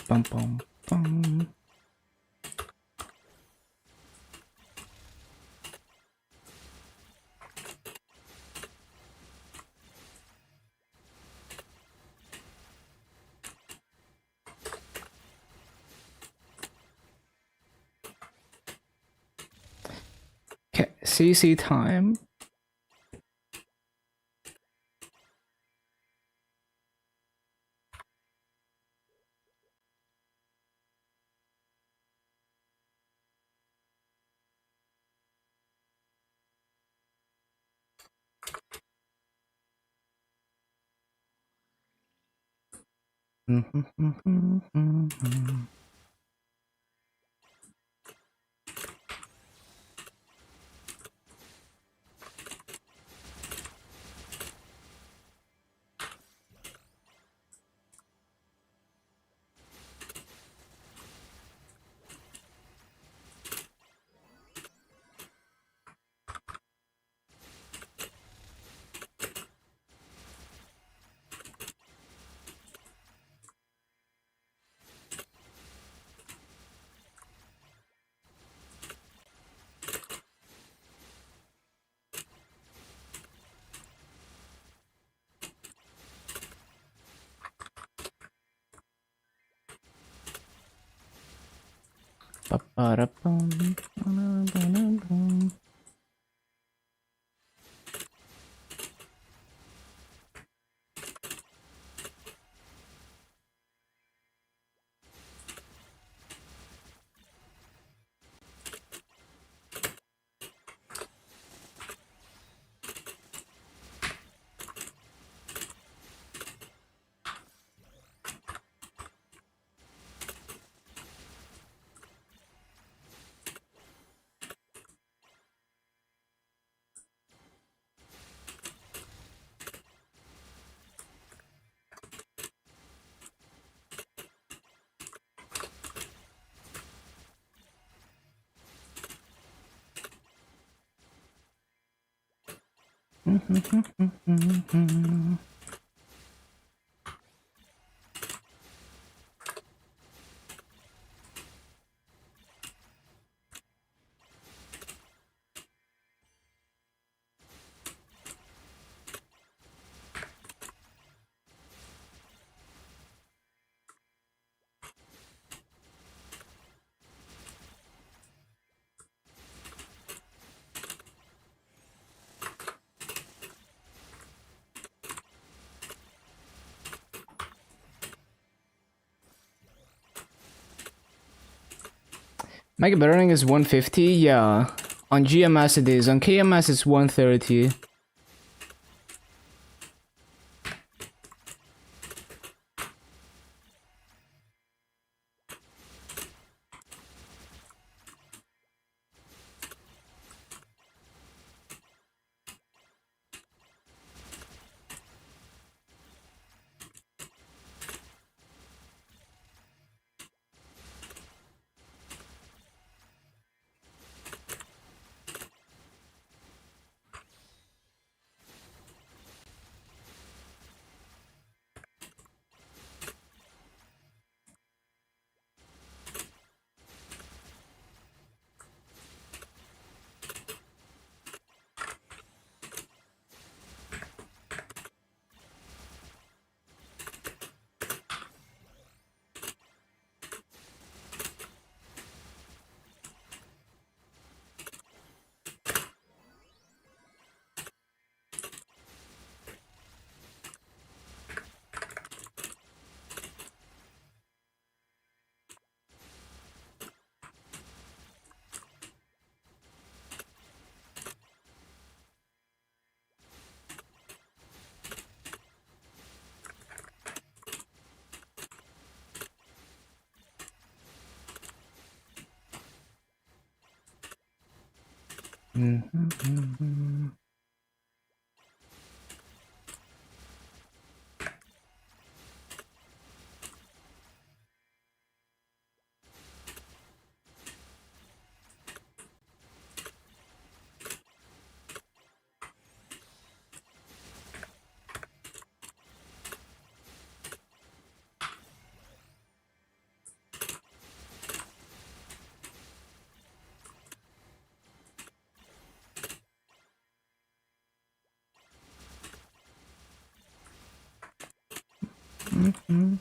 Bum bum bum. Okay, CC time. Mega burning is 150, yeah. On GMS it is. On KMS it's 130. Bum,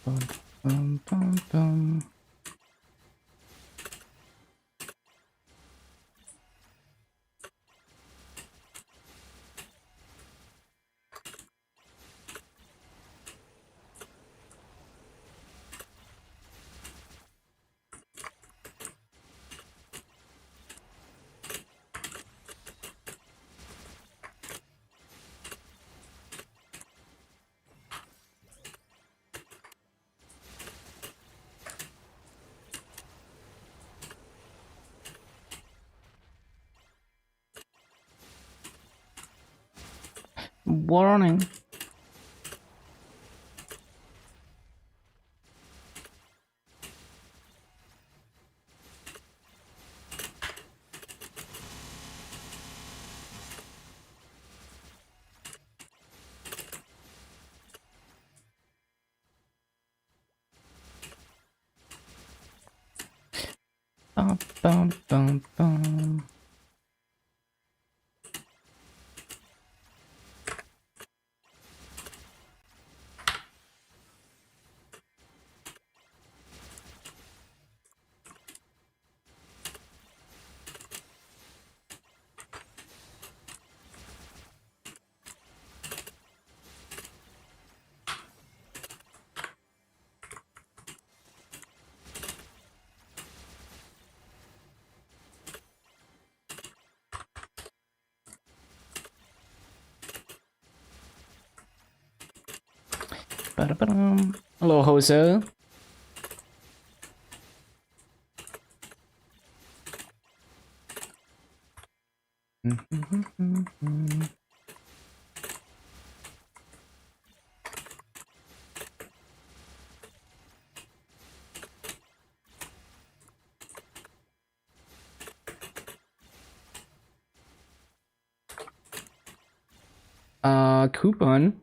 bum, bum, bum, bum. Warning. Bum, bum, bum, bum. Ba-da-ba-dum. Hello, Jose. Coupon.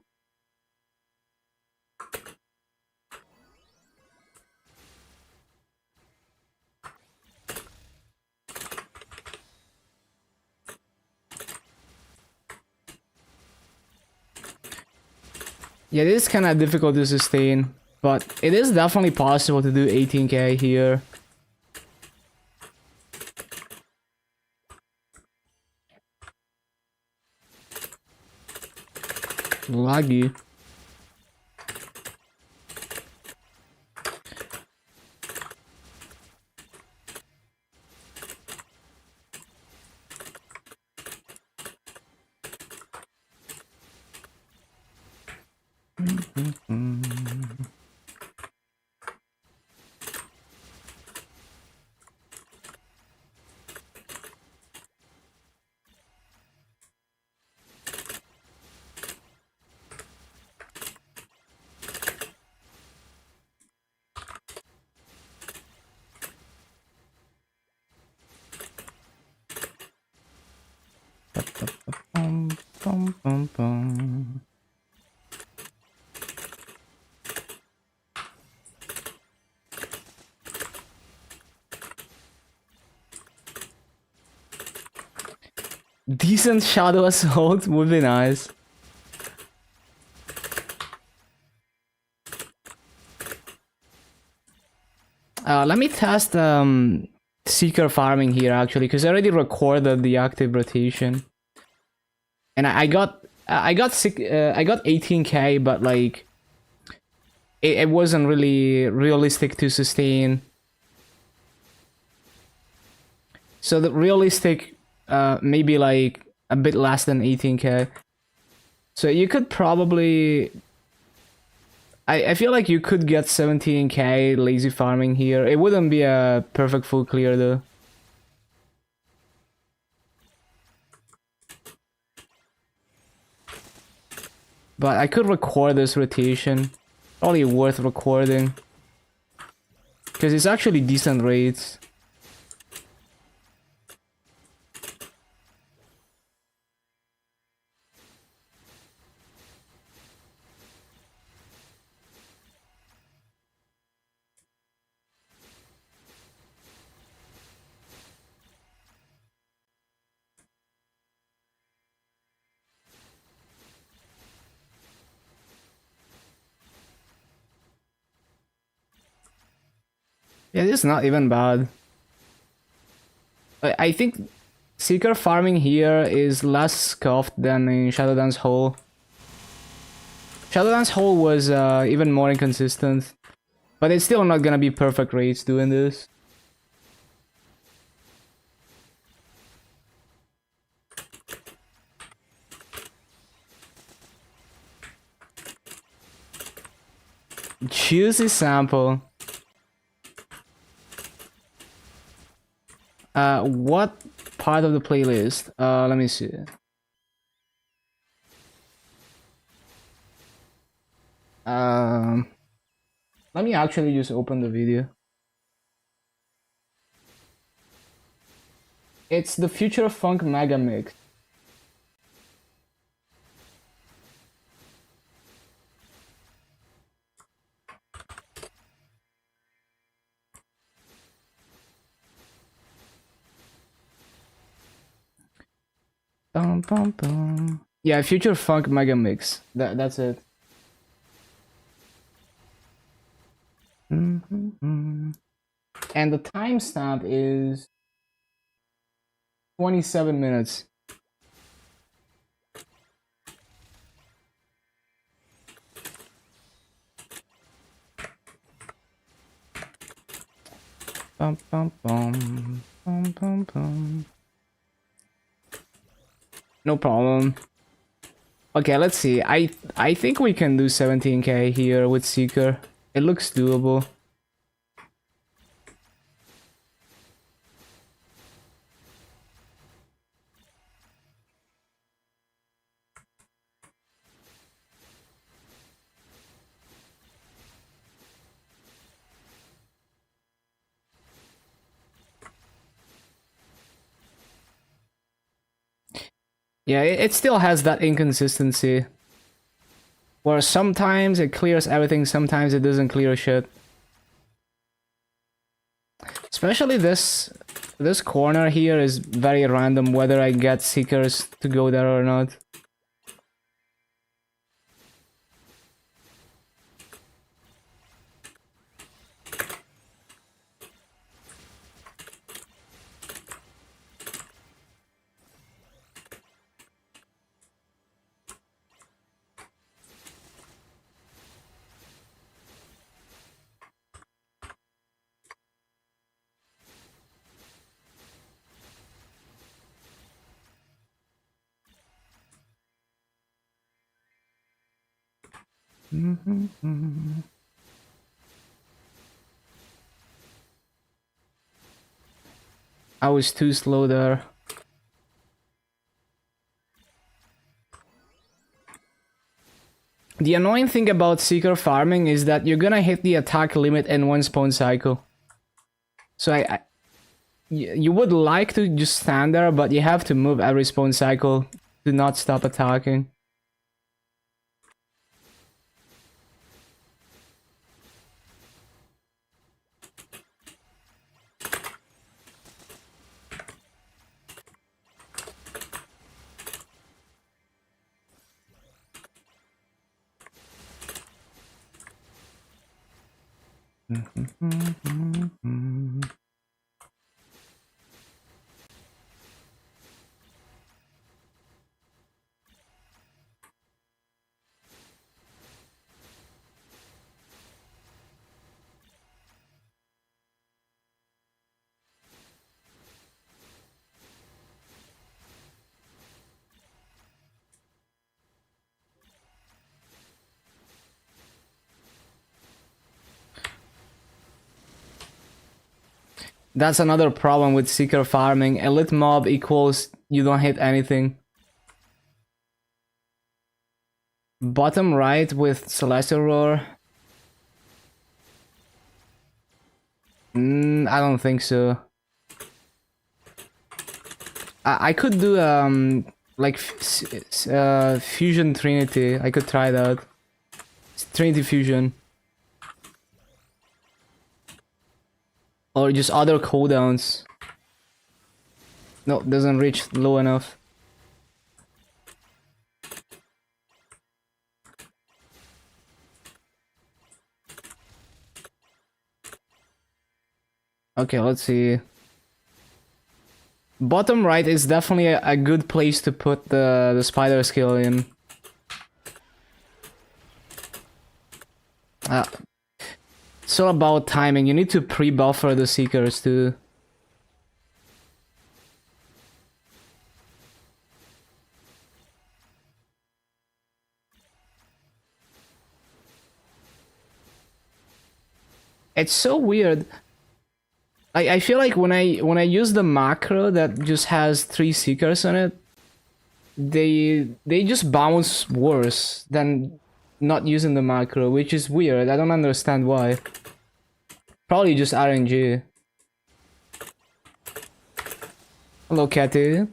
Yeah, it is kind of difficult to sustain, but it is definitely possible to do 18k here. Laggy. Bum, bum, bum, bum. Decent shadow assault would be nice. Let me test seeker farming here actually, because I already recorded the active rotation, and I got 18k, but like it wasn't really realistic to sustain. So the realistic, maybe like a bit less than 18k. So you could probably, I feel like you could get 17k lazy farming here. It wouldn't be a perfect full clear though. But I could record this rotation. Probably worth recording. Because it's actually decent rates. Yeah, it's not even bad. I think Seeker farming here is less scuffed than in Shadowdance Hole. Shadowdance Hole was even more inconsistent. But it's still not gonna be perfect rates doing this. Juicy sample. What part of the playlist? Let me see. Um, Let me actually just open the video. It's the Future Funk Mega Mix. Bum, bum, bum. Yeah, Future Funk Mega Mix. That's it. And the timestamp is 27 minutes. Bum, bum, bum. Bum, bum, bum. No problem. Okay, let's see. I think we can do 17k here with Seeker. It looks doable. Yeah, it still has that inconsistency. Where sometimes it clears everything, sometimes it doesn't clear shit. Especially this corner here is very random whether I get Seekers to go there or not. I was too slow there. The annoying thing about Seeker farming is that you're gonna hit the attack limit in one spawn cycle. So you would like to just stand there, but you have to move every spawn cycle to not stop attacking. That's another problem with Seeker farming. Elite mob equals you don't hit anything. Bottom right with Celestial Roar. I don't think so. I could do like Fusion Trinity. I could try that. Trinity Fusion. Or just other cooldowns. No, doesn't reach low enough. Okay, let's see. Bottom right is definitely a good place to put the spider skill in. It's all about timing. You need to pre-buffer the seekers too. It's so weird. I feel like when I use the macro that just has 3 seekers on it, they just bounce worse than not using the macro, which is weird. I don't understand why. Probably just RNG. Hello, Catty.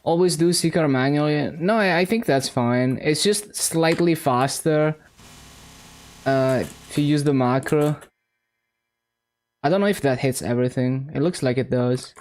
Always do seeker manually. No, I think that's fine. It's just slightly faster if you use the macro. I don't know if that hits everything. It looks like it does.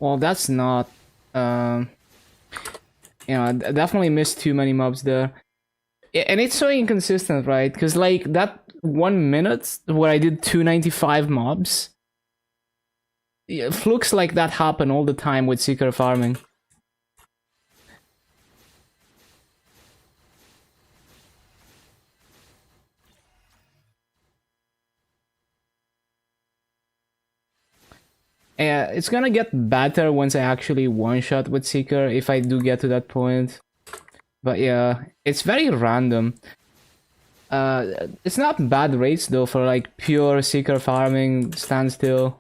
Well, that's not. I definitely missed too many mobs there. And it's so inconsistent, right? Because, like, that 1 minute where I did 295 mobs, flukes like that happen all the time with Seeker farming. Yeah, it's gonna get better once I actually one-shot with Seeker, if I do get to that point. But yeah, it's very random. It's not bad rates though for like pure Seeker farming standstill.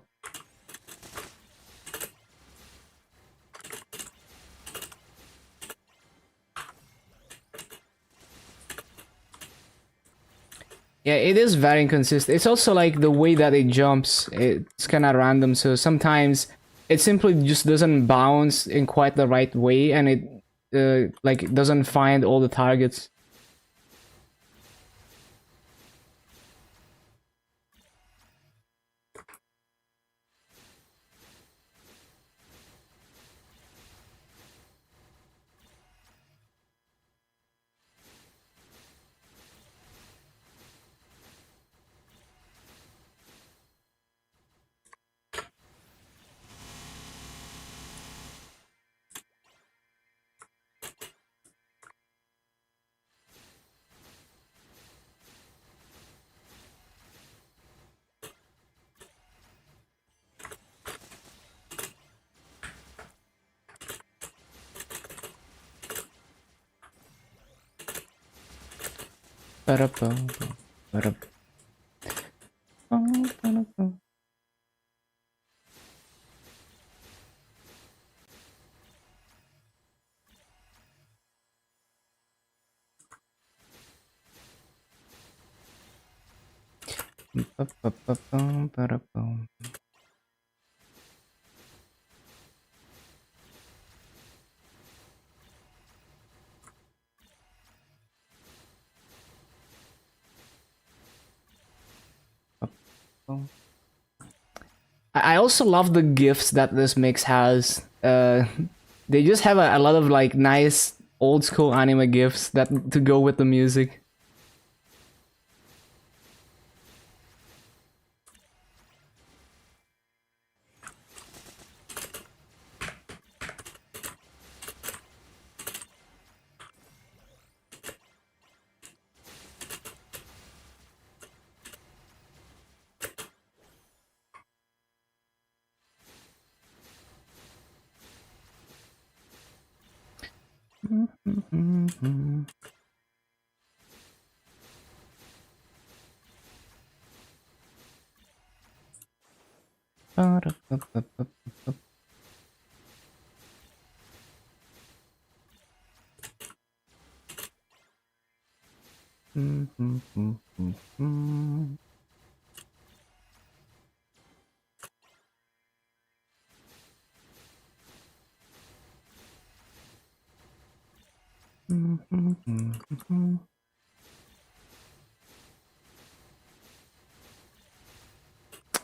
Yeah, it is very inconsistent. It's also like the way that it jumps, it's kind of random, so sometimes it simply just doesn't bounce in quite the right way, and it like doesn't find all the targets. Ba-da-ba, ba-da-ba. I also love the gifts that this mix has. They just have a lot of like nice old school anime gifts that to go with the music.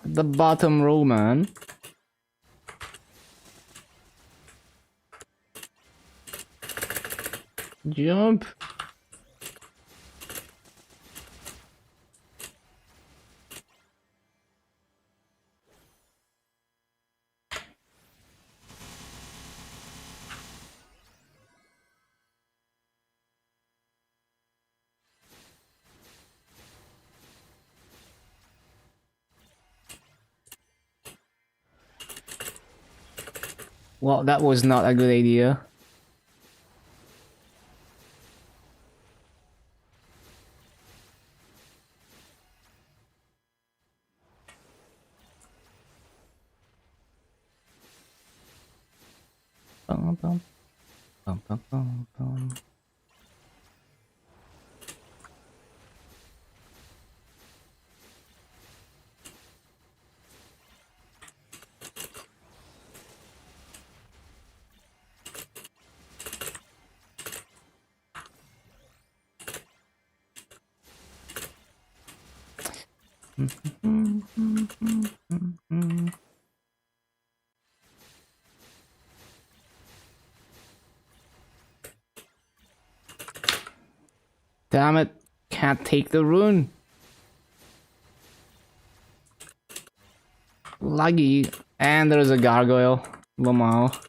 The bottom row, man. Jump. Well, that was not a good idea. Bum, bum, bum, bum, bum, bum. Damn it. Can't take the rune. Laggy. And there's a gargoyle. Lamau.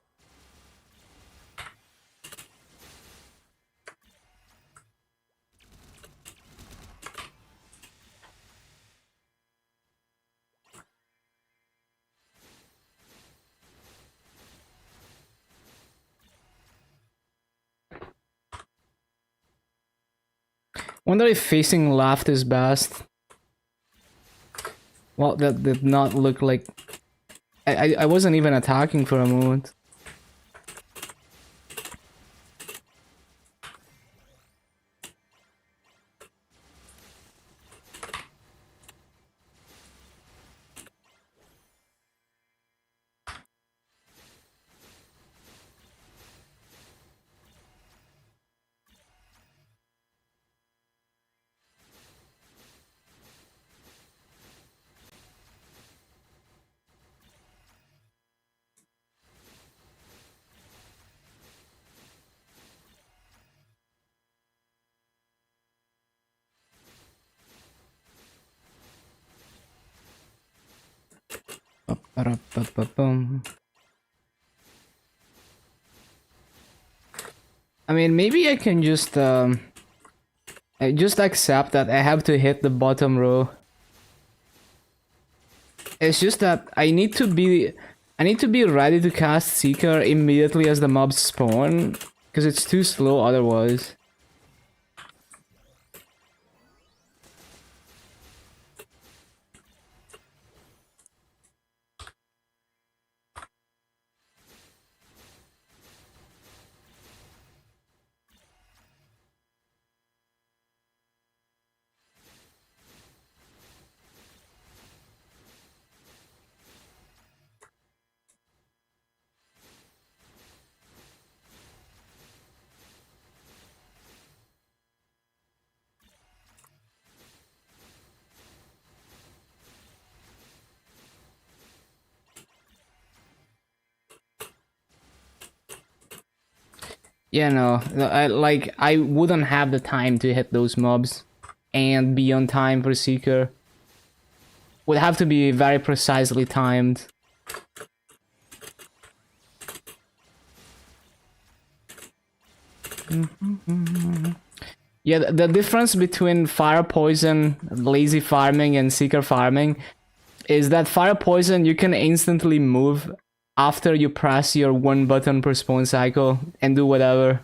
Wonder if facing left is best. Well, that did not look like... I wasn't even attacking for a moment. I mean, maybe I can just I just accept that I have to hit the bottom row. It's just that I need to be ready to cast Seeker immediately as the mobs spawn, because it's too slow otherwise. Yeah, no, I wouldn't have the time to hit those mobs and be on time for Seeker. Would have to be very precisely timed. Yeah, the difference between fire poison, lazy farming, and seeker farming is that fire poison you can instantly move after you press your one button per spawn cycle and do whatever.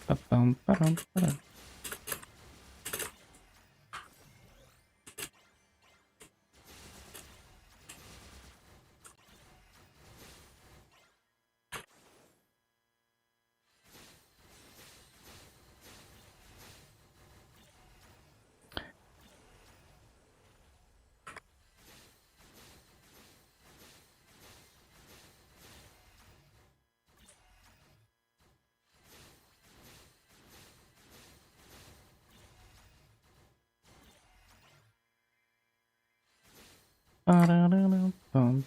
Ba-bum, ba-dum, ba-dum. Ba-da-da-da-bum, bum.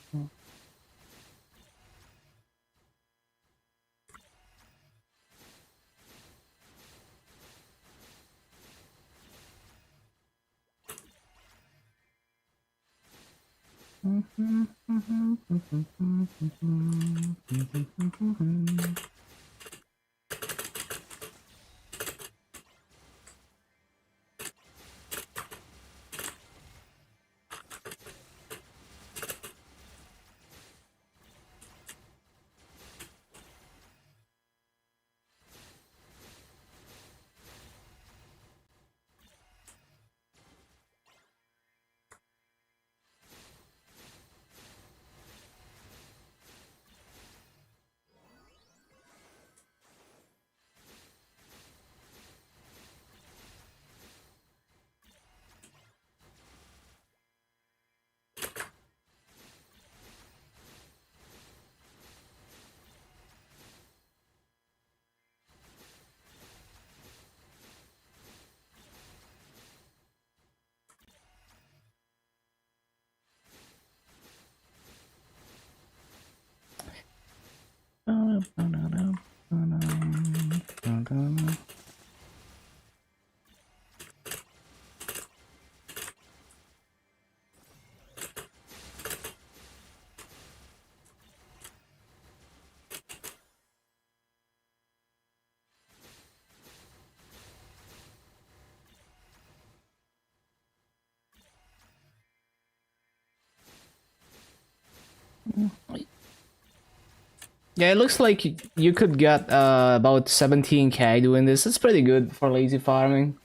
Yeah, it looks like you could get about 17k doing this. It's pretty good for lazy farming.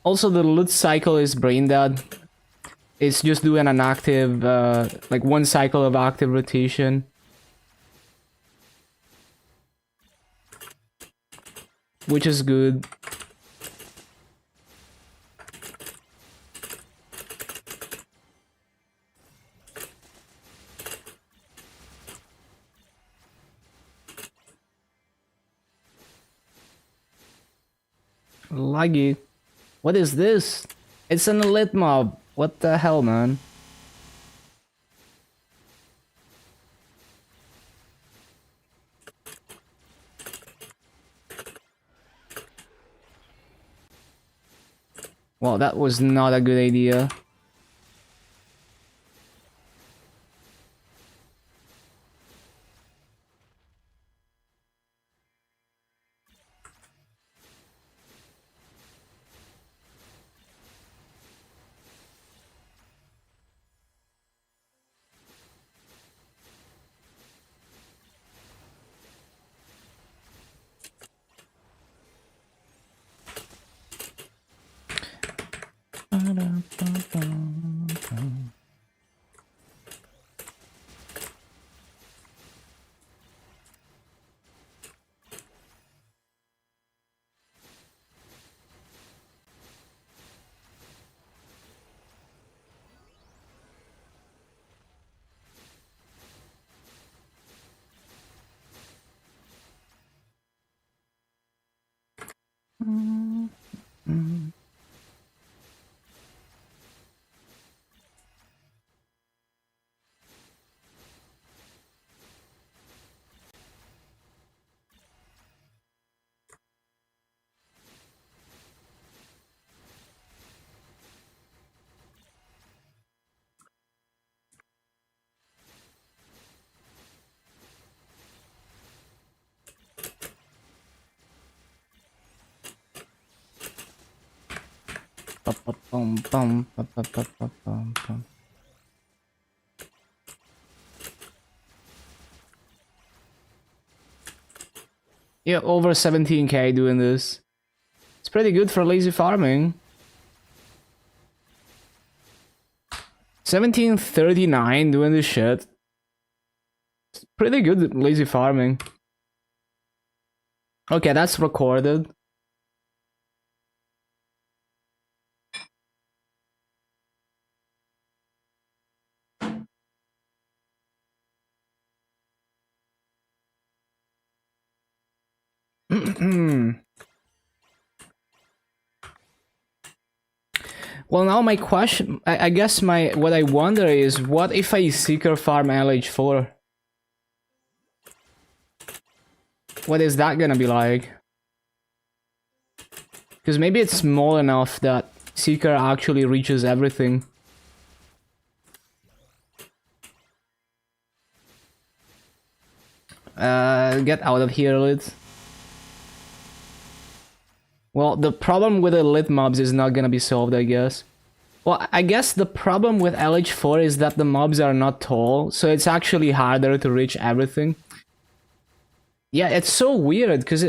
Also, the loot cycle is brain dead. It's just doing an active, like one cycle of active rotation, which is good. Laggy. What is this? It's an elite mob. What the hell, man? Well, that was not a good idea. Yeah, over 17k doing this. It's pretty good for lazy farming. 1739 doing this shit. It's pretty good lazy farming. Okay, that's recorded. Well, now my question, I guess what I wonder is, what if I seeker farm LH4? What is that gonna be like? Because maybe it's small enough that seeker actually reaches everything. Get out of here, Lit. Well, the problem with the lit mobs is not gonna be solved, I guess. Well, I guess the problem with LH4 is that the mobs are not tall, so it's actually harder to reach everything. Yeah, it's so weird, because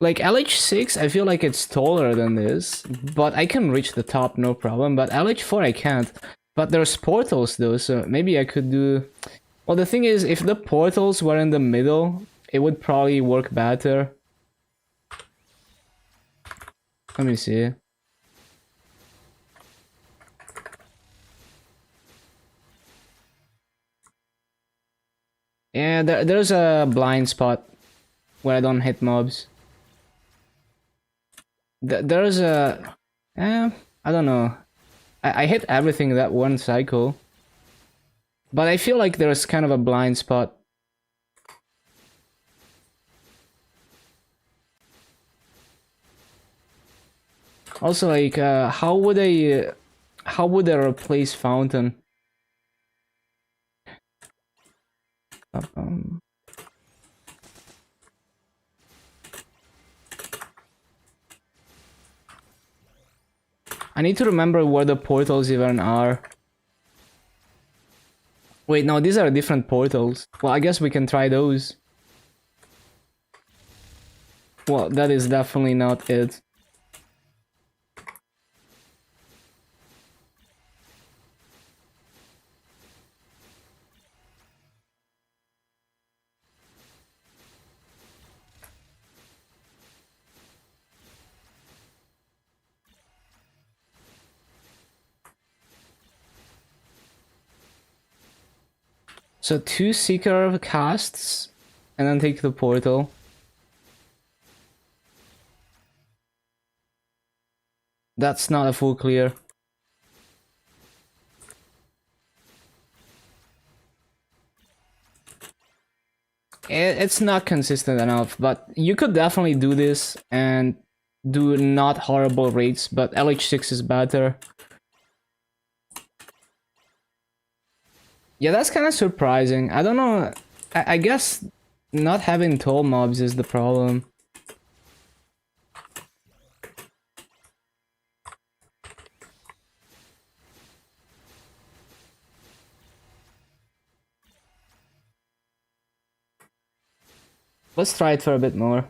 like LH6, I feel like it's taller than this, but I can reach the top, no problem, but LH4 I can't. But there's portals though, so maybe I could do... Well, the thing is, if the portals were in the middle, it would probably work better. Let me see. Yeah, there's a blind spot where I don't hit mobs. There's a... I don't know. I hit everything that one cycle. But I feel like there's kind of a blind spot. Also, like, how would I replace Fountain? I need to remember where the portals even are. Wait, no, these are different portals. Well, I guess we can try those. Well, that is definitely not it. So 2 Seeker casts, and then take the portal. That's not a full clear. It's not consistent enough, but you could definitely do this and do not horrible rates, but LH6 is better. Yeah, that's kind of surprising. I don't know. I guess not having tall mobs is the problem. Let's try it for a bit more.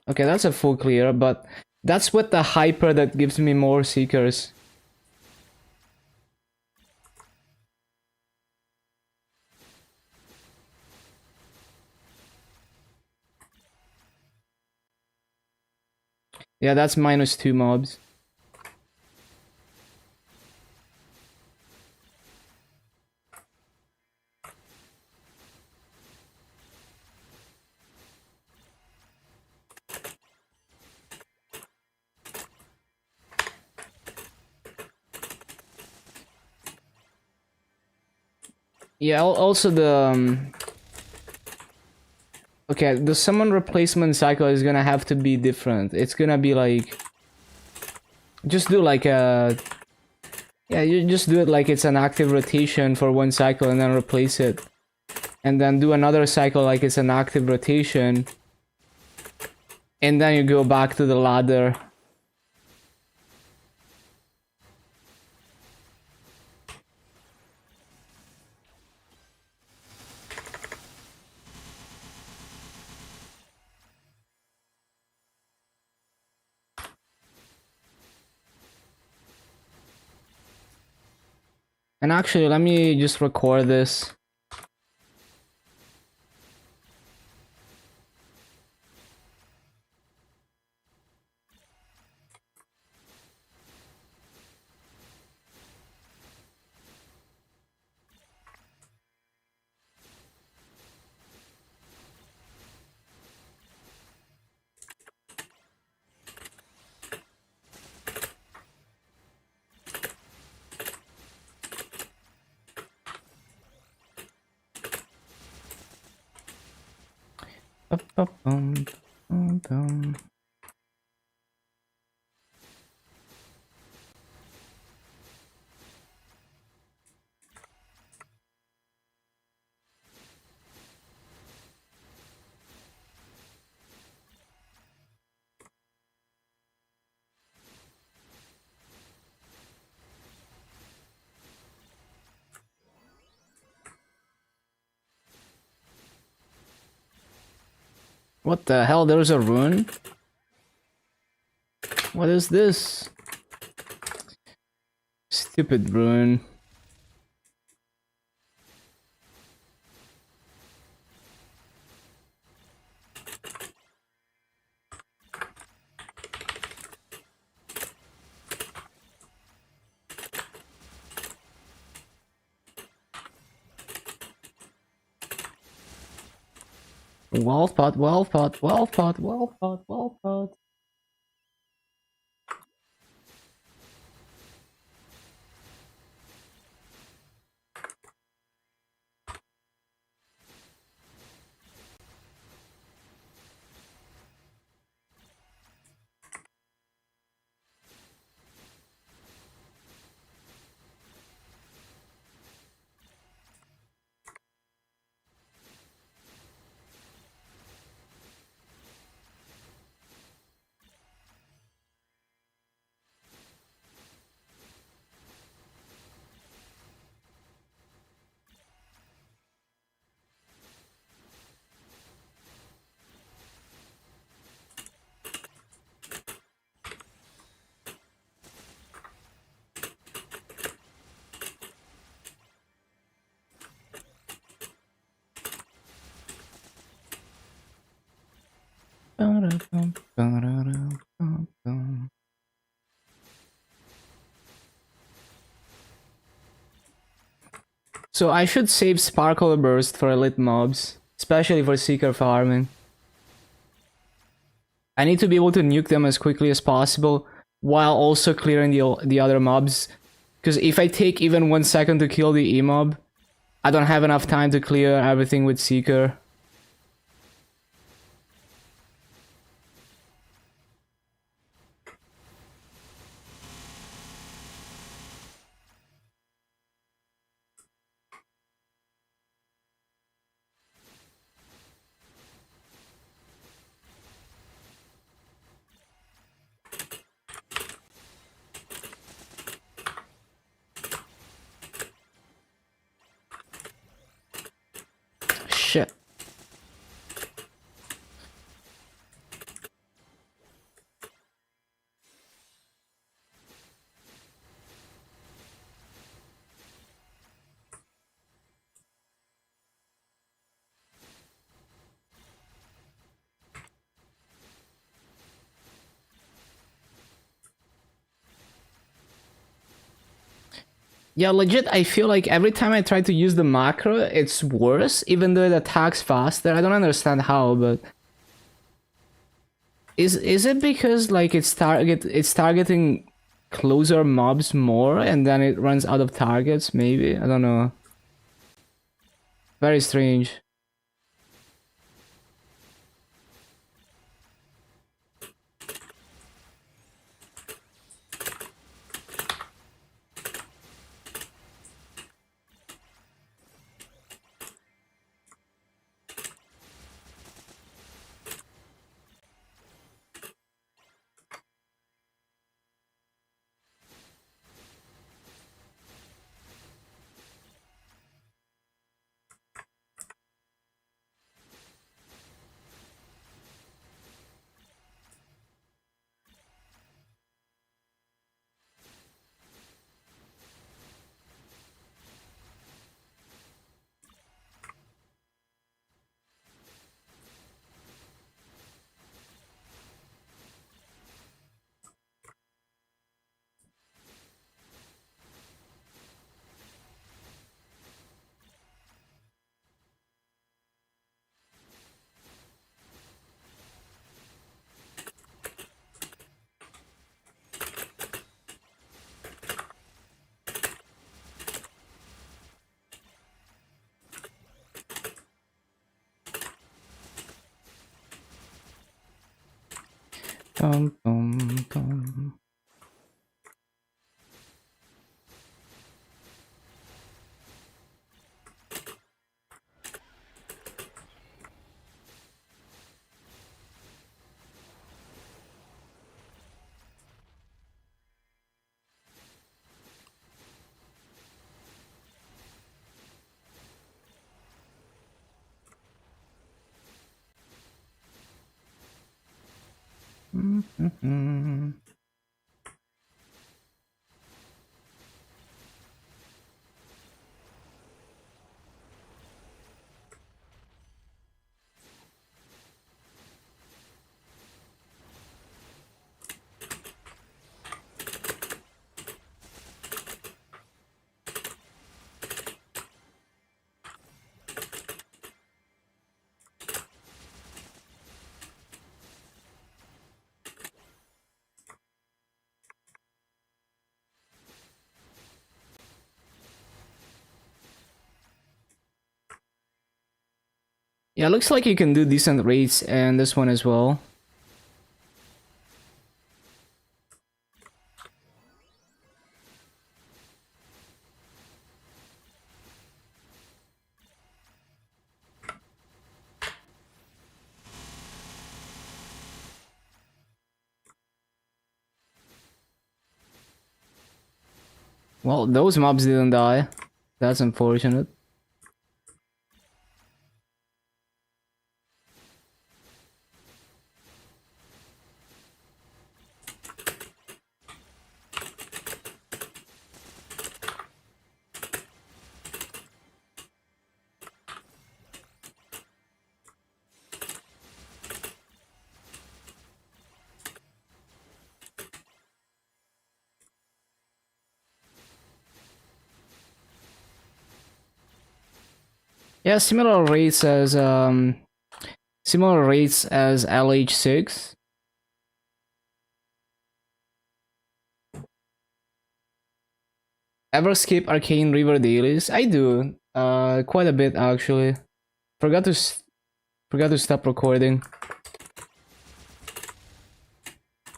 Okay, that's a full clear, but that's with the hyper that gives me more seekers. Yeah, that's -2 mobs. Yeah, also the okay, the summon replacement cycle is gonna have to be different. It's gonna be like just do like a yeah, you just do it like it's an active rotation for one cycle and then replace it. And then do another cycle like it's an active rotation. And then you go back to the ladder. And actually, let me just record this. What the hell? There's a rune? What is this? Stupid rune. Wolf pot, wolf pot, wolf pot, wolf pot, wolf pot. So I should save Sparkle Burst for elite mobs, especially for Seeker farming. I need to be able to nuke them as quickly as possible while also clearing the other mobs. Because if I take even 1 second to kill the E-mob, I don't have enough time to clear everything with Seeker. Shit. Yeah, legit, I feel like every time I try to use the macro, it's worse, even though it attacks faster. I don't understand how, but... Is it because, like, it's targeting closer mobs more, and then it runs out of targets, maybe? I don't know. Very strange. Bum, bum, bum. Mm-hmm. Yeah, looks like you can do decent rates and this one as well. Well, those mobs didn't die. That's unfortunate. Yeah, similar rates as LH6. Ever skip Arcane River dailies? I do. Quite a bit actually. Forgot to forgot to stop recording.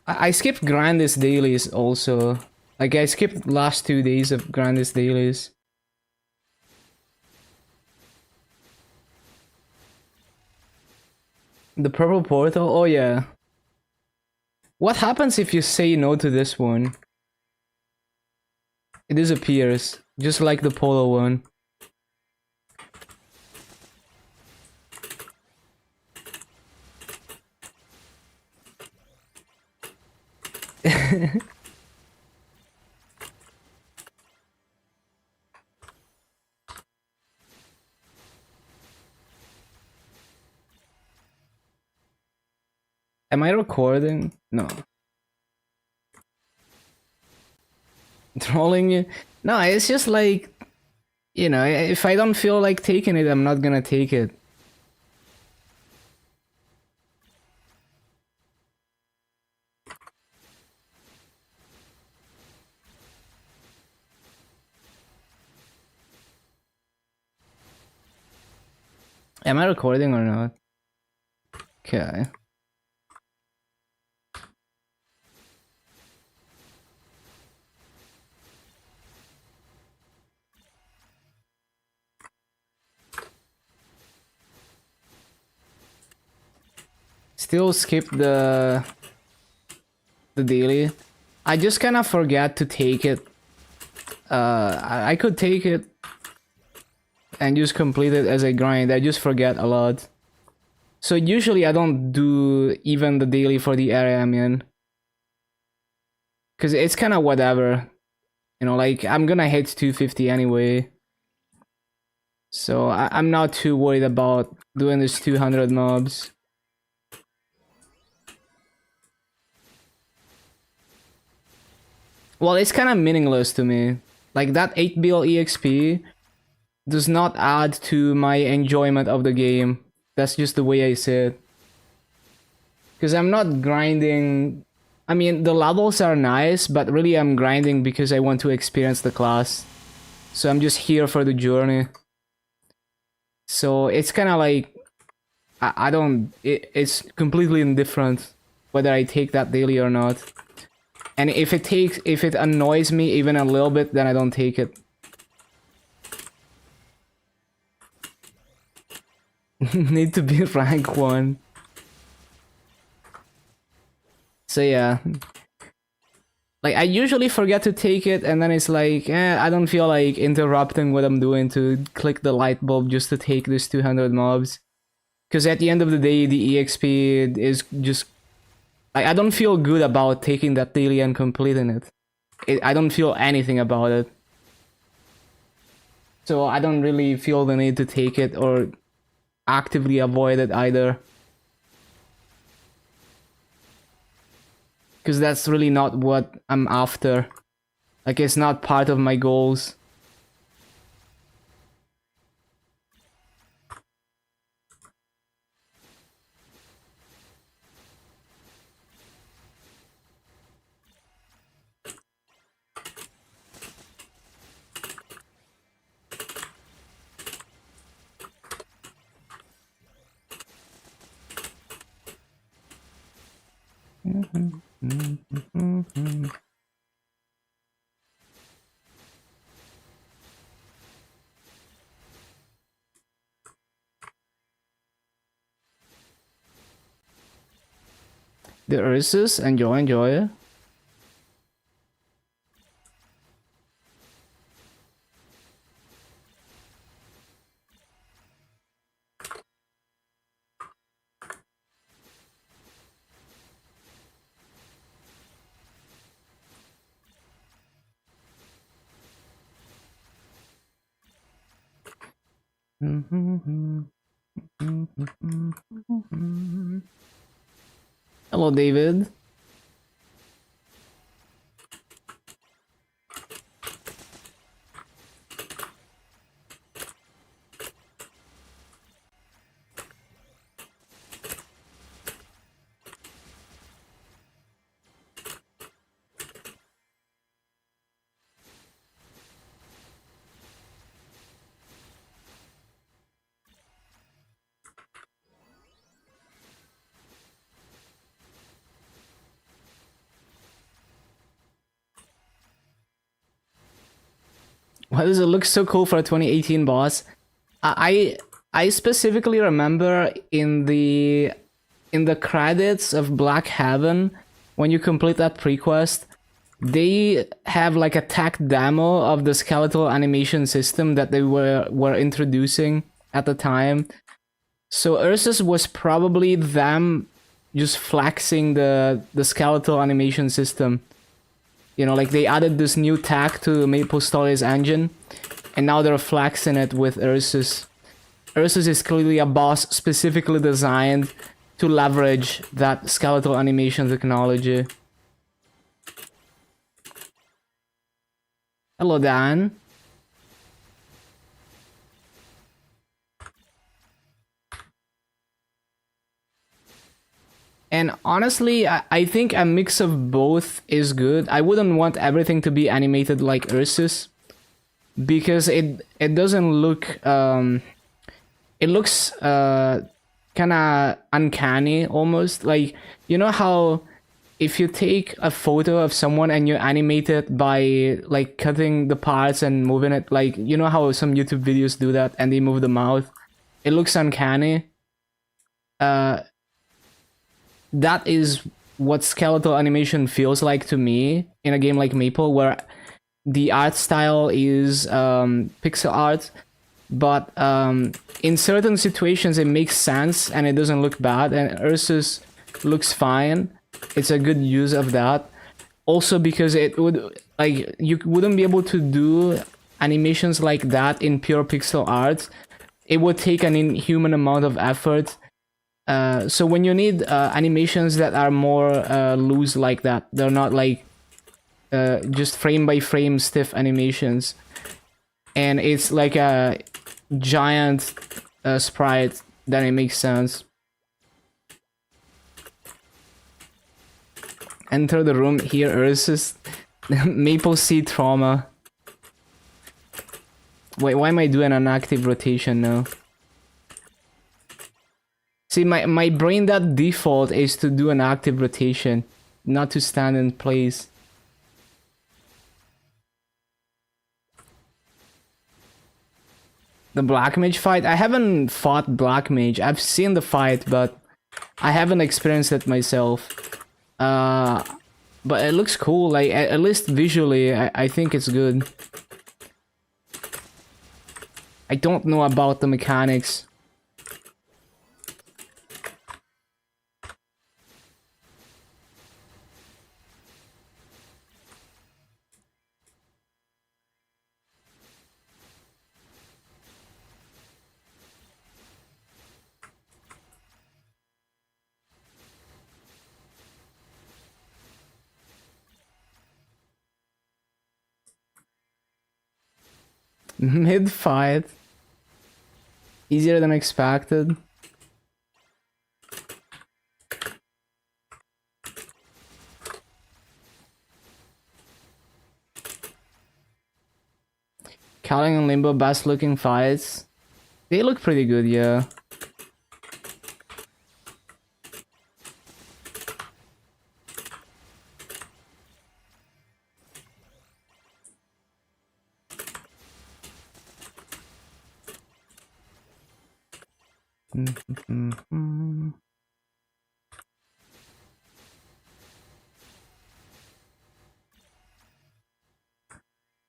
I skipped Grandest dailies also. Like I skipped last 2 days of Grandest dailies. The purple portal? Oh yeah. What happens if you say no to this one? It disappears, just like the polo one. Am I recording? No. Trolling you? No, it's just like, you know, if I don't feel like taking it, I'm not gonna take it. Am I recording or not? Okay. Still skip the daily. I just kind of forget to take it. I could take it and just complete it as a grind. I just forget a lot. So usually I don't do even the daily for the area I'm in. Because it's kind of whatever. You know, like, I'm gonna hit 250 anyway. So I'm not too worried about doing this 200 mobs. Well, it's kind of meaningless to me. Like, that 8 bill EXP does not add to my enjoyment of the game. That's just the way I see it. Because I'm not grinding. I mean, the levels are nice, but really I'm grinding because I want to experience the class. So I'm just here for the journey. So it's kind of like, I don't, it's completely indifferent whether I take that daily or not. And if it annoys me even a little bit, then I don't take it. Need to be rank 1. So yeah. Like, I usually forget to take it, and then it's like, I don't feel like interrupting what I'm doing to click the light bulb just to take this 200 mobs. Because at the end of the day, the EXP is just... I don't feel good about taking that daily and completing it. I don't feel anything about it. So I don't really feel the need to take it or actively avoid it either. Because that's really not what I'm after. Like, it's not part of my goals. The Ursus, enjoy. Hello, David. Why does it look so cool for a 2018 boss? I specifically remember in the credits of Black Heaven, when you complete that prequest, they have like a tech demo of the skeletal animation system that they were introducing at the time. So Ursus was probably them just flexing the skeletal animation system. You know, like, they added this new tag to MapleStory's engine, and now they're flexing it with Ursus. Ursus is clearly a boss specifically designed to leverage that skeletal animation technology. Hello, Dan. And honestly, I think a mix of both is good. I wouldn't want everything to be animated like Ursus, because it doesn't look it looks kind of uncanny almost. Like, you know how if you take a photo of someone and you animate it by like cutting the parts and moving it, like, you know how some YouTube videos do that and they move the mouth, it looks uncanny. That is what skeletal animation feels like to me in a game like Maple, where the art style is pixel art, but in certain situations it makes sense and it doesn't look bad, and Ursus looks fine. It's a good use of that. Also because it would, like, you wouldn't be able to do animations like that in pure pixel art. It would take an inhuman amount of effort. So when you need animations that are more loose like that, they're not like just frame by frame stiff animations, and it's like a giant sprite, then it makes sense. Enter the room here, Ursus. Maple seed trauma. Wait, why am I doing an active rotation now? See, my brain that default is to do an active rotation, not to stand in place. The Black Mage fight? I haven't fought Black Mage. I've seen the fight, but I haven't experienced it myself. But it looks cool. Like, at least visually, I think it's good. I don't know about the mechanics. Mid-fight. Easier than expected. Calling and Limbo, best looking fights. They look pretty good, yeah.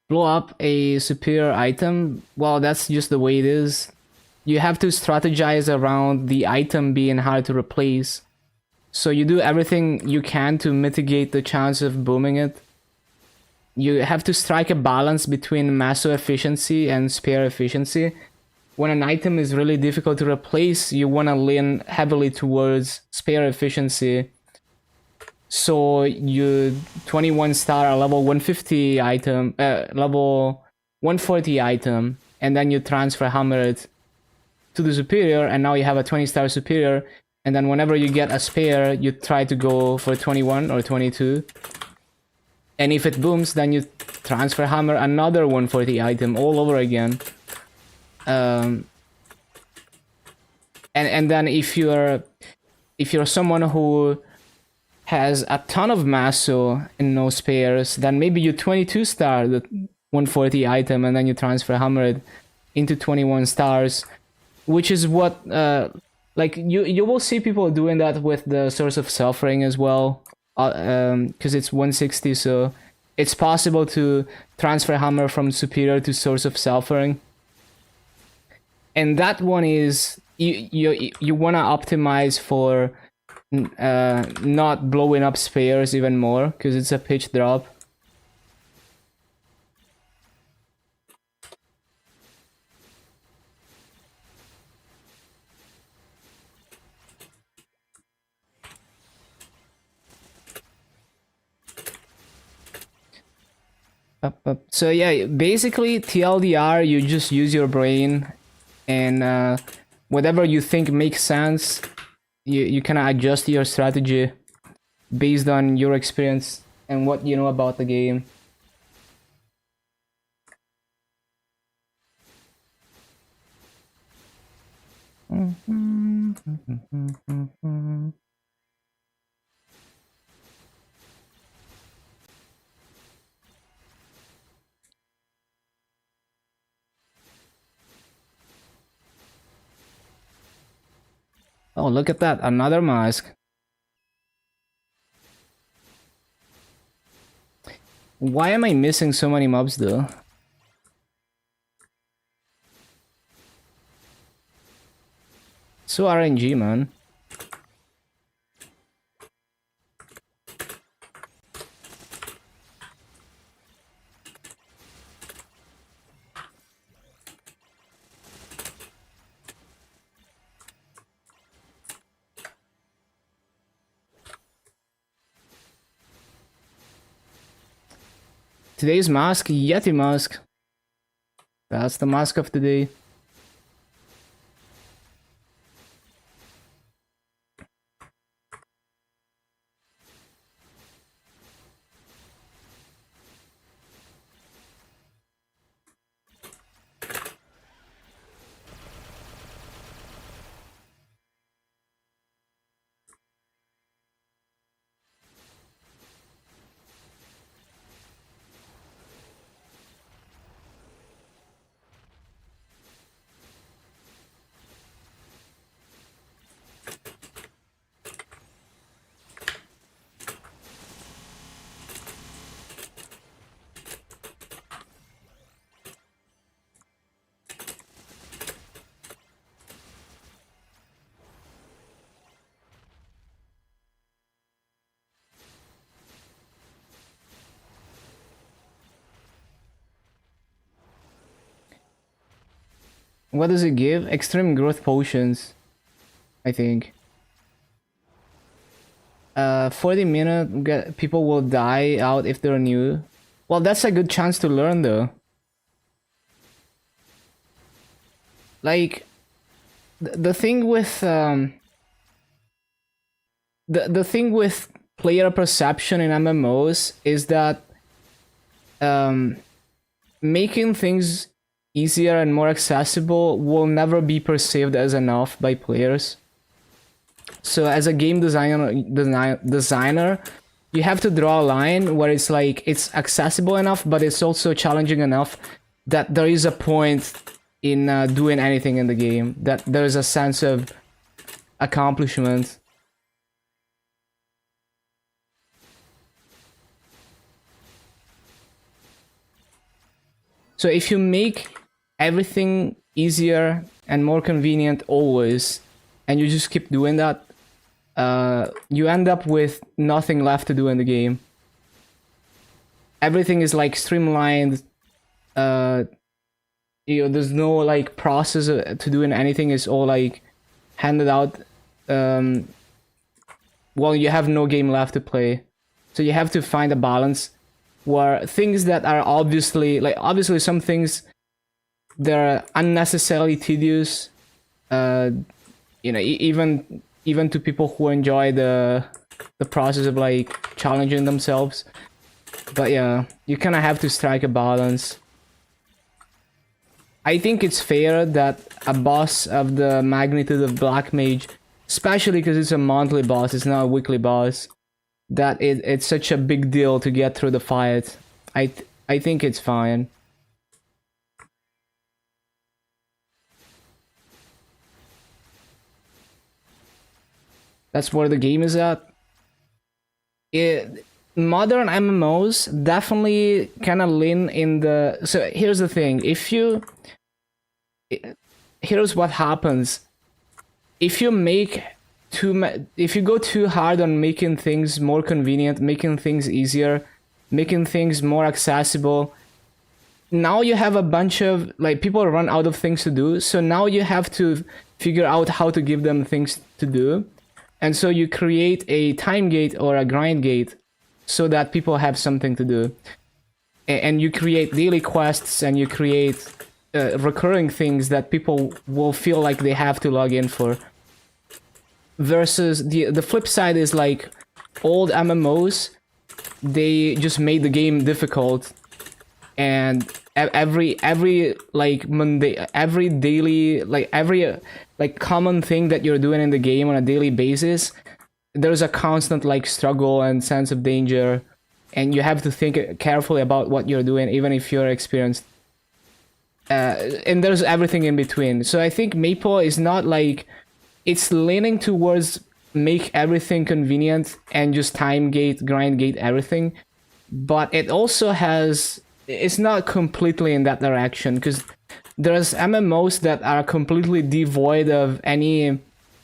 Blow up a superior item. Well, that's just the way it is. You have to strategize around the item being hard to replace. So you do everything you can to mitigate the chance of booming it. You have to strike a balance between masso efficiency and spare efficiency. When an item is really difficult to replace, you want to lean heavily towards spare efficiency. So you 21 star a level 150 item, level 140 item, and then you transfer hammer it to the superior, and now you have a 20 star superior, and then whenever you get a spare, you try to go for 21 or 22. And if it booms, then you transfer hammer another 140 item all over again. And then if you're someone who has a ton of masso and no spares, then maybe you 22 star the 140 item and then you transfer hammer it into 21 stars, which is what like you will see people doing that with the Source of Suffering as well, because it's 160, so it's possible to transfer hammer from superior to Source of Suffering. And that one is you want to optimize for not blowing up spares even more, because it's a pitch drop. So yeah, basically TLDR, you just use your brain, and whatever you think makes sense, you kind of adjust your strategy based on your experience and what you know about the game. Oh, look at that, another mask. Why am I missing so many mobs though? So RNG, man. Today's mask, Yeti mask. That's the mask of the day. What does it give? Extreme growth potions, I think. 40-minute, people will die out if they're new. Well, that's a good chance to learn though. Like, the thing with the thing with player perception in MMOs is that making things easier and more accessible will never be perceived as enough by players. So as a game designer, you have to draw a line where it's like it's accessible enough, but it's also challenging enough that there is a point in doing anything in the game, that there is a sense of accomplishment. So if you make everything easier and more convenient always, and you just keep doing that, you end up with nothing left to do in the game. Everything is like streamlined. You know, there's no like process to doing anything. It's all like handed out. Well, you have no game left to play, so you have to find a balance where things that are obviously some things they're unnecessarily tedious. You know, even to people who enjoy the process of like challenging themselves. But yeah, you kind of have to strike a balance. I think it's fair that a boss of the magnitude of Black Mage, especially because it's a monthly boss, it's not a weekly boss, that it's such a big deal to get through the fight. I think it's fine. That's where the game is at. Modern MMOs definitely kind of lean in the... So here's the thing. Here's what happens. If you go too hard on making things more convenient, making things easier, making things more accessible, now you have a bunch of... Like, people run out of things to do, so now you have to figure out how to give them things to do. And so you create a time gate or a grind gate so that people have something to do. And you create daily quests and you create recurring things that people will feel like they have to log in for. Versus the flip side is like old MMOs, they just made the game difficult. And every like Monday, every daily, like like common thing that you're doing in the game on a daily basis, there's a constant like struggle and sense of danger, and you have to think carefully about what you're doing, even if you're experienced. And there's everything in between. So I think Maple is not like, it's leaning towards make everything convenient and just time gate, grind gate everything, but it also has, it's not completely in that direction, because there's MMOs that are completely devoid of any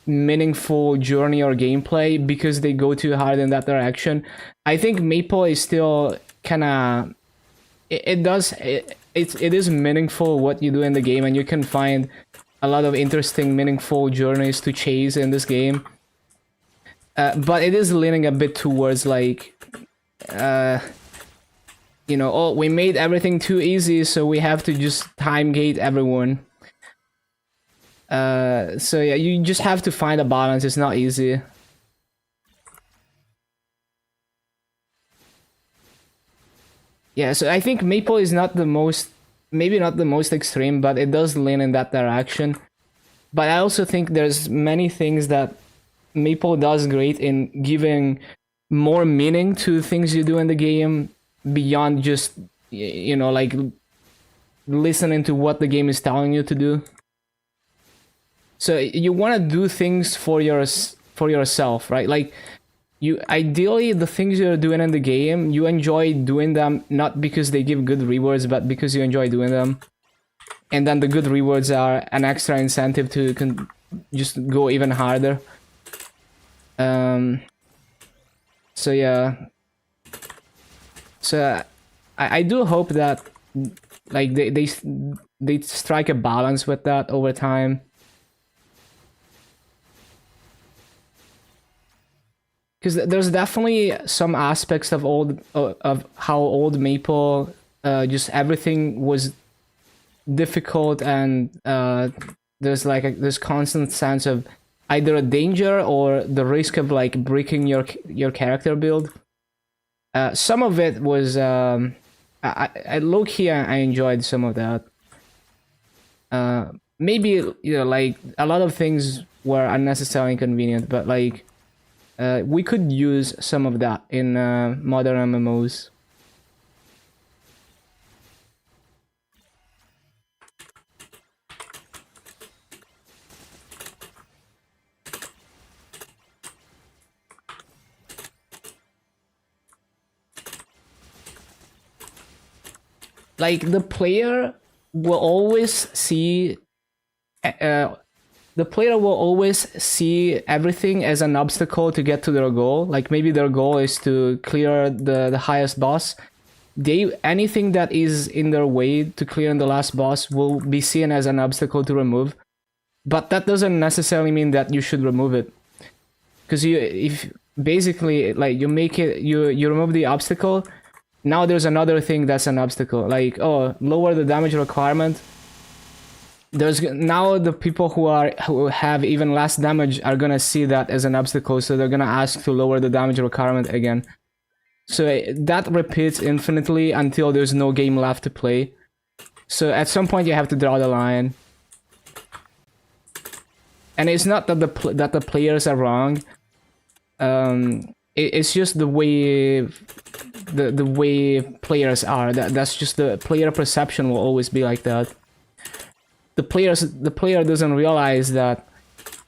meaningful journey or gameplay because they go too hard in that direction. I think Maple is still kind of, it is meaningful what you do in the game, and you can find a lot of interesting, meaningful journeys to chase in this game. But it is leaning a bit towards like, you know, oh, we made everything too easy, so we have to just time gate everyone. So yeah, you just have to find a balance. It's not easy. Yeah, so I think Maple is not the most, maybe not the most extreme, but it does lean in that direction. But I also think there's many things that Maple does great in giving more meaning to things you do in the game beyond just, you know, like listening to what the game is telling you to do. So you want to do things for yourself, right? Like, you ideally, the things you're doing in the game, you enjoy doing them not because they give good rewards, but because you enjoy doing them. And then the good rewards are an extra incentive to just go even harder. So yeah. So I do hope that like they strike a balance with that over time. Because there's definitely some aspects of how old Maple, just everything was difficult, and there's like this constant sense of either a danger or the risk of like breaking your character build. Some of it was I low key I enjoyed some of that. Maybe, you know, like a lot of things were unnecessarily inconvenient, but like. We could use some of that in modern MMOs. Like, the player will always see everything as an obstacle to get to their goal. Like, maybe their goal is to clear the highest boss. Anything that is in their way to clearing the last boss will be seen as an obstacle to remove. But that doesn't necessarily mean that you should remove it. Because if basically, like, you remove the obstacle, now there's another thing that's an obstacle. Like, oh, lower the damage requirement. There's now the people who have even less damage are gonna see that as an obstacle, so they're gonna ask to lower the damage requirement again. So that repeats infinitely until there's no game left to play. So at some point you have to draw the line. And it's not that the players are wrong. It's just the way the way players are. That's just the player perception will always be like that. The player doesn't realize that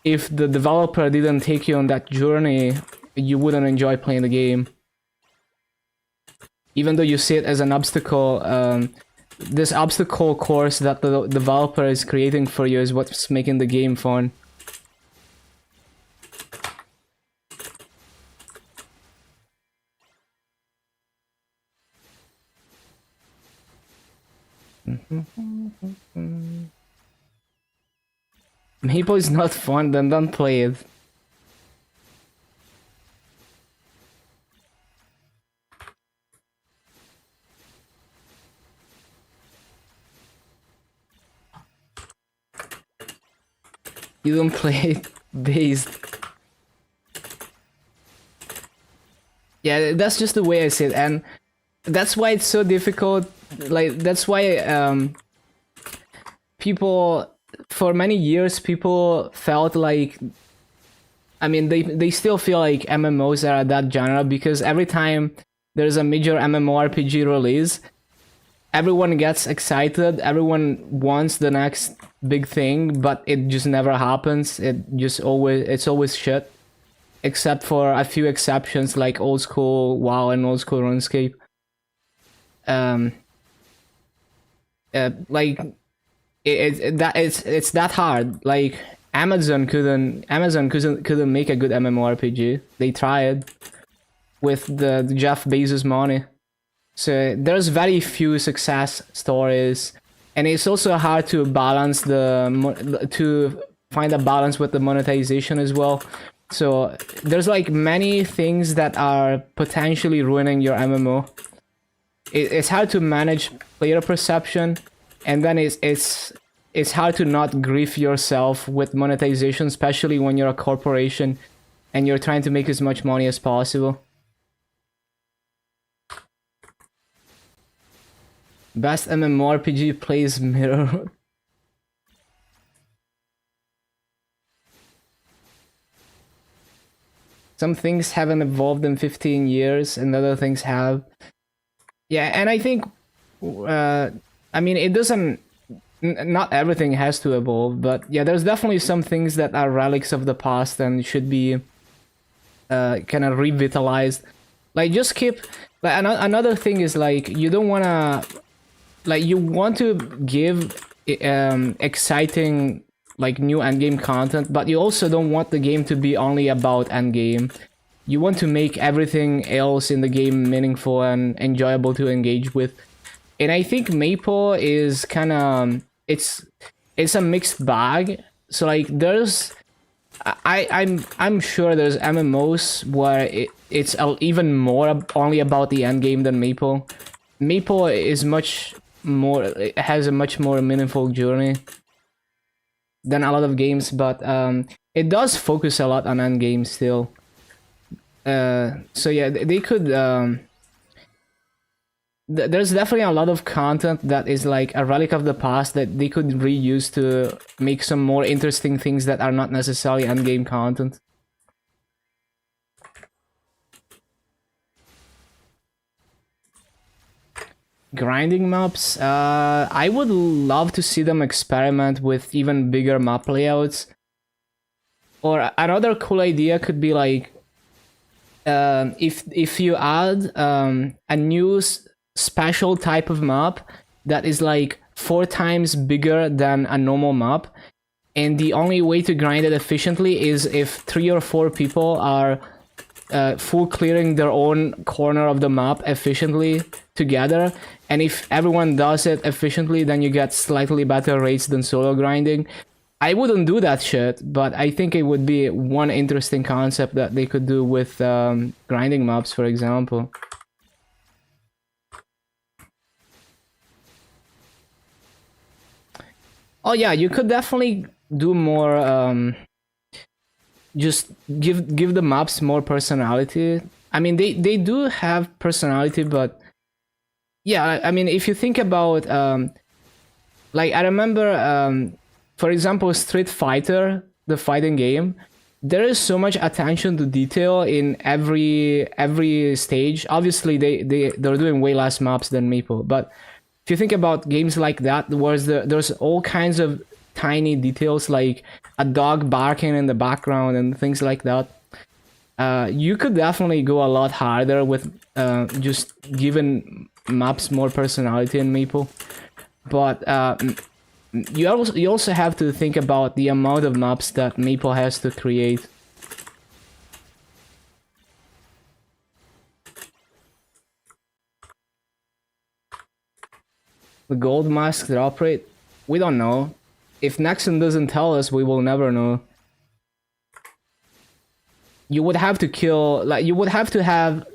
if the developer didn't take you on that journey, you wouldn't enjoy playing the game. Even though you see it as an obstacle, this obstacle course that the developer is creating for you is what's making the game fun. Maple is not fun, then don't play it. You don't play it based. Yeah, that's just the way I see it, and that's why it's so difficult. Like, that's why people for many years people felt like, I mean, they still feel like MMOs are that genre because every time there's a major MMORPG release, everyone gets excited, everyone wants the next big thing, but it just never happens. It's always shit. Except for a few exceptions like old school WoW and old school RuneScape. Um, like it's that hard. Like Amazon couldn't make a good MMORPG. They tried with the Jeff Bezos money. So there's very few success stories, and it's also hard to balance to find a balance with the monetization as well. So there's like many things that are potentially ruining your MMO. It's hard to manage player perception, and then it's hard to not grief yourself with monetization, especially when you're a corporation and you're trying to make as much money as possible. Best MMORPG plays mirror. Some things haven't evolved in 15 years and other things have. Yeah, and I think, I mean, it doesn't, not everything has to evolve, but yeah, there's definitely some things that are relics of the past and should be kind of revitalized. Like, just keep, like, another thing is, like, you don't want to, like, you want to give exciting, like, new endgame content, but you also don't want the game to be only about endgame. You want to make everything else in the game meaningful and enjoyable to engage with. And I think Maple is kind of, it's a mixed bag. So like there's, I'm sure there's MMOs where it's even more only about the endgame than Maple. Maple is much more, it has a much more meaningful journey than a lot of games, but it does focus a lot on endgame still. So yeah, they could. There's definitely a lot of content that is like a relic of the past that they could reuse to make some more interesting things that are not necessarily endgame content. Grinding maps, I would love to see them experiment with even bigger map layouts. Or another cool idea could be like, if you add a new special type of map that is like 4 times bigger than a normal map, and the only way to grind it efficiently is if 3 or 4 people are full clearing their own corner of the map efficiently together, and if everyone does it efficiently, then you get slightly better rates than solo grinding. I wouldn't do that shit, but I think it would be one interesting concept that they could do with grinding maps, for example. Oh yeah, you could definitely do more. Just give the maps more personality. I mean, they do have personality, but yeah, I mean, if you think about like I remember for example, Street Fighter, the fighting game, there is so much attention to detail in every stage. Obviously, they're doing way less maps than Maple, but if you think about games like that, there's all kinds of tiny details like a dog barking in the background and things like that. You could definitely go a lot harder with just giving maps more personality in Maple, but you also have to think about the amount of maps that Maple has to create. The gold mask drop rate? We don't know. If Nexon doesn't tell us, we will never know. You would have to kill, like, you would have to have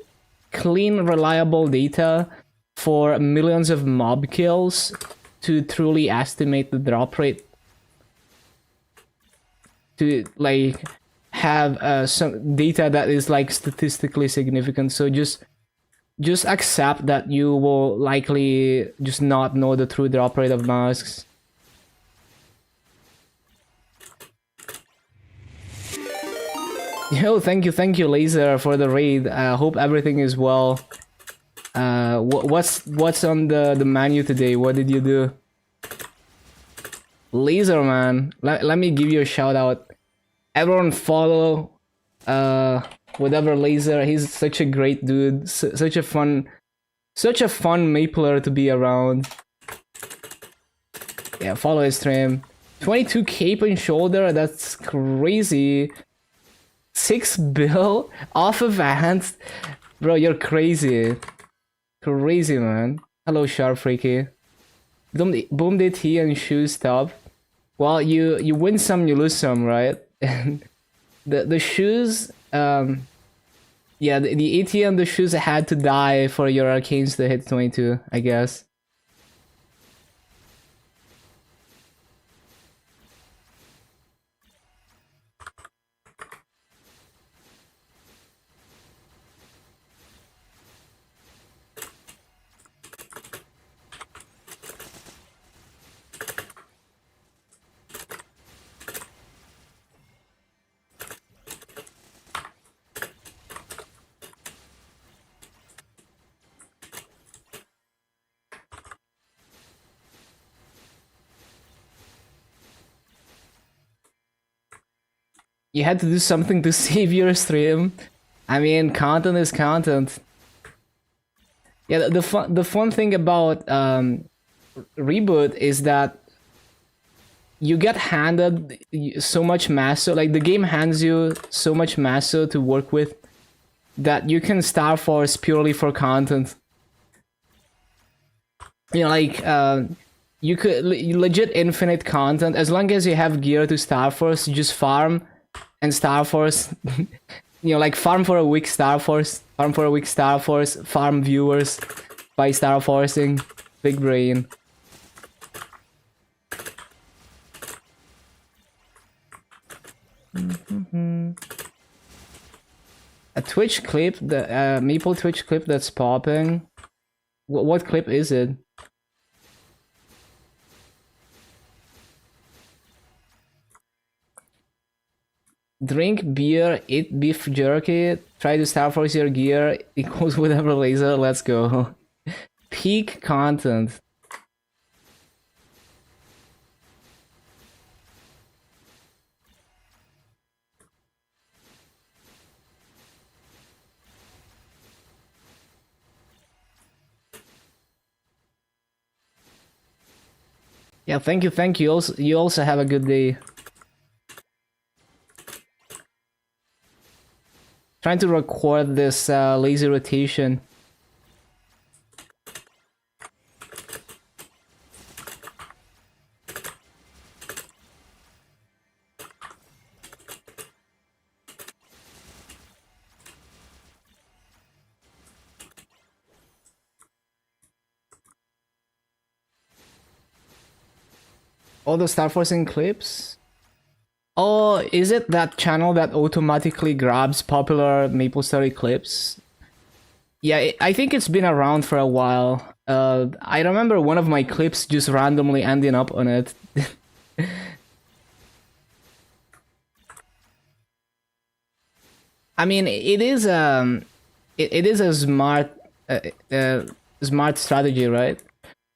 clean, reliable data for millions of mob kills to truly estimate the drop rate. To, like, have some data that is, like, statistically significant. So just accept that you will likely just not know the true drop rate of masks. Yo, thank you, Laser, for the raid. Hope everything is well. What's on the menu today? What did you do? Laser, man. Let me give you a shout out. Everyone follow whatever Laser. He's such a great dude. Such a fun Mapler to be around. Yeah, follow his stream. 22 cape and shoulder. That's crazy. 6 bill off advanced. Bro, you're crazy. Crazy, man. Hello, Sharp Freaky. Boom DT and shoes top. Well, you win some, you lose some, right? And the shoes, yeah, the AT and the shoes had to die for your arcanes to hit 22, I guess. You had to do something to save your stream. I mean, content is content. Yeah, the fun thing about Reboot is that you get handed so much masso. Like, the game hands you so much masso to work with that you can Star Force purely for content. You know, like, you could legit infinite content as long as you have gear to Star Force. You just farm and Star Force. You know, like, farm for a week Star Force, farm for a week Star Force, farm viewers by Star Forcing. Big brain. A Twitch clip, the Maple Twitch clip that's popping. What clip is it? Drink beer, eat beef jerky, try to Star Force your gear, equals whatever Laser, let's go. Peak content. Yeah, thank you, thank you. You also have a good day. Trying to record this lazy rotation. All the Star Forcing clips? Oh, is it that channel that automatically grabs popular MapleStory clips? Yeah, I think it's been around for a while. I remember one of my clips just randomly ending up on it. I mean, it is a smart smart strategy, right?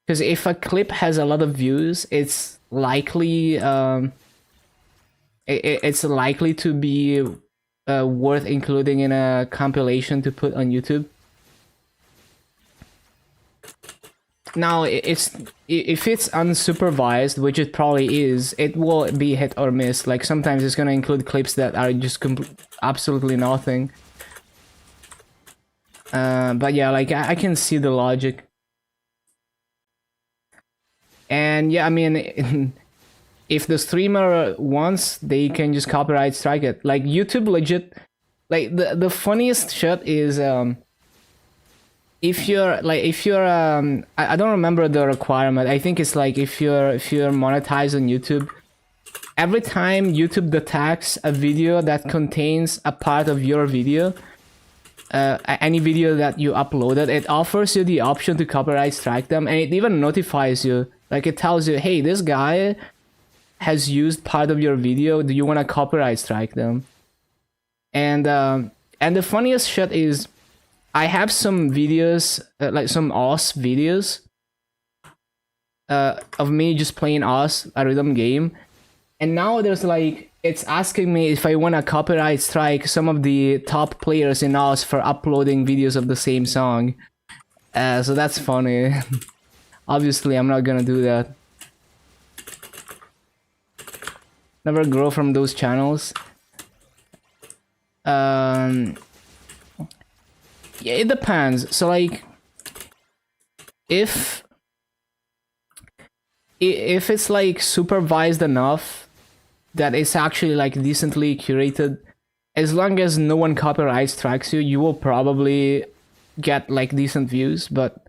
Because if a clip has a lot of views, it's likely it's likely to be worth including in a compilation to put on YouTube. Now, if it's unsupervised, which it probably is, it will be hit or miss. Like, sometimes it's gonna include clips that are just absolutely nothing. But yeah, like, I can see the logic. And yeah, I mean, if the streamer wants, they can just copyright strike it. Like, YouTube legit, like, the funniest shit is if you're I don't remember the requirement. I think it's like if you're monetized on YouTube, every time YouTube detects a video that contains a part of your video, any video that you uploaded, it offers you the option to copyright strike them, and it even notifies you. Like, it tells you, hey, this guy has used part of your video, do you want to copyright strike them? And the funniest shit is I have some videos, like some OS videos, of me just playing OS, a rhythm game, and now there's like it's asking me if I want to copyright strike some of the top players in OS for uploading videos of the same song. So that's funny. Obviously, I'm not gonna do that. Never grow from those channels. Yeah, it depends. So like, if it's like supervised enough that it's actually like decently curated, as long as no one copyright strikes you, you will probably get like decent views. But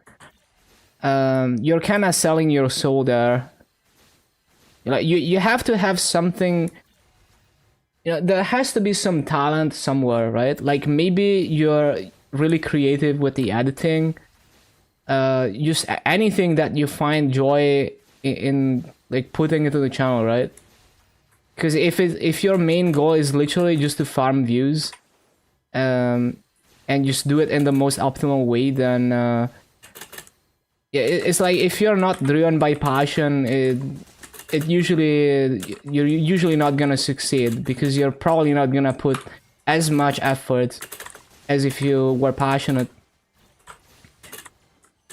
you're kind of selling your soul there. Like you have to have something. You know, there has to be some talent somewhere, right? Like maybe you're really creative with the editing. Just anything that you find joy in like putting into the channel, right? Because if your main goal is literally just to farm views, and just do it in the most optimal way, then yeah, it's like if you're not driven by passion, you're usually not gonna succeed, because you're probably not gonna put as much effort as if you were passionate.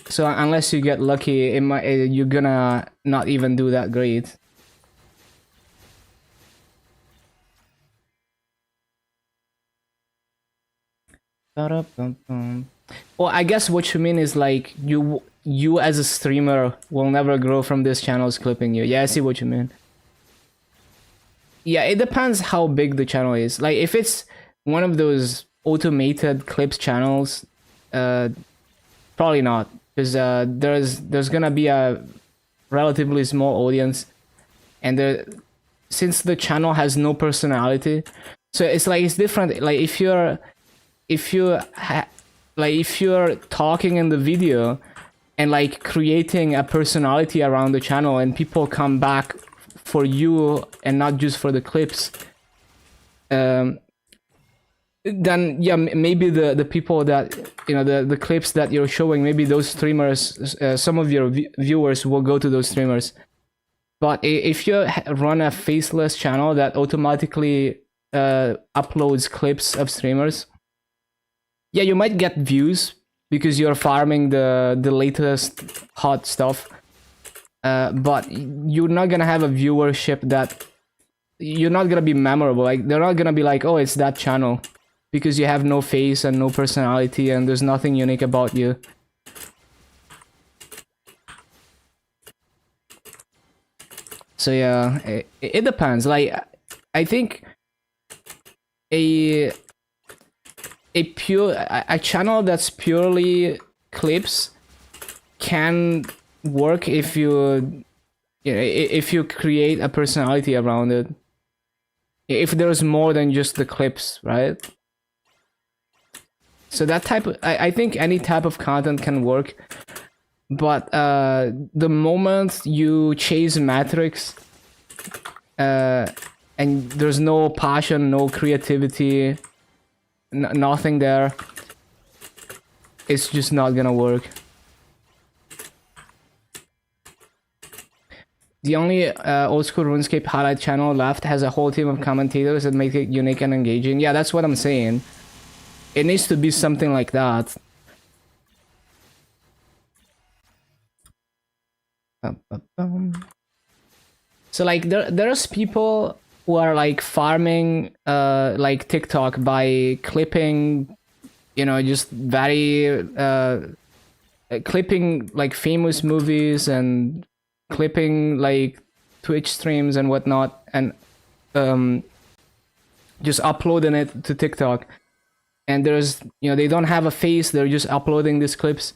So unless you get lucky, you're gonna not even do that great. Well, I guess what you mean is like you as a streamer will never grow from this channel's clipping you. Yeah, I see what you mean. Yeah, it depends how big the channel is. Like if it's one of those automated clips channels, probably not, because there's gonna be a relatively small audience, and since the channel has no personality, so it's like it's different. Like if you're talking in the video and like creating a personality around the channel, and people come back for you and not just for the clips, then yeah, maybe the people that, you know, the clips that you're showing, maybe those streamers, some of your viewers will go to those streamers. But if you run a faceless channel that automatically uploads clips of streamers, yeah, you might get views because you're farming the latest hot stuff, but you're not gonna have a viewership that, you're not gonna be memorable. Like they're not gonna be like, oh, it's that channel, because you have no face and no personality and there's nothing unique about you. So yeah, it depends. Like I think a channel that's purely clips can work if you create a personality around it. If there's more than just the clips, right? So that type of, I think any type of content can work, but the moment you chase metrics, and there's no passion, no creativity, nothing there, it's just not gonna work. The only old school RuneScape highlight channel left has a whole team of commentators that make it unique and engaging. Yeah, that's what I'm saying. It needs to be something like that. So like there's people who are like farming like TikTok by clipping, you know, just very clipping like famous movies and clipping like Twitch streams and whatnot, and just uploading it to TikTok. And there's, you know, they don't have a face, they're just uploading these clips,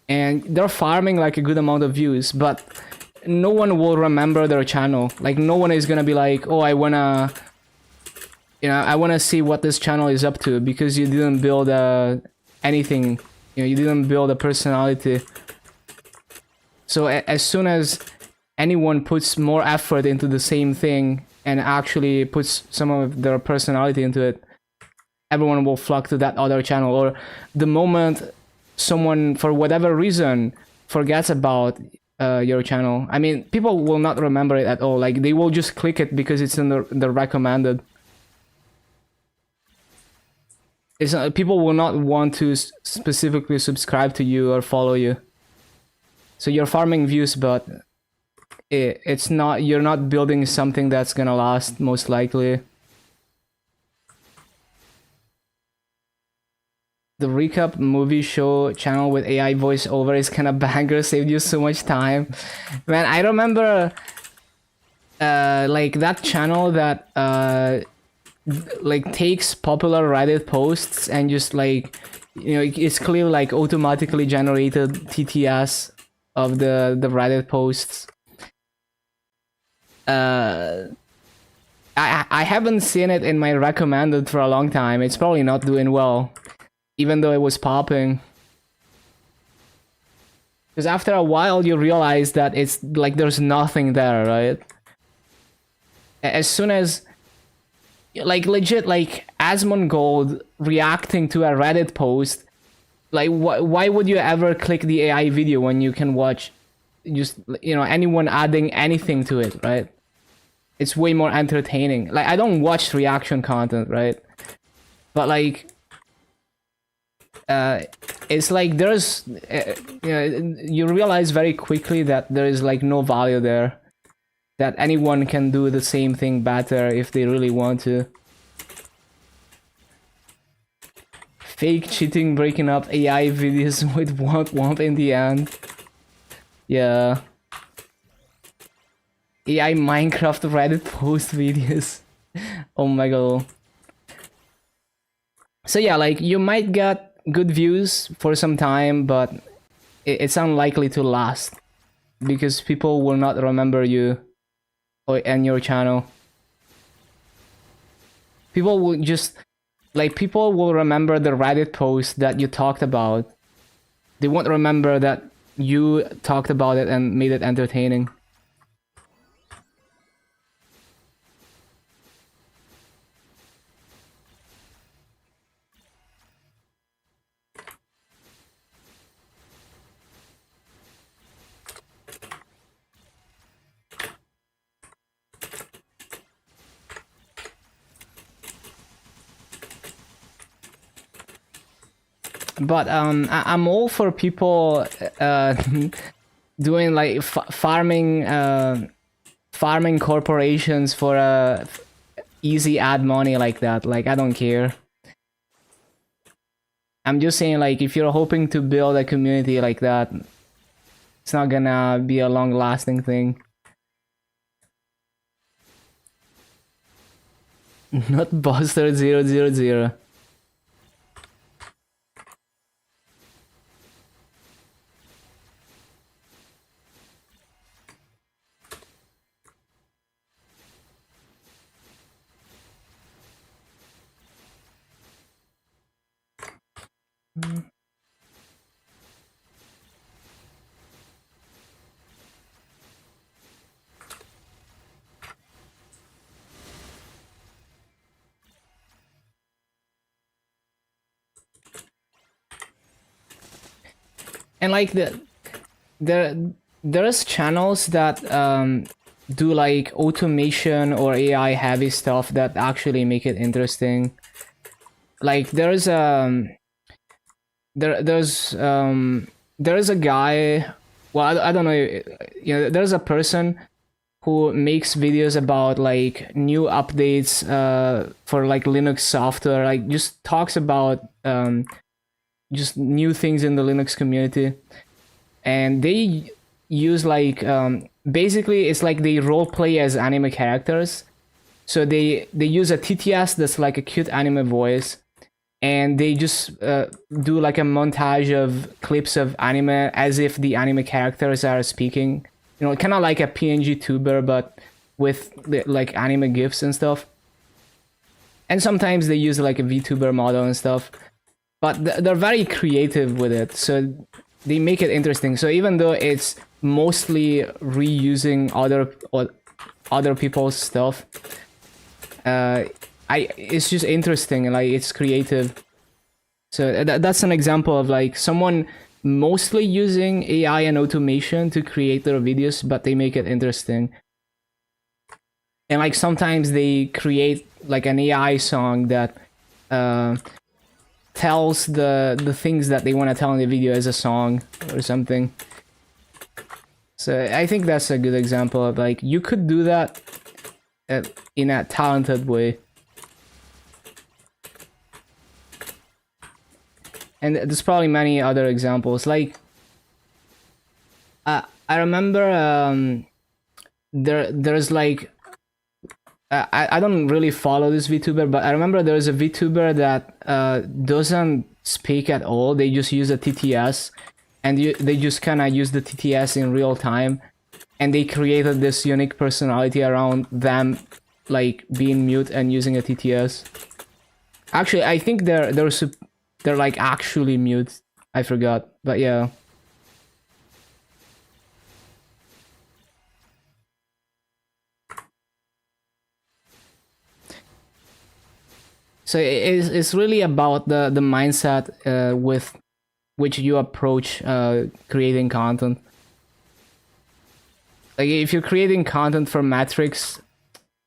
and they're farming like a good amount of views, but no one will remember their channel. Like no one is gonna be like, oh, I wanna see what this channel is up to, because you didn't build anything, you know, you didn't build a personality. So as soon as anyone puts more effort into the same thing and actually puts some of their personality into it, everyone will flock to that other channel. Or the moment someone, for whatever reason, forgets about your channel, I mean, people will not remember it at all. Like, they will just click it because it's in the recommended. It's not, people will not want to specifically subscribe to you or follow you. So you're farming views, but it's not, you're not building something that's gonna last, most likely. The recap movie show channel with AI voiceover is kind of banger, saved you so much time. Man, I remember like that channel that like takes popular Reddit posts and just like, you know, it's clearly like automatically generated TTS of the Reddit posts. I haven't seen it in my recommended for a long time. It's probably not doing well, even though it was popping. Because after a while you realize that it's like there's nothing there, right? As soon as, like, legit, like Asmongold reacting to a Reddit post, like why would you ever click the AI video when you can watch just, you know, anyone adding anything to it, right? It's way more entertaining. Like, I don't watch reaction content, right? But like, it's like there's, you know, you realize very quickly that there is like no value there. That anyone can do the same thing better if they really want to. Fake cheating, breaking up AI videos with Womp in the end. Yeah. AI Minecraft Reddit post videos. Oh my god. So yeah, like, you might get good views for some time, but it's unlikely to last because people will not remember you and your channel. People will just, like, people will remember the Reddit post that you talked about. They won't remember that you talked about it and made it entertaining. But I'm all for people doing like farming corporations for easy ad money like that. Like, I don't care. I'm just saying, like, if you're hoping to build a community like that, it's not gonna be a long-lasting thing. Not Buster 000. And like there's channels that do like automation or AI heavy stuff that actually make it interesting. Like, there's a guy, well, I don't know, you know, there's a person who makes videos about like new updates for like Linux software, like just talks about just new things in the Linux community. And they use like basically it's like they role play as anime characters. So they use a TTS that's like a cute anime voice, and they just do like a montage of clips of anime as if the anime characters are speaking. You know, kind of like a PNG tuber, but with like anime gifs and stuff. And sometimes they use like a VTuber model and stuff. But they're very creative with it, so they make it interesting. So even though it's mostly reusing other people's stuff, I it's just interesting and like it's creative. So that's an example of like someone mostly using AI and automation to create their videos, but they make it interesting. And like sometimes they create like an AI song that tells the things that they want to tell in the video as a song or something. So I think that's a good example of like you could do that in a talented way. And there's probably many other examples. Like I remember there's like I don't really follow this VTuber, but I remember there's a VTuber that doesn't speak at all. They just use a TTS, and they just kind of use the TTS in real time, and they created this unique personality around them, like being mute and using a TTS. Actually, I think they're like actually mute. I forgot, but yeah. So it's really about the mindset with which you approach creating content. Like if you're creating content for metrics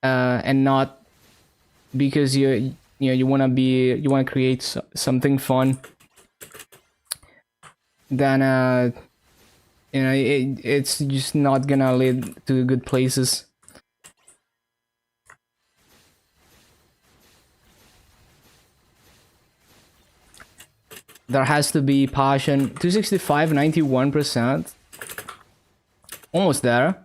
and not because you want to create something fun, then it's just not gonna lead to good places. There has to be passion. 265, 91%. Almost there.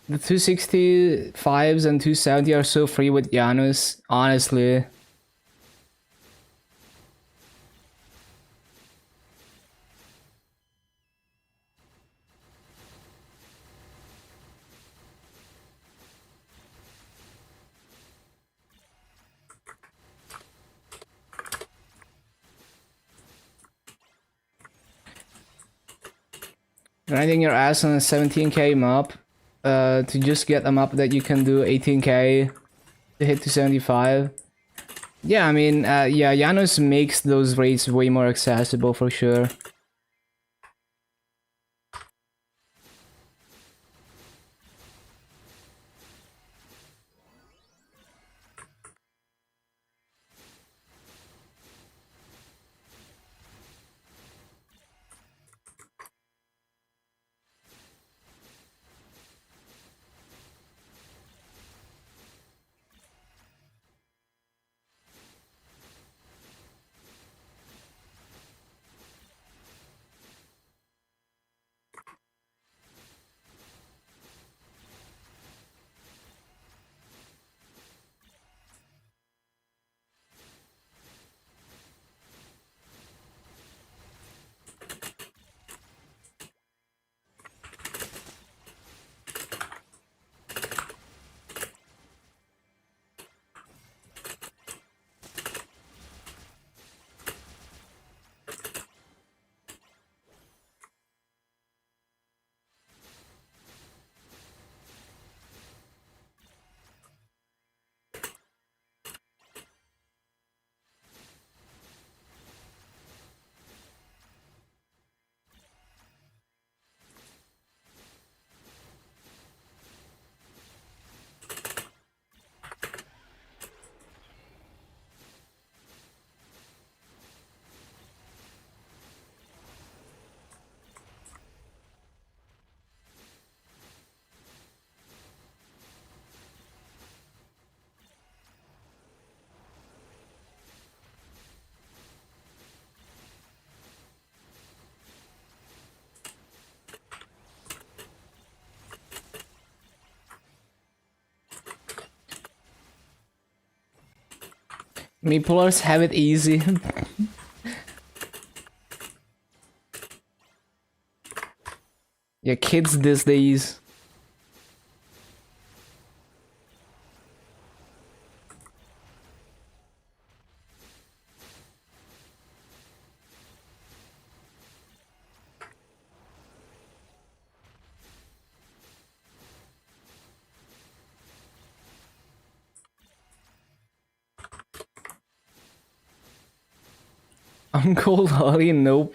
The 265s and 270 are so free with Janus, honestly. Grinding your ass on a 17k map to just get a map that you can do 18k to hit 275. Yeah, I mean, yeah, Janus makes those rates way more accessible for sure. Maplers have it easy. Yeah, kids these days. Uncle Holly, nope.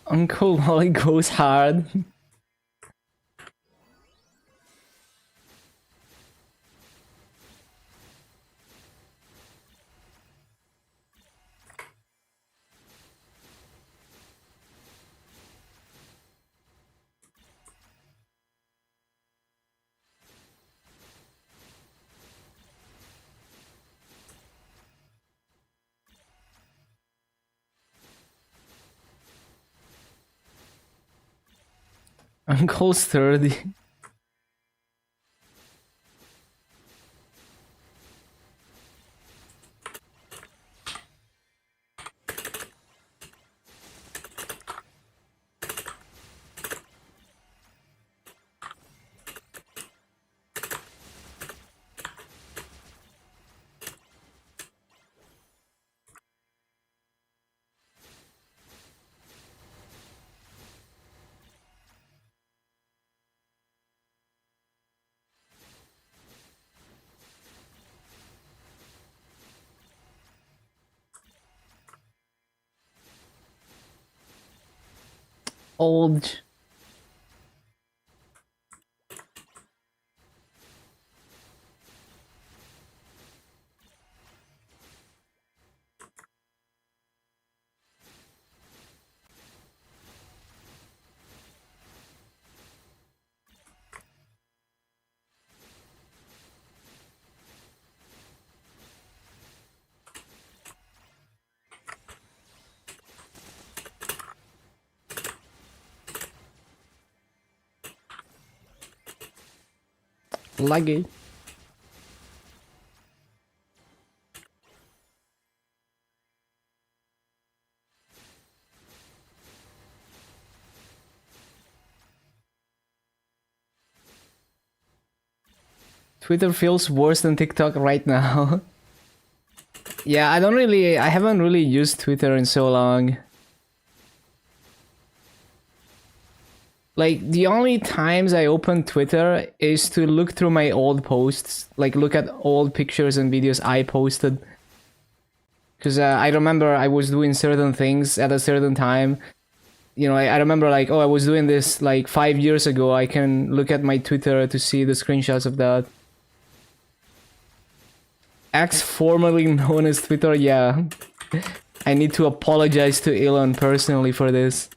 Uncle Holly goes hard. Uncle's 30. Old. Laggy. Twitter feels worse than TikTok right now. Yeah, I haven't really used Twitter in so long. Like, the only times I open Twitter is to look through my old posts, like look at old pictures and videos I posted. Because I remember I was doing certain things at a certain time. You know, I remember like, oh, I was doing this like 5 years ago. I can look at my Twitter to see the screenshots of that. X, formerly known as Twitter, yeah. I need to apologize to Elon personally for this.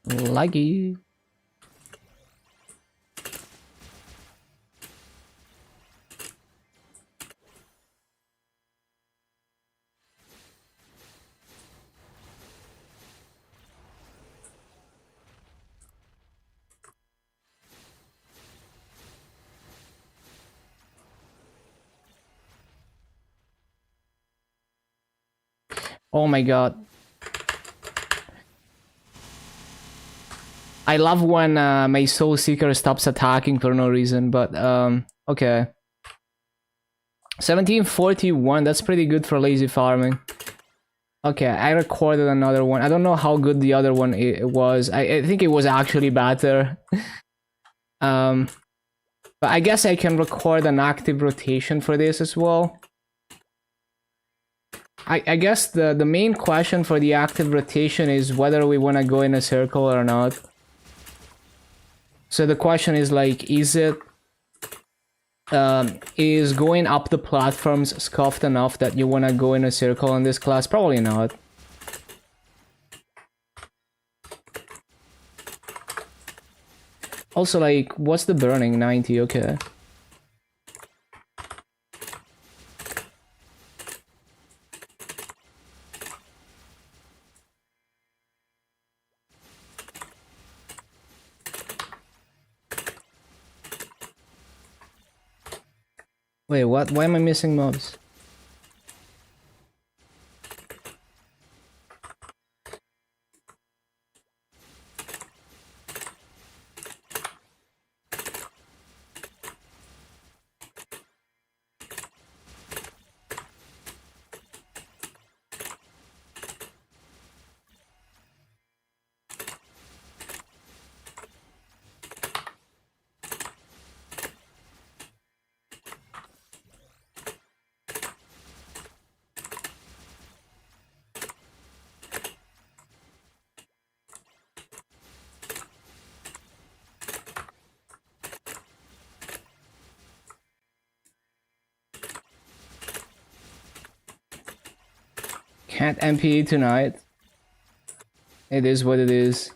Laggy. Oh my god. I love when my Soul Seeker stops attacking for no reason, but okay. 1741, that's pretty good for lazy farming. Okay, I recorded another one. I don't know how good the other one was. I think it was actually better. But I guess I can record an active rotation for this as well. I guess the main question for the active rotation is whether we want to go in a circle or not. So the question is like, is going up the platforms scuffed enough that you want to go in a circle in this class? Probably not. Also, like, what's the burning? 90, okay. Wait, what? Why am I missing mobs? Can't MP tonight. It is what it is.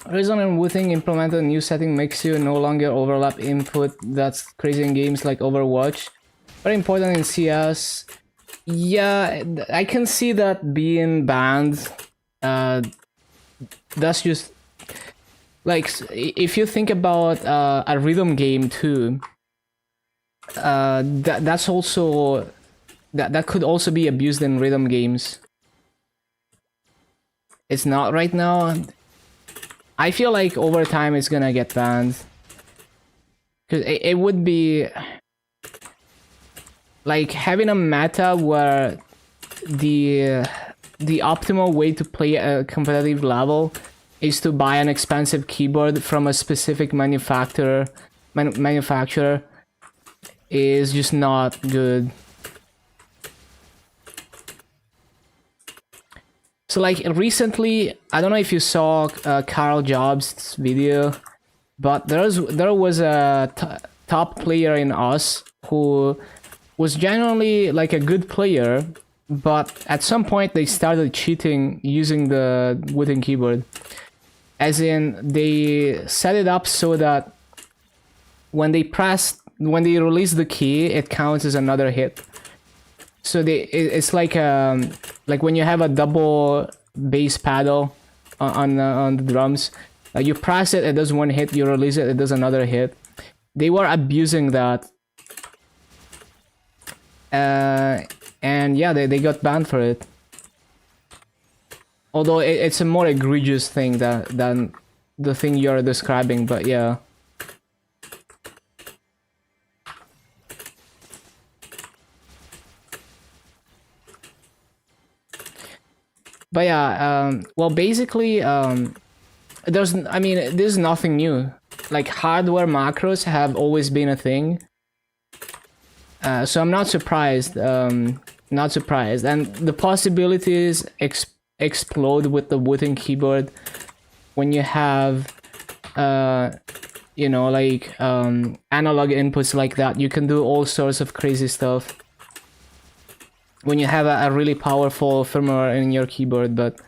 Reason and Wooting implemented a new setting makes you no longer overlap input. That's crazy in games like Overwatch. Very important in CS. Yeah, I can see that being banned. That's just like, if you think about a rhythm game too, that's also that could also be abused in rhythm games. It's not right now. I feel like over time it's gonna get banned. Because it would be like having a meta where the optimal way to play a competitive level is to buy an expensive keyboard from a specific manufacturer is just not good. So like recently, I don't know if you saw Carl Jobs' video. But there was a top player in us who was generally like a good player, but at some point they started cheating using the wooden keyboard. As in, they set it up so that when they release the key, it counts as another hit. So it's like when you have a double bass paddle on the drums. You press it, it does one hit. You release it, it does another hit. They were abusing that, and yeah, they got banned for it. Although it's a more egregious thing than the thing you're describing, but yeah. But yeah, well, basically, I mean, there's nothing new. Like, hardware macros have always been a thing. So I'm not surprised. Not surprised. And the possibilities explode with the wooden keyboard when you have, you know, like analog inputs like that. You can do all sorts of crazy stuff when you have a really powerful firmware in your keyboard, but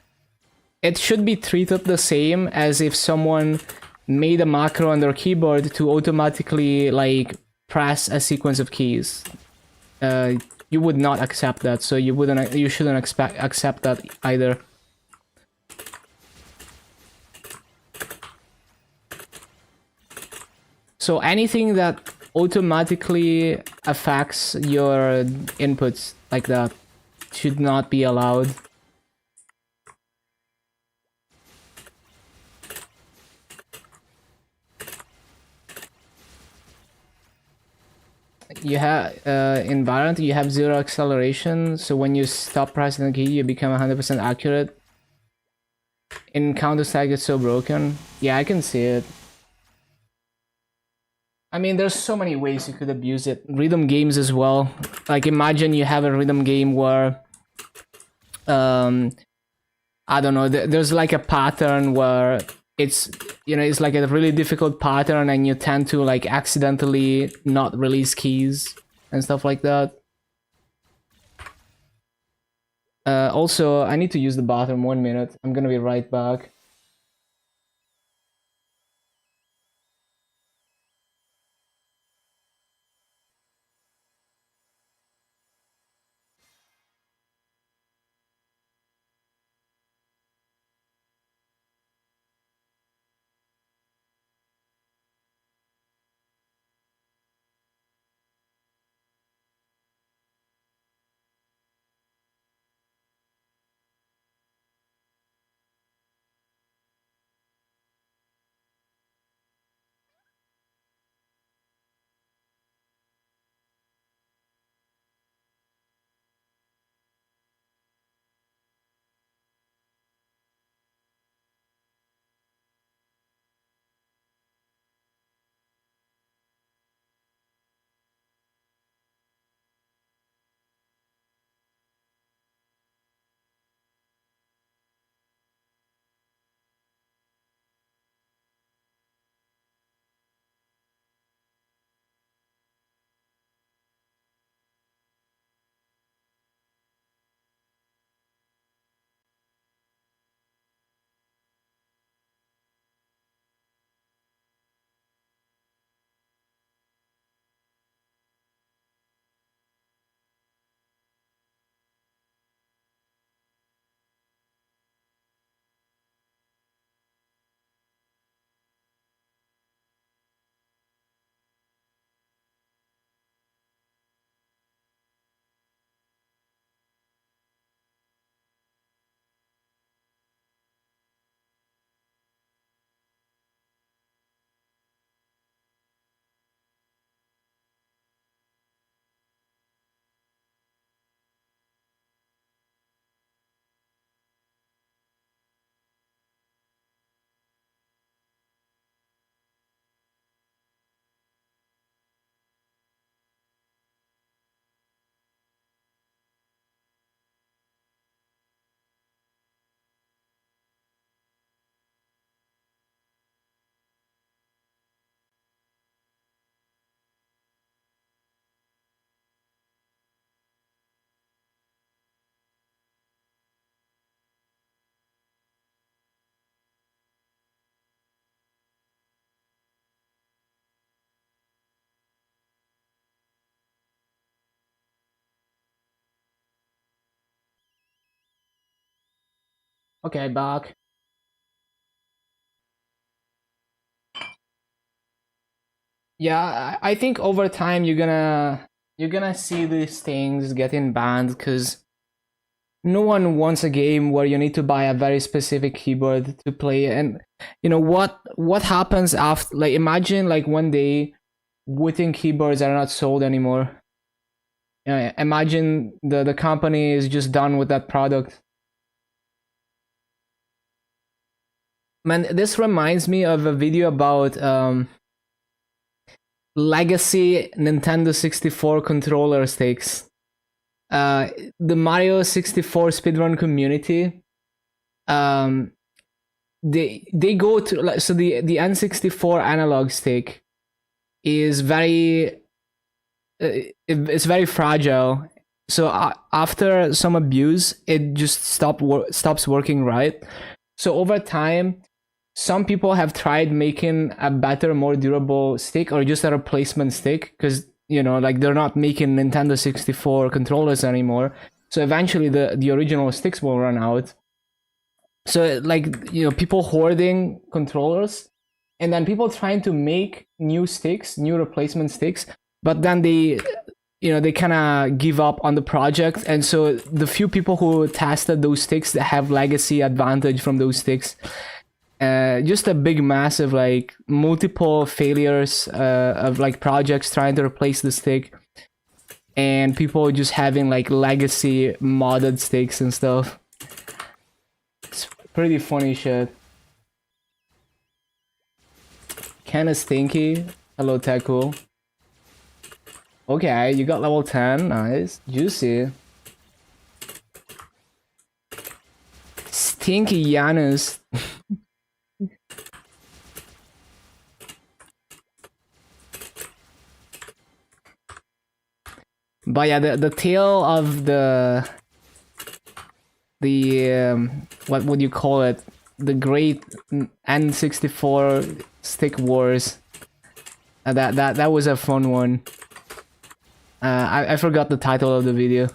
it should be treated the same as if someone made a macro on their keyboard to automatically like press a sequence of keys. You would not accept that, so you shouldn't accept that either. So anything that automatically affects your inputs like that should not be allowed. You have in Valorant you have 0 acceleration, so when you stop pressing the key you become 100% accurate. In Counter-Strike it's so broken. Yeah, I can see it. I mean, there's so many ways you could abuse it. Rhythm games as well. Like, imagine you have a rhythm game where I don't know, there's like a pattern where it's, you know, it's like a really difficult pattern and you tend to like accidentally not release keys and stuff like that. Also, I need to use the bathroom 1 minute. I'm gonna be right back. Okay, back. Yeah, I think over time you're gonna see these things getting banned because no one wants a game where you need to buy a very specific keyboard to play. And you know what happens after? Like imagine like one day wooden keyboards are not sold anymore. Imagine the company is just done with that product. Man, this reminds me of a video about legacy Nintendo 64 controller sticks. The Mario 64 speedrun community, um, they go to like, so the N64 analog stick is very it's very fragile. So after some abuse, it just stops working right. So over time, some people have tried making a better, more durable stick or just a replacement stick because like they're not making Nintendo 64 controllers anymore. So eventually, the original sticks will run out. So like people hoarding controllers, and then people trying to make new sticks, new replacement sticks, but then they kind of give up on the project. And so the few people who tested those sticks that have legacy advantage from those sticks, just a big massive like multiple failures of like projects trying to replace the stick, and people just having like legacy modded sticks and stuff. It's pretty funny shit. Kinda stinky. Hello, Teku. Okay, you got level 10. Nice. Juicy. Stinky Janus. But yeah, the tale of the what would you call it? The great N64 stick wars. That was a fun one. I forgot the title of the video.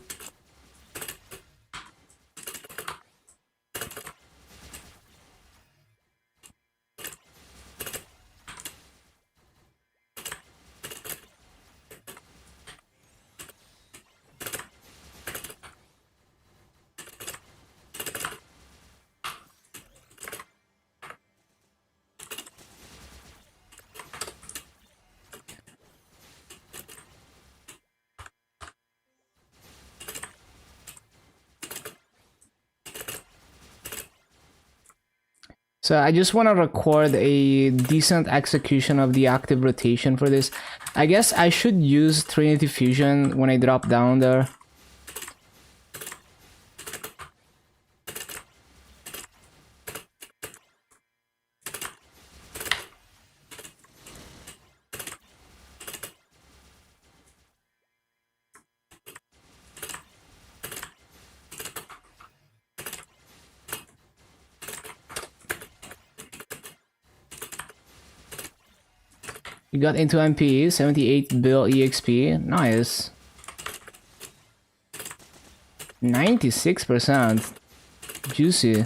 So I just want to record a decent execution of the active rotation for this. I guess I should use Trinity Fusion when I drop down there. You got into MP, 78 bill EXP, nice. 96%, juicy.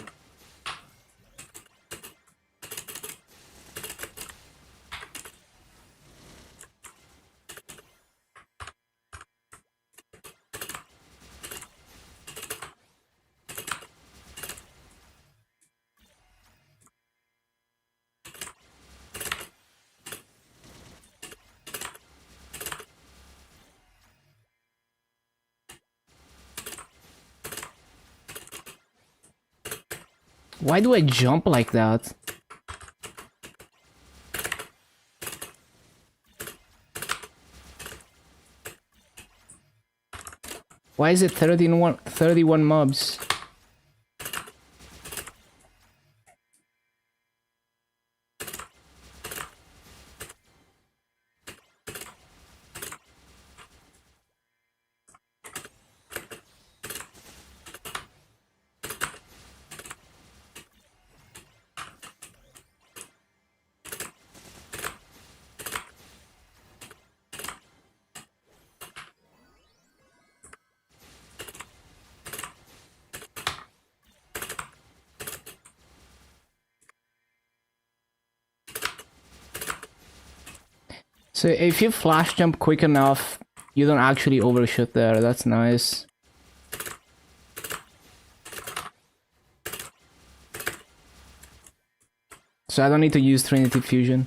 Why do I jump like that? Why is it 31 mobs? So if you flash jump quick enough, you don't actually overshoot there. That's nice. So I don't need to use Trinity Fusion.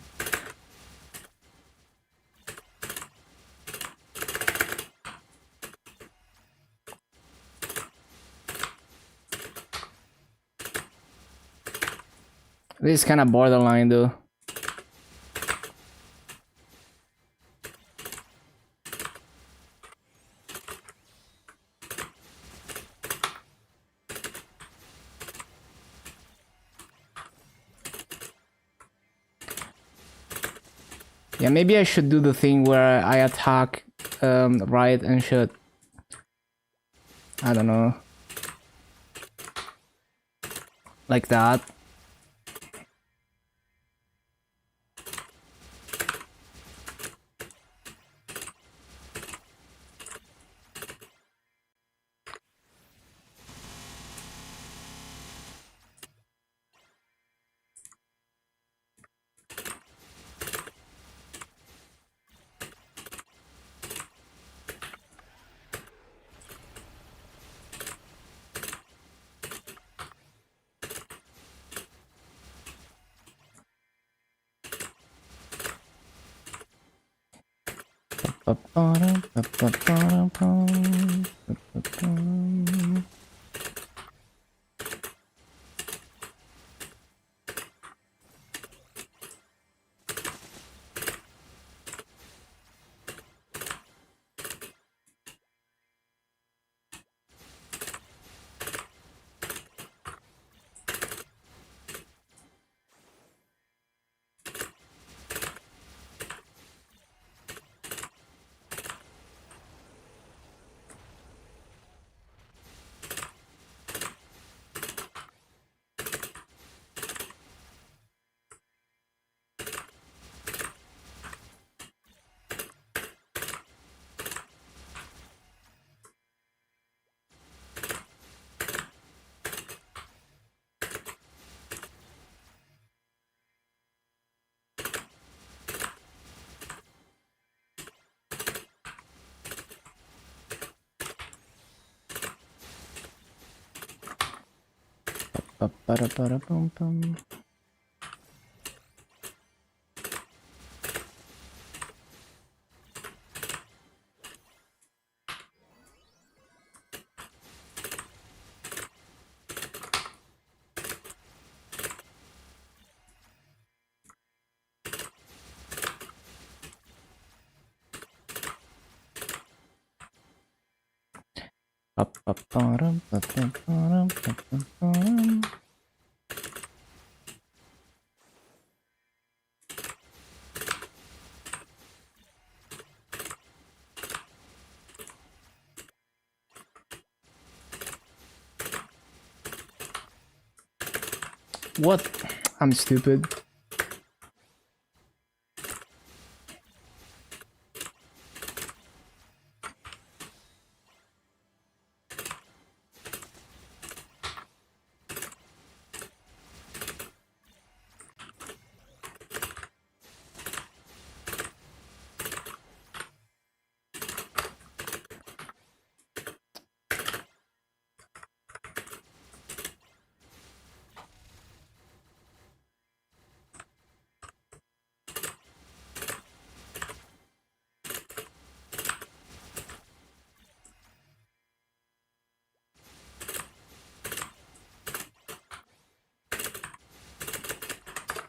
This is kind of borderline though. Yeah, maybe I should do the thing where I attack right and shoot. I don't know. Like that. What? I'm stupid.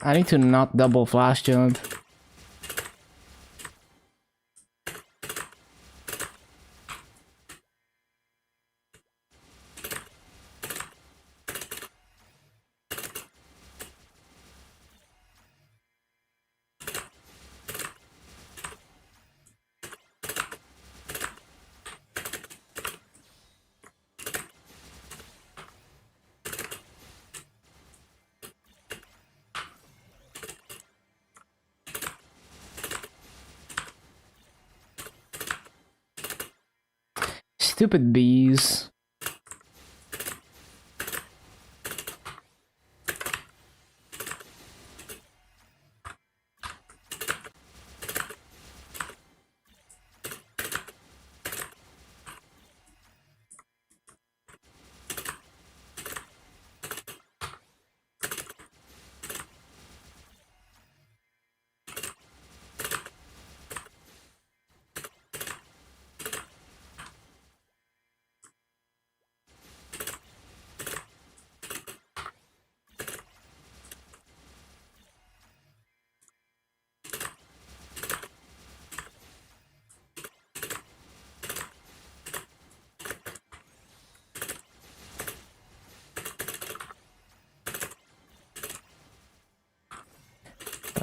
I need to not double flash jump. Stupid bees.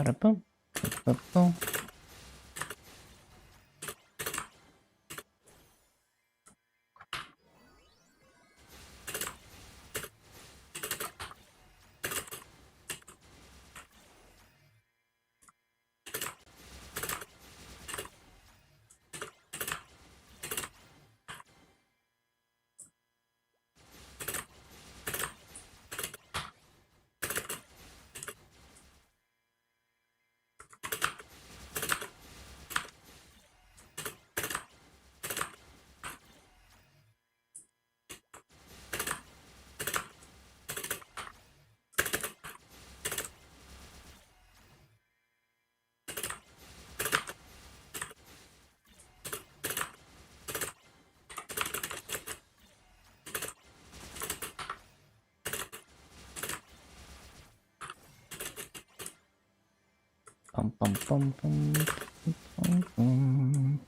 Ba-da-bum, ba-da-bum. Bum, bum, bum, bum, bum, bum.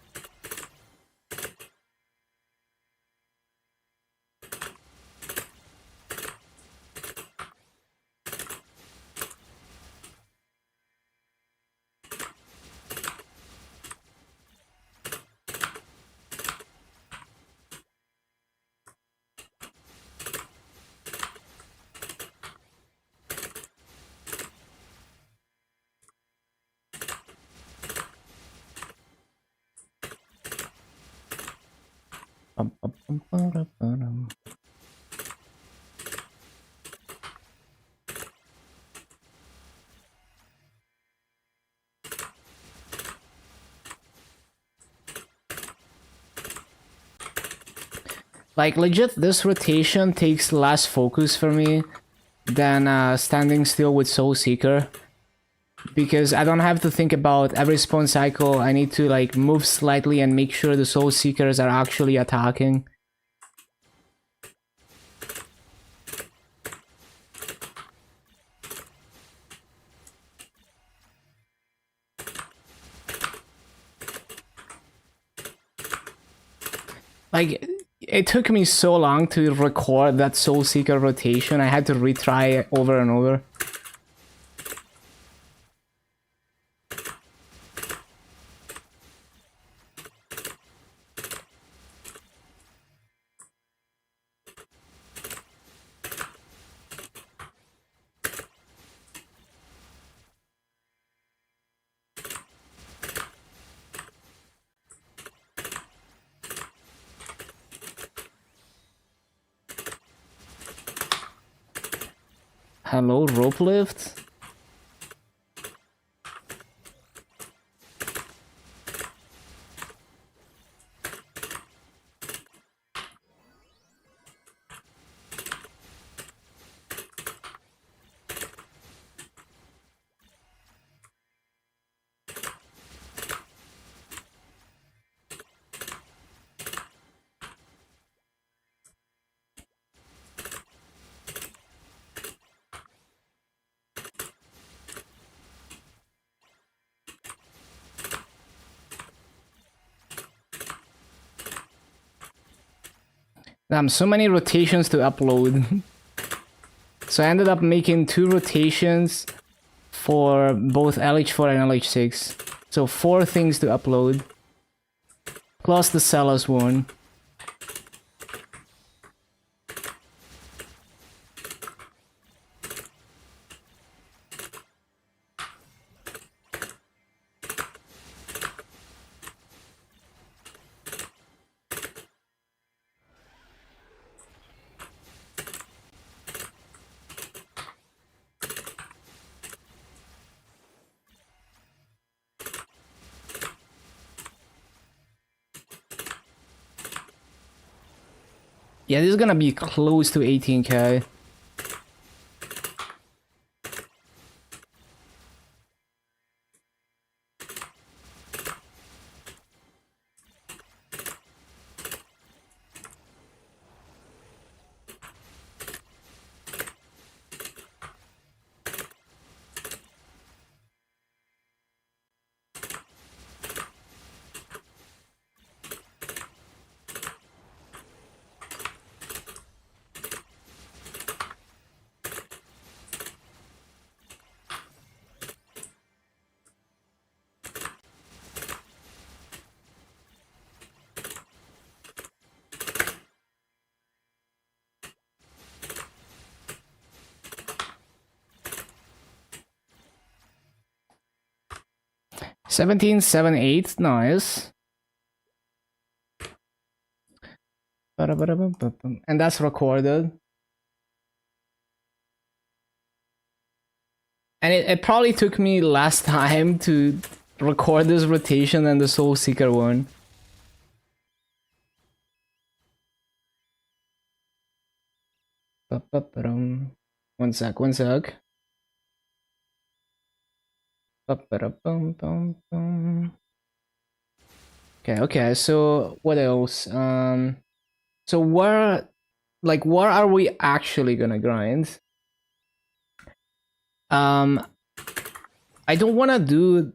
Bum, bum, bum, ba-da-ba-dum. Like legit, this rotation takes less focus for me than standing still with Soul Seeker, because I don't have to think about every spawn cycle. I need to like move slightly and make sure the Soul Seekers are actually attacking. Like, it took me so long to record that Soul Seeker rotation, I had to retry it over and over. Hello, rope lift? Damn, so many rotations to upload. So I ended up making 2 rotations for both LH4 and LH6. So 4 things to upload. Plus the Sellers one. Yeah, this is gonna be close to 18k. 1778, nice. And that's recorded. And it probably took me less time to record this rotation than the Soul Seeker one. One sec. Okay, so what else? So where are we actually gonna grind? I don't wanna do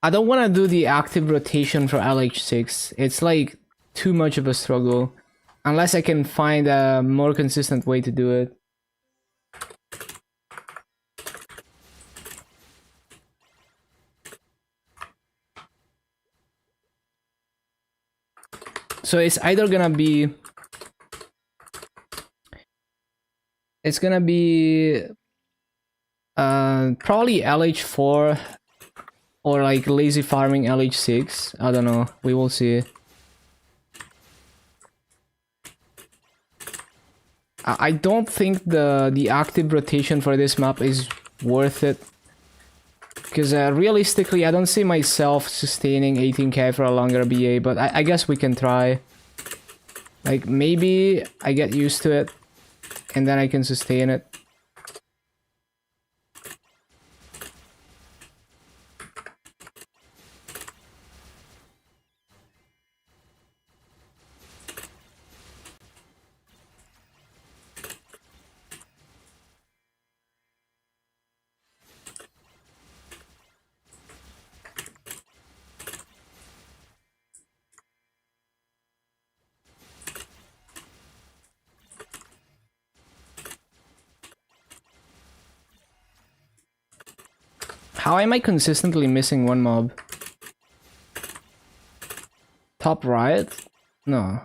the active rotation for LH6. It's like too much of a struggle. Unless I can find a more consistent way to do it. So it's either gonna be... It's gonna be... probably LH4 or like lazy farming LH6. I don't know. We will see. I don't think the active rotation for this map is worth it. Because realistically, I don't see myself sustaining 18k for a longer BA, but I guess we can try. Like, maybe I get used to it, and then I can sustain it. How am I consistently missing one mob? Top right? No.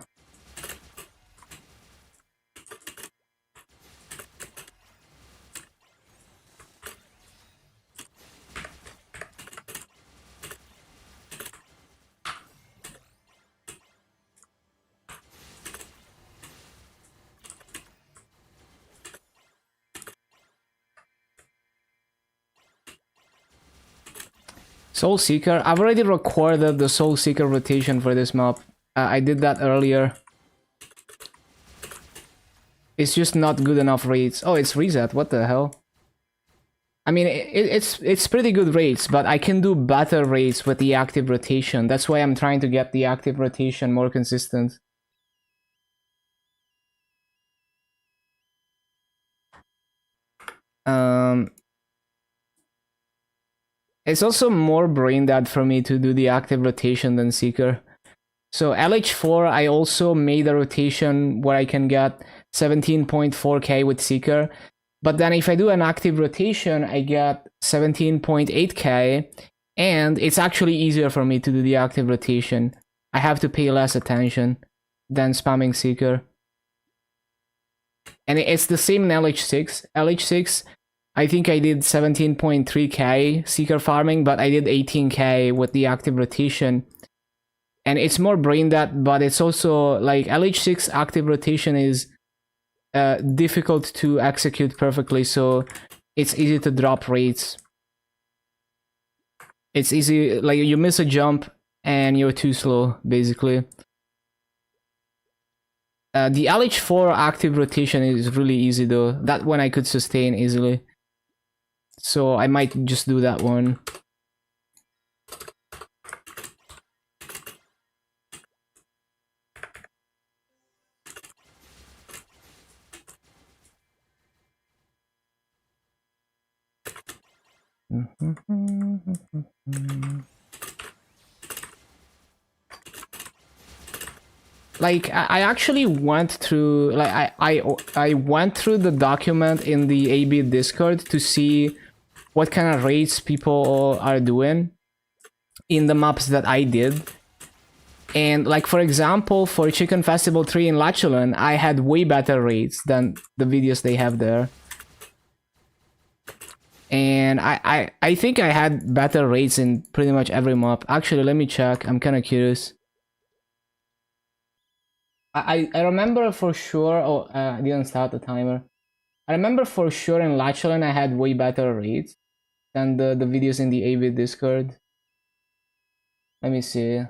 Soul Seeker. I've already recorded the Soul Seeker rotation for this map. I did that earlier. It's just not good enough rates. Oh, it's reset. What the hell? I mean, it's pretty good rates, but I can do better rates with the active rotation. That's why I'm trying to get the active rotation more consistent. It's also more brain dead for me to do the active rotation than Seeker. So LH4, I also made a rotation where I can get 17.4k with Seeker. But then if I do an active rotation, I get 17.8k. And it's actually easier for me to do the active rotation. I have to pay less attention than spamming Seeker. And it's the same in LH6. LH6, I think I did 17.3k Seeker farming, but I did 18k with the active rotation. And it's more brain dead, but it's also like LH6 active rotation is difficult to execute perfectly, so it's easy to drop rates. It's easy, like you miss a jump and you're too slow, basically. The LH4 active rotation is really easy though. That one I could sustain easily. So I might just do that one. Like I actually went through, like I went through the document in the AB Discord to see what kind of rates people are doing in the maps that I did. And like, for example, for Chicken Festival 3 in Lachlan, I had way better rates than the videos they have there. And I think I had better rates in pretty much every map. Actually, let me check. I'm kind of curious. I remember for sure. Oh, I didn't start the timer. I remember for sure in Latchlin I had way better rates than the videos in the AV Discord. Let me see.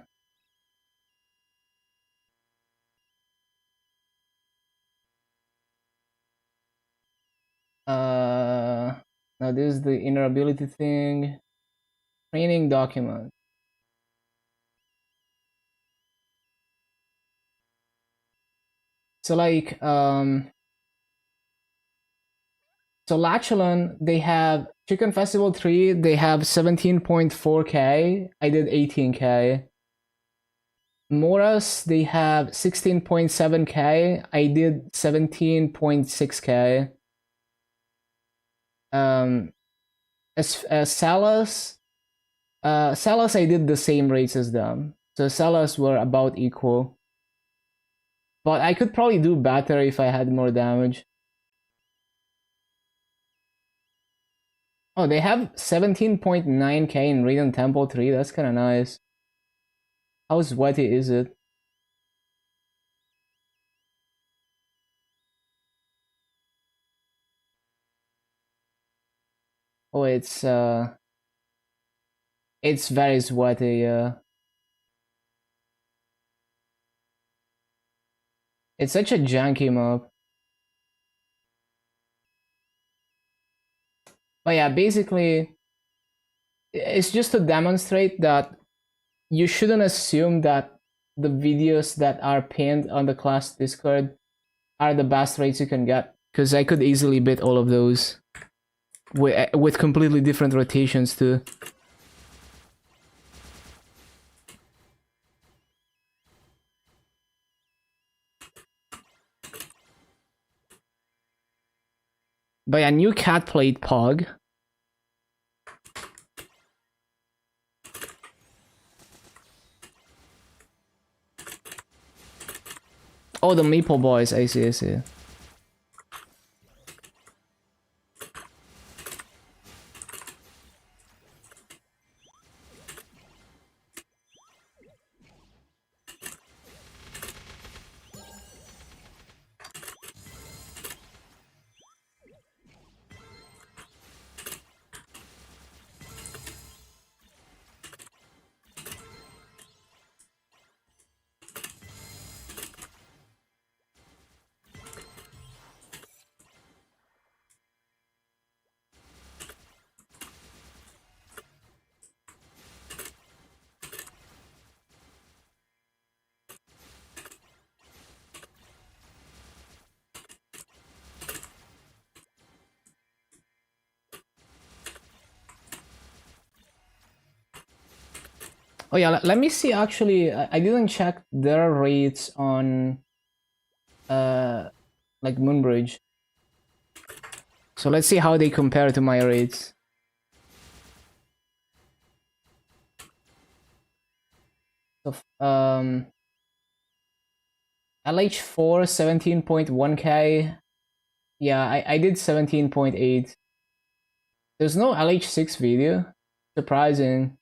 Now this is the inner ability thing. Training document. So like so Latchlin, they have Chicken Festival 3, they have 17.4k. I did 18k. Moras, they have 16.7k. I did 17.6k. As Salas, Salas, I did the same rates as them. So Salas were about equal. But I could probably do better if I had more damage. Oh, they have 17.9k in Radiant Temple 3. That's kind of nice. How sweaty is it? Oh, it's very sweaty, yeah. It's such a janky map. But yeah, basically, it's just to demonstrate that you shouldn't assume that the videos that are pinned on the class Discord are the best rates you can get. Because I could easily beat all of those with completely different rotations too. But yeah, new cat played Pog. Oh, the Maple Boys, I see, I see. Oh yeah, let me see. Actually, I didn't check their rates on like Moonbridge. So let's see how they compare to my rates. So LH4 17.1k. Yeah, I did 17.8. There's no LH6 video. Surprising.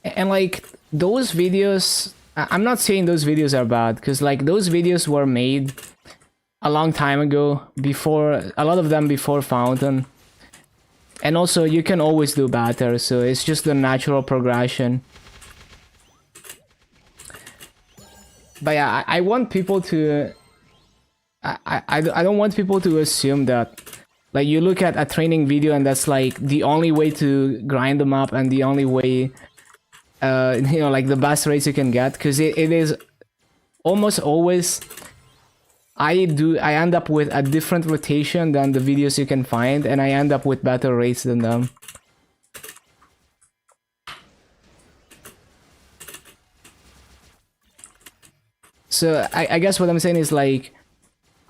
And like those videos, I'm not saying those videos are bad, because like those videos were made a long time ago, before a lot of them before Fountain. And also you can always do better, so it's just the natural progression. But yeah, I want people to I don't want people to assume that like you look at a training video and that's like the only way to grind them up and the only way you know, like the best rates you can get, because it is almost always I end up with a different rotation than the videos you can find, and I end up with better rates than them. So I guess what I'm saying is like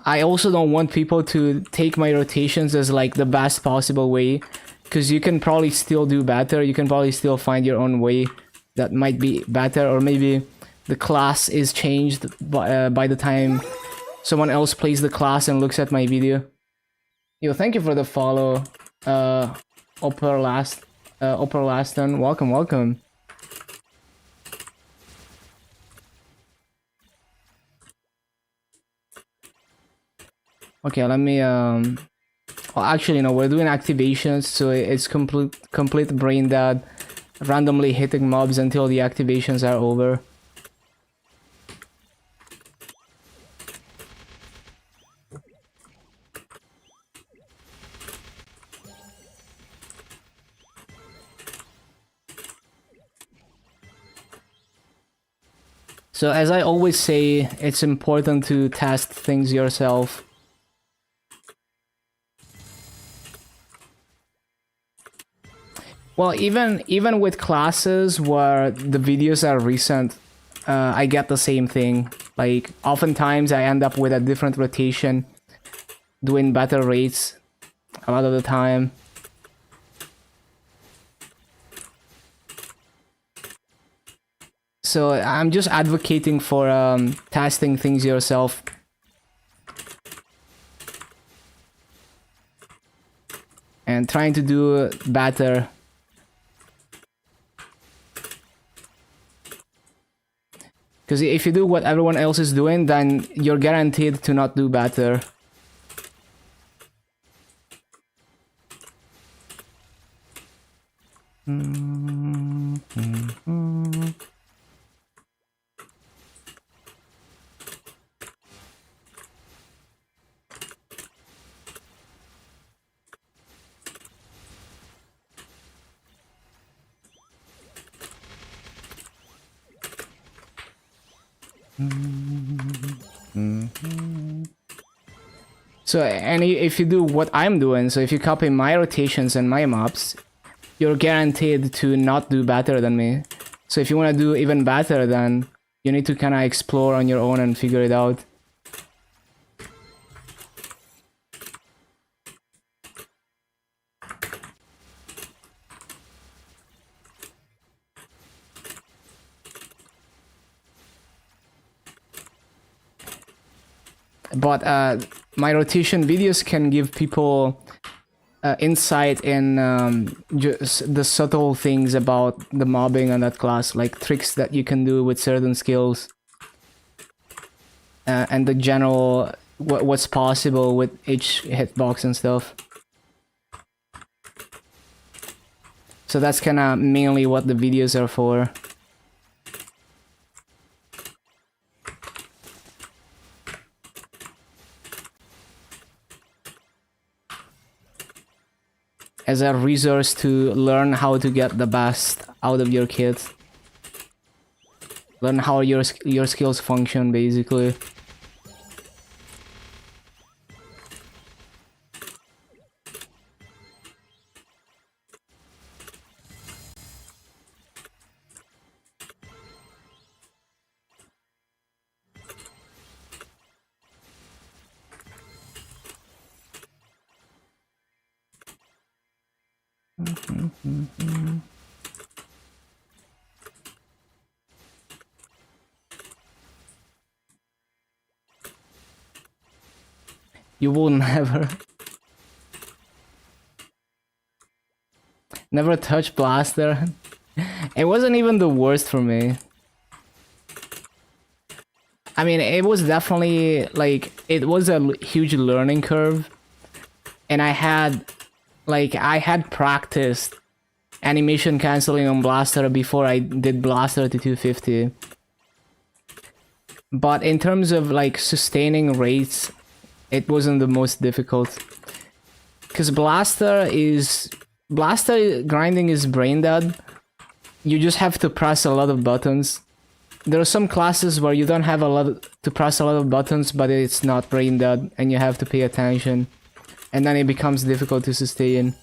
I also don't want people to take my rotations as like the best possible way, because you can probably still do better. You can probably still find your own way that might be better, or maybe the class is changed by the time someone else plays the class and looks at my video. Yo, thank you for the follow, upper last one. Welcome, welcome. Okay, let me well, actually no, we're doing activations, so it's complete brain dead, randomly hitting mobs until the activations are over. So as I always say, it's important to test things yourself. Well, even with classes where the videos are recent, I get the same thing. Like, oftentimes I end up with a different rotation, doing better rates a lot of the time. So I'm just advocating for testing things yourself. And trying to do better. Because if you do what everyone else is doing, then you're guaranteed to not do better. So, and if you do what I'm doing, so if you copy my rotations and my maps, you're guaranteed to not do better than me. So if you want to do even better, then you need to kind of explore on your own and figure it out. But my rotation videos can give people insight in just the subtle things about the mobbing on that class, like tricks that you can do with certain skills, and the general what's possible with each hitbox and stuff. So that's kind of mainly what the videos are for. As a resource to learn how to get the best out of your kit. Learn how your skills function, basically. You will never touch blaster. It wasn't even the worst for me. I mean, it was definitely like, it was a huge learning curve, and I had practiced animation canceling on blaster before I did blaster to 250. But in terms of like sustaining rates, it wasn't the most difficult. Because blaster grinding is brain dead. You just have to press a lot of buttons. There are some classes where you don't have to press a lot of buttons, but it's not brain dead, and you have to pay attention. And then it becomes difficult to sustain.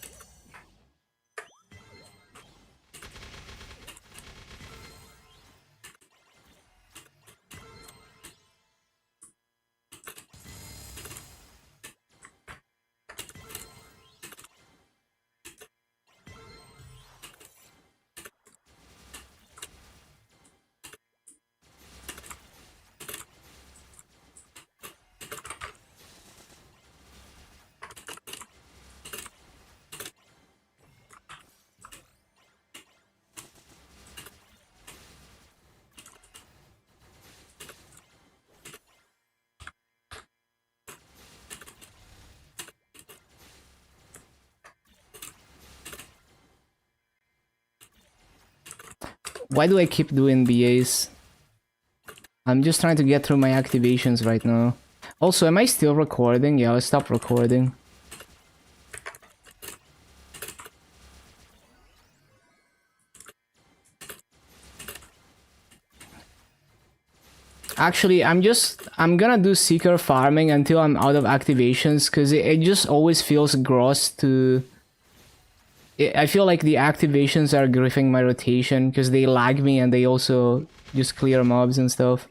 Why do I keep doing BAs? I'm just trying to get through my activations right now. Also, am I still recording? Yeah, I'll stop recording. Actually, I'm gonna do seeker farming until I'm out of activations, because it just always feels gross to... I feel like the activations are griffing my rotation, because they lag me and they also just clear mobs and stuff.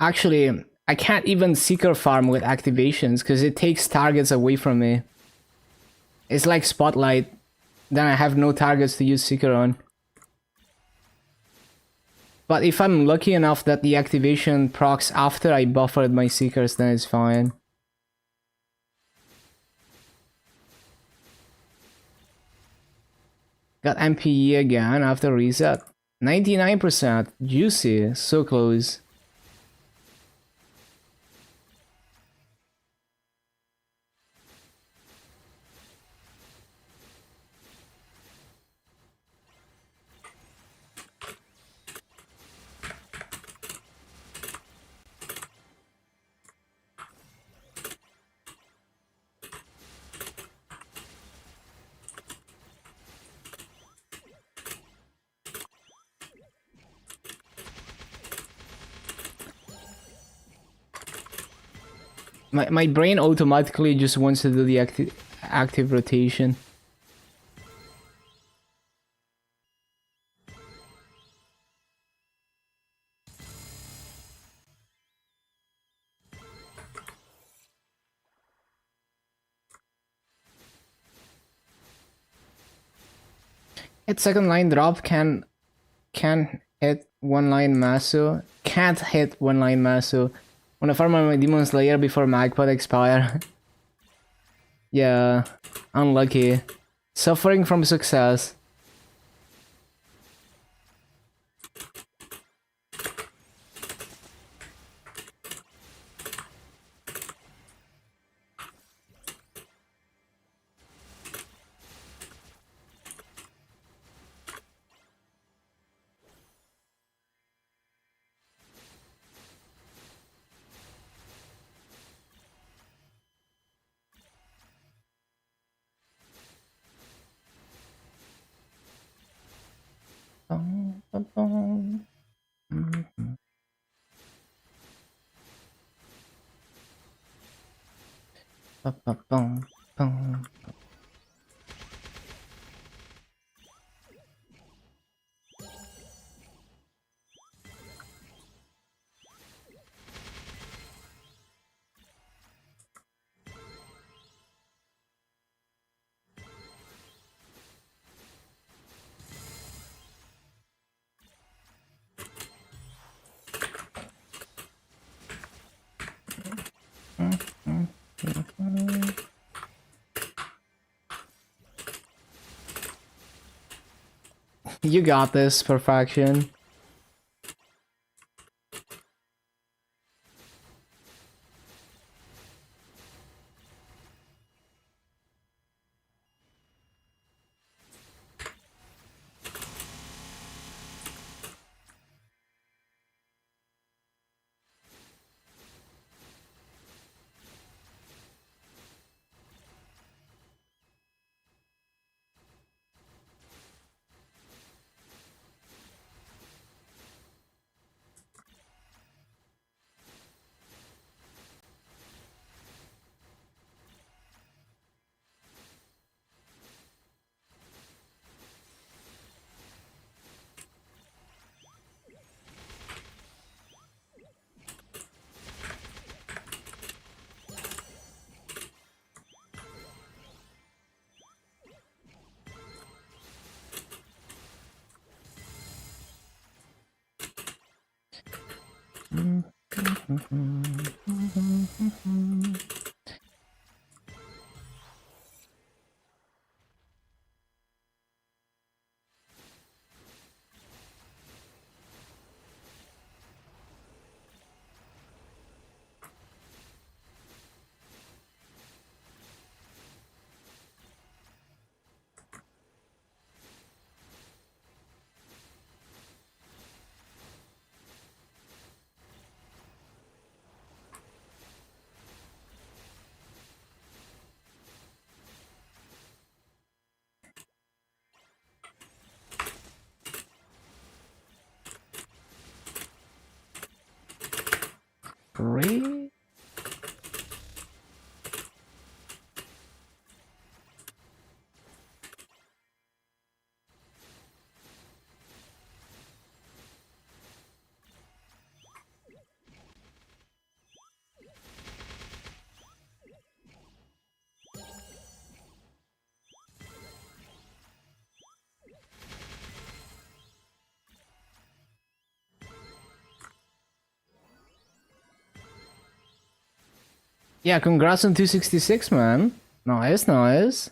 Actually, I can't even seeker farm with activations because it takes targets away from me. It's like Spotlight, then I have no targets to use seeker on. But if I'm lucky enough that the activation procs after I buffered my seekers, then it's fine. Got MPE again after reset. 99%, juicy, so close. My brain automatically just wants to do the active rotation. Hit second line drop can hit one line Maso. Can't hit one line Maso. Wanna farm my Demon Slayer before Magpod expire. Yeah, unlucky. Suffering from success. You got this, perfection. 3. Yeah, congrats on 266, man. Nice, nice.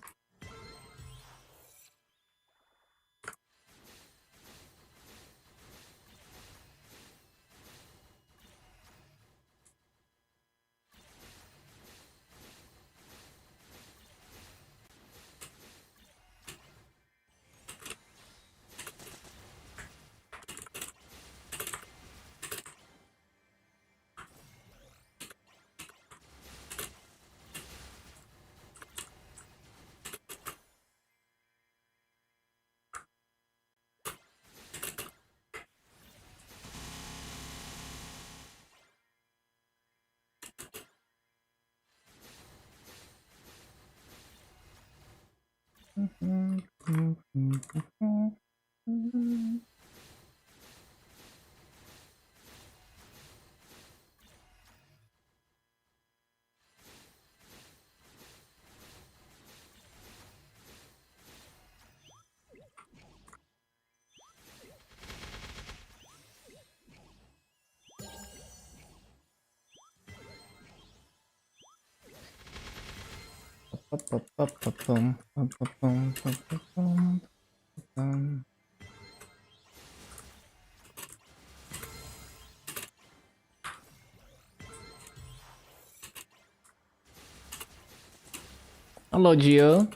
Hello, Gio.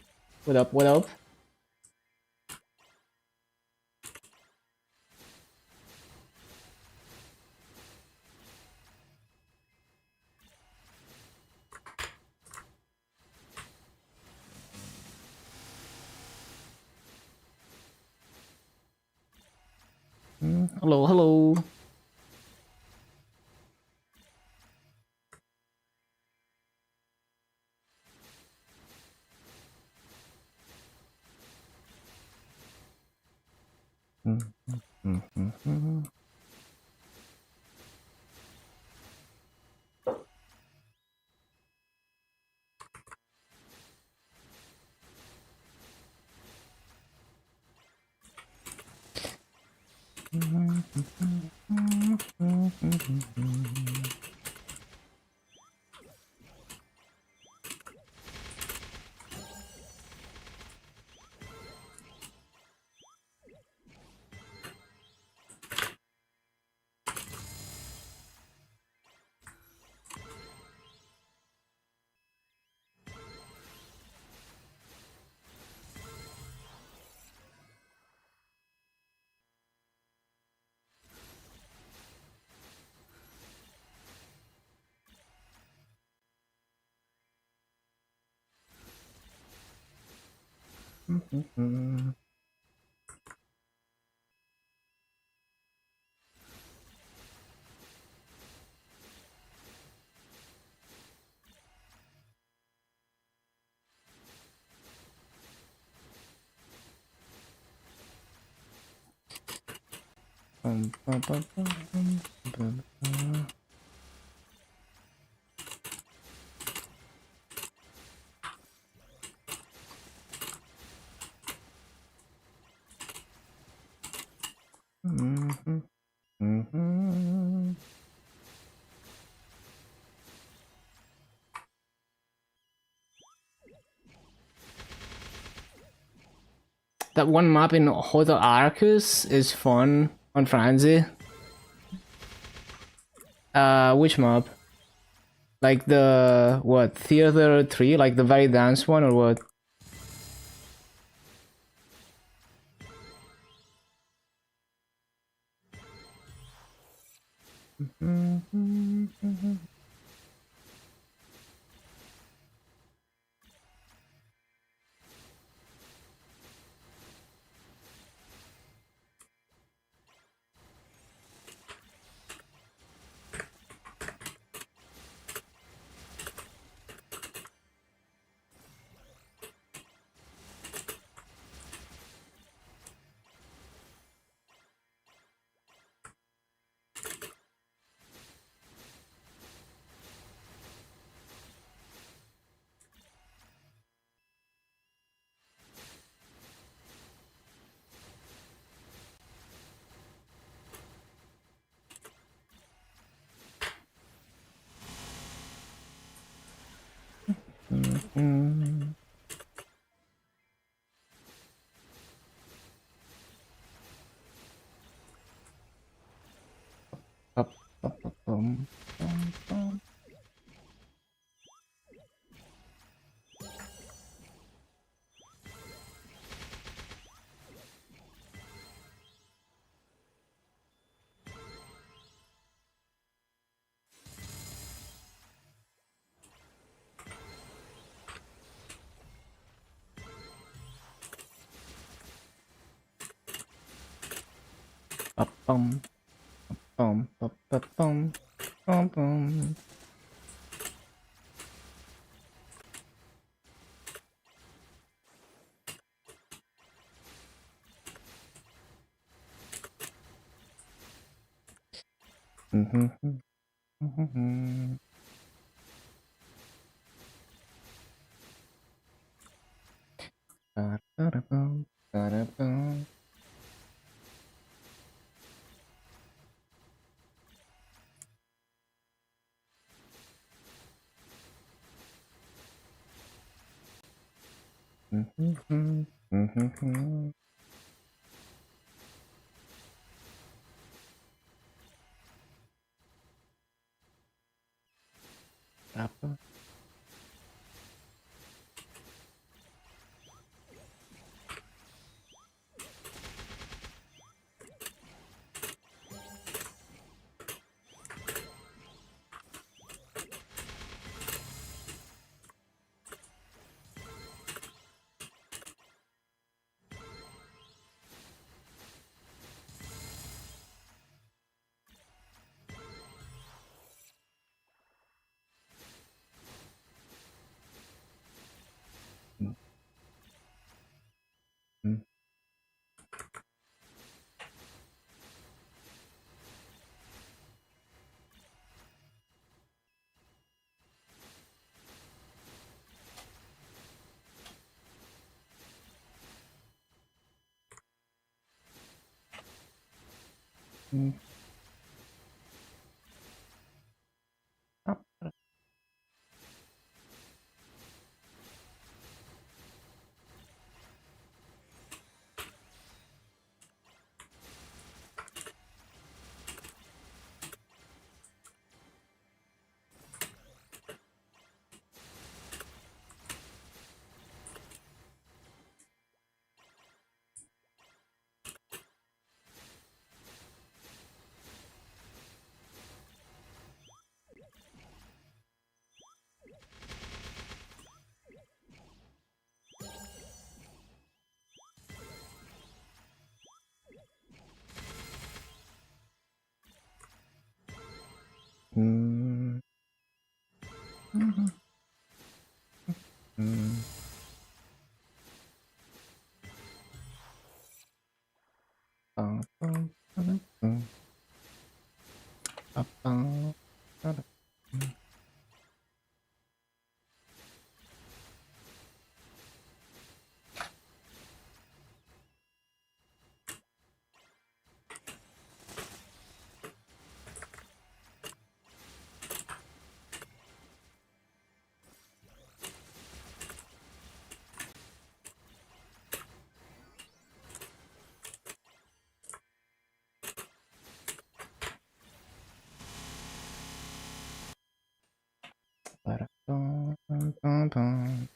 What up, what up? Hello, hello. That one map in Hotel Arcus is fun on Franzi. Which map? Like the, what, Theater 3? Like the very dance one or what? Mm. Up, up, up, bum. Up, bum, bum, bum, bum, bum, bum, bum. Mm-hmm. Mm-hmm. Ba-da-ba-da-bum, ba-da-bum. Mm-hmm. Mm-hmm. Ba-ba. Mm-hmm. Up. Mm-hmm. Mm-hmm. Bum, bum, ba-da-bum. Ba-bum, ba-da- ba-da-bum, bum, bum, bum.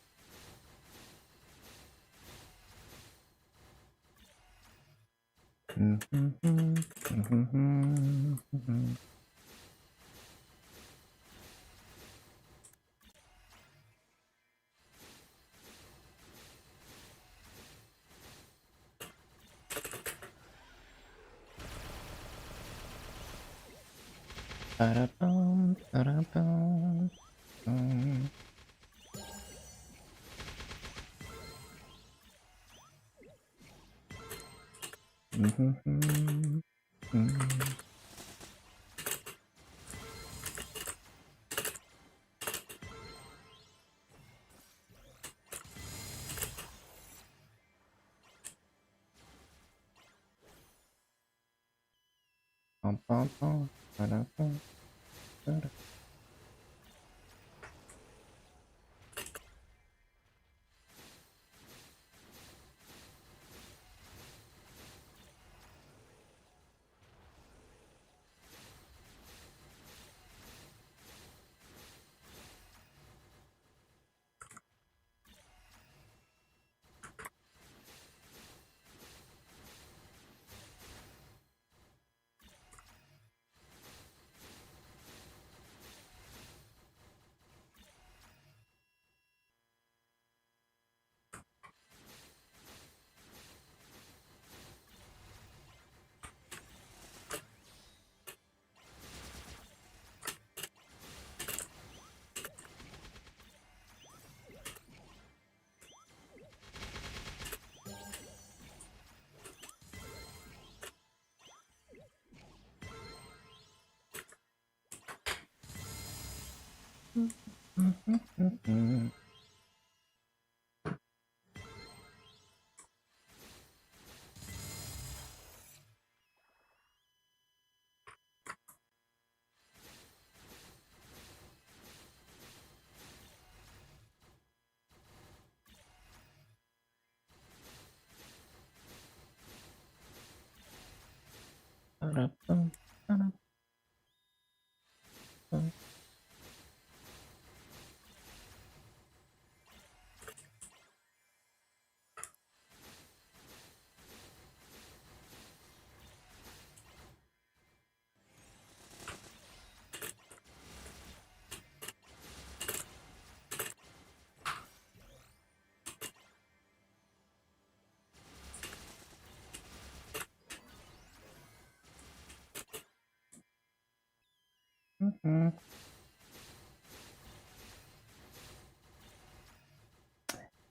Mhm, mhm, mhm. Ba-da-bum, ba-da-bum, bum. Mhm, mhm. Bum, bum, bum, ba-da-bum, ba-da-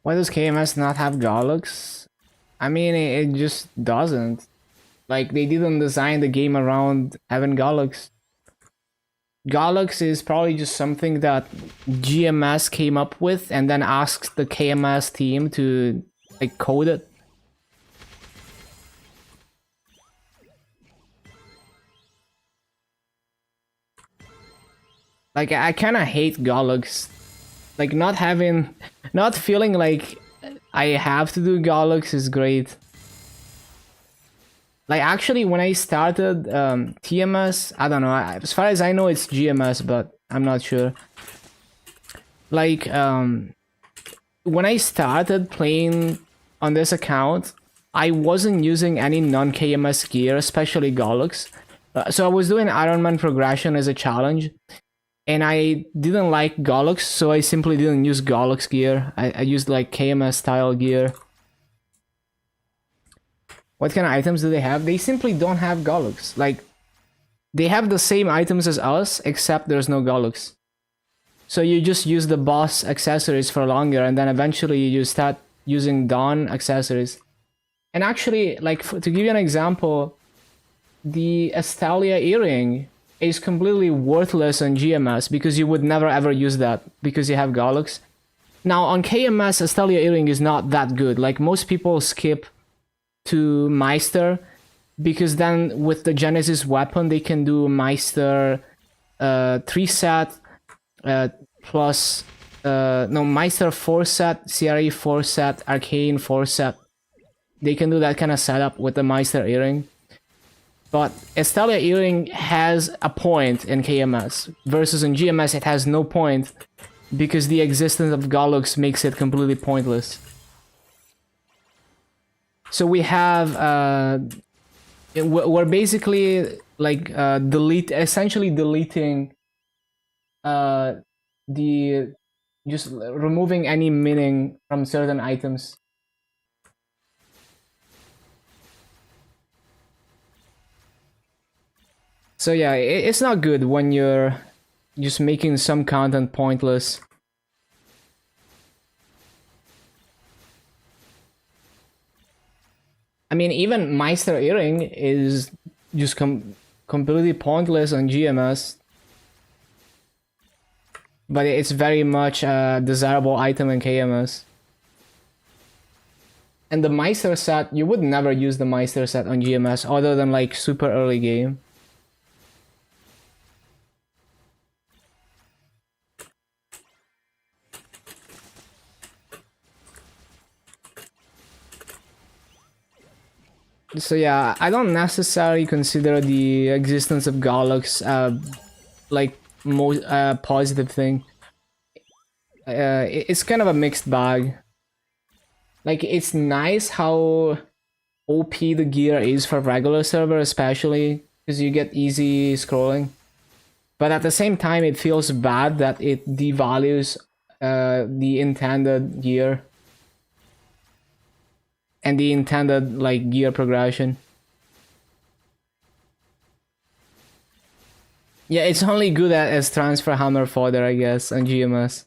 Why does KMS not have Galax? I mean, it just doesn't. Like, they didn't design the game around having Galax. Galax is probably just something that GMS came up with and then asked the KMS team to, like, code it. Like, I kind of hate Galax. Like, not feeling like I have to do Galax is great. Like, actually, when I started TMS, I don't know, as far as I know, it's GMS, but I'm not sure. Like, when I started playing on this account, I wasn't using any non-KMS gear, especially Galax. So I was doing Iron Man progression as a challenge, and I didn't like Galax, so I simply didn't use Galax gear. I used like KMS style gear. What kind of items do they have? They simply don't have Galax. Like, they have the same items as us, except there's no Galax. So you just use the boss accessories for longer, and then eventually you start using Dawn accessories. And actually, like, to give you an example, the Estalia earring is completely worthless on GMS because you would never ever use that because you have Galax. Now on KMS, Estalia earring is not that good. Like, most people skip to Meister because then with the Genesis weapon they can do Meister 3 set plus no, Meister 4 set, CRE 4 set, Arcane 4 set. They can do that kind of setup with the Meister earring. But Estalia earring has a point in KMS, versus in GMS it has no point because the existence of Galax makes it completely pointless. So we have, we're basically like essentially deleting just removing any meaning from certain items. So yeah, it's not good when you're just making some content pointless. I mean, even Meister earring is just completely pointless on GMS. But it's very much a desirable item in KMS. And the Meister set, you would never use the Meister set on GMS other than like super early game. So yeah, I don't necessarily consider the existence of Galax like most positive thing. It's kind of a mixed bag. Like, it's nice how OP the gear is for regular server, especially because you get easy scrolling. But at the same time, it feels bad that it devalues the intended gear and the intended like gear progression. Yeah, it's only good as transfer hammer fodder, I guess, on GMS.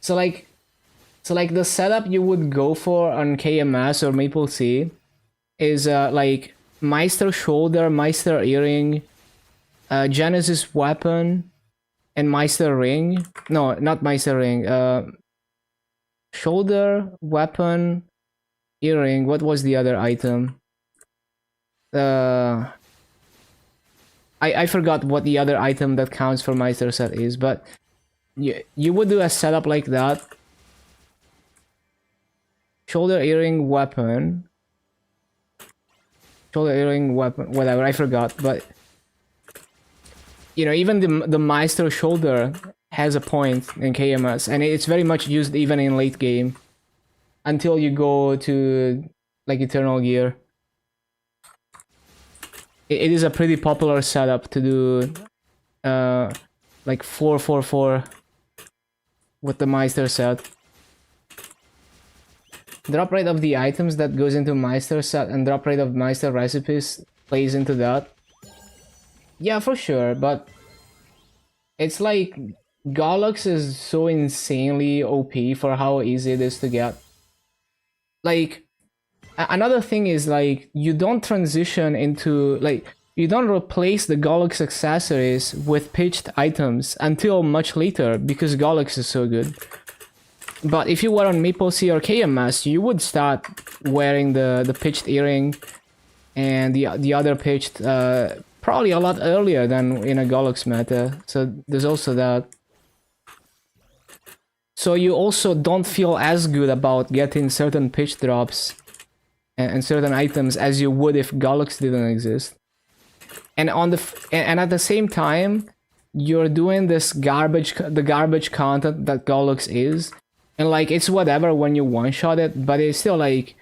So like the setup you would go for on KMS or MapleStory is like Meister shoulder, Meister earring, Genesis weapon, and Meister ring. No, not Meister ring. Shoulder weapon, earring. What was the other item? I forgot what the other item that counts for Meister set is, but you would do a setup like that. Shoulder earring weapon. Shoulder earring weapon, whatever, I forgot, but you know, even the Meister shoulder has a point in KMS, and it's very much used even in late game until you go to like Eternal Gear. It is a pretty popular setup to do like 4-4-4 with the Meister set. Drop rate of the items that goes into Meister set and drop rate of Meister recipes plays into that. Yeah, for sure, but it's like Gollux is so insanely OP for how easy it is to get. Like, another thing is like you don't transition into like you don't replace the Gollux accessories with pitched items until much later because Gollux is so good. But if you were on MapleStory or KMS, you would start wearing the pitched earring and the other pitched probably a lot earlier than in a Gollux meta. So there's also that. So you also don't feel as good about getting certain pitch drops and certain items as you would if Gollux didn't exist. And at the same time, you're doing this garbage content that Gollux is, and like it's whatever when you one shot it, but it's still like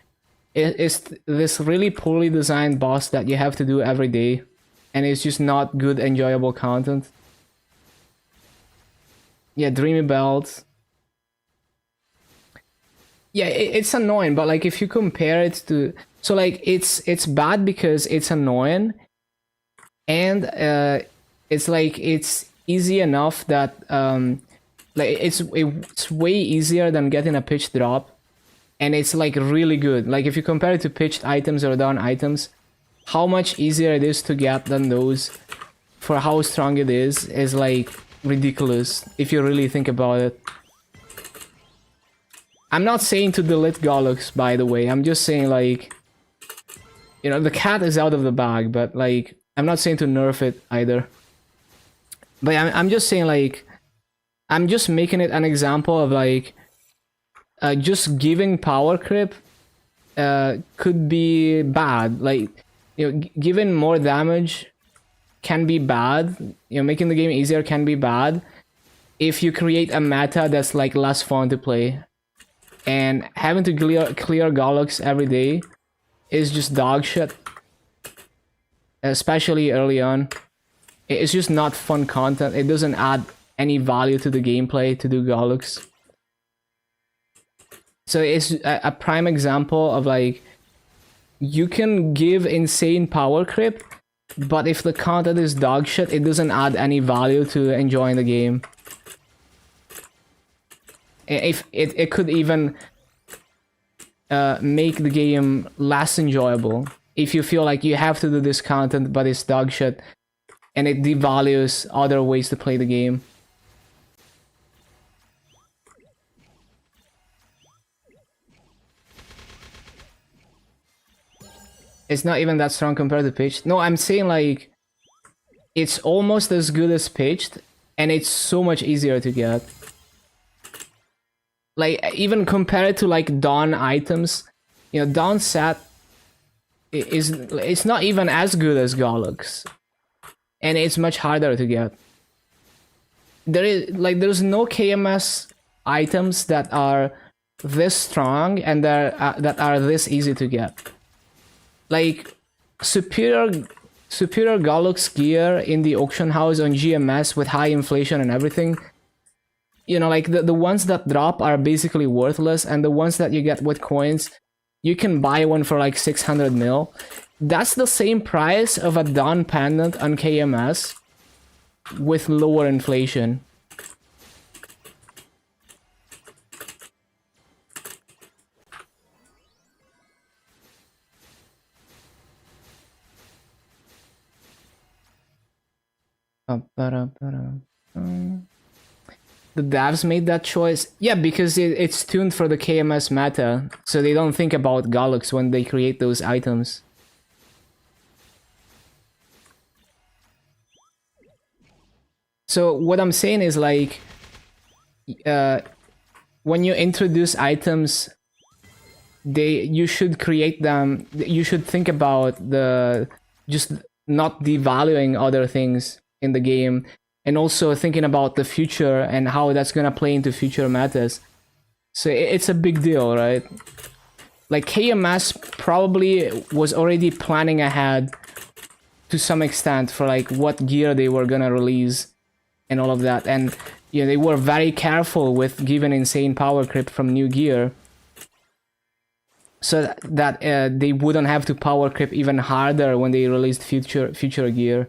it's this really poorly designed boss that you have to do every day, and it's just not good enjoyable content. Yeah, Dreamy Belt. Yeah, it's annoying, but like if you compare it to, so like it's bad because it's annoying, and it's like it's easy enough that like it's way easier than getting a pitch drop, and it's like really good. Like if you compare it to pitched items or down items, how much easier it is to get than those for how strong it is like ridiculous if you really think about it. I'm not saying to delete Gollux, by the way. I'm just saying, like, you know, the cat is out of the bag, but, like, I'm not saying to nerf it either. But I'm just saying, like, I'm just making it an example of, like, just giving power creep could be bad. Like, you know, giving more damage can be bad. You know, making the game easier can be bad if you create a meta that's, like, less fun to play. And having to clear Gollux every day is just dog shit. Especially early on. It's just not fun content. It doesn't add any value to the gameplay to do Gollux. So it's a prime example of like, you can give insane power creep, but if the content is dog shit, it doesn't add any value to enjoying the game. If it could even make the game less enjoyable if you feel like you have to do this content but it's dog shit and it devalues other ways to play the game. It's not even that strong compared to pitched. No, I'm saying like it's almost as good as pitched and it's so much easier to get. Like, even compared to, like, Dawn items, you know, Dawn set it's not even as good as Gollux. And it's much harder to get. There's no KMS items that are this strong and that are this easy to get. Like, superior Gollux gear in the auction house on GMS with high inflation and everything, you know, like the ones that drop are basically worthless, and the ones that you get with coins, you can buy one for like 600 mil. That's the same price of a Dawn pendant on KMS with lower inflation. The devs made that choice. Yeah, because it's tuned for the KMS meta, so they don't think about Gollux when they create those items. So what I'm saying is like, when you introduce items, you should create them. You should think about the just not devaluing other things in the game, and also thinking about the future and how that's gonna play into future metas. So it's a big deal, right? Like KMS probably was already planning ahead to some extent for like what gear they were gonna release and all of that, and you know, they were very careful with giving insane power creep from new gear, so that they wouldn't have to power creep even harder when they released future gear.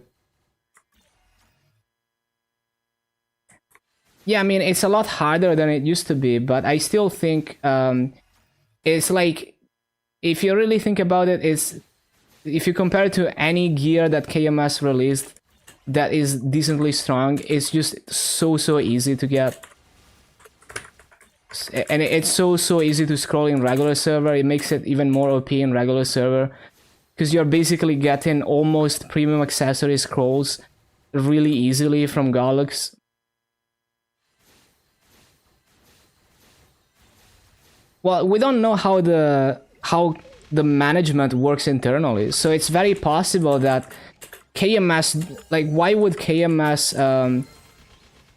Yeah, I mean, it's a lot harder than it used to be, but I still think it's like, if you really think about it, it's, if you compare it to any gear that KMS released that is decently strong, it's just so easy to get. And it's so easy to scroll in regular server. It makes it even more OP in regular server, because you're basically getting almost premium accessory scrolls really easily from Gollux. Well, we don't know how the management works internally, so it's very possible that KMS, like, why would KMS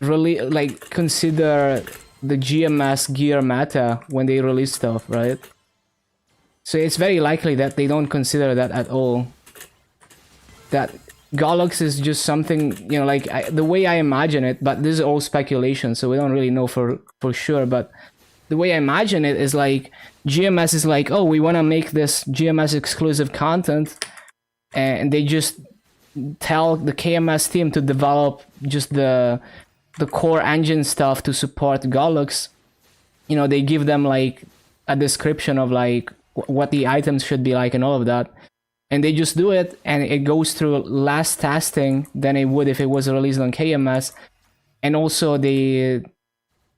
really like consider the GMS gear meta when they release stuff, right? So it's very likely that they don't consider that at all. That Gollux is just something, you know, like the way I imagine it, but this is all speculation, so we don't really know for sure, but the way I imagine it is like GMS is like, oh, we want to make this GMS exclusive content, and they just tell the KMS team to develop just the core engine stuff to support Gollux. You know, they give them like a description of like what the items should be like and all of that, and they just do it, and it goes through less testing than it would if it was released on KMS. And also they,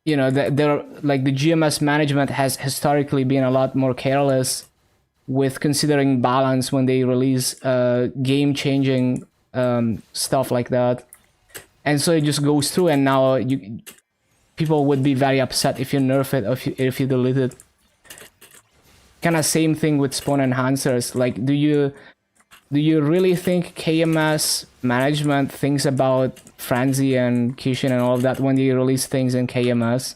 you know, they're like, the GMS management has historically been a lot more careless with considering balance when they release game-changing stuff like that. And so it just goes through, and now people would be very upset if you nerf it or if you delete it. Kind of same thing with spawn enhancers. Like, do you really think KMS management thinks about Frenzy and Kishin and all of that when they release things in KMS?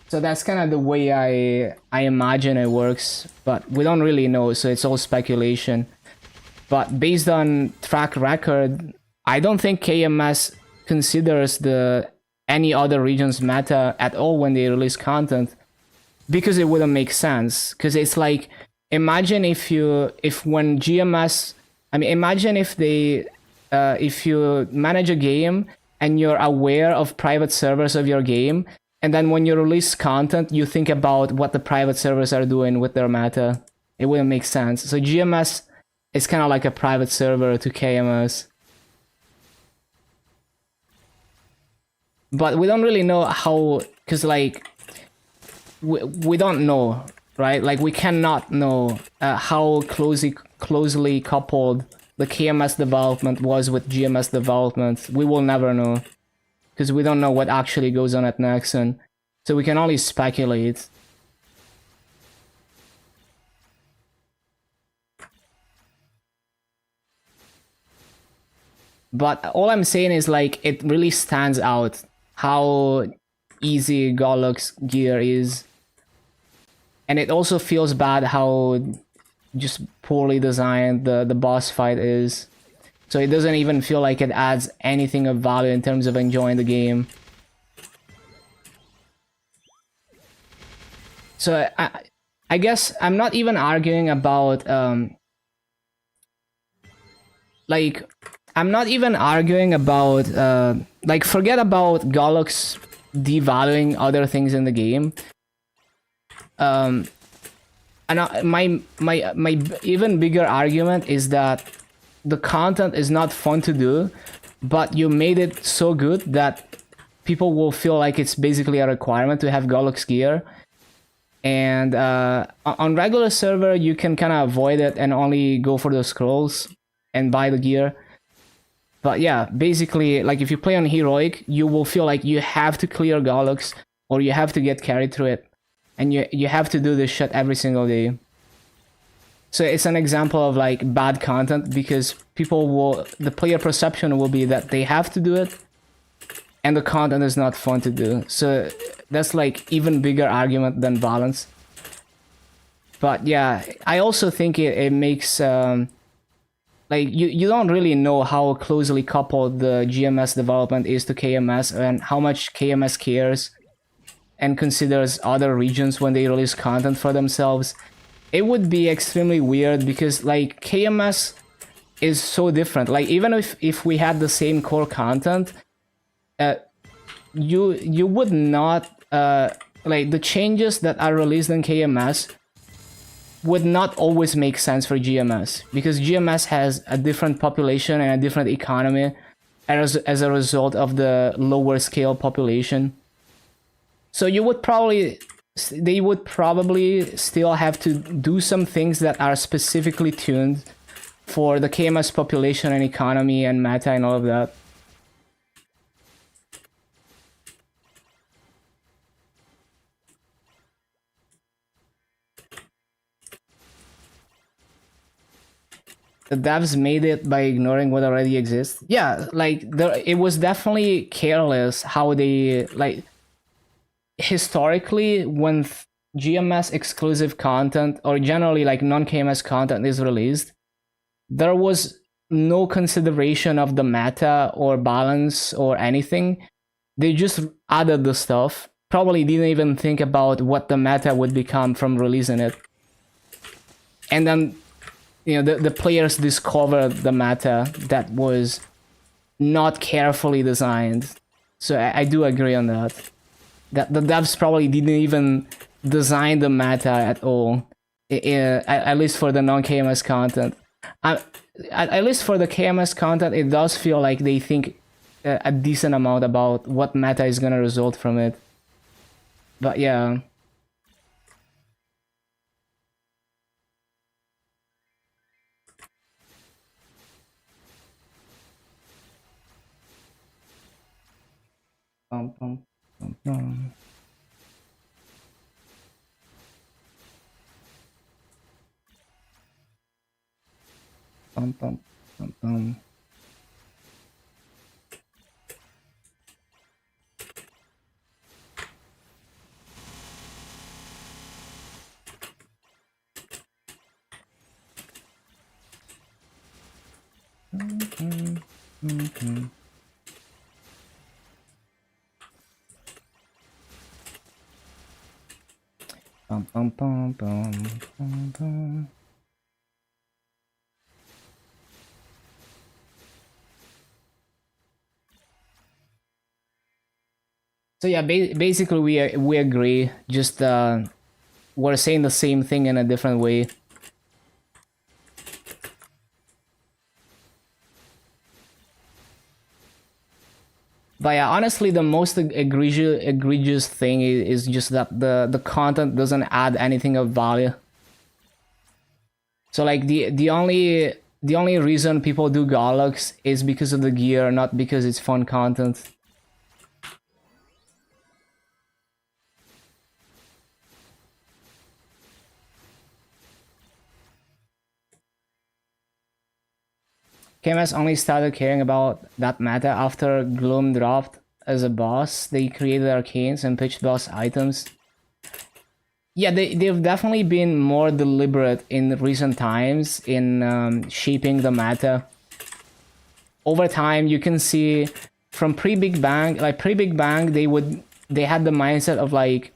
So that's kind of the way I imagine it works, but we don't really know, so it's all speculation. But based on track record, I don't think KMS considers any other region's meta at all when they release content, because it wouldn't make sense. Because it's like, imagine if when GMS, I mean, imagine if you manage a game and you're aware of private servers of your game, and then when you release content, you think about what the private servers are doing with their meta. It wouldn't make sense. So GMS is kind of like a private server to KMS. But we don't really know how, because like, we don't know, right? Like, we cannot know how closely coupled the KMS development was with GMS development. We will never know, because we don't know what actually goes on at Nexon. So we can only speculate. But all I'm saying is, like, it really stands out how easy Gollux gear is. And it also feels bad how just poorly designed the boss fight is. So it doesn't even feel like it adds anything of value in terms of enjoying the game. So I guess I'm not even arguing about like, I'm not even arguing about like, forget about Gollux devaluing other things in the game. And my even bigger argument is that the content is not fun to do, but you made it so good that people will feel like it's basically a requirement to have Golux gear. And on regular server, you can kind of avoid it and only go for the scrolls and buy the gear. But yeah, basically, like if you play on heroic, you will feel like you have to clear Golux or you have to get carried through it, and you have to do this shit every single day. So it's an example of like bad content, because the player perception will be that they have to do it, and the content is not fun to do. So that's like even bigger argument than balance. But yeah, I also think it makes like you don't really know how closely coupled the GMS development is to KMS, and how much KMS cares and considers other regions when they release content for themselves. It would be extremely weird, because like KMS is so different. Like even if we had the same core content, you would not like the changes that are released in KMS would not always make sense for GMS, because GMS has a different population and a different economy as a result of the lower scale population. So they would probably still have to do some things that are specifically tuned for the KMS population and economy and meta and all of that. The devs made it by ignoring what already exists. Yeah, like it was definitely careless how they like. Historically, when GMS exclusive content or generally like non-KMS content is released, there was no consideration of the meta or balance or anything. They just added the stuff. Probably didn't even think about what the meta would become from releasing it. And then, you know, the players discovered the meta that was not carefully designed. So I do agree on that. That the devs probably didn't even design the meta at all, at least for the non-KMS content. At least for the KMS content, it does feel like they think a decent amount about what meta is gonna result from it. But yeah. Bum, bum, bum, bum. Bum, bum, bum, bum. Bum, bum, bum, bum, bum, bum. So yeah, basically we agree. Just we're saying the same thing in a different way. But yeah, honestly, the most egregious thing is just that the content doesn't add anything of value. So like the only reason people do Golux is because of the gear, not because it's fun content. KMS only started caring about that meta after Gloom dropped as a boss. They created arcanes and pitched boss items. Yeah, they've definitely been more deliberate in recent times in shaping the meta. Over time, you can see from pre-Big Bang, they had the mindset of like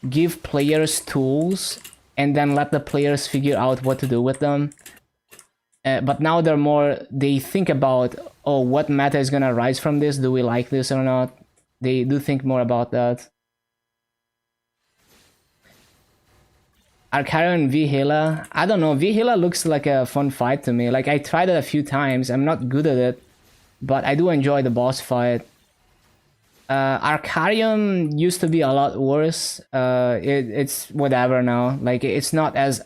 give players tools and then let the players figure out what to do with them. But now they think about, oh, what meta is gonna rise from this? Do we like this or not? They do think more about that. Arcarion V Hela. I don't know. V Hela looks like a fun fight to me. Like I tried it a few times. I'm not good at it, but I do enjoy the boss fight. Arcarion used to be a lot worse. It's whatever now. Like it's not as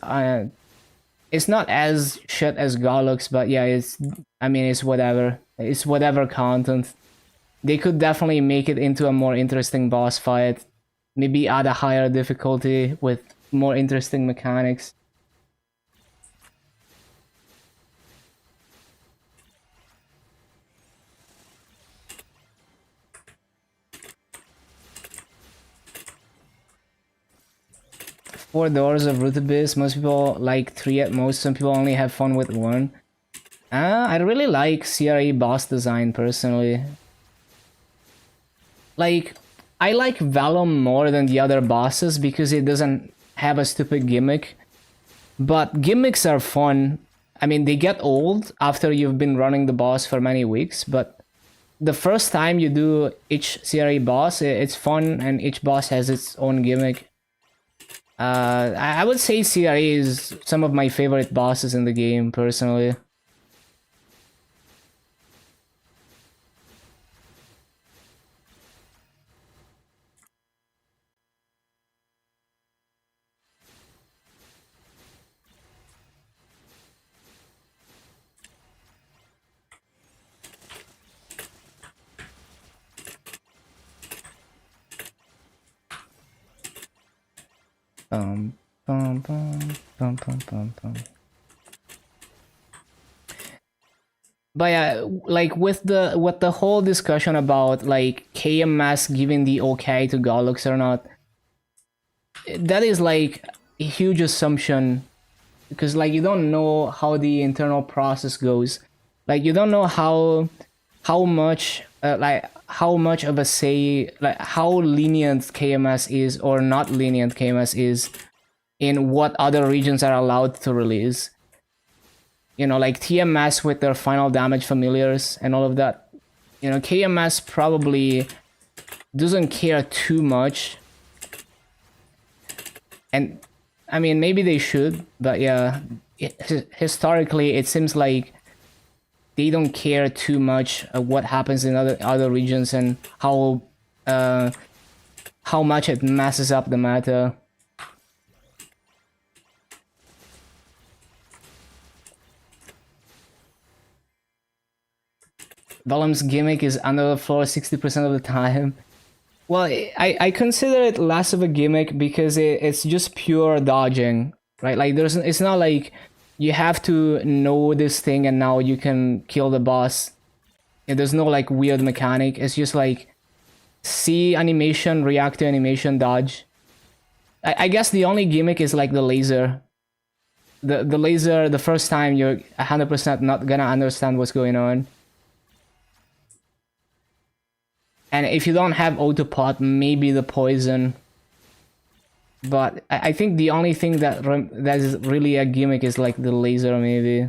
shit as God looks, but yeah, I mean it's whatever. It's whatever content. They could definitely make it into a more interesting boss fight. Maybe add a higher difficulty with more interesting mechanics. Four doors of Root Abyss. Most people like 3 at most. Some people only have fun with 1. I really like CRE boss design personally. Like, I like Vellum more than the other bosses because it doesn't have a stupid gimmick. But gimmicks are fun. I mean, they get old after you've been running the boss for many weeks, but the first time you do each CRE boss, it's fun, and each boss has its own gimmick. I would say CRE is some of my favorite bosses in the game, personally. Bum, bum, bum, bum, bum, bum, bum. But yeah, like with the whole discussion about like KMS giving the okay to Gollux or not, that is like a huge assumption because like you don't know how the internal process goes. Like you don't know how much how much of a say, like how lenient KMS is or not lenient KMS is in what other regions are allowed to release. You know, like TMS with their final damage familiars and all of that. You know, KMS probably doesn't care too much. And I mean, maybe they should, but yeah, historically, it seems like they don't care too much what happens in other regions and how much it messes up the meta. Vellum's gimmick is under the floor 60% of the time. Well, I consider it less of a gimmick because it's just pure dodging, right? Like it's not like you have to know this thing and now you can kill the boss. And there's no like weird mechanic. It's just like see animation, react to animation, dodge. I guess the only gimmick is like the laser. The laser, the first time you're 100% not gonna understand what's going on. And if you don't have autopot, maybe the poison. But I think the only thing that is really a gimmick is like the laser, maybe.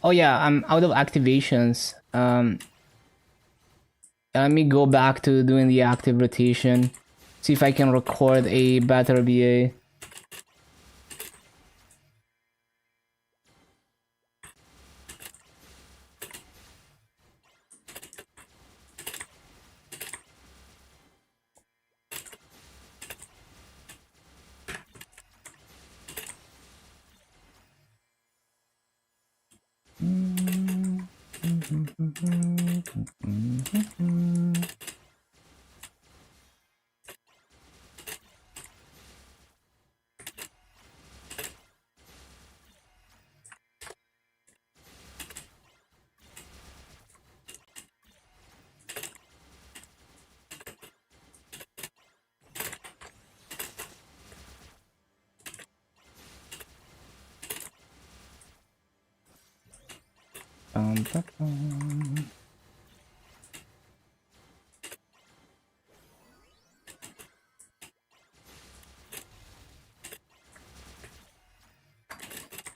Oh yeah, I'm out of activations. Let me go back to doing the active rotation. See if I can record a better BA.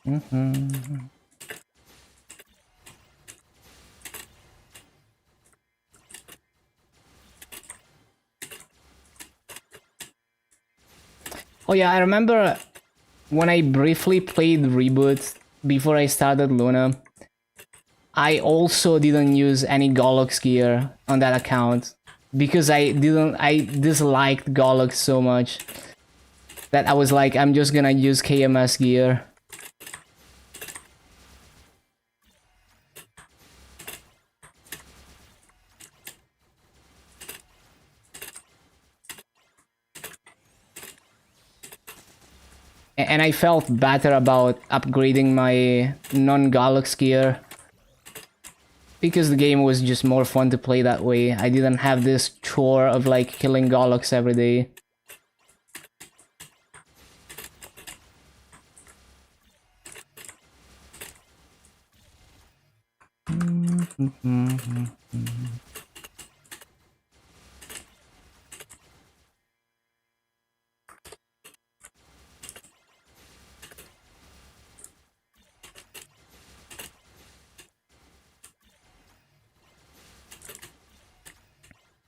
Oh yeah, I remember when I briefly played Reboot before I started Luna, I also didn't use any Golux gear on that account because I disliked Golux so much that I was like, I'm just gonna use KMS gear. And I felt better about upgrading my non-Golux gear because the game was just more fun to play that way. I didn't have this chore of like killing Golux every day.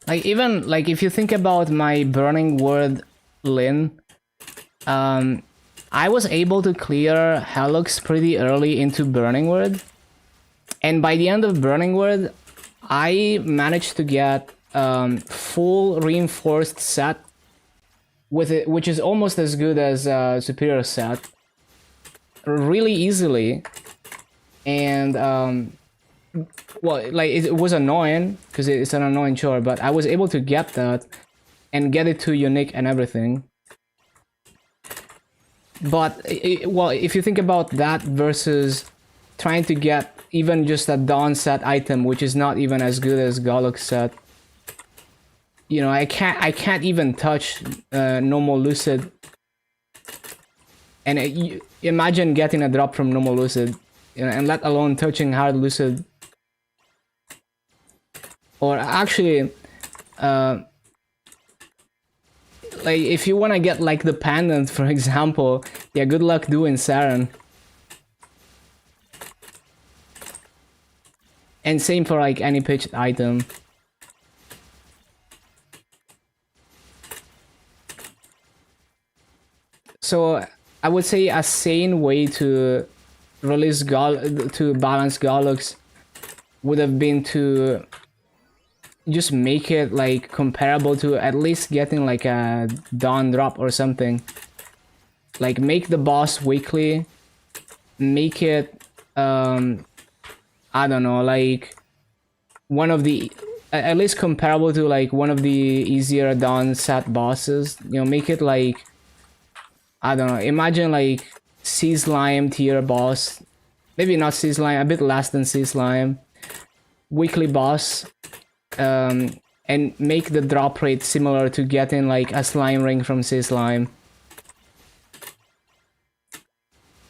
Like even like if you think about my Burning Word Lin, I was able to clear Helix pretty early into Burning Word, and by the end of Burning Word, I managed to get full reinforced set with it, which is almost as good as superior set, really easily, and well, like it was annoying because it's an annoying chore, but I was able to get that and get it to unique and everything. But well, if you think about that versus trying to get even just a Dawn set item, which is not even as good as Golux set, you know, I can't even touch normal Lucid, and imagine getting a drop from normal Lucid, you know, and let alone touching hard Lucid. Or actually, like if you want to get like the pendant, for example, yeah, good luck doing Saren. And same for like any pitched item. So I would say a sane way to release to balance Golux would have been to just make it like comparable to at least getting like a Dawn drop or something. Like make the boss weekly, make it I don't know, like one of the at least comparable to like one of the easier Dawn set bosses. You know, make it like I don't know, imagine like Sea Slime tier boss. Maybe not Sea Slime, a bit less than Sea Slime. Weekly boss. And make the drop rate similar to getting like a slime ring from Sea Slime.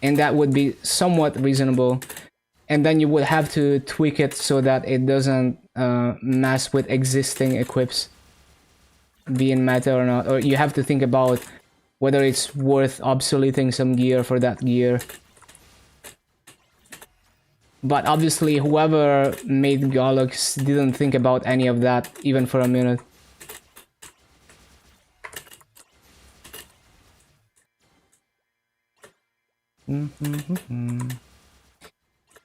And that would be somewhat reasonable. And then you would have to tweak it so that it doesn't mess with existing equips being meta or not. Or you have to think about whether it's worth obsoleting some gear for that gear. But obviously, whoever made Golux didn't think about any of that, even for a minute.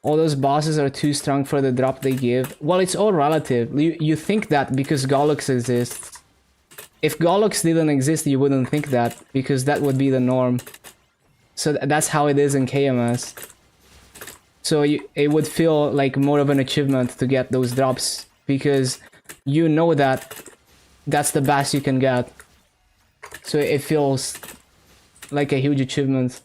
All those bosses are too strong for the drop they give. Well, it's all relative. You think that because Golux exists. If Golux didn't exist, you wouldn't think that, because that would be the norm. So that's how it is in KMS. So it would feel like more of an achievement to get those drops, because you know that that's the best you can get. So it feels like a huge achievement.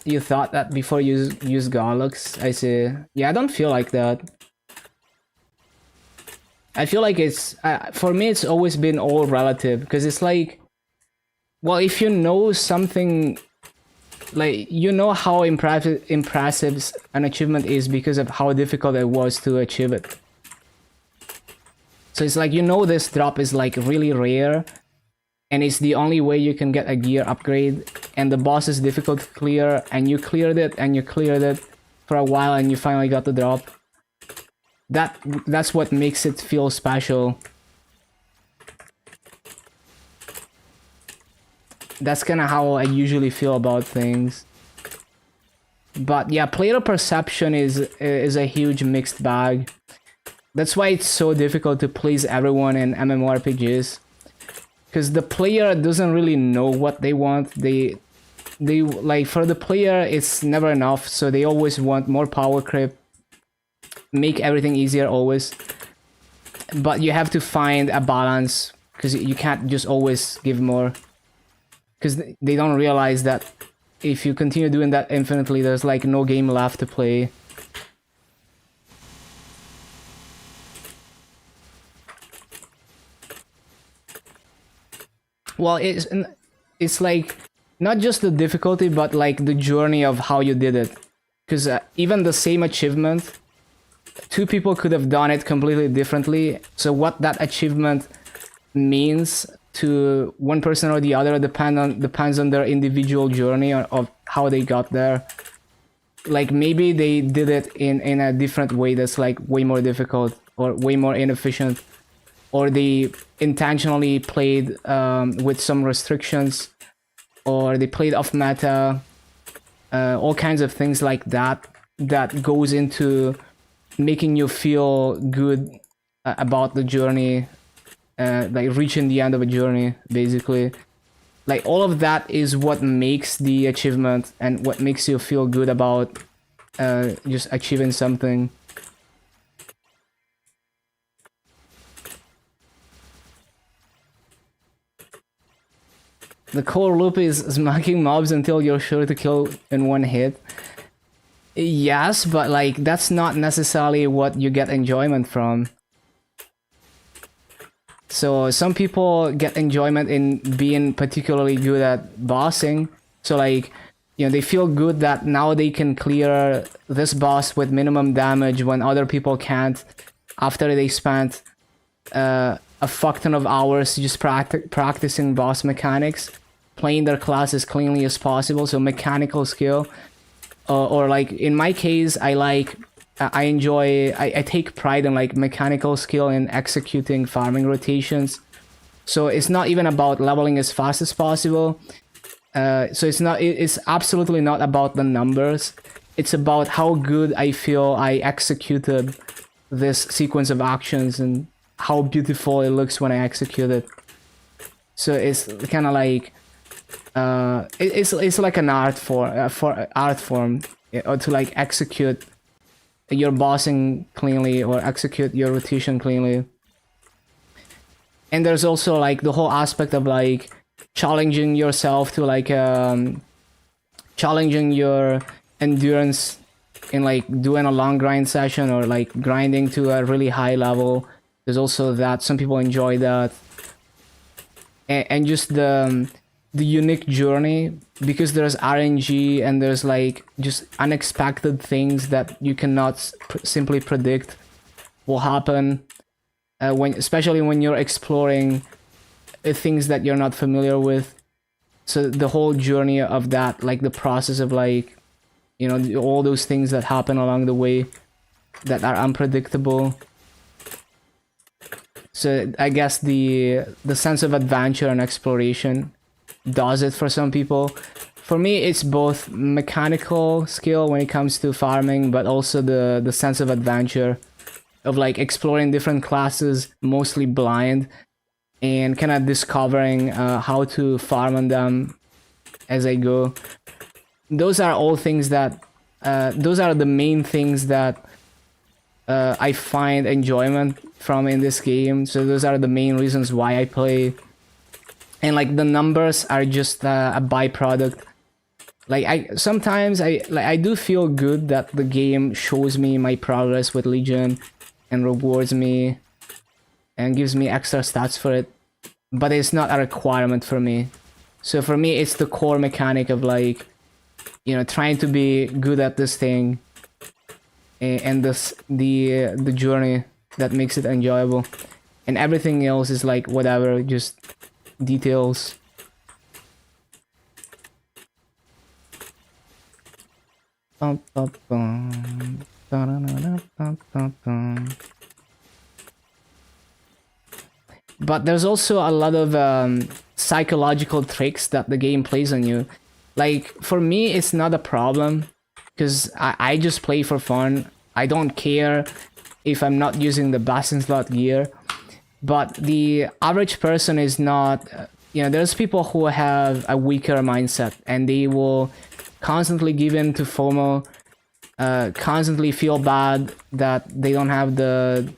You thought that before you use Golux? I see. Yeah, I don't feel like that. I feel like it's for me it's always been all relative, because it's like, well, if you know something, like you know how impressive an achievement is because of how difficult it was to achieve it. So it's like, you know, this drop is like really rare, and it's the only way you can get a gear upgrade, and the boss is difficult to clear, and you cleared it and you cleared it for a while and you finally got the drop. That's what makes it feel special. That's kind of how I usually feel about things. But yeah, player perception is a huge mixed bag. That's why it's so difficult to please everyone in MMORPGs, because the player doesn't really know what they want. They like, for the player it's never enough, so they always want more power creep, make everything easier always. But you have to find a balance, because you can't just always give more, because they don't realize that if you continue doing that infinitely, there's like no game left to play. Well, it's like not just the difficulty, but like the journey of how you did it. Because even the same achievement, two people could have done it completely differently. So what that achievement means to one person or the other depends on their individual journey of how they got there. Like maybe they did it in a different way that's like way more difficult or way more inefficient, or they intentionally played with some restrictions, or they played off meta, all kinds of things like that goes into making you feel good about the journey, like reaching the end of a journey, basically. Like all of that is what makes the achievement and what makes you feel good about just achieving something. The core loop is smacking mobs until you're sure to kill in one hit. Yes, but like that's not necessarily what you get enjoyment from. So some people get enjoyment in being particularly good at bossing. So like, you know, they feel good that now they can clear this boss with minimum damage when other people can't, after they spent a fuck ton of hours just practicing boss mechanics, playing their class as cleanly as possible, so mechanical skill. Or like in my case, I take pride in like mechanical skill in executing farming rotations. So it's not even about leveling as fast as possible. So it's absolutely not about the numbers. It's about how good I feel I executed this sequence of actions and how beautiful it looks when I execute it. So it's kind of like it's like an art form or to like execute your bossing cleanly or execute your rotation cleanly. And there's also like the whole aspect of like challenging yourself to like challenging your endurance in like doing a long grind session or like grinding to a really high level. There's also that. Some people enjoy that. And just the unique journey, because there's RNG and there's like just unexpected things that you cannot simply predict will happen, especially when you're exploring things that you're not familiar with. So the whole journey of that, like the process of like, you know, all those things that happen along the way that are unpredictable. So I guess the sense of adventure and exploration does it for some people. For me, it's both mechanical skill when it comes to farming, but also the sense of adventure of like exploring different classes, mostly blind, and kind of discovering how to farm on them as I go. Those are all things that those are the main things that I find enjoyment from in this game. So those are the main reasons why I play. And like the numbers are just a byproduct. Like sometimes I do feel good that the game shows me my progress with Legion and rewards me and gives me extra stats for it, but it's not a requirement for me. So for me, it's the core mechanic of like, you know, trying to be good at this thing, and the journey that makes it enjoyable, and everything else is like whatever, just details. Bum, bum, bum. Dun-dun-dun-dun-dun-dun. But there's also a lot of psychological tricks that the game plays on you. Like, for me, it's not a problem, because I just play for fun. I don't care if I'm not using the Bastion slot gear. But the average person is not... You know, there's people who have a weaker mindset, and they will constantly give in to FOMO, constantly feel bad that they don't have the...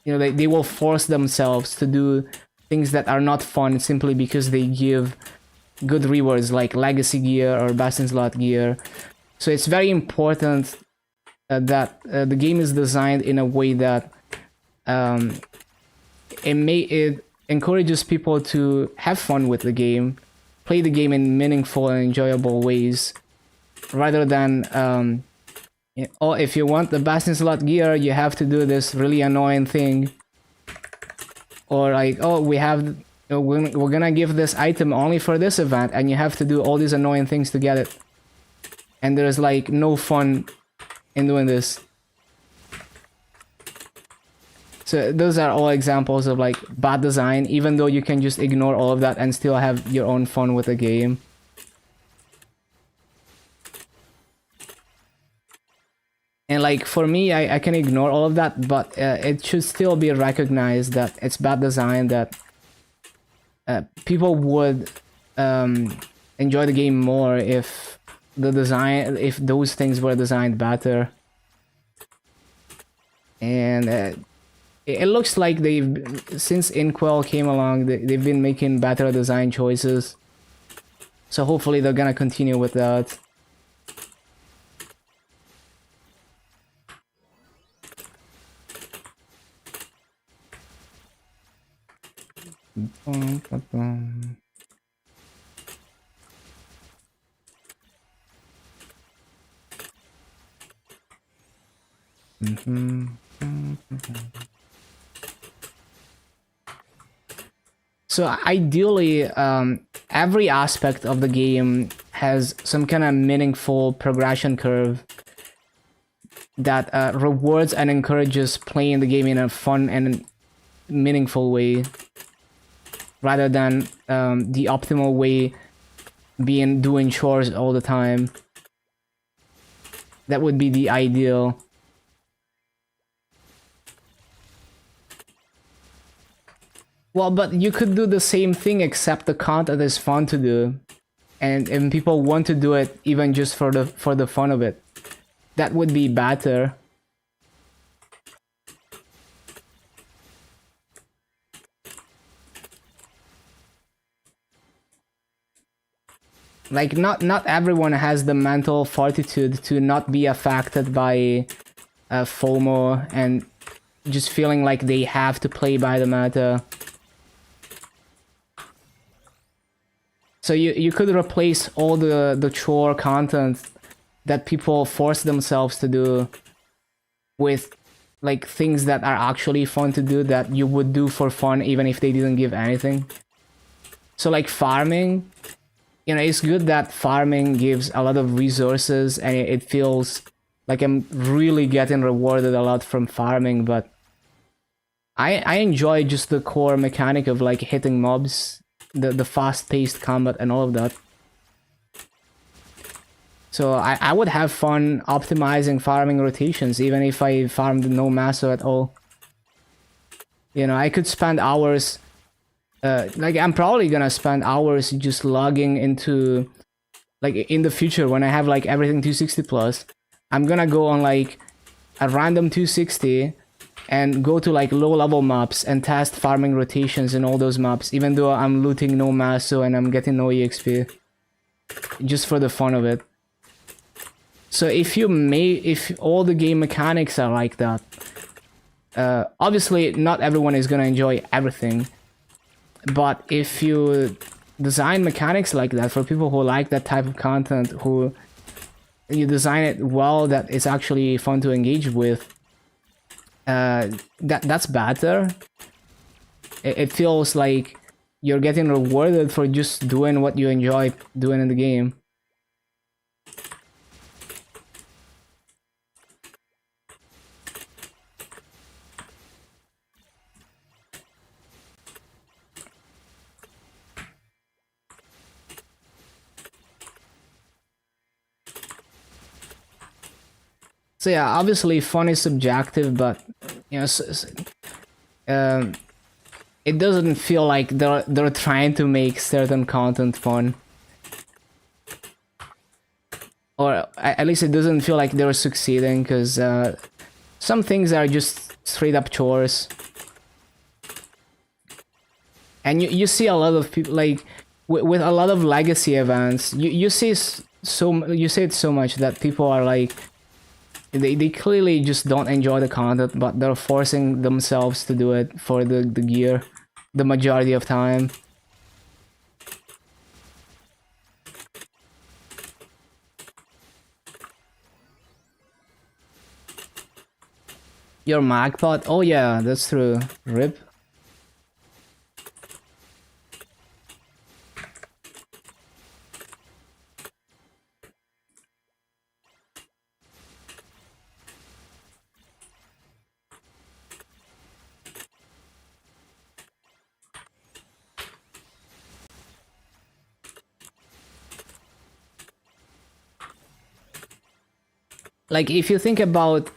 You know, they will force themselves to do things that are not fun simply because they give good rewards like legacy gear or Bastion slot gear. So it's very important that the game is designed in a way that it encourages people to have fun with the game, play the game in meaningful and enjoyable ways, rather than oh, if you want the Bastion slot gear, you have to do this really annoying thing. Or like, oh, we're gonna give this item only for this event, and you have to do all these annoying things to get it. And there's like no fun in doing this. So those are all examples of like bad design, even though you can just ignore all of that and still have your own fun with the game. And like, for me, I can ignore all of that, but it should still be recognized that it's bad design, that people would enjoy the game more if those things were designed better. And it looks like since Inkwell came along, they've been making better design choices. So hopefully they're gonna continue with that. So ideally, every aspect of the game has some kind of meaningful progression curve that rewards and encourages playing the game in a fun and meaningful way, rather than the optimal way being doing chores all the time. That would be the ideal. Well, but you could do the same thing, except the content is fun to do, and people want to do it even just for the fun of it. That would be better. Like, not everyone has the mental fortitude to not be affected by FOMO and just feeling like they have to play by the meta. So you could replace all the chore content that people force themselves to do with like things that are actually fun to do, that you would do for fun even if they didn't give anything. So like farming, you know, it's good that farming gives a lot of resources and it feels like I'm really getting rewarded a lot from farming, but I enjoy just the core mechanic of like hitting mobs, the fast-paced combat and all of that. So I would have fun optimizing farming rotations even if I farmed no Maso at all. You know, I could spend hours... like, I'm probably gonna spend hours just logging into... Like, in the future, when I have, like, everything 260 plus, I'm gonna go on, like, a random 260 and go to, like, low-level maps and test farming rotations in all those maps, even though I'm looting no Maso and I'm getting no EXP. Just for the fun of it. So if all the game mechanics are like that, obviously not everyone is gonna enjoy everything. But if you design mechanics like that for people who like that type of content, who you design it well, that it's actually fun to engage with, that's better. It feels like you're getting rewarded for just doing what you enjoy doing in the game. So yeah, obviously fun is subjective, but you know, um, it doesn't feel like they're trying to make certain content fun, or at least it doesn't feel like they're succeeding, because some things are just straight up chores, and you see a lot of people like with a lot of legacy events. You see you see it so much that people are like. They clearly just don't enjoy the content, but they're forcing themselves to do it for the gear the majority of time. Your MacPod? Oh yeah, that's true. RIP. Like, if you think about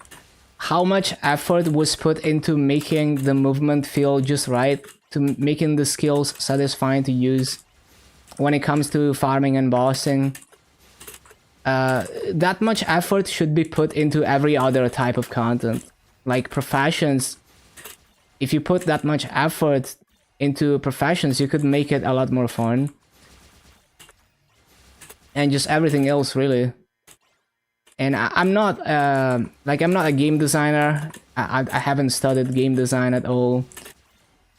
how much effort was put into making the movement feel just right, to making the skills satisfying to use when it comes to farming and bossing, that much effort should be put into every other type of content. Like professions, if you put that much effort into professions, you could make it a lot more fun. And just everything else, really. And I'm not I'm not a game designer. I haven't studied game design at all,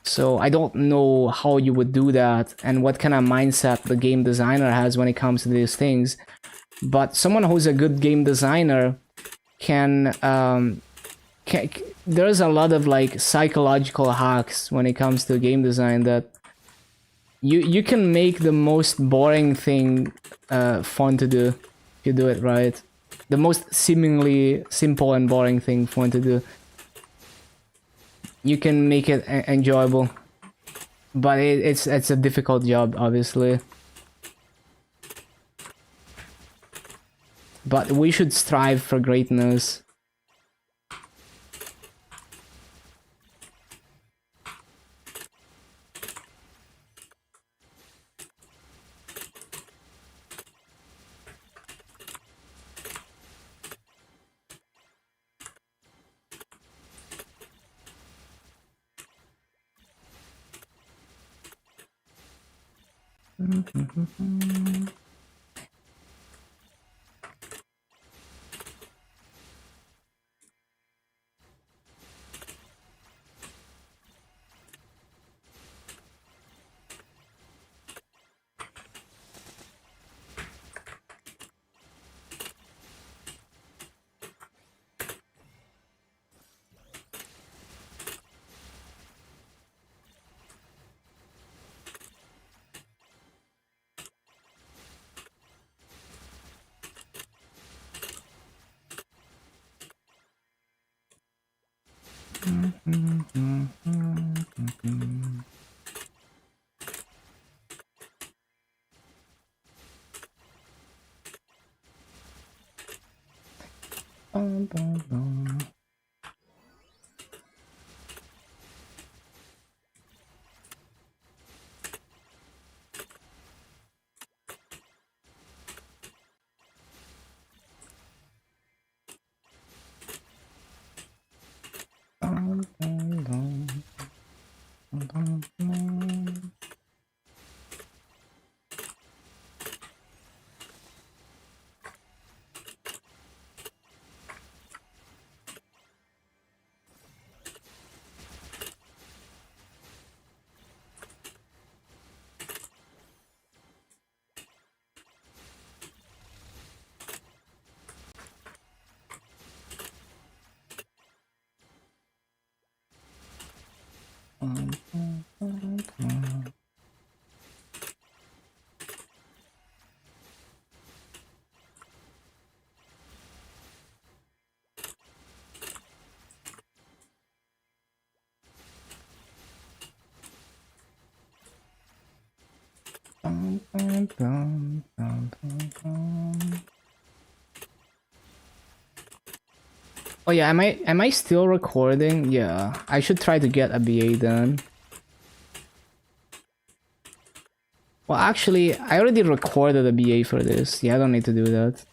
so I don't know how you would do that and what kind of mindset the game designer has when it comes to these things. But someone who's a good game designer can there's a lot of like psychological hacks when it comes to game design that you can make the most boring thing fun to do if you do it right. The most seemingly simple and boring thing fun to do. You can make it enjoyable, but it's a difficult job, obviously. But we should strive for greatness. Oh yeah, am I still recording? Yeah, I should try to get a BA done. Well, actually, I already recorded a BA for this. Yeah, I don't need to do that.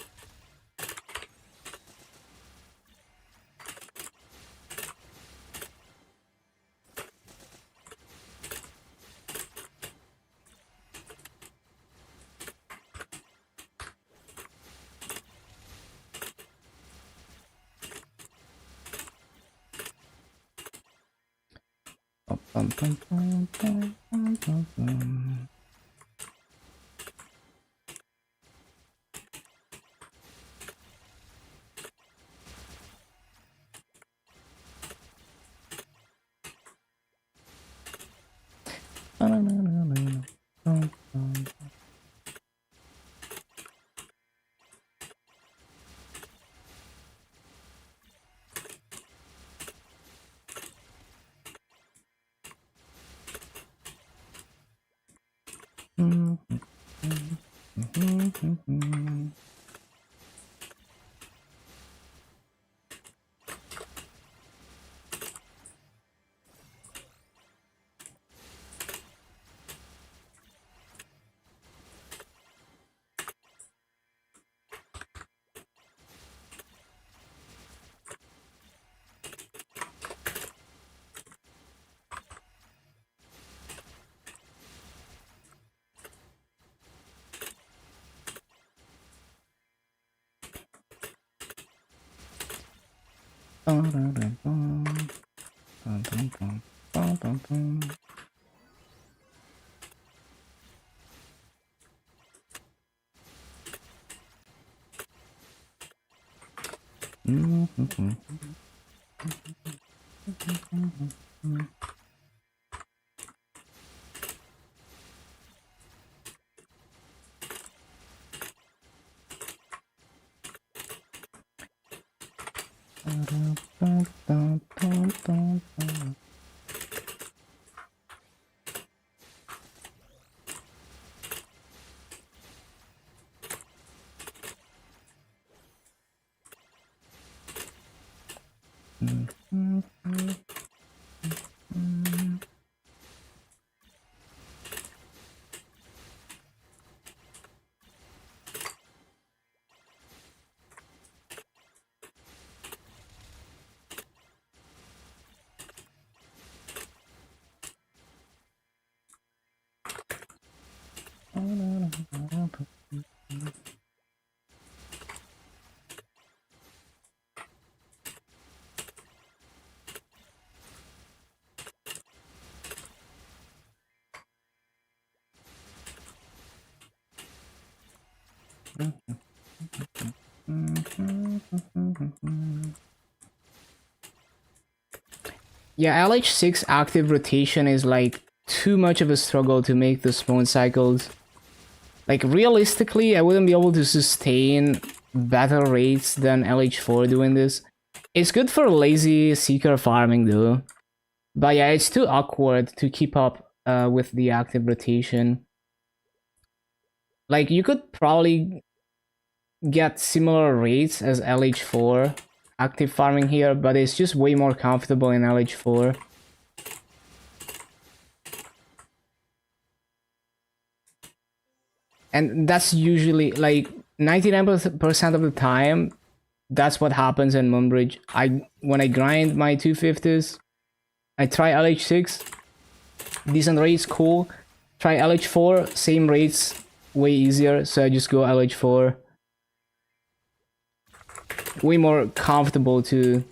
Yeah, LH6 active rotation is like too much of a struggle to make the spawn cycles. Like realistically, I wouldn't be able to sustain better rates than LH4 doing this. It's good for lazy seeker farming though. But yeah, it's too awkward to keep up with the active rotation. Like you could probably get similar rates as LH4 active farming here, but it's just way more comfortable in LH4. And that's usually like 99% of the time, that's what happens in Moonbridge. When I grind my 250s, I try LH6, decent rates, cool. Try LH4, same rates, way easier, so I just go LH4. Way more comfortable too.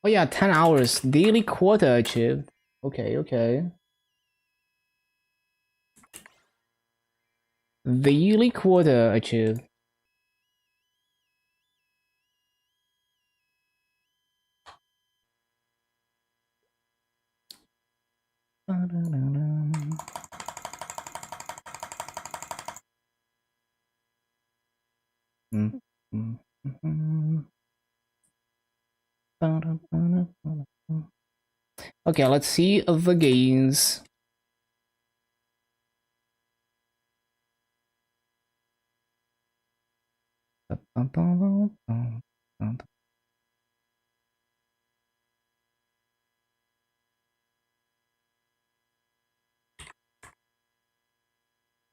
Oh yeah, 10 hours. Daily quota achieved. Okay, okay. Daily quota achieved. Okay, let's see the gains.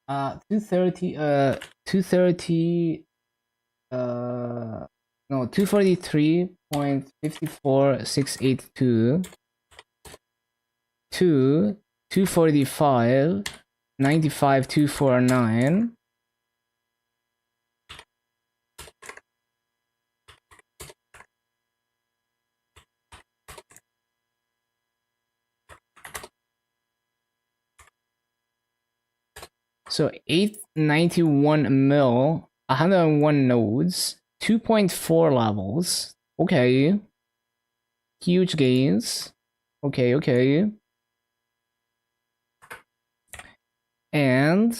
Uh, 230, 230, no, 243.54682 to 245.95249. So 891 mil, 101 nodes, 2.4 levels. Okay. Huge gains. Okay, okay. And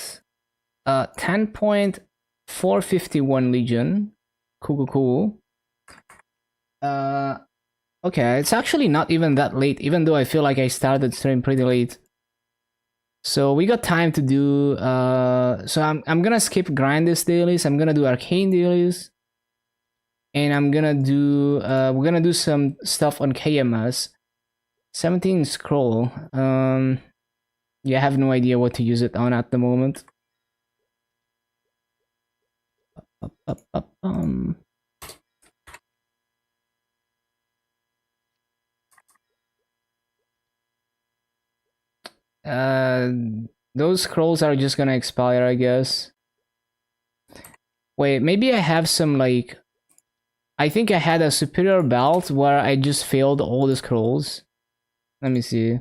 10.451 legion. Cool, cool, cool. Okay, it's actually not even that late, even though I feel like I started stream pretty late. So we got time to do so I'm gonna skip grinders dailies, I'm gonna do arcane dailies. And I'm gonna do we're gonna do some stuff on KMS. 17 scroll. Yeah, I have no idea what to use it on at the moment. Um, uh, those scrolls are just gonna expire, I guess. Wait, maybe I have some like. I think I had a superior belt where I just failed all the scrolls. Let me see.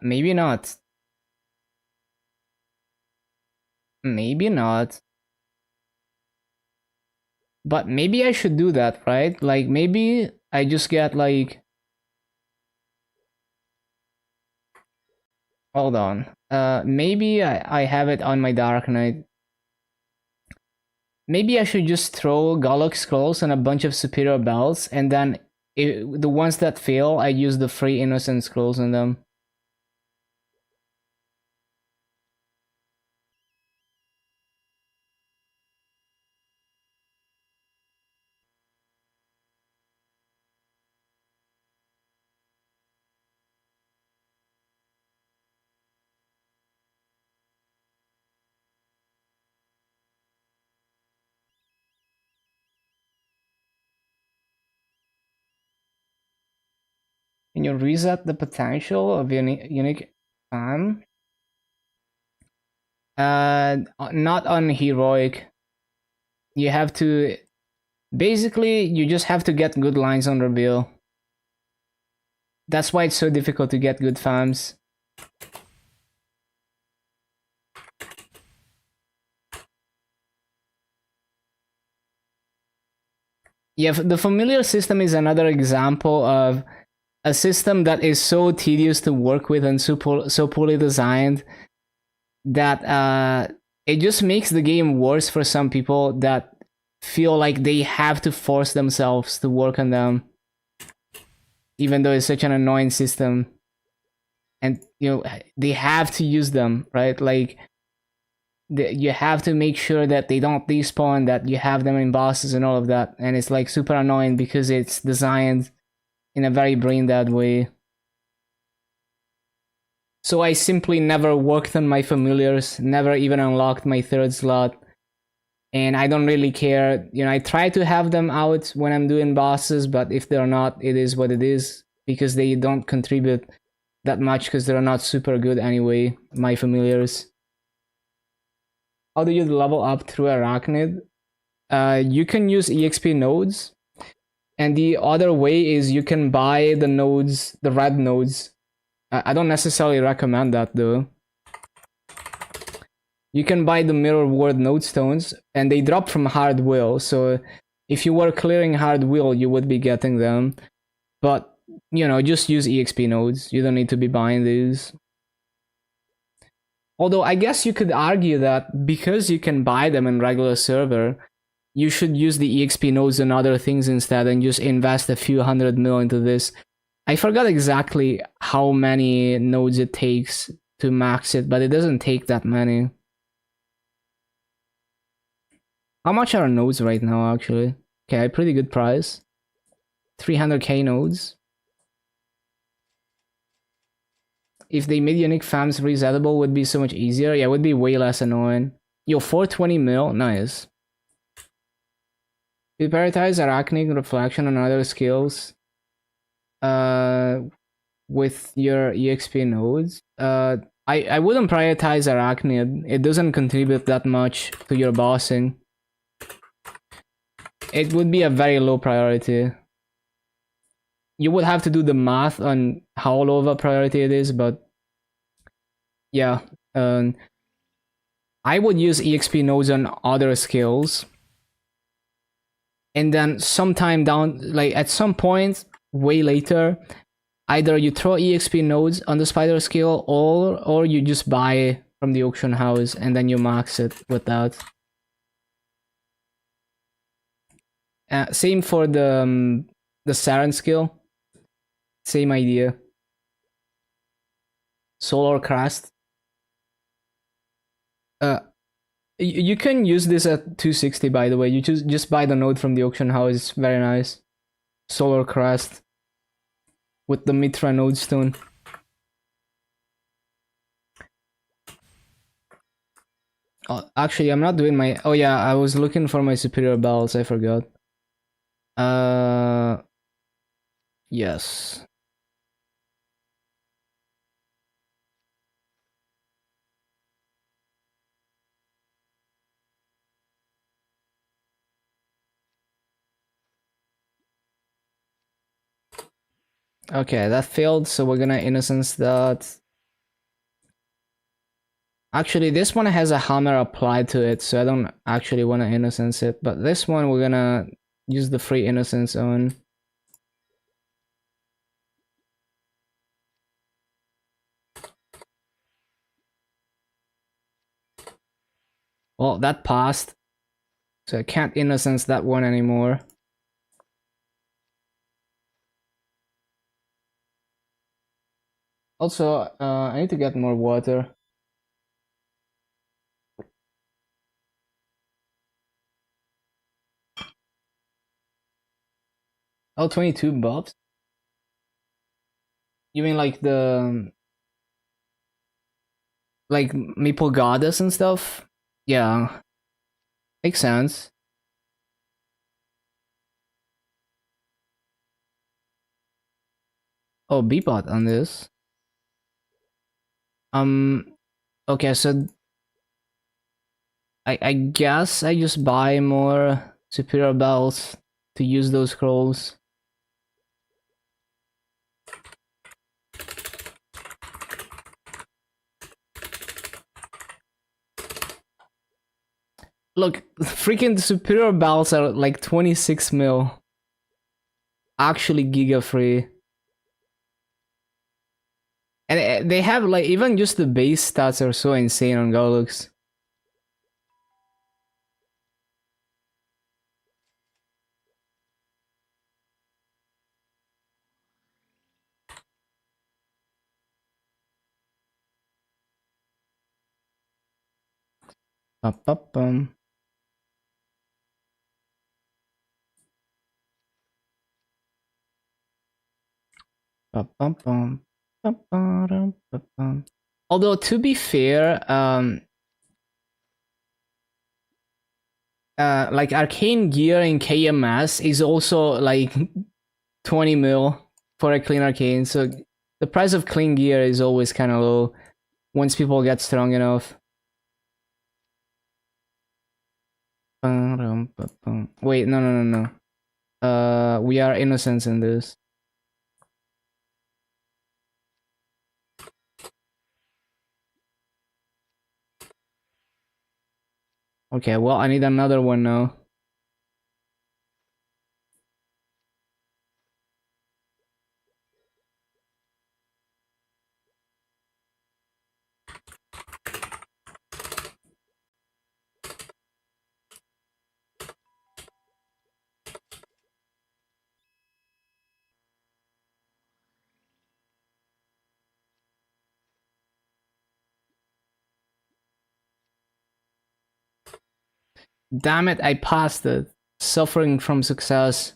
Maybe not. Maybe not. But maybe I should do that, right? Like maybe I just get like. Hold on. Maybe I have it on my Dark Knight. Maybe I should just throw Golok scrolls and a bunch of superior belts, and then the ones that fail, I use the free innocent scrolls on them. Can you reset the potential of unique farm? Not on heroic. You have to basically you just have to get good lines on reveal. That's why it's so difficult to get good farms. Yeah, the familiar system is another example of a system that is so tedious to work with and so poorly designed that it just makes the game worse for some people that feel like they have to force themselves to work on them, even though it's such an annoying system. And they have to use them, right? Like you have to make sure that they don't despawn, that you have them in bosses and all of that, and it's like super annoying because it's designed in a very brain dead way. So I simply never worked on my familiars, never even unlocked my third slot, and I don't really care. I try to have them out when I'm doing bosses, but if they're not, it is what it is, because they don't contribute that much because they're not super good anyway, my familiars. How do you level up through Arachnid? You can use EXP nodes, and the other way is you can buy the nodes, the red nodes. I don't necessarily recommend that though. You can buy the mirror ward node stones, and they drop from hard will, so if you were clearing hard will, you would be getting them. But, just use EXP nodes. You don't need to be buying these. Although I guess you could argue that because you can buy them in regular server, you should use the EXP nodes and other things instead and just invest a few $100 million into this. I forgot exactly how many nodes it takes to max it, but it doesn't take that many. How much are nodes right now, actually? Okay, pretty good price. 300k nodes. If they made unique farms resettable, would be so much easier. Yeah, it would be way less annoying. Yo, 420 mil, nice. You prioritize Arachnic, Reflection, and other skills with your EXP nodes. I wouldn't prioritize Arachnid. It doesn't contribute that much to your bossing. It would be a very low priority. You would have to do the math on how low of a priority it is, but yeah. I would use EXP nodes on other skills. And then sometime down, like at some point, way later, either you throw EXP nodes on the spider skill, or you just buy from the auction house and then you max it with that. Same for the Saren skill. Same idea. Solar Crest. You can use this at 260, by the way. You just buy the node from the auction house. It's very nice. Solar Crest with the Mitra node stone. Oh, actually, I'm not doing my. Oh yeah, I was looking for my superior bells. I forgot. Yes. Okay, that failed, so we're gonna innocence that. Actually, this one has a hammer applied to it, so I don't actually want to innocence it. But this one, we're gonna use the free innocence on. Well, that passed, so I can't innocence that one anymore. Also, I need to get more water. Oh, 22 buffs? You mean like the... like Maple Goddess and stuff? Yeah. Makes sense. Oh, B-bot on this. Okay, so I guess I just buy more superior bells to use those scrolls. Look, freaking superior bells are like 26 mil. Actually giga free. And they have like, even just the base stats are so insane on Golux. Ba-ba-bum. Ba-bum-bum. Ba-ba-dum-ba-bum. Although to be fair, like arcane gear in KMS is also like 20 mil for a clean arcane, so the price of clean gear is always kind of low once people get strong enough. Wait, no. We are innocents in this. Okay, well, I need another one now. Damn it, I passed it. Suffering from success.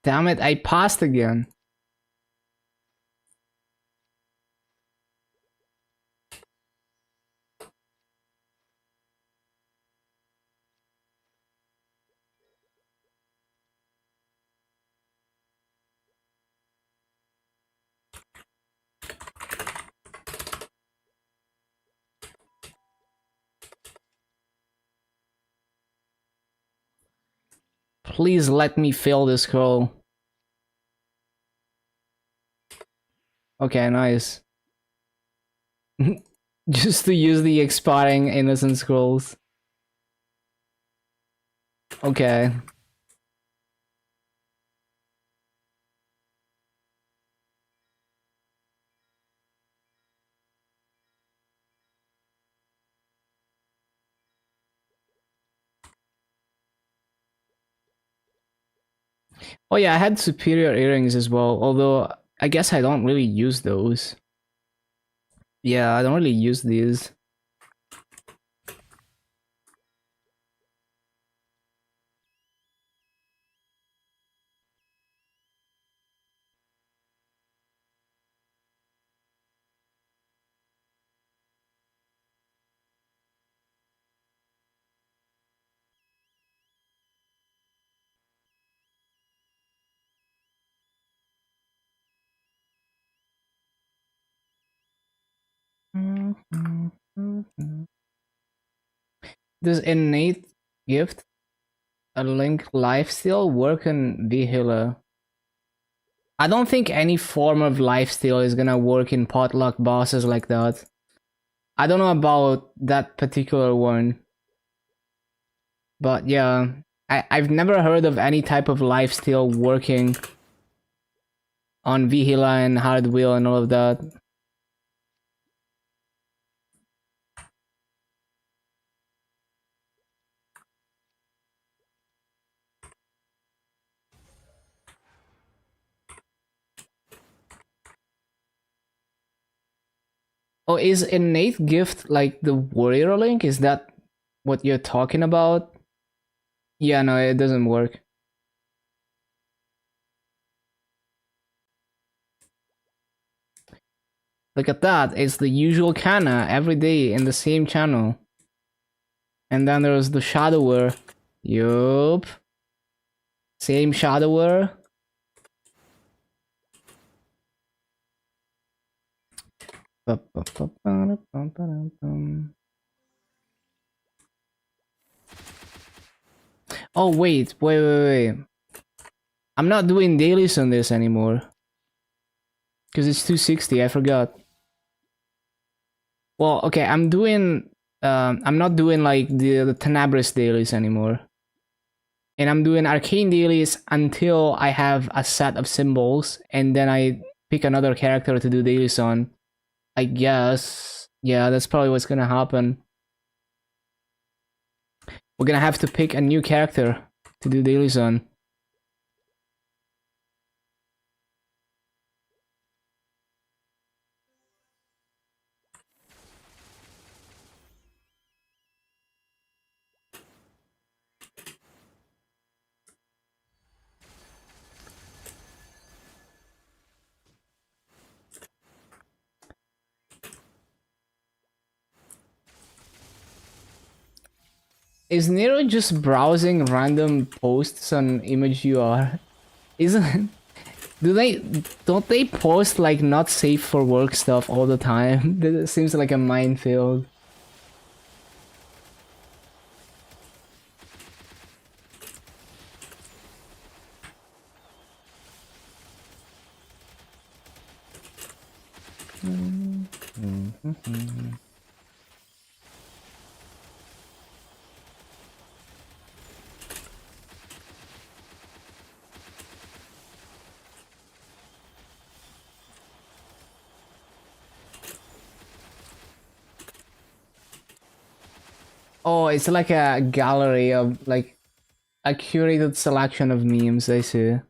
Damn it, I passed again. Please let me fail this scroll. Okay, nice. Just to use the expiring innocent scrolls. Okay. Oh yeah, I had superior earrings as well, although I guess I don't really use those. Yeah, I don't really use these. Does innate gift a link lifesteal work in V-Healer? I don't think any form of lifesteal is gonna work in potluck bosses like that. I don't know about that particular one. But yeah, I've never heard of any type of lifesteal working on V-Healer and Hard Wheel and all of that. Oh, is innate gift like the warrior link? Is that what you're talking about. Yeah, no, it doesn't work. Look at that. It's the usual Kana every day in the same channel. And then there's the shadower. Yup. Same shadower. Oh, wait. I'm not doing dailies on this anymore. Because it's 260, I forgot. Well, okay, I'm doing... I'm not doing like the Tenebris dailies anymore. And I'm doing arcane dailies until I have a set of symbols, and then I pick another character to do dailies on. I guess. Yeah, that's probably what's gonna happen. We're gonna have to pick a new character to do dailies on. Is Nero just browsing random posts on ImageUR? Isn't... Don't they post like not safe for work stuff all the time? That seems like a minefield. Oh, it's like a gallery of like a curated selection of memes, I see.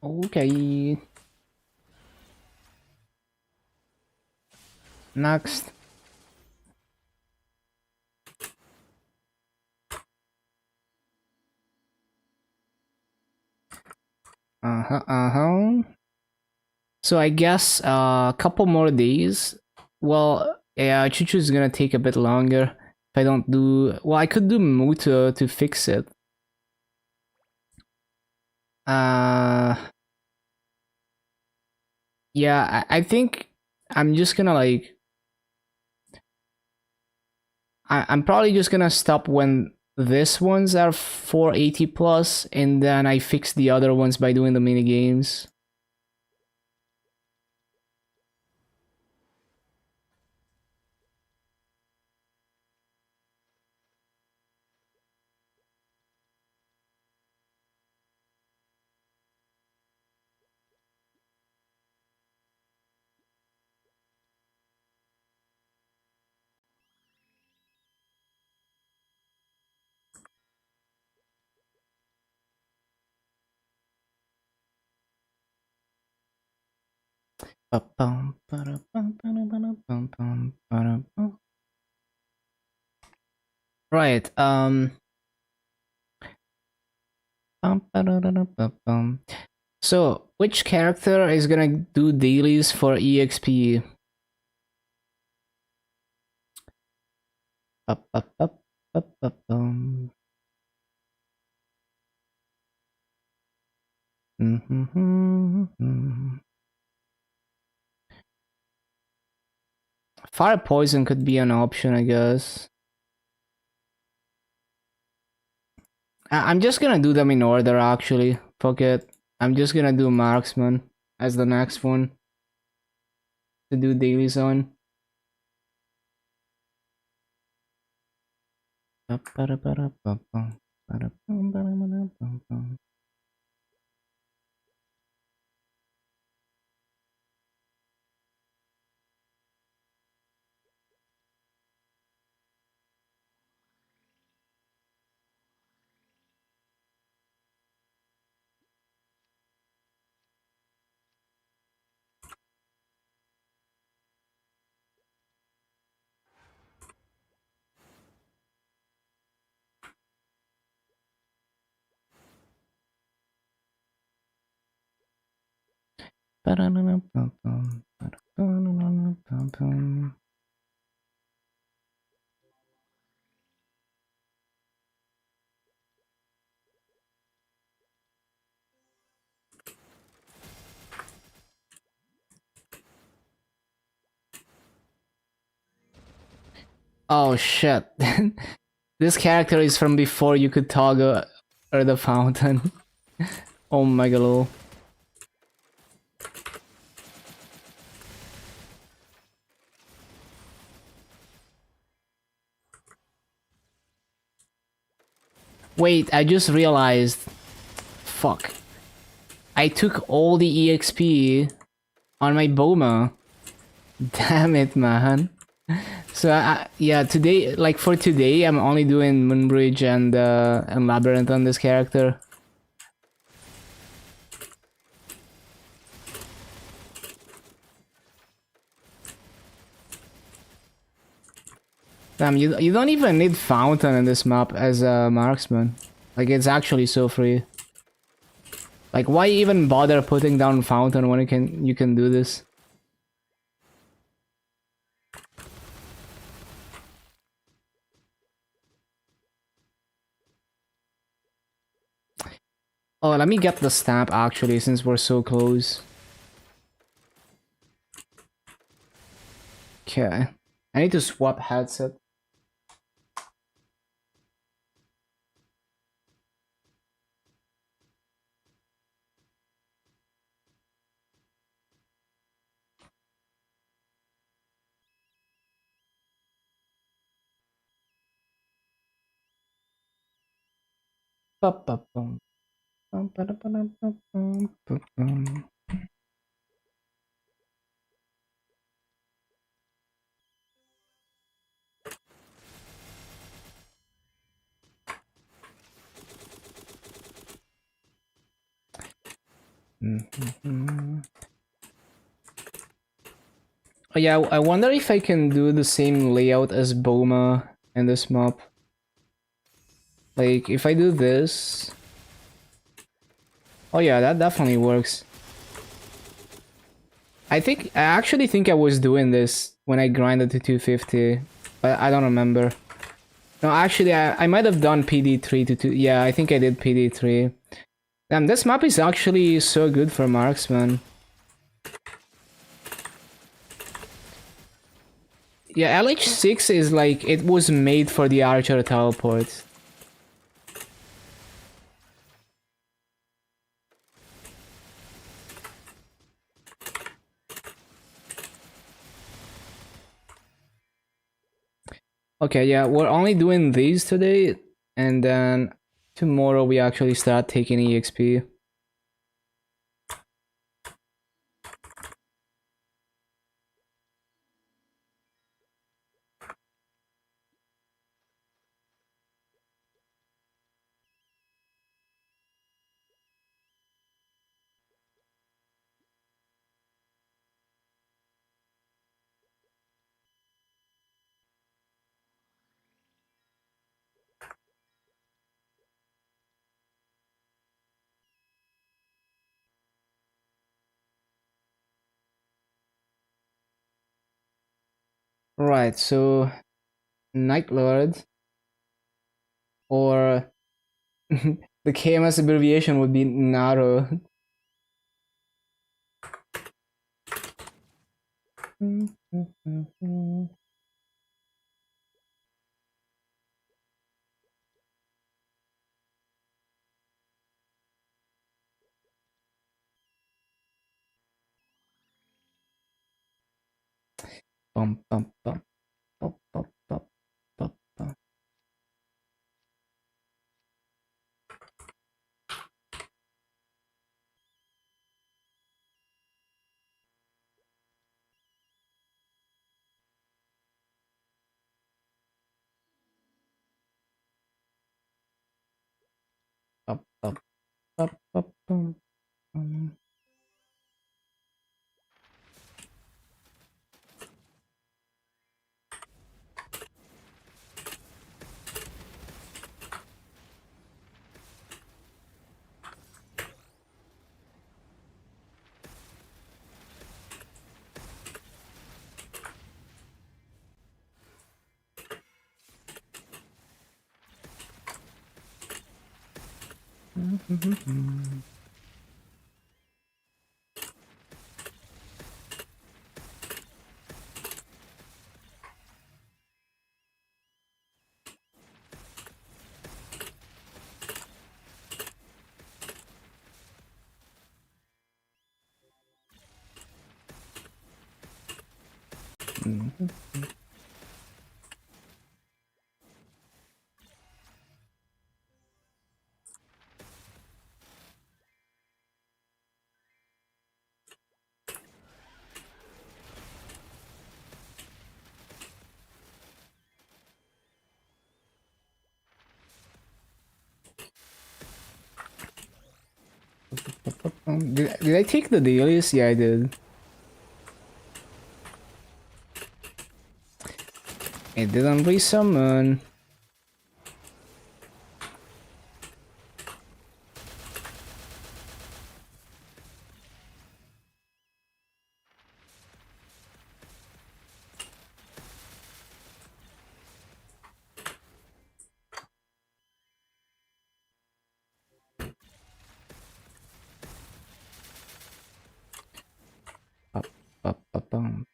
Okay. Next. So I guess a couple more days. Well, yeah, Chuchu's gonna take a bit longer. If I don't do... Well, I could do Muto to fix it. Uh... Yeah, I think I'm just gonna like... I'm probably just gonna stop when this ones are 480 plus, and then I fix the other ones by doing the mini games. Right. So, which character is gonna do dailies for EXP? Fire poison could be an option, I guess. I'm just gonna do them in order, actually. Fuck it. I'm just gonna do marksman as the next one to do dailies on. Oh shit. This character is from before you could toggle the fountain. Oh my god. Wait, I just realized. Fuck. I took all the EXP on my Boma. Damn it, man. So yeah, today, like for today, I'm only doing Moonbridge and Labyrinth on this character. Damn, you don't even need Fountain in this map as a marksman. Like, it's actually so free. Like, why even bother putting down Fountain when you can do this? Oh, let me get the stamp actually, since we're so close. Okay. I need to swap headset. Oh yeah, I wonder if I can do the same layout as Boma in this map. Like, if I do this... Oh yeah, that definitely works. I actually think I was doing this when I grinded to 250, but I don't remember. No, actually, I might have done PD3 to 2... Yeah, I think I did PD3. Damn, this map is actually so good for marksman. Yeah, LH6 is like, it was made for the archer teleport. Okay, yeah, we're only doing these today, and then tomorrow we actually start taking EXP. Right, so Night Lord or the KMS abbreviation would be Naro. Bum, bum, bum, bum, bum, bum, bum, bum. Bum, bum, bum, bum, bum, bum. Did I take the dailies? Yeah, I did. It didn't resummon. Up, up, up, bum.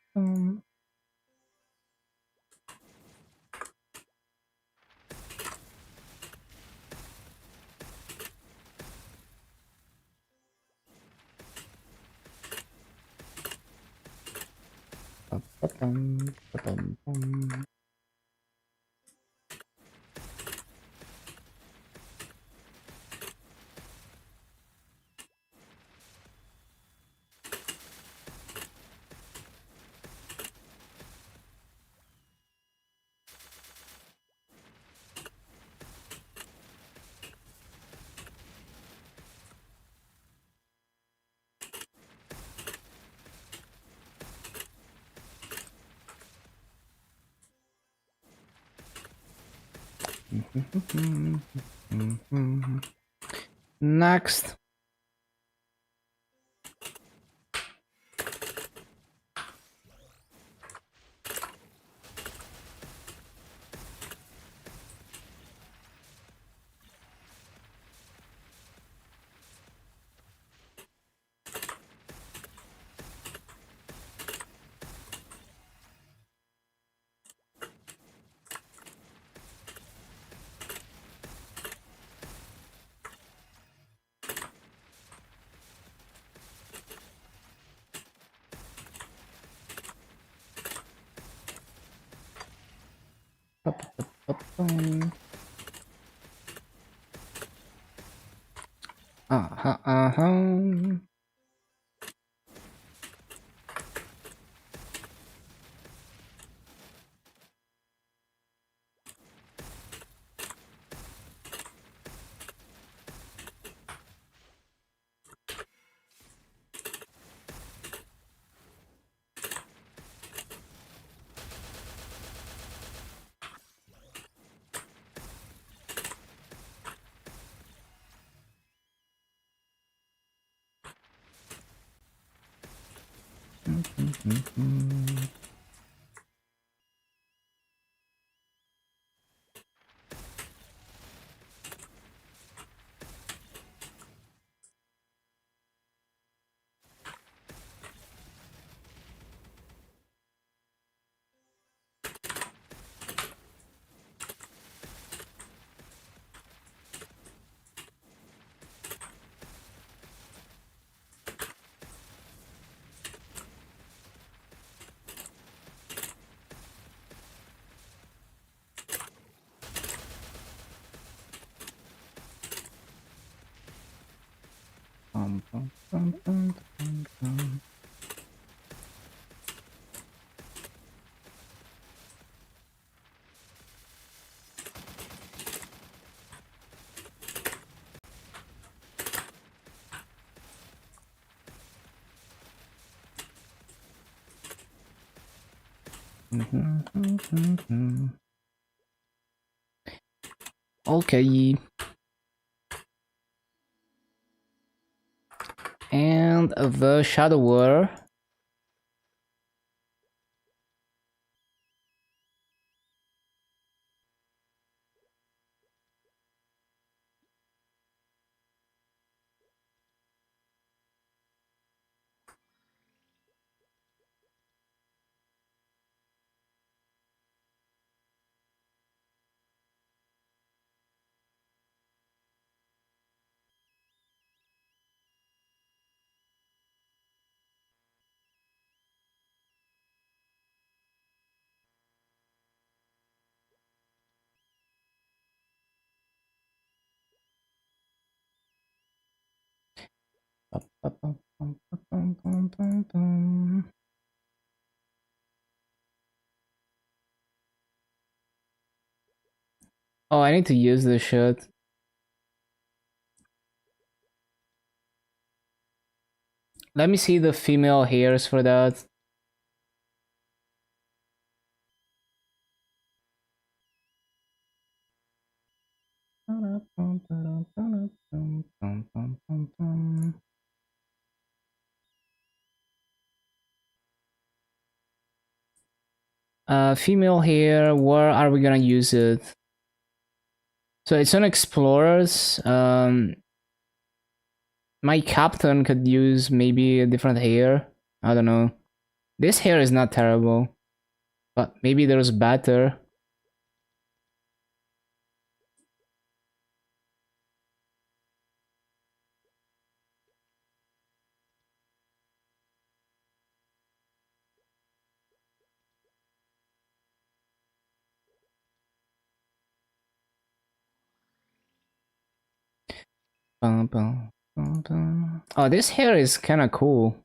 Up, up, bum. Next. Uh-huh. Okay. And the shadower. Oh, I need to use this shit. let me see the female hairs for that. Female hair, where are we gonna use it? So it's on explorers. My captain could use maybe a different hair. I don't know. This hair is not terrible, but maybe there's better. Bum, bum, bum, bum. Oh, this hair is kind of cool.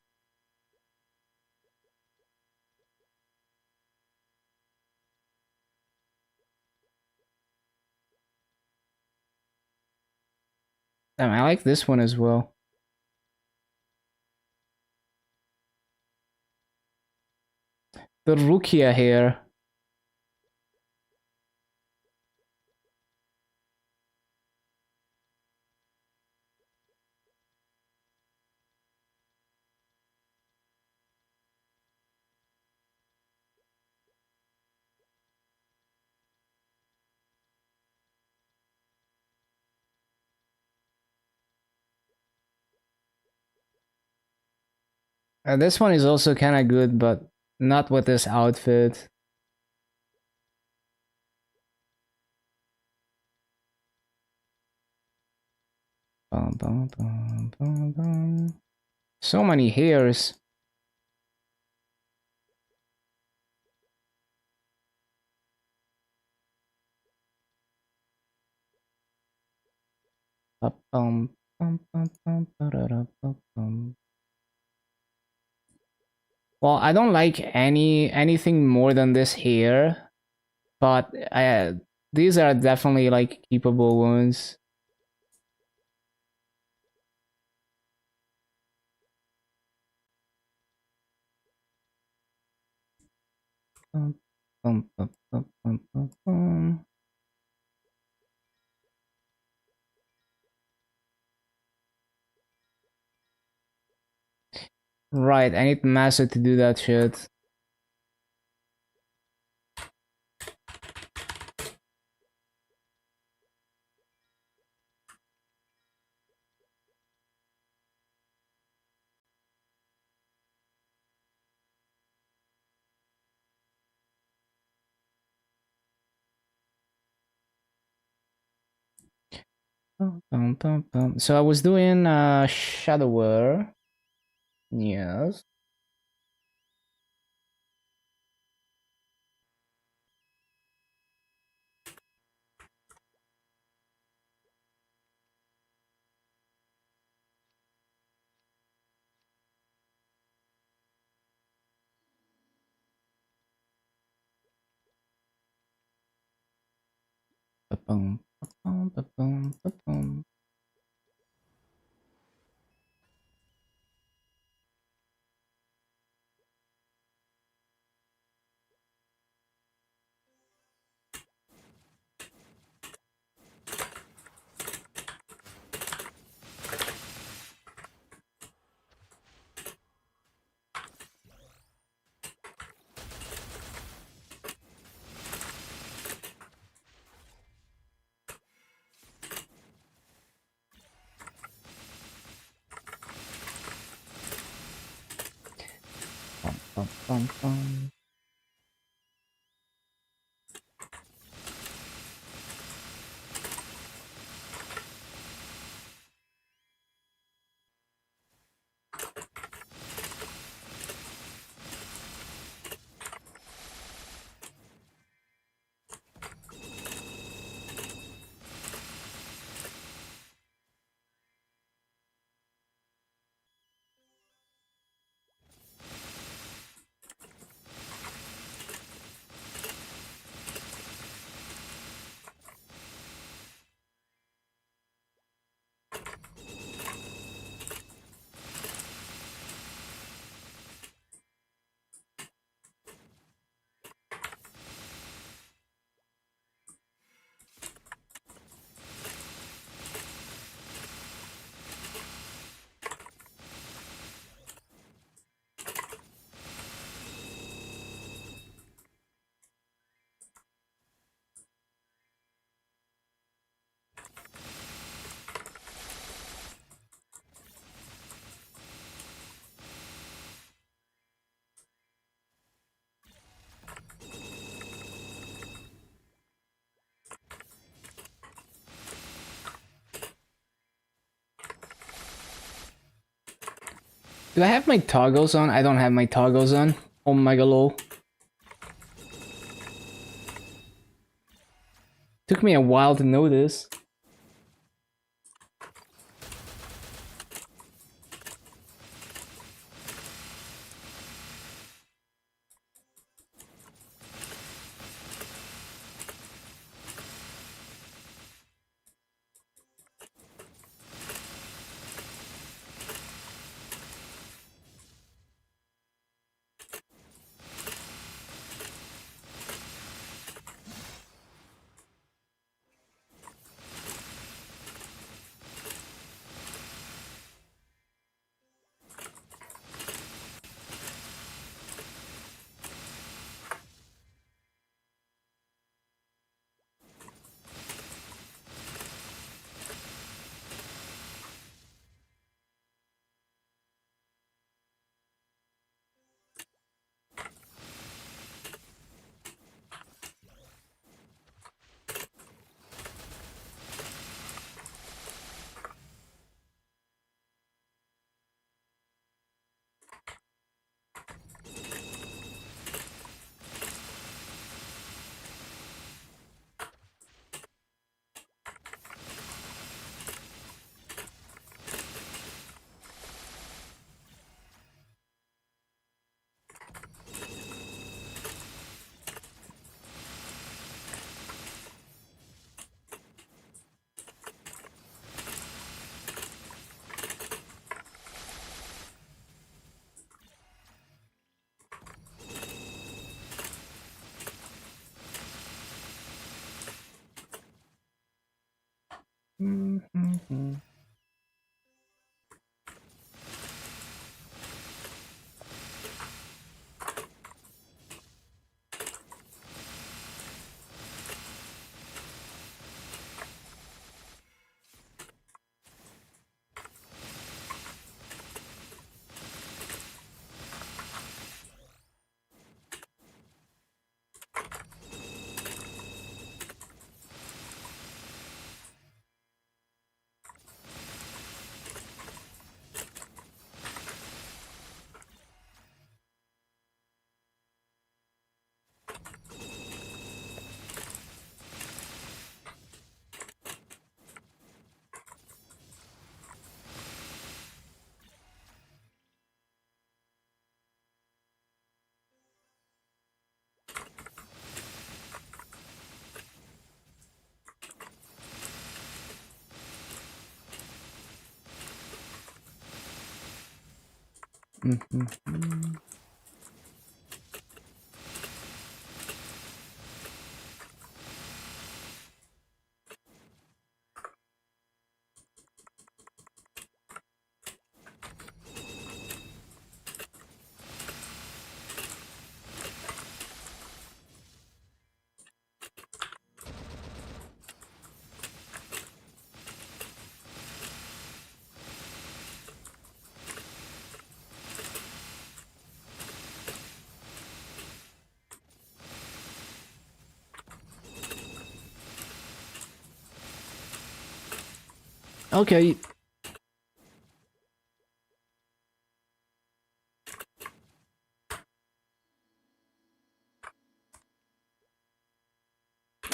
Damn, I like this one as well. The Rukia hair. This one is also kind of good, but not with this outfit. Bum, bum, bum, bum, bum. So many hairs. Bum, bum, bum, bum, bum. Well, I don't like anything more than this hair, but these are definitely like keepable ones. Bum, bum, bum, bum, bum, bum, bum. Right, I need Massa to do that shit. Bum, bum, bum. So I was doing Shadower. Yes. Ba-bum, ba-bum, ba-bum, ba-bum. Bum, bum, bum, bum. Do I have my toggles on? I don't have my toggles on. Oh my god, lol. Took me a while to know this. Okay.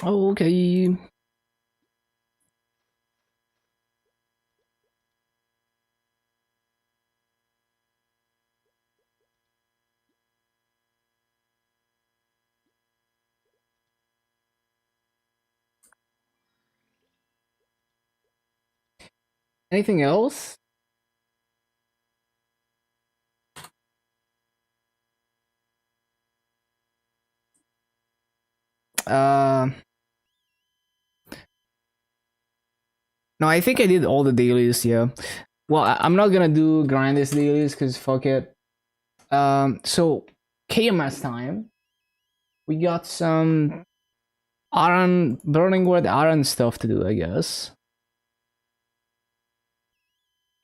Oh, okay. Anything else? Uh, no, I think I did all the dailies. Yeah. Well, I'm not gonna do grindest dailies because fuck it. So KMS time. We got some aran burning wood aran stuff to do, I guess.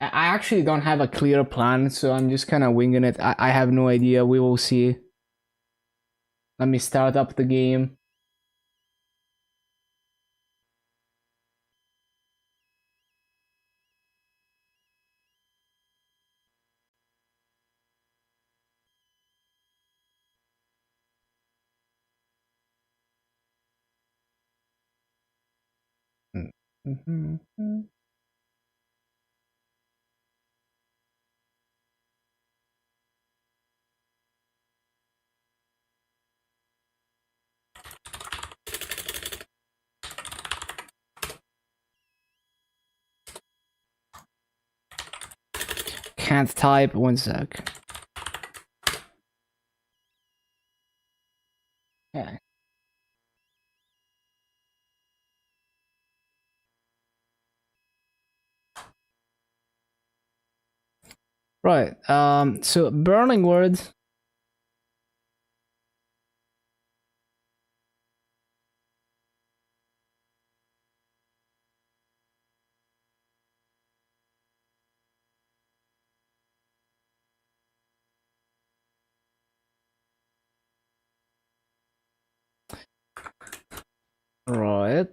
I actually don't have a clear plan, so I'm just kind of winging it. I have no idea. We will see. Let me start up the game. Can't type, 1 sec. Yeah. Right. So burning words. Right.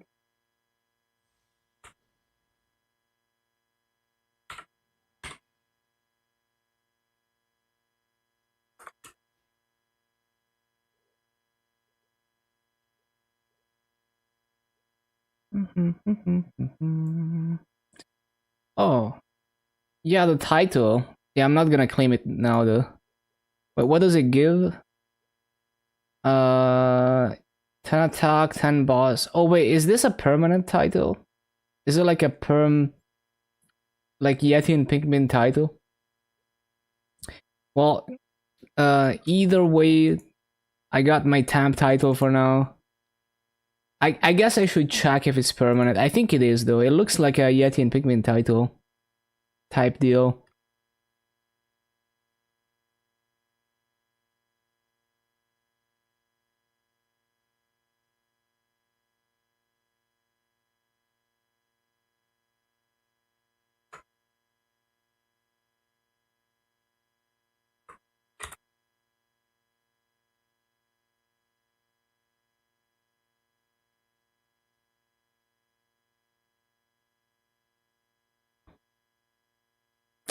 Oh, yeah, the title. Yeah, I'm not gonna claim it now though. But what does it give? 10 attack, 10 boss. Oh wait, is this a permanent title? Is it like a like Yeti and Pikmin title? Well, either way, I got my temp title for now. I guess I should check if it's permanent. I think it is though. It looks like a Yeti and Pikmin title type deal.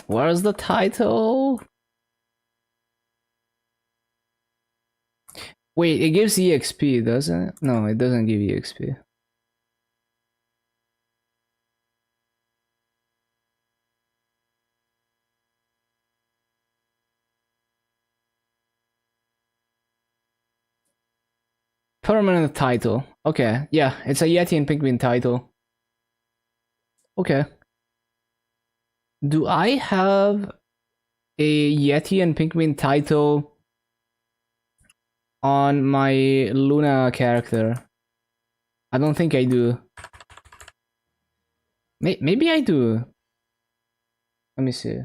Where's the title? Wait, it gives EXP, doesn't it? No, it doesn't give EXP. Permanent title. Okay, yeah, it's a Yeti and Pikmin title. Okay. Do I have a Yeti and Pikmin title on my Luna character? I don't think I do. Maybe I do. Let me see.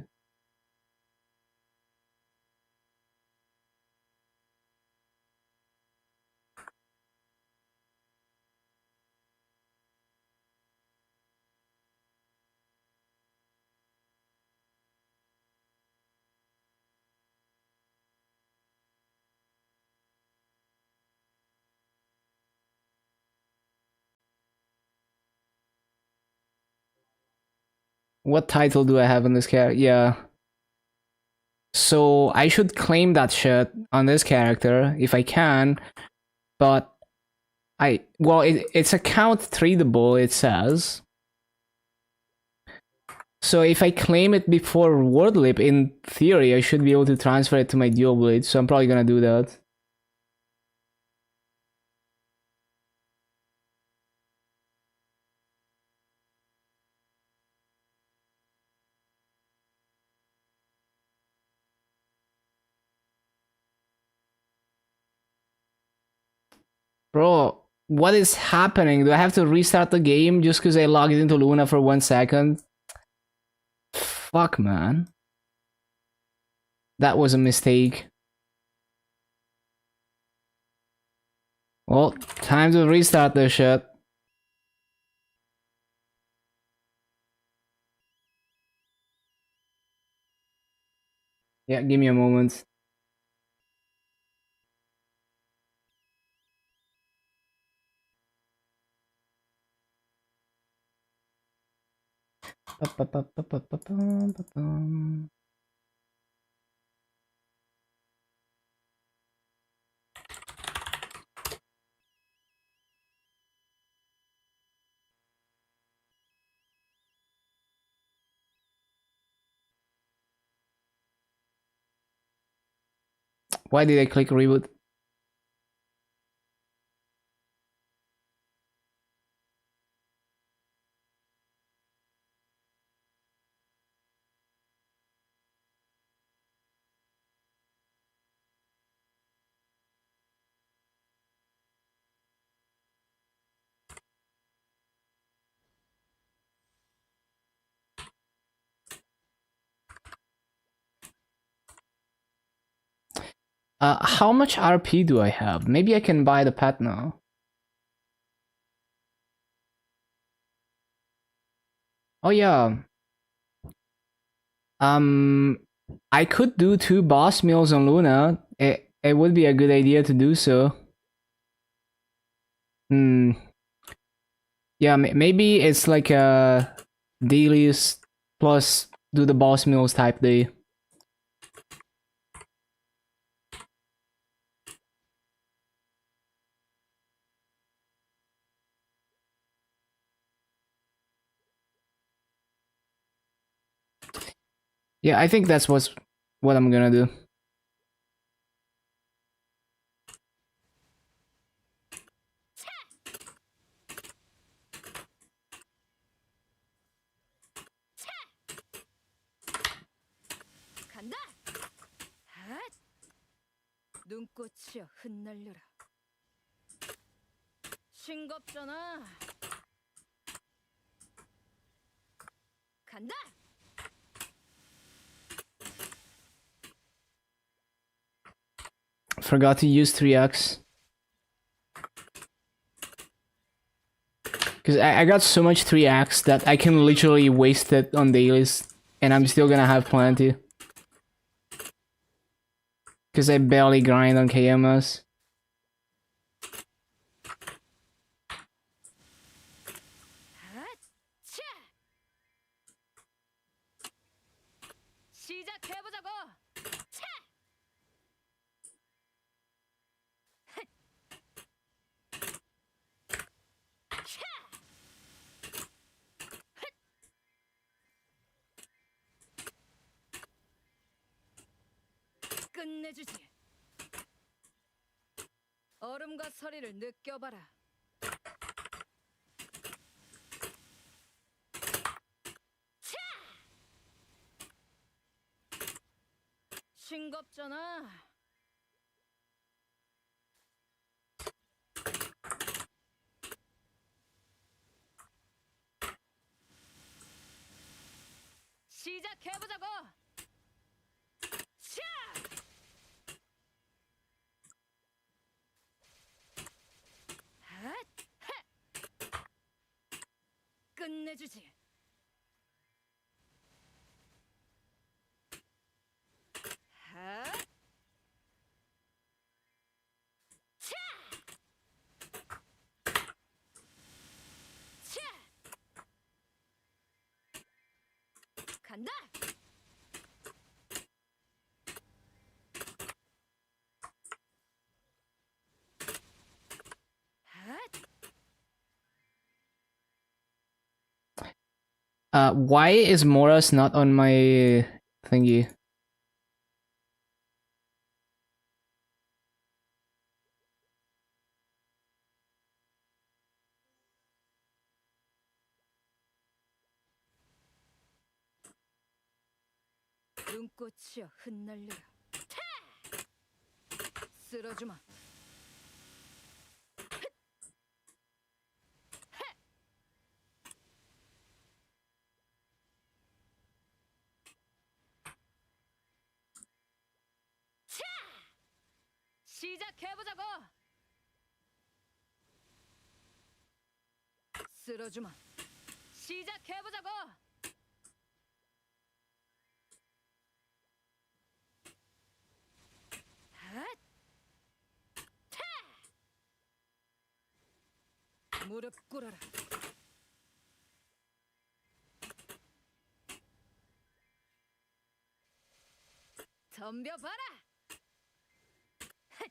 What title do I have on this character? Yeah. So I should claim that shit on this character if I can, but it's account treatable, it says. So if I claim it before word lip, in theory, I should be able to transfer it to my dual blade. So I'm probably gonna do that. Bro, what is happening? Do I have to restart the game just because I logged into Luna for 1 second? Fuck, man. That was a mistake. Well, time to restart this shit. Yeah, give me a moment. Why did I click reboot? How much RP do I have? Maybe I can buy the pet now. Oh yeah. I could do 2 boss meals on Luna. It would be a good idea to do so. Hmm. Yeah, maybe it's like a dailies plus do the boss meals type day. Yeah, I think that's what I'm gonna do. 간다. 핫. 눈꽃이여 흩날려라. 싱겁잖아. 간다. Forgot to use 3x. Because I got so much 3x that I can literally waste it on dailies. And I'm still gonna have plenty. Because I barely grind on KMS. 핫. 차. 시작해보자고. 차. 핫. 차. 핫. 끝내주지. 얼음과 서리를 느껴봐라. 차! 싱겁잖아. 시작해보자고. 차! 핫! 핫! 끝내주지. 핫! 차! 차! 간다. 핫! Why is Moras not on my thingy? 눈꽃이여 흩날려라. 타! 쓸어주마. 차! 시작해보자고. 쓸어주마. 시작해보자고. 핫! 타! 무릎 꿇어라. 덤벼봐라. 핫!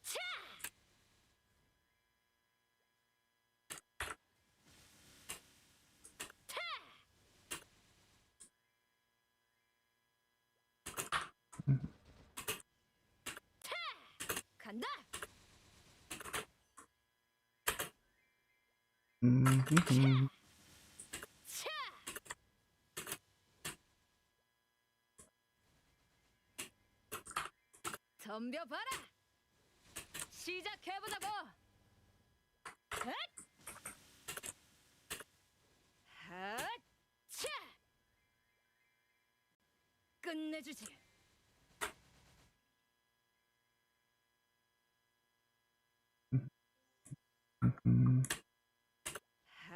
차! 간다. 차. 덤벼봐라. 시작해보자고. 헛. 헛. 차. 끝내주지. 헛.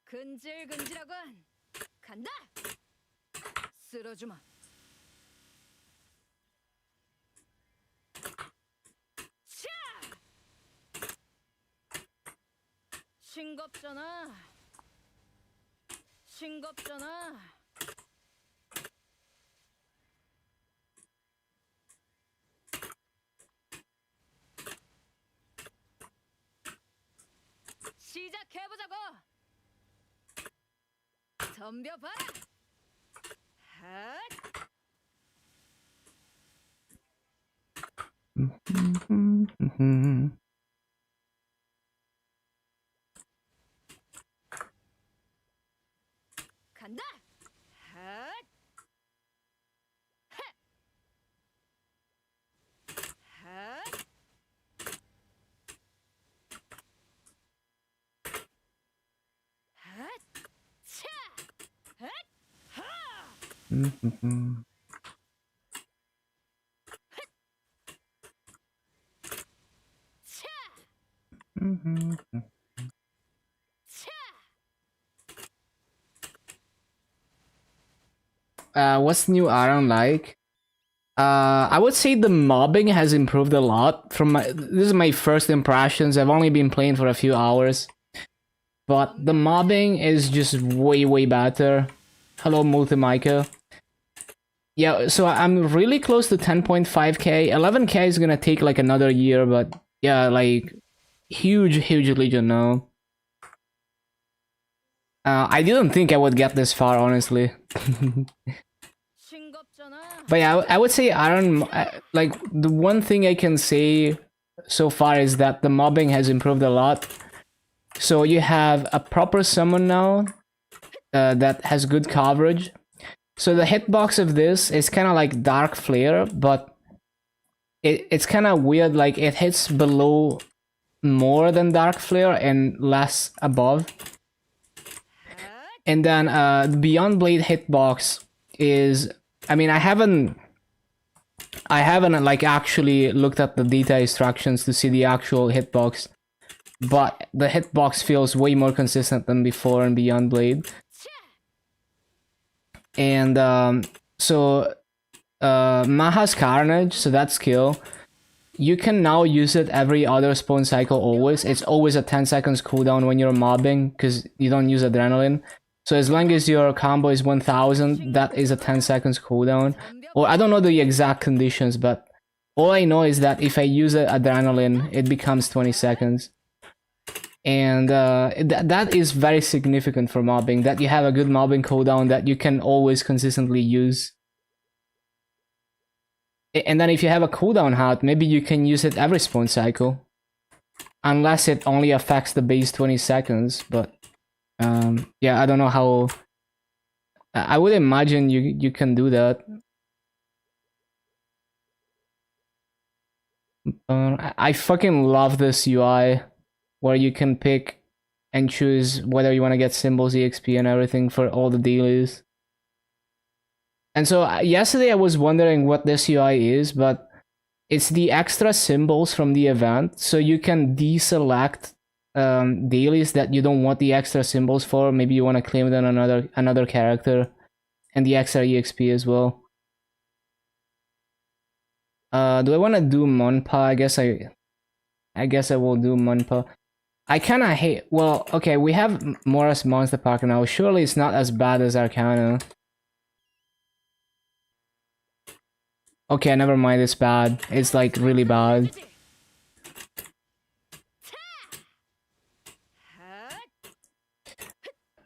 근질근질하군. 간다. 쓸어주마. 차. 싱겁잖아. 싱겁잖아. 시작해보자고. 덤벼봐라. 핫. 간다. 핫. 핫. 핫. 핫. 차. 핫. 하. 차. 차. What's new Aran like? I would say the mobbing has improved a lot. This is my first impressions. I've only been playing for a few hours, but the mobbing is just way better. Hello, Multi-Micah. Yeah, so I'm really close to 10.5k. 11k is gonna take like another year, but yeah, like huge legion now. I didn't think I would get this far, honestly. But yeah, I would say Aran, like, the one thing I can say so far is that the mobbing has improved a lot. So you have a proper summon now that has good coverage. So the hitbox of this is kind of like Dark Flare, but it's kind of weird, like it hits below more than Dark Flare and less above. And then the Beyond Blade hitbox is, I mean, I haven't like actually looked at the data instructions to see the actual hitbox, but the hitbox feels way more consistent than before in Beyond Blade. And so Maha's Carnage, so that skill, you can now use it every other spawn cycle always. It's always a 10 seconds cooldown when you're mobbing because you don't use adrenaline. So as long as your combo is 1000, that is a 10 seconds cooldown. Or I don't know the exact conditions, but all I know is that if I use adrenaline, it becomes 20 seconds. And that is very significant for mobbing, that you have a good mobbing cooldown that you can always consistently use. And then if you have a cooldown hat, maybe you can use it every spawn cycle. Unless it only affects the base 20 seconds, but yeah, I don't know how. I would imagine you can do that. I fucking love this UI where you can pick and choose whether you want to get symbols, EXP, and everything for all the dailies. And so yesterday I was wondering what this UI is, but it's the extra symbols from the event, so you can deselect dailies that you don't want the extra symbols for. Maybe you want to claim it on another character, and the extra EXP as well. Do I want to do Monpa? I guess I will do Monpa. I kind of hate. Well, okay, we have Morris Monster Park now. Surely it's not as bad as Arcana. Okay, never mind. It's bad. It's like really bad.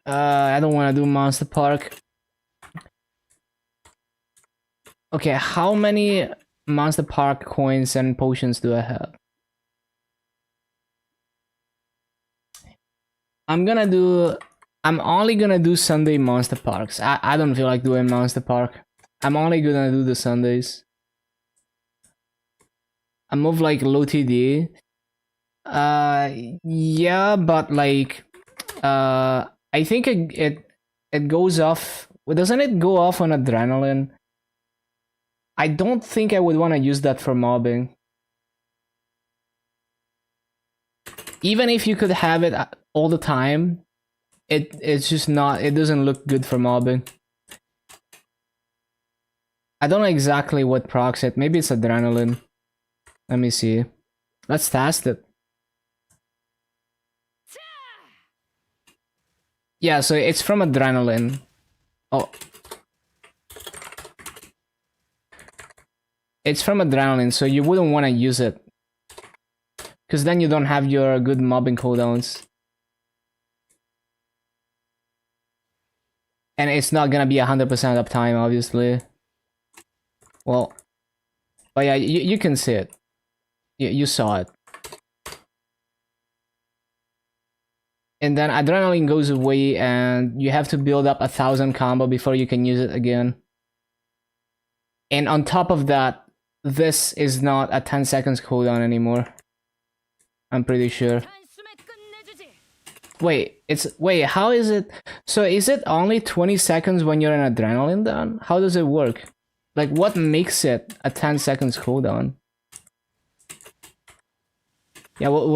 I don't want to do Monster Park. Okay, how many Monster Park coins and potions do I have? I'm only gonna do Sunday Monster Parks. I don't feel like doing Monster Park. I'm only gonna do the Sundays. I move like low TD. Yeah, but like, I think it goes off. Doesn't it go off on adrenaline? I don't think I would want to use that for mobbing. Even if you could have it all the time, it's just not. It doesn't look good for mobbing. I don't know exactly what procs it. Maybe it's adrenaline. Let me see. Let's test it. Yeah, so it's from adrenaline. Oh. It's from adrenaline, so you wouldn't want to use it. Because then you don't have your good mobbing cooldowns. And it's not gonna be 100% uptime, obviously. Well, but yeah, you can see it. You saw it. And then adrenaline goes away and you have to build up 1,000 combo before you can use it again. And on top of that, this is not a 10 seconds cooldown anymore. I'm pretty sure. Wait, how is it? So is it only 20 seconds when you're in adrenaline then? How does it work? Like, what makes it a 10 seconds cooldown? Yeah, we'll